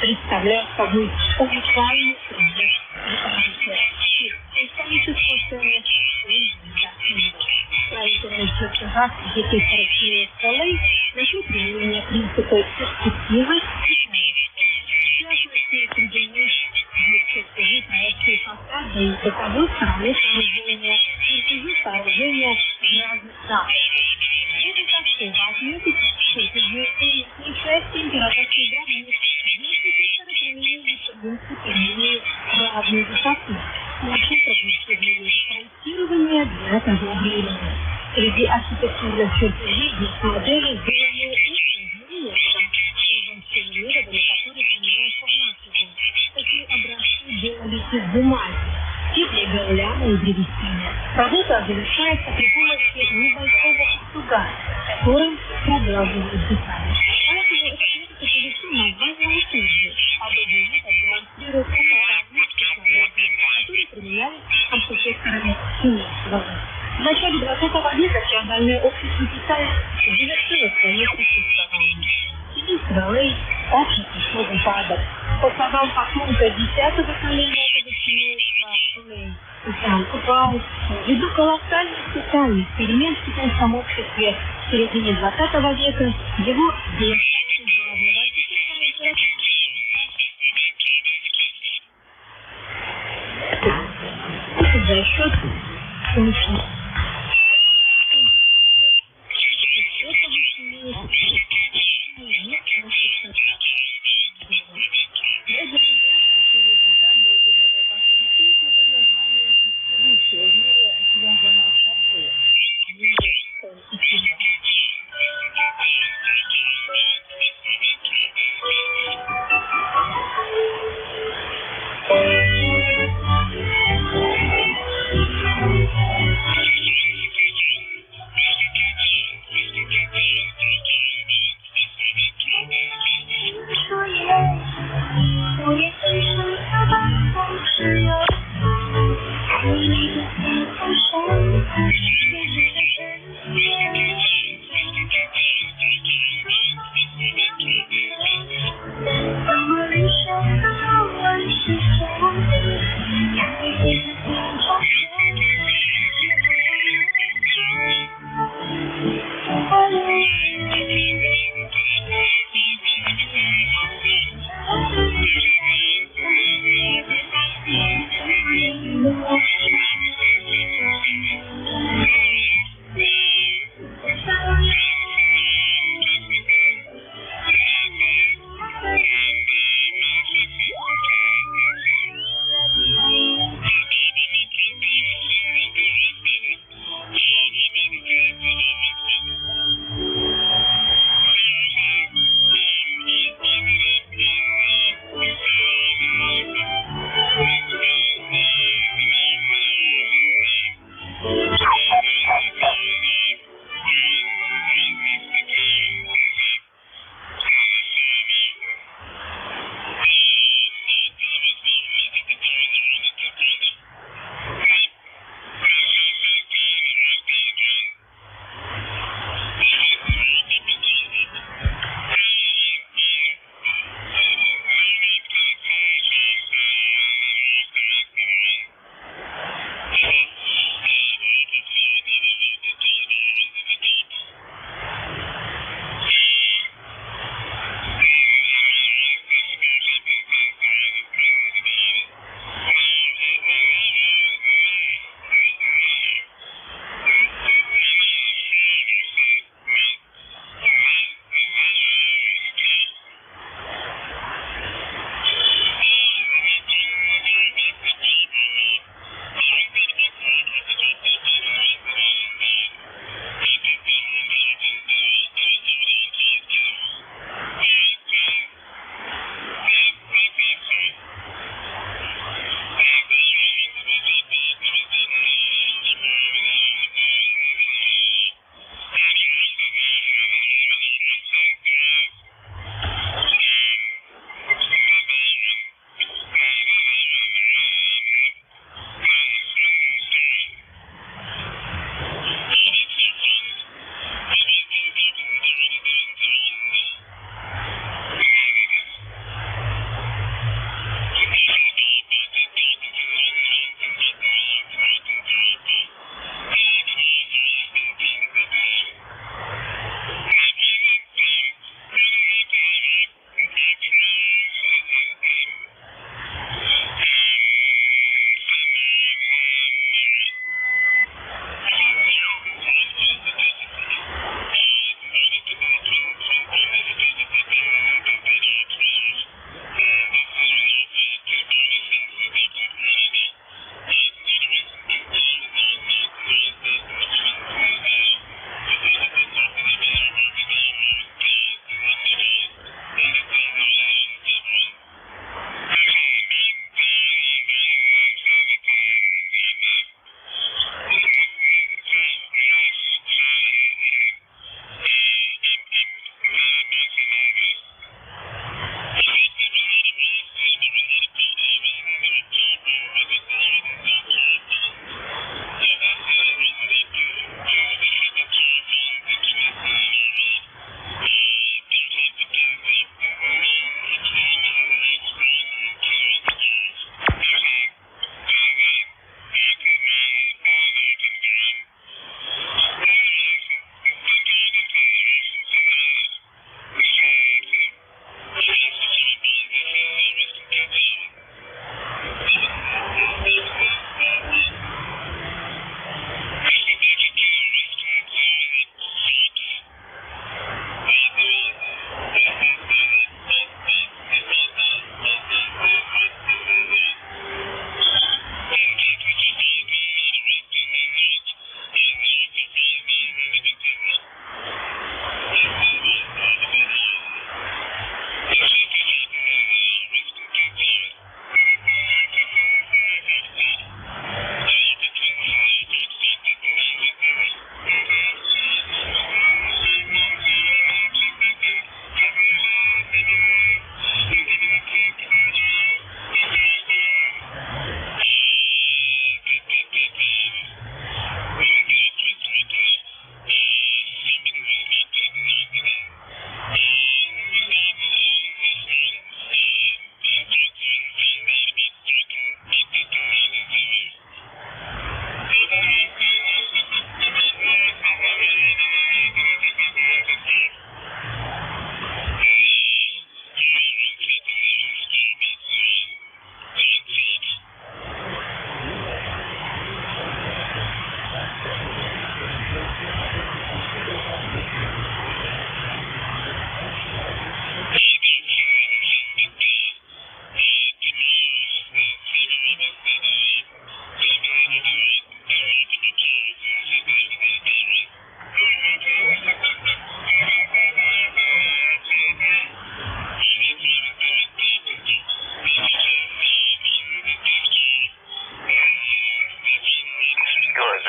представляют собой уникальный предмет исторического ценности. В строительных чертежах этих характеристик скалы нашли применение принципа перспективы и частности определены чертежи проекции фасада и боковой стороны сооружения, чертежи сооружения в разных датах. Это так отметить чертежи и части императорской границы, некоторые применения принципы имеют разные высоты. Наши прогрессивные проектирования для того времени. Среди архитектурных чертежей есть модели, сделанные изменения, функционировали, которые применяются в нашей жизни. Такие образцы делались из бумаги, стекла, галляна и древесины. Работа завершается при помощи небольшого утюга, которым продавливают детали. Поэтому этот метод повестен название утюги. Подобный метод демонстрирует уникальные технологии, которые применялись архитекторами Киева. В начале 20 века феодальное общество Китая завершило свое существование. Силы, очень много падок. По словам потомка 10-го поколения этого семейства, Исаан Купал, ввиду колоссальных социальных перемен в китайском обществе в середине 20 века, его вес главного архитектора за счет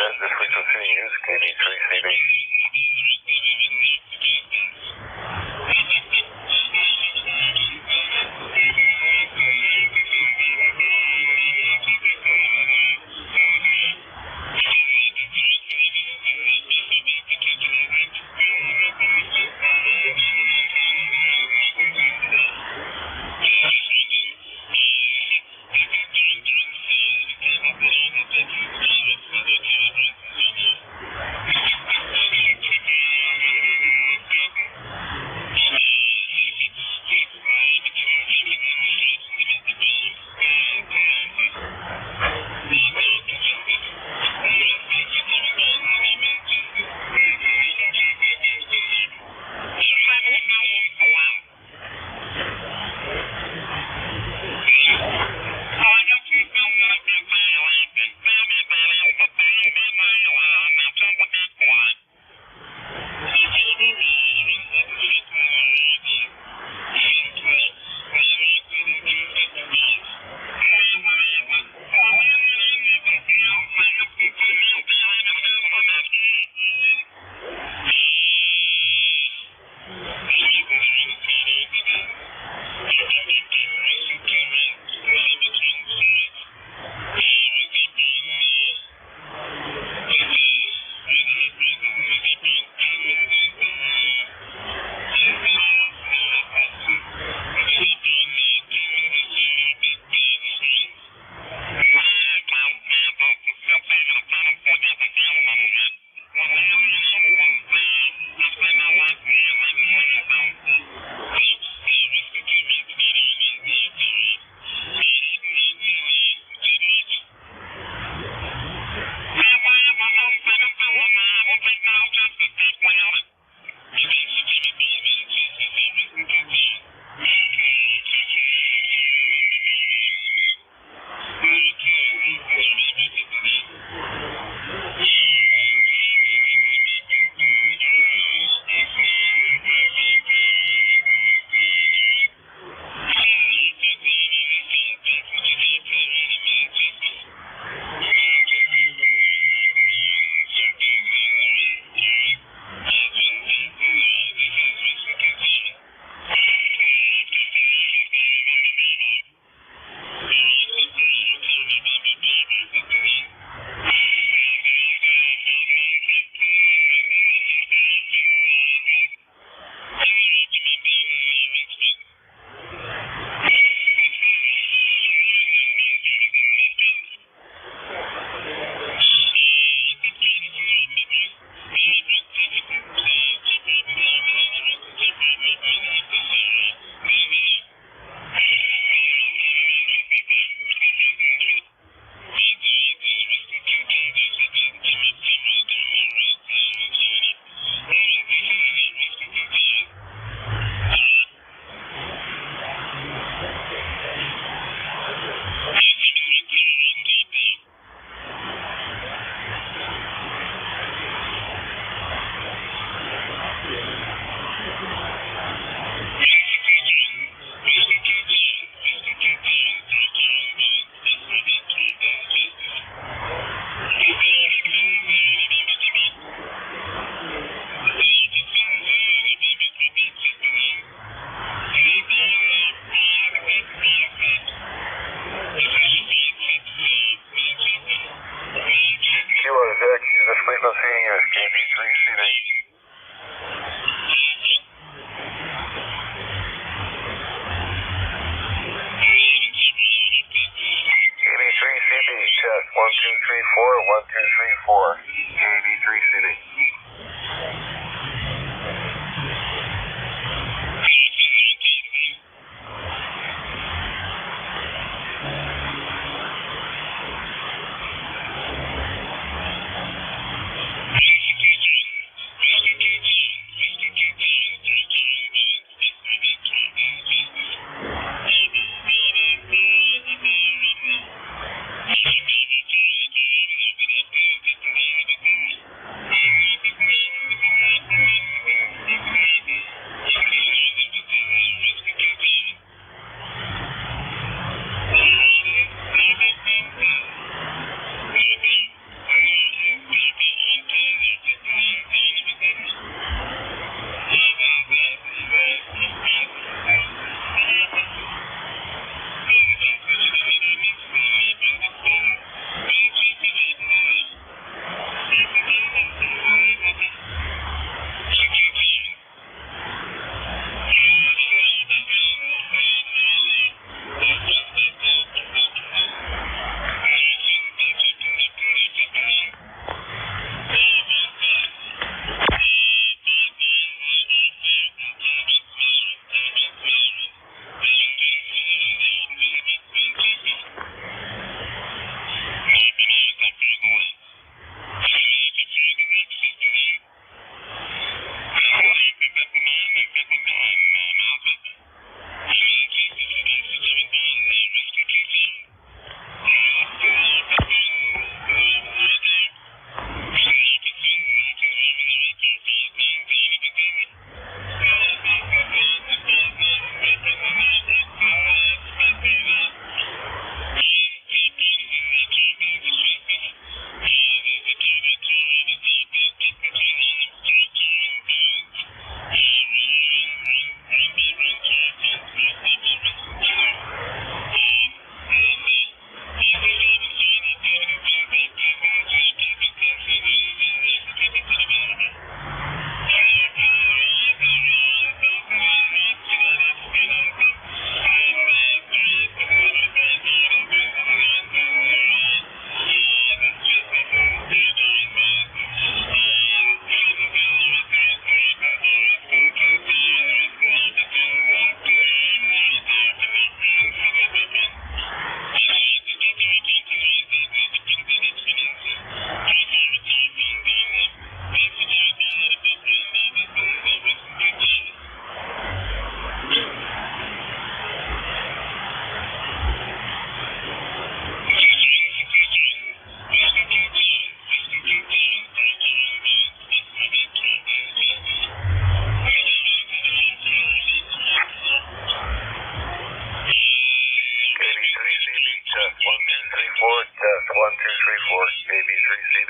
that this frequency is KB3CD.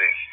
see.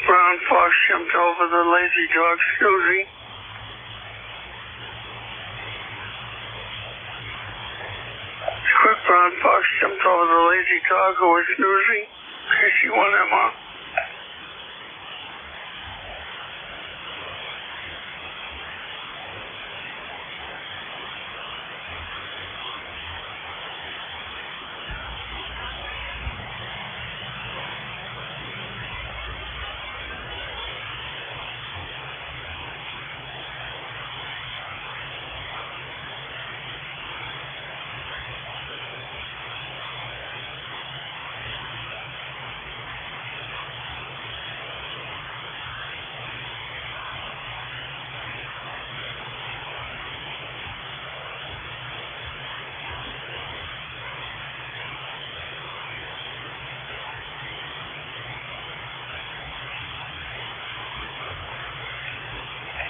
brown fox jumped over the lazy dog Susie. The quick brown fox jumped over the lazy dog who was snoozing. KC1 MR.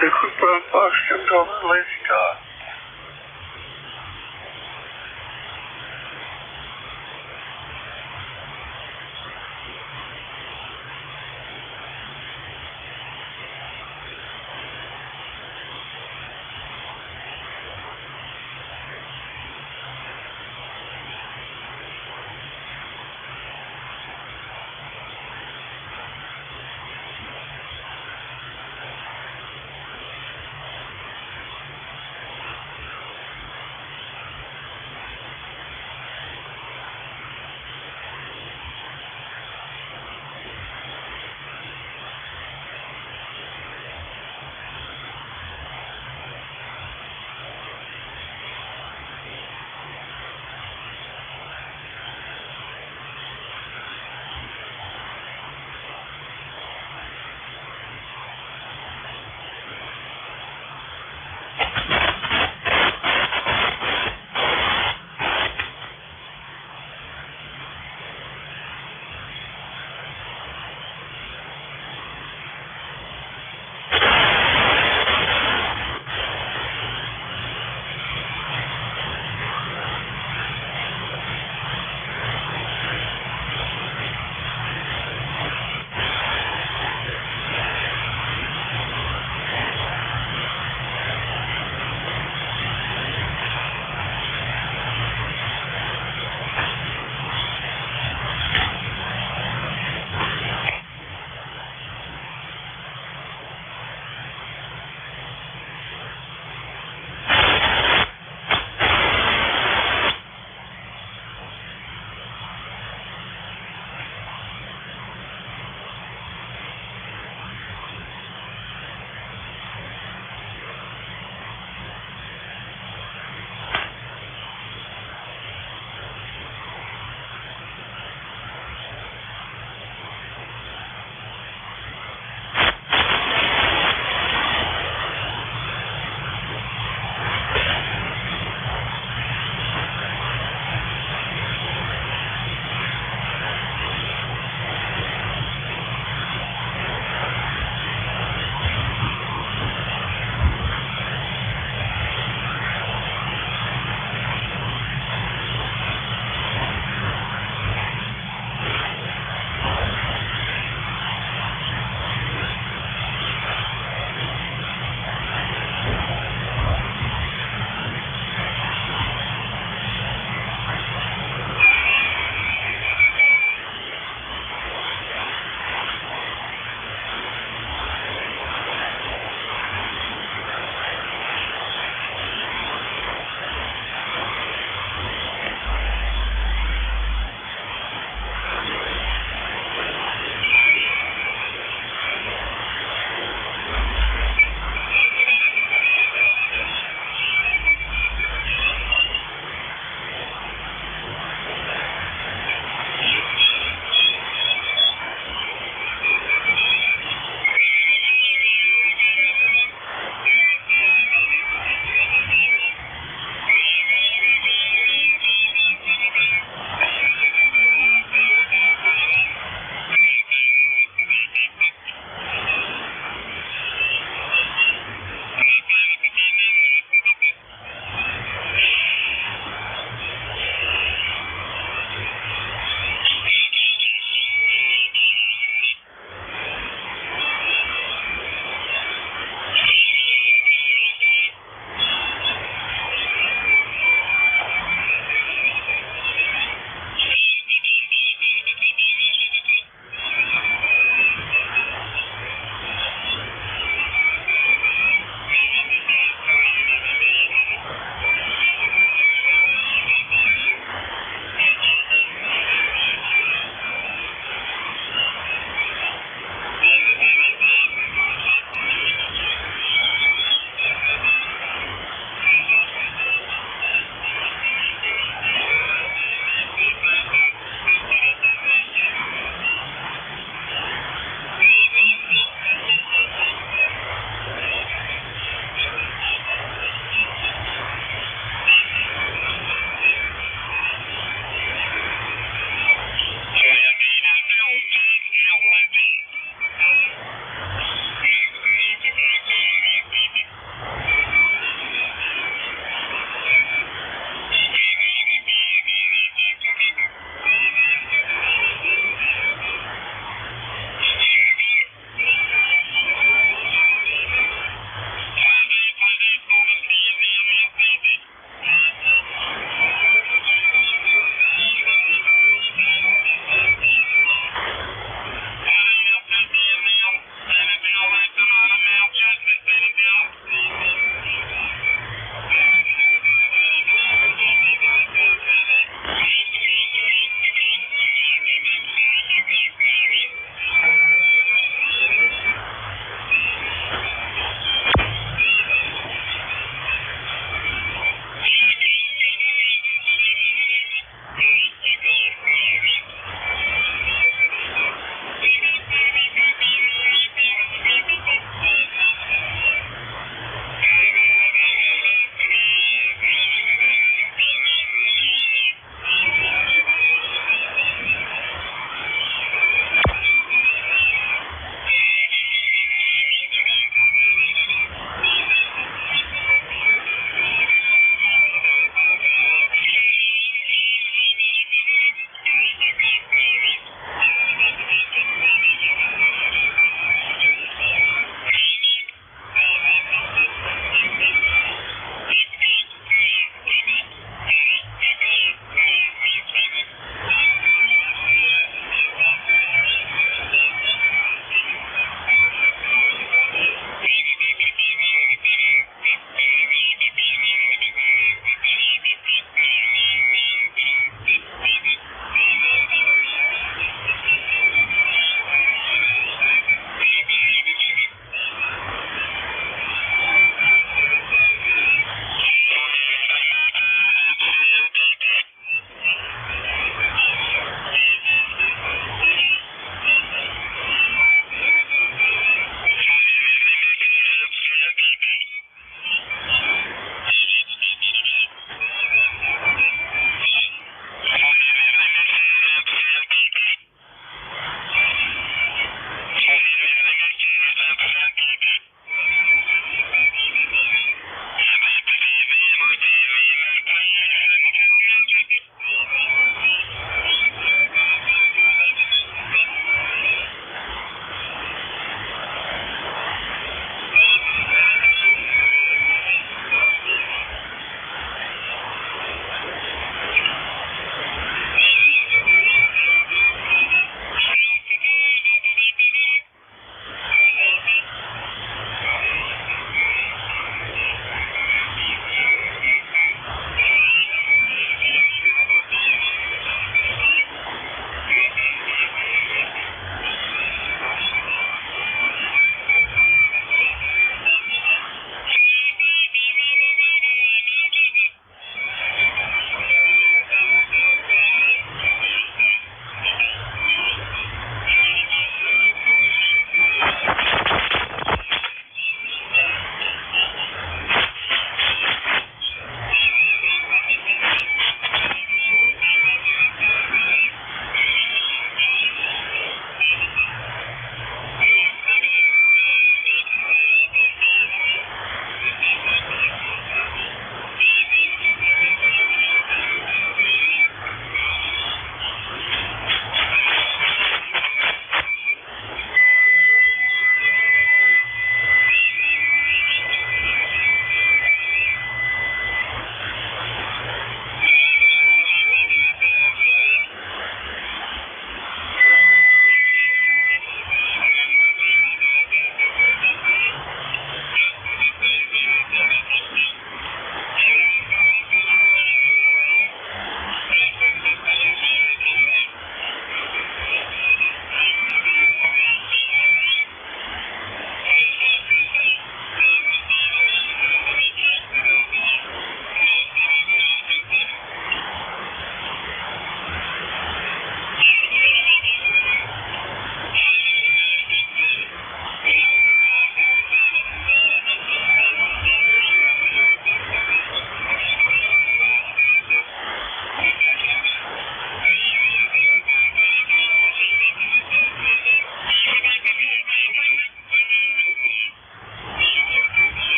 The quick brown fox jumped over the lazy dog.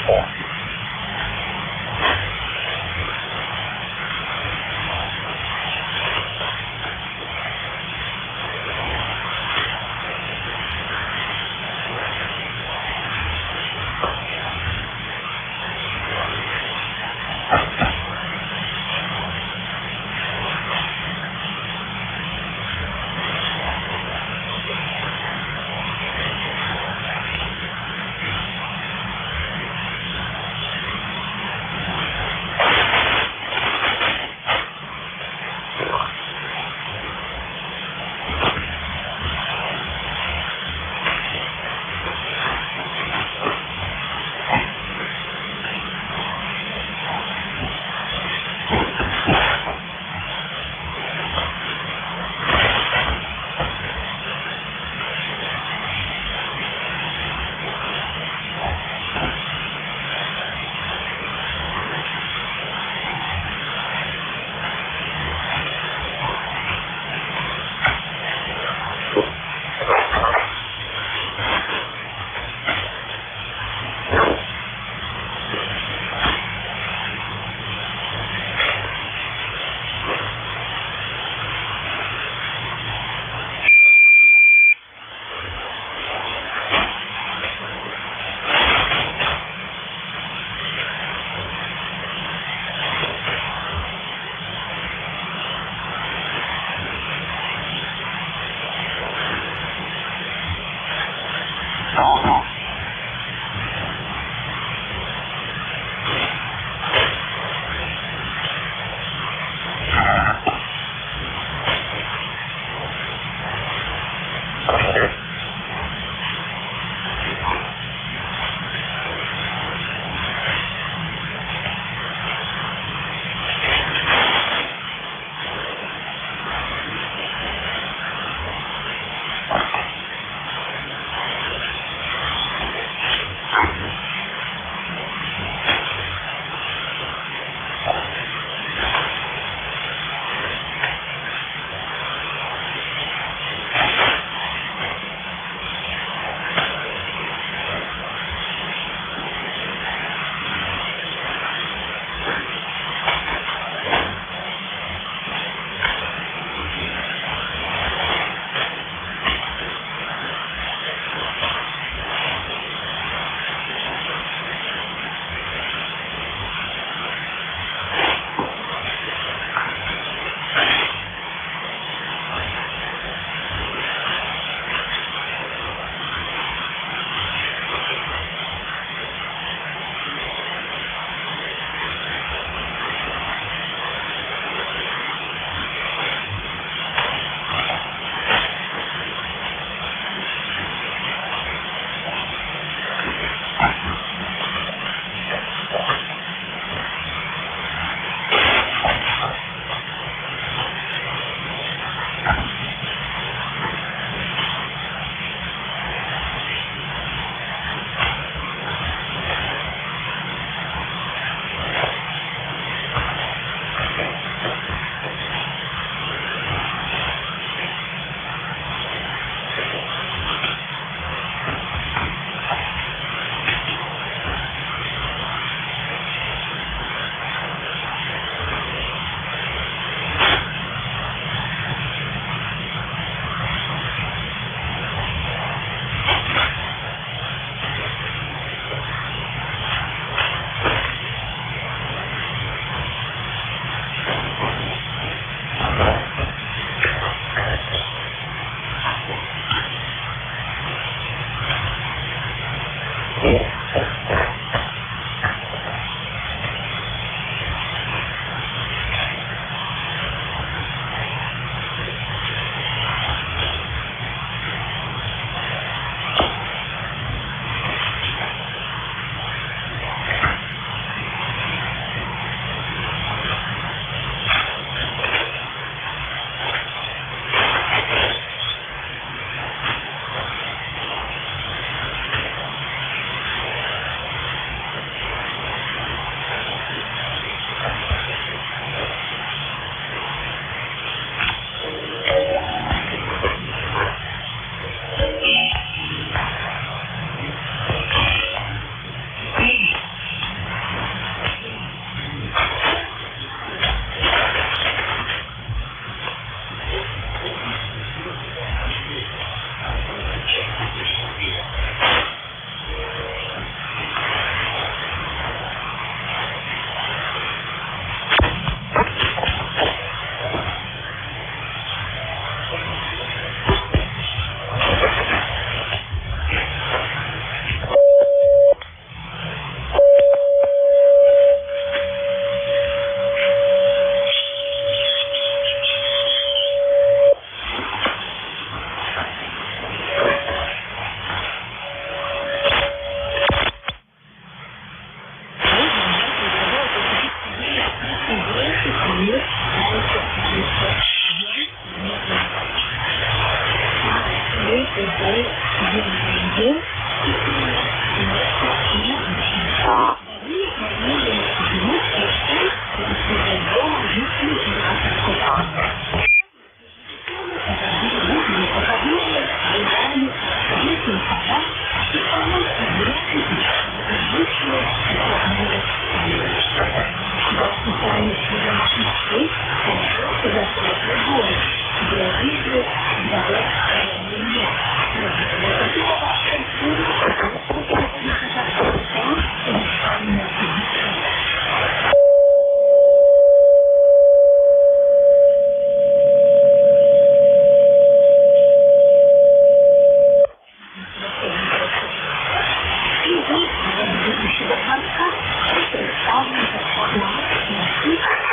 beautiful.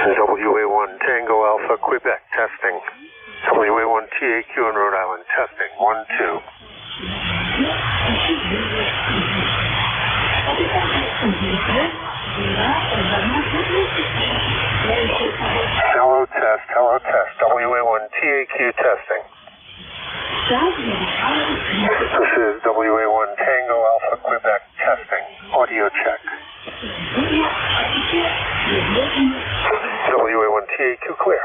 This is WA1 Tango Alpha Quebec testing. WA1 TAQ in Rhode Island testing. 1, 2. Hello test. WA1 TAQ testing. This is WA1 Tango Alpha Quebec testing. Audio check. WA1 TAQ clear.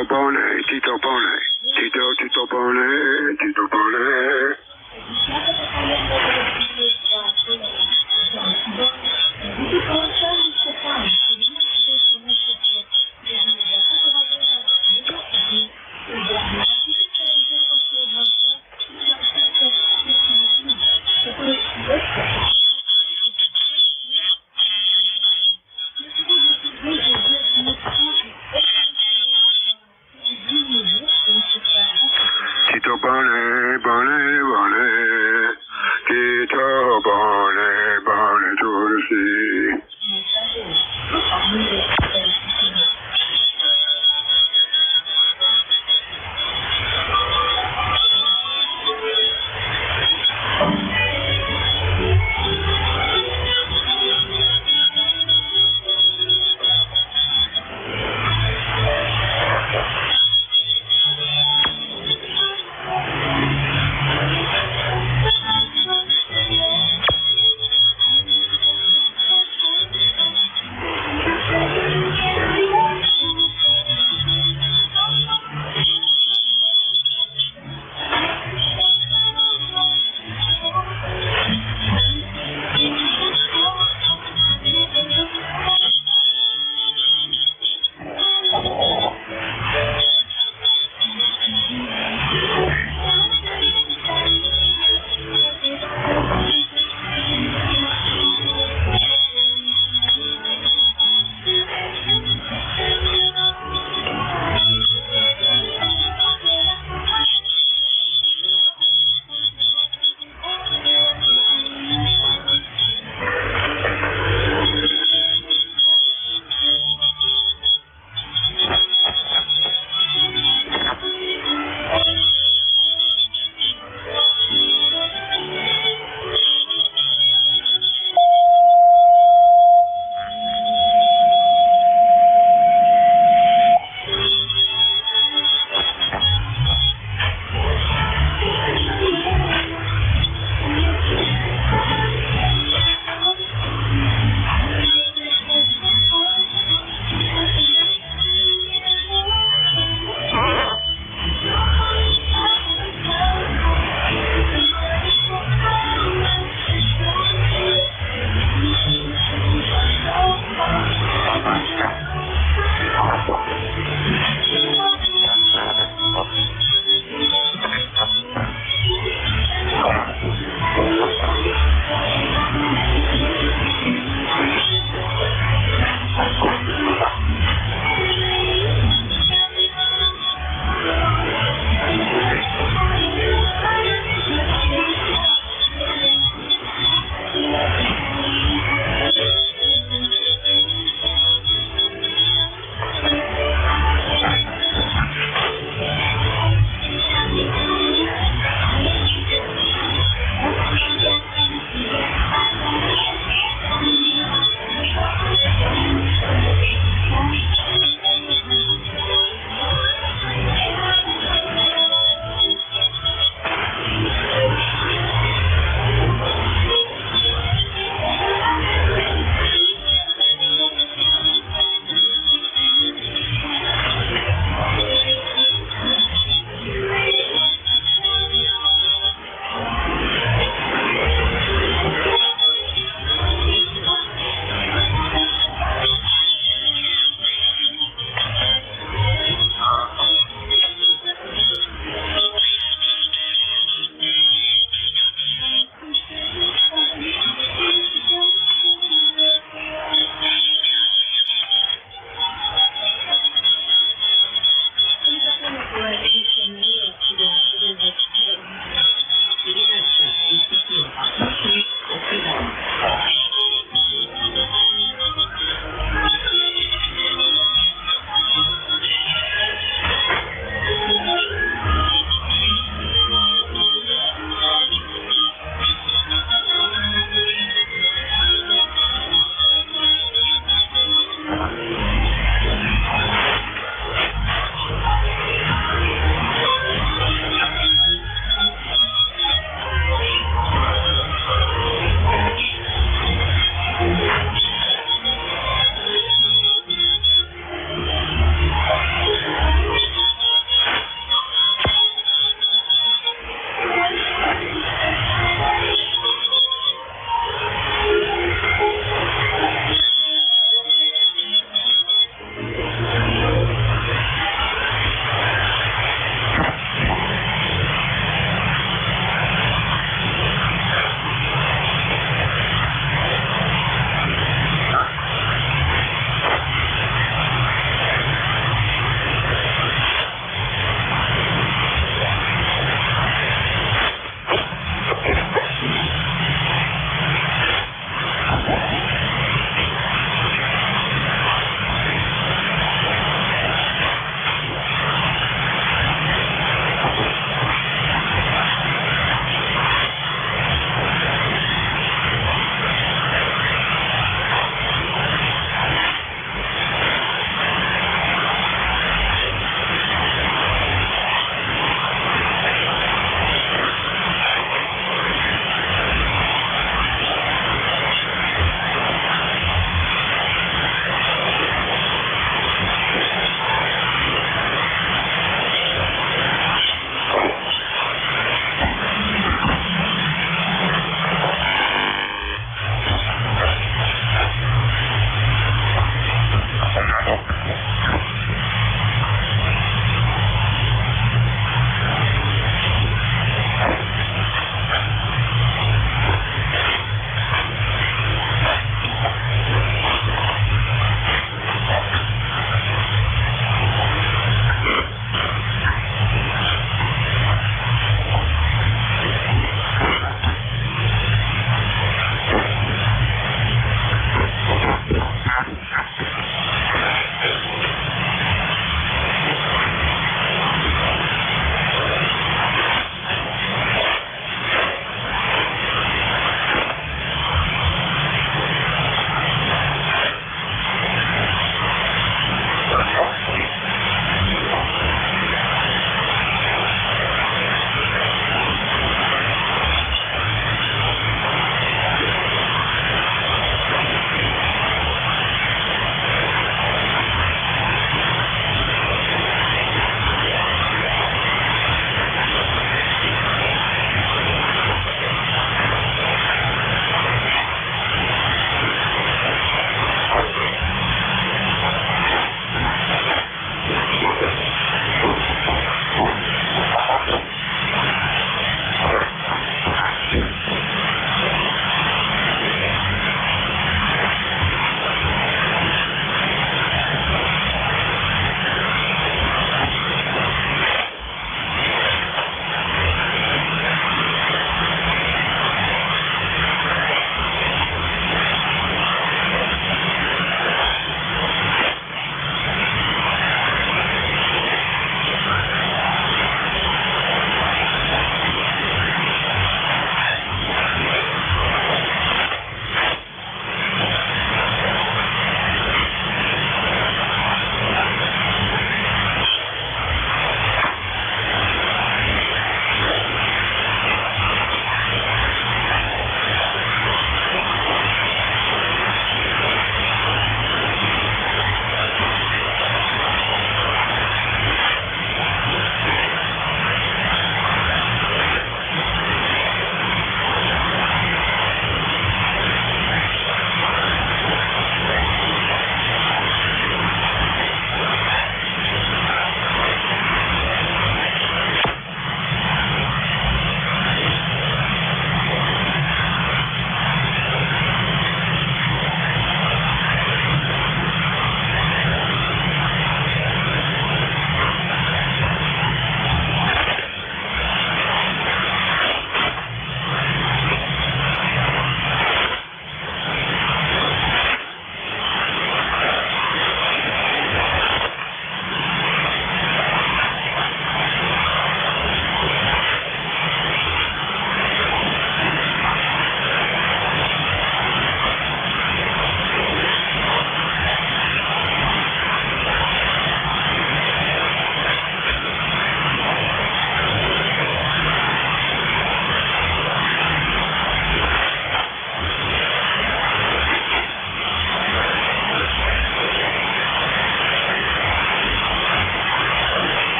Tito Bone, Tito Bone, Tito Bone, Tito Bone. Tito Bone, Bone, Bone, Tito Bone, Bone to the sea.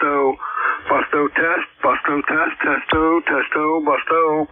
Busto. Busto test. Busto test. Testo. Testo. Busto.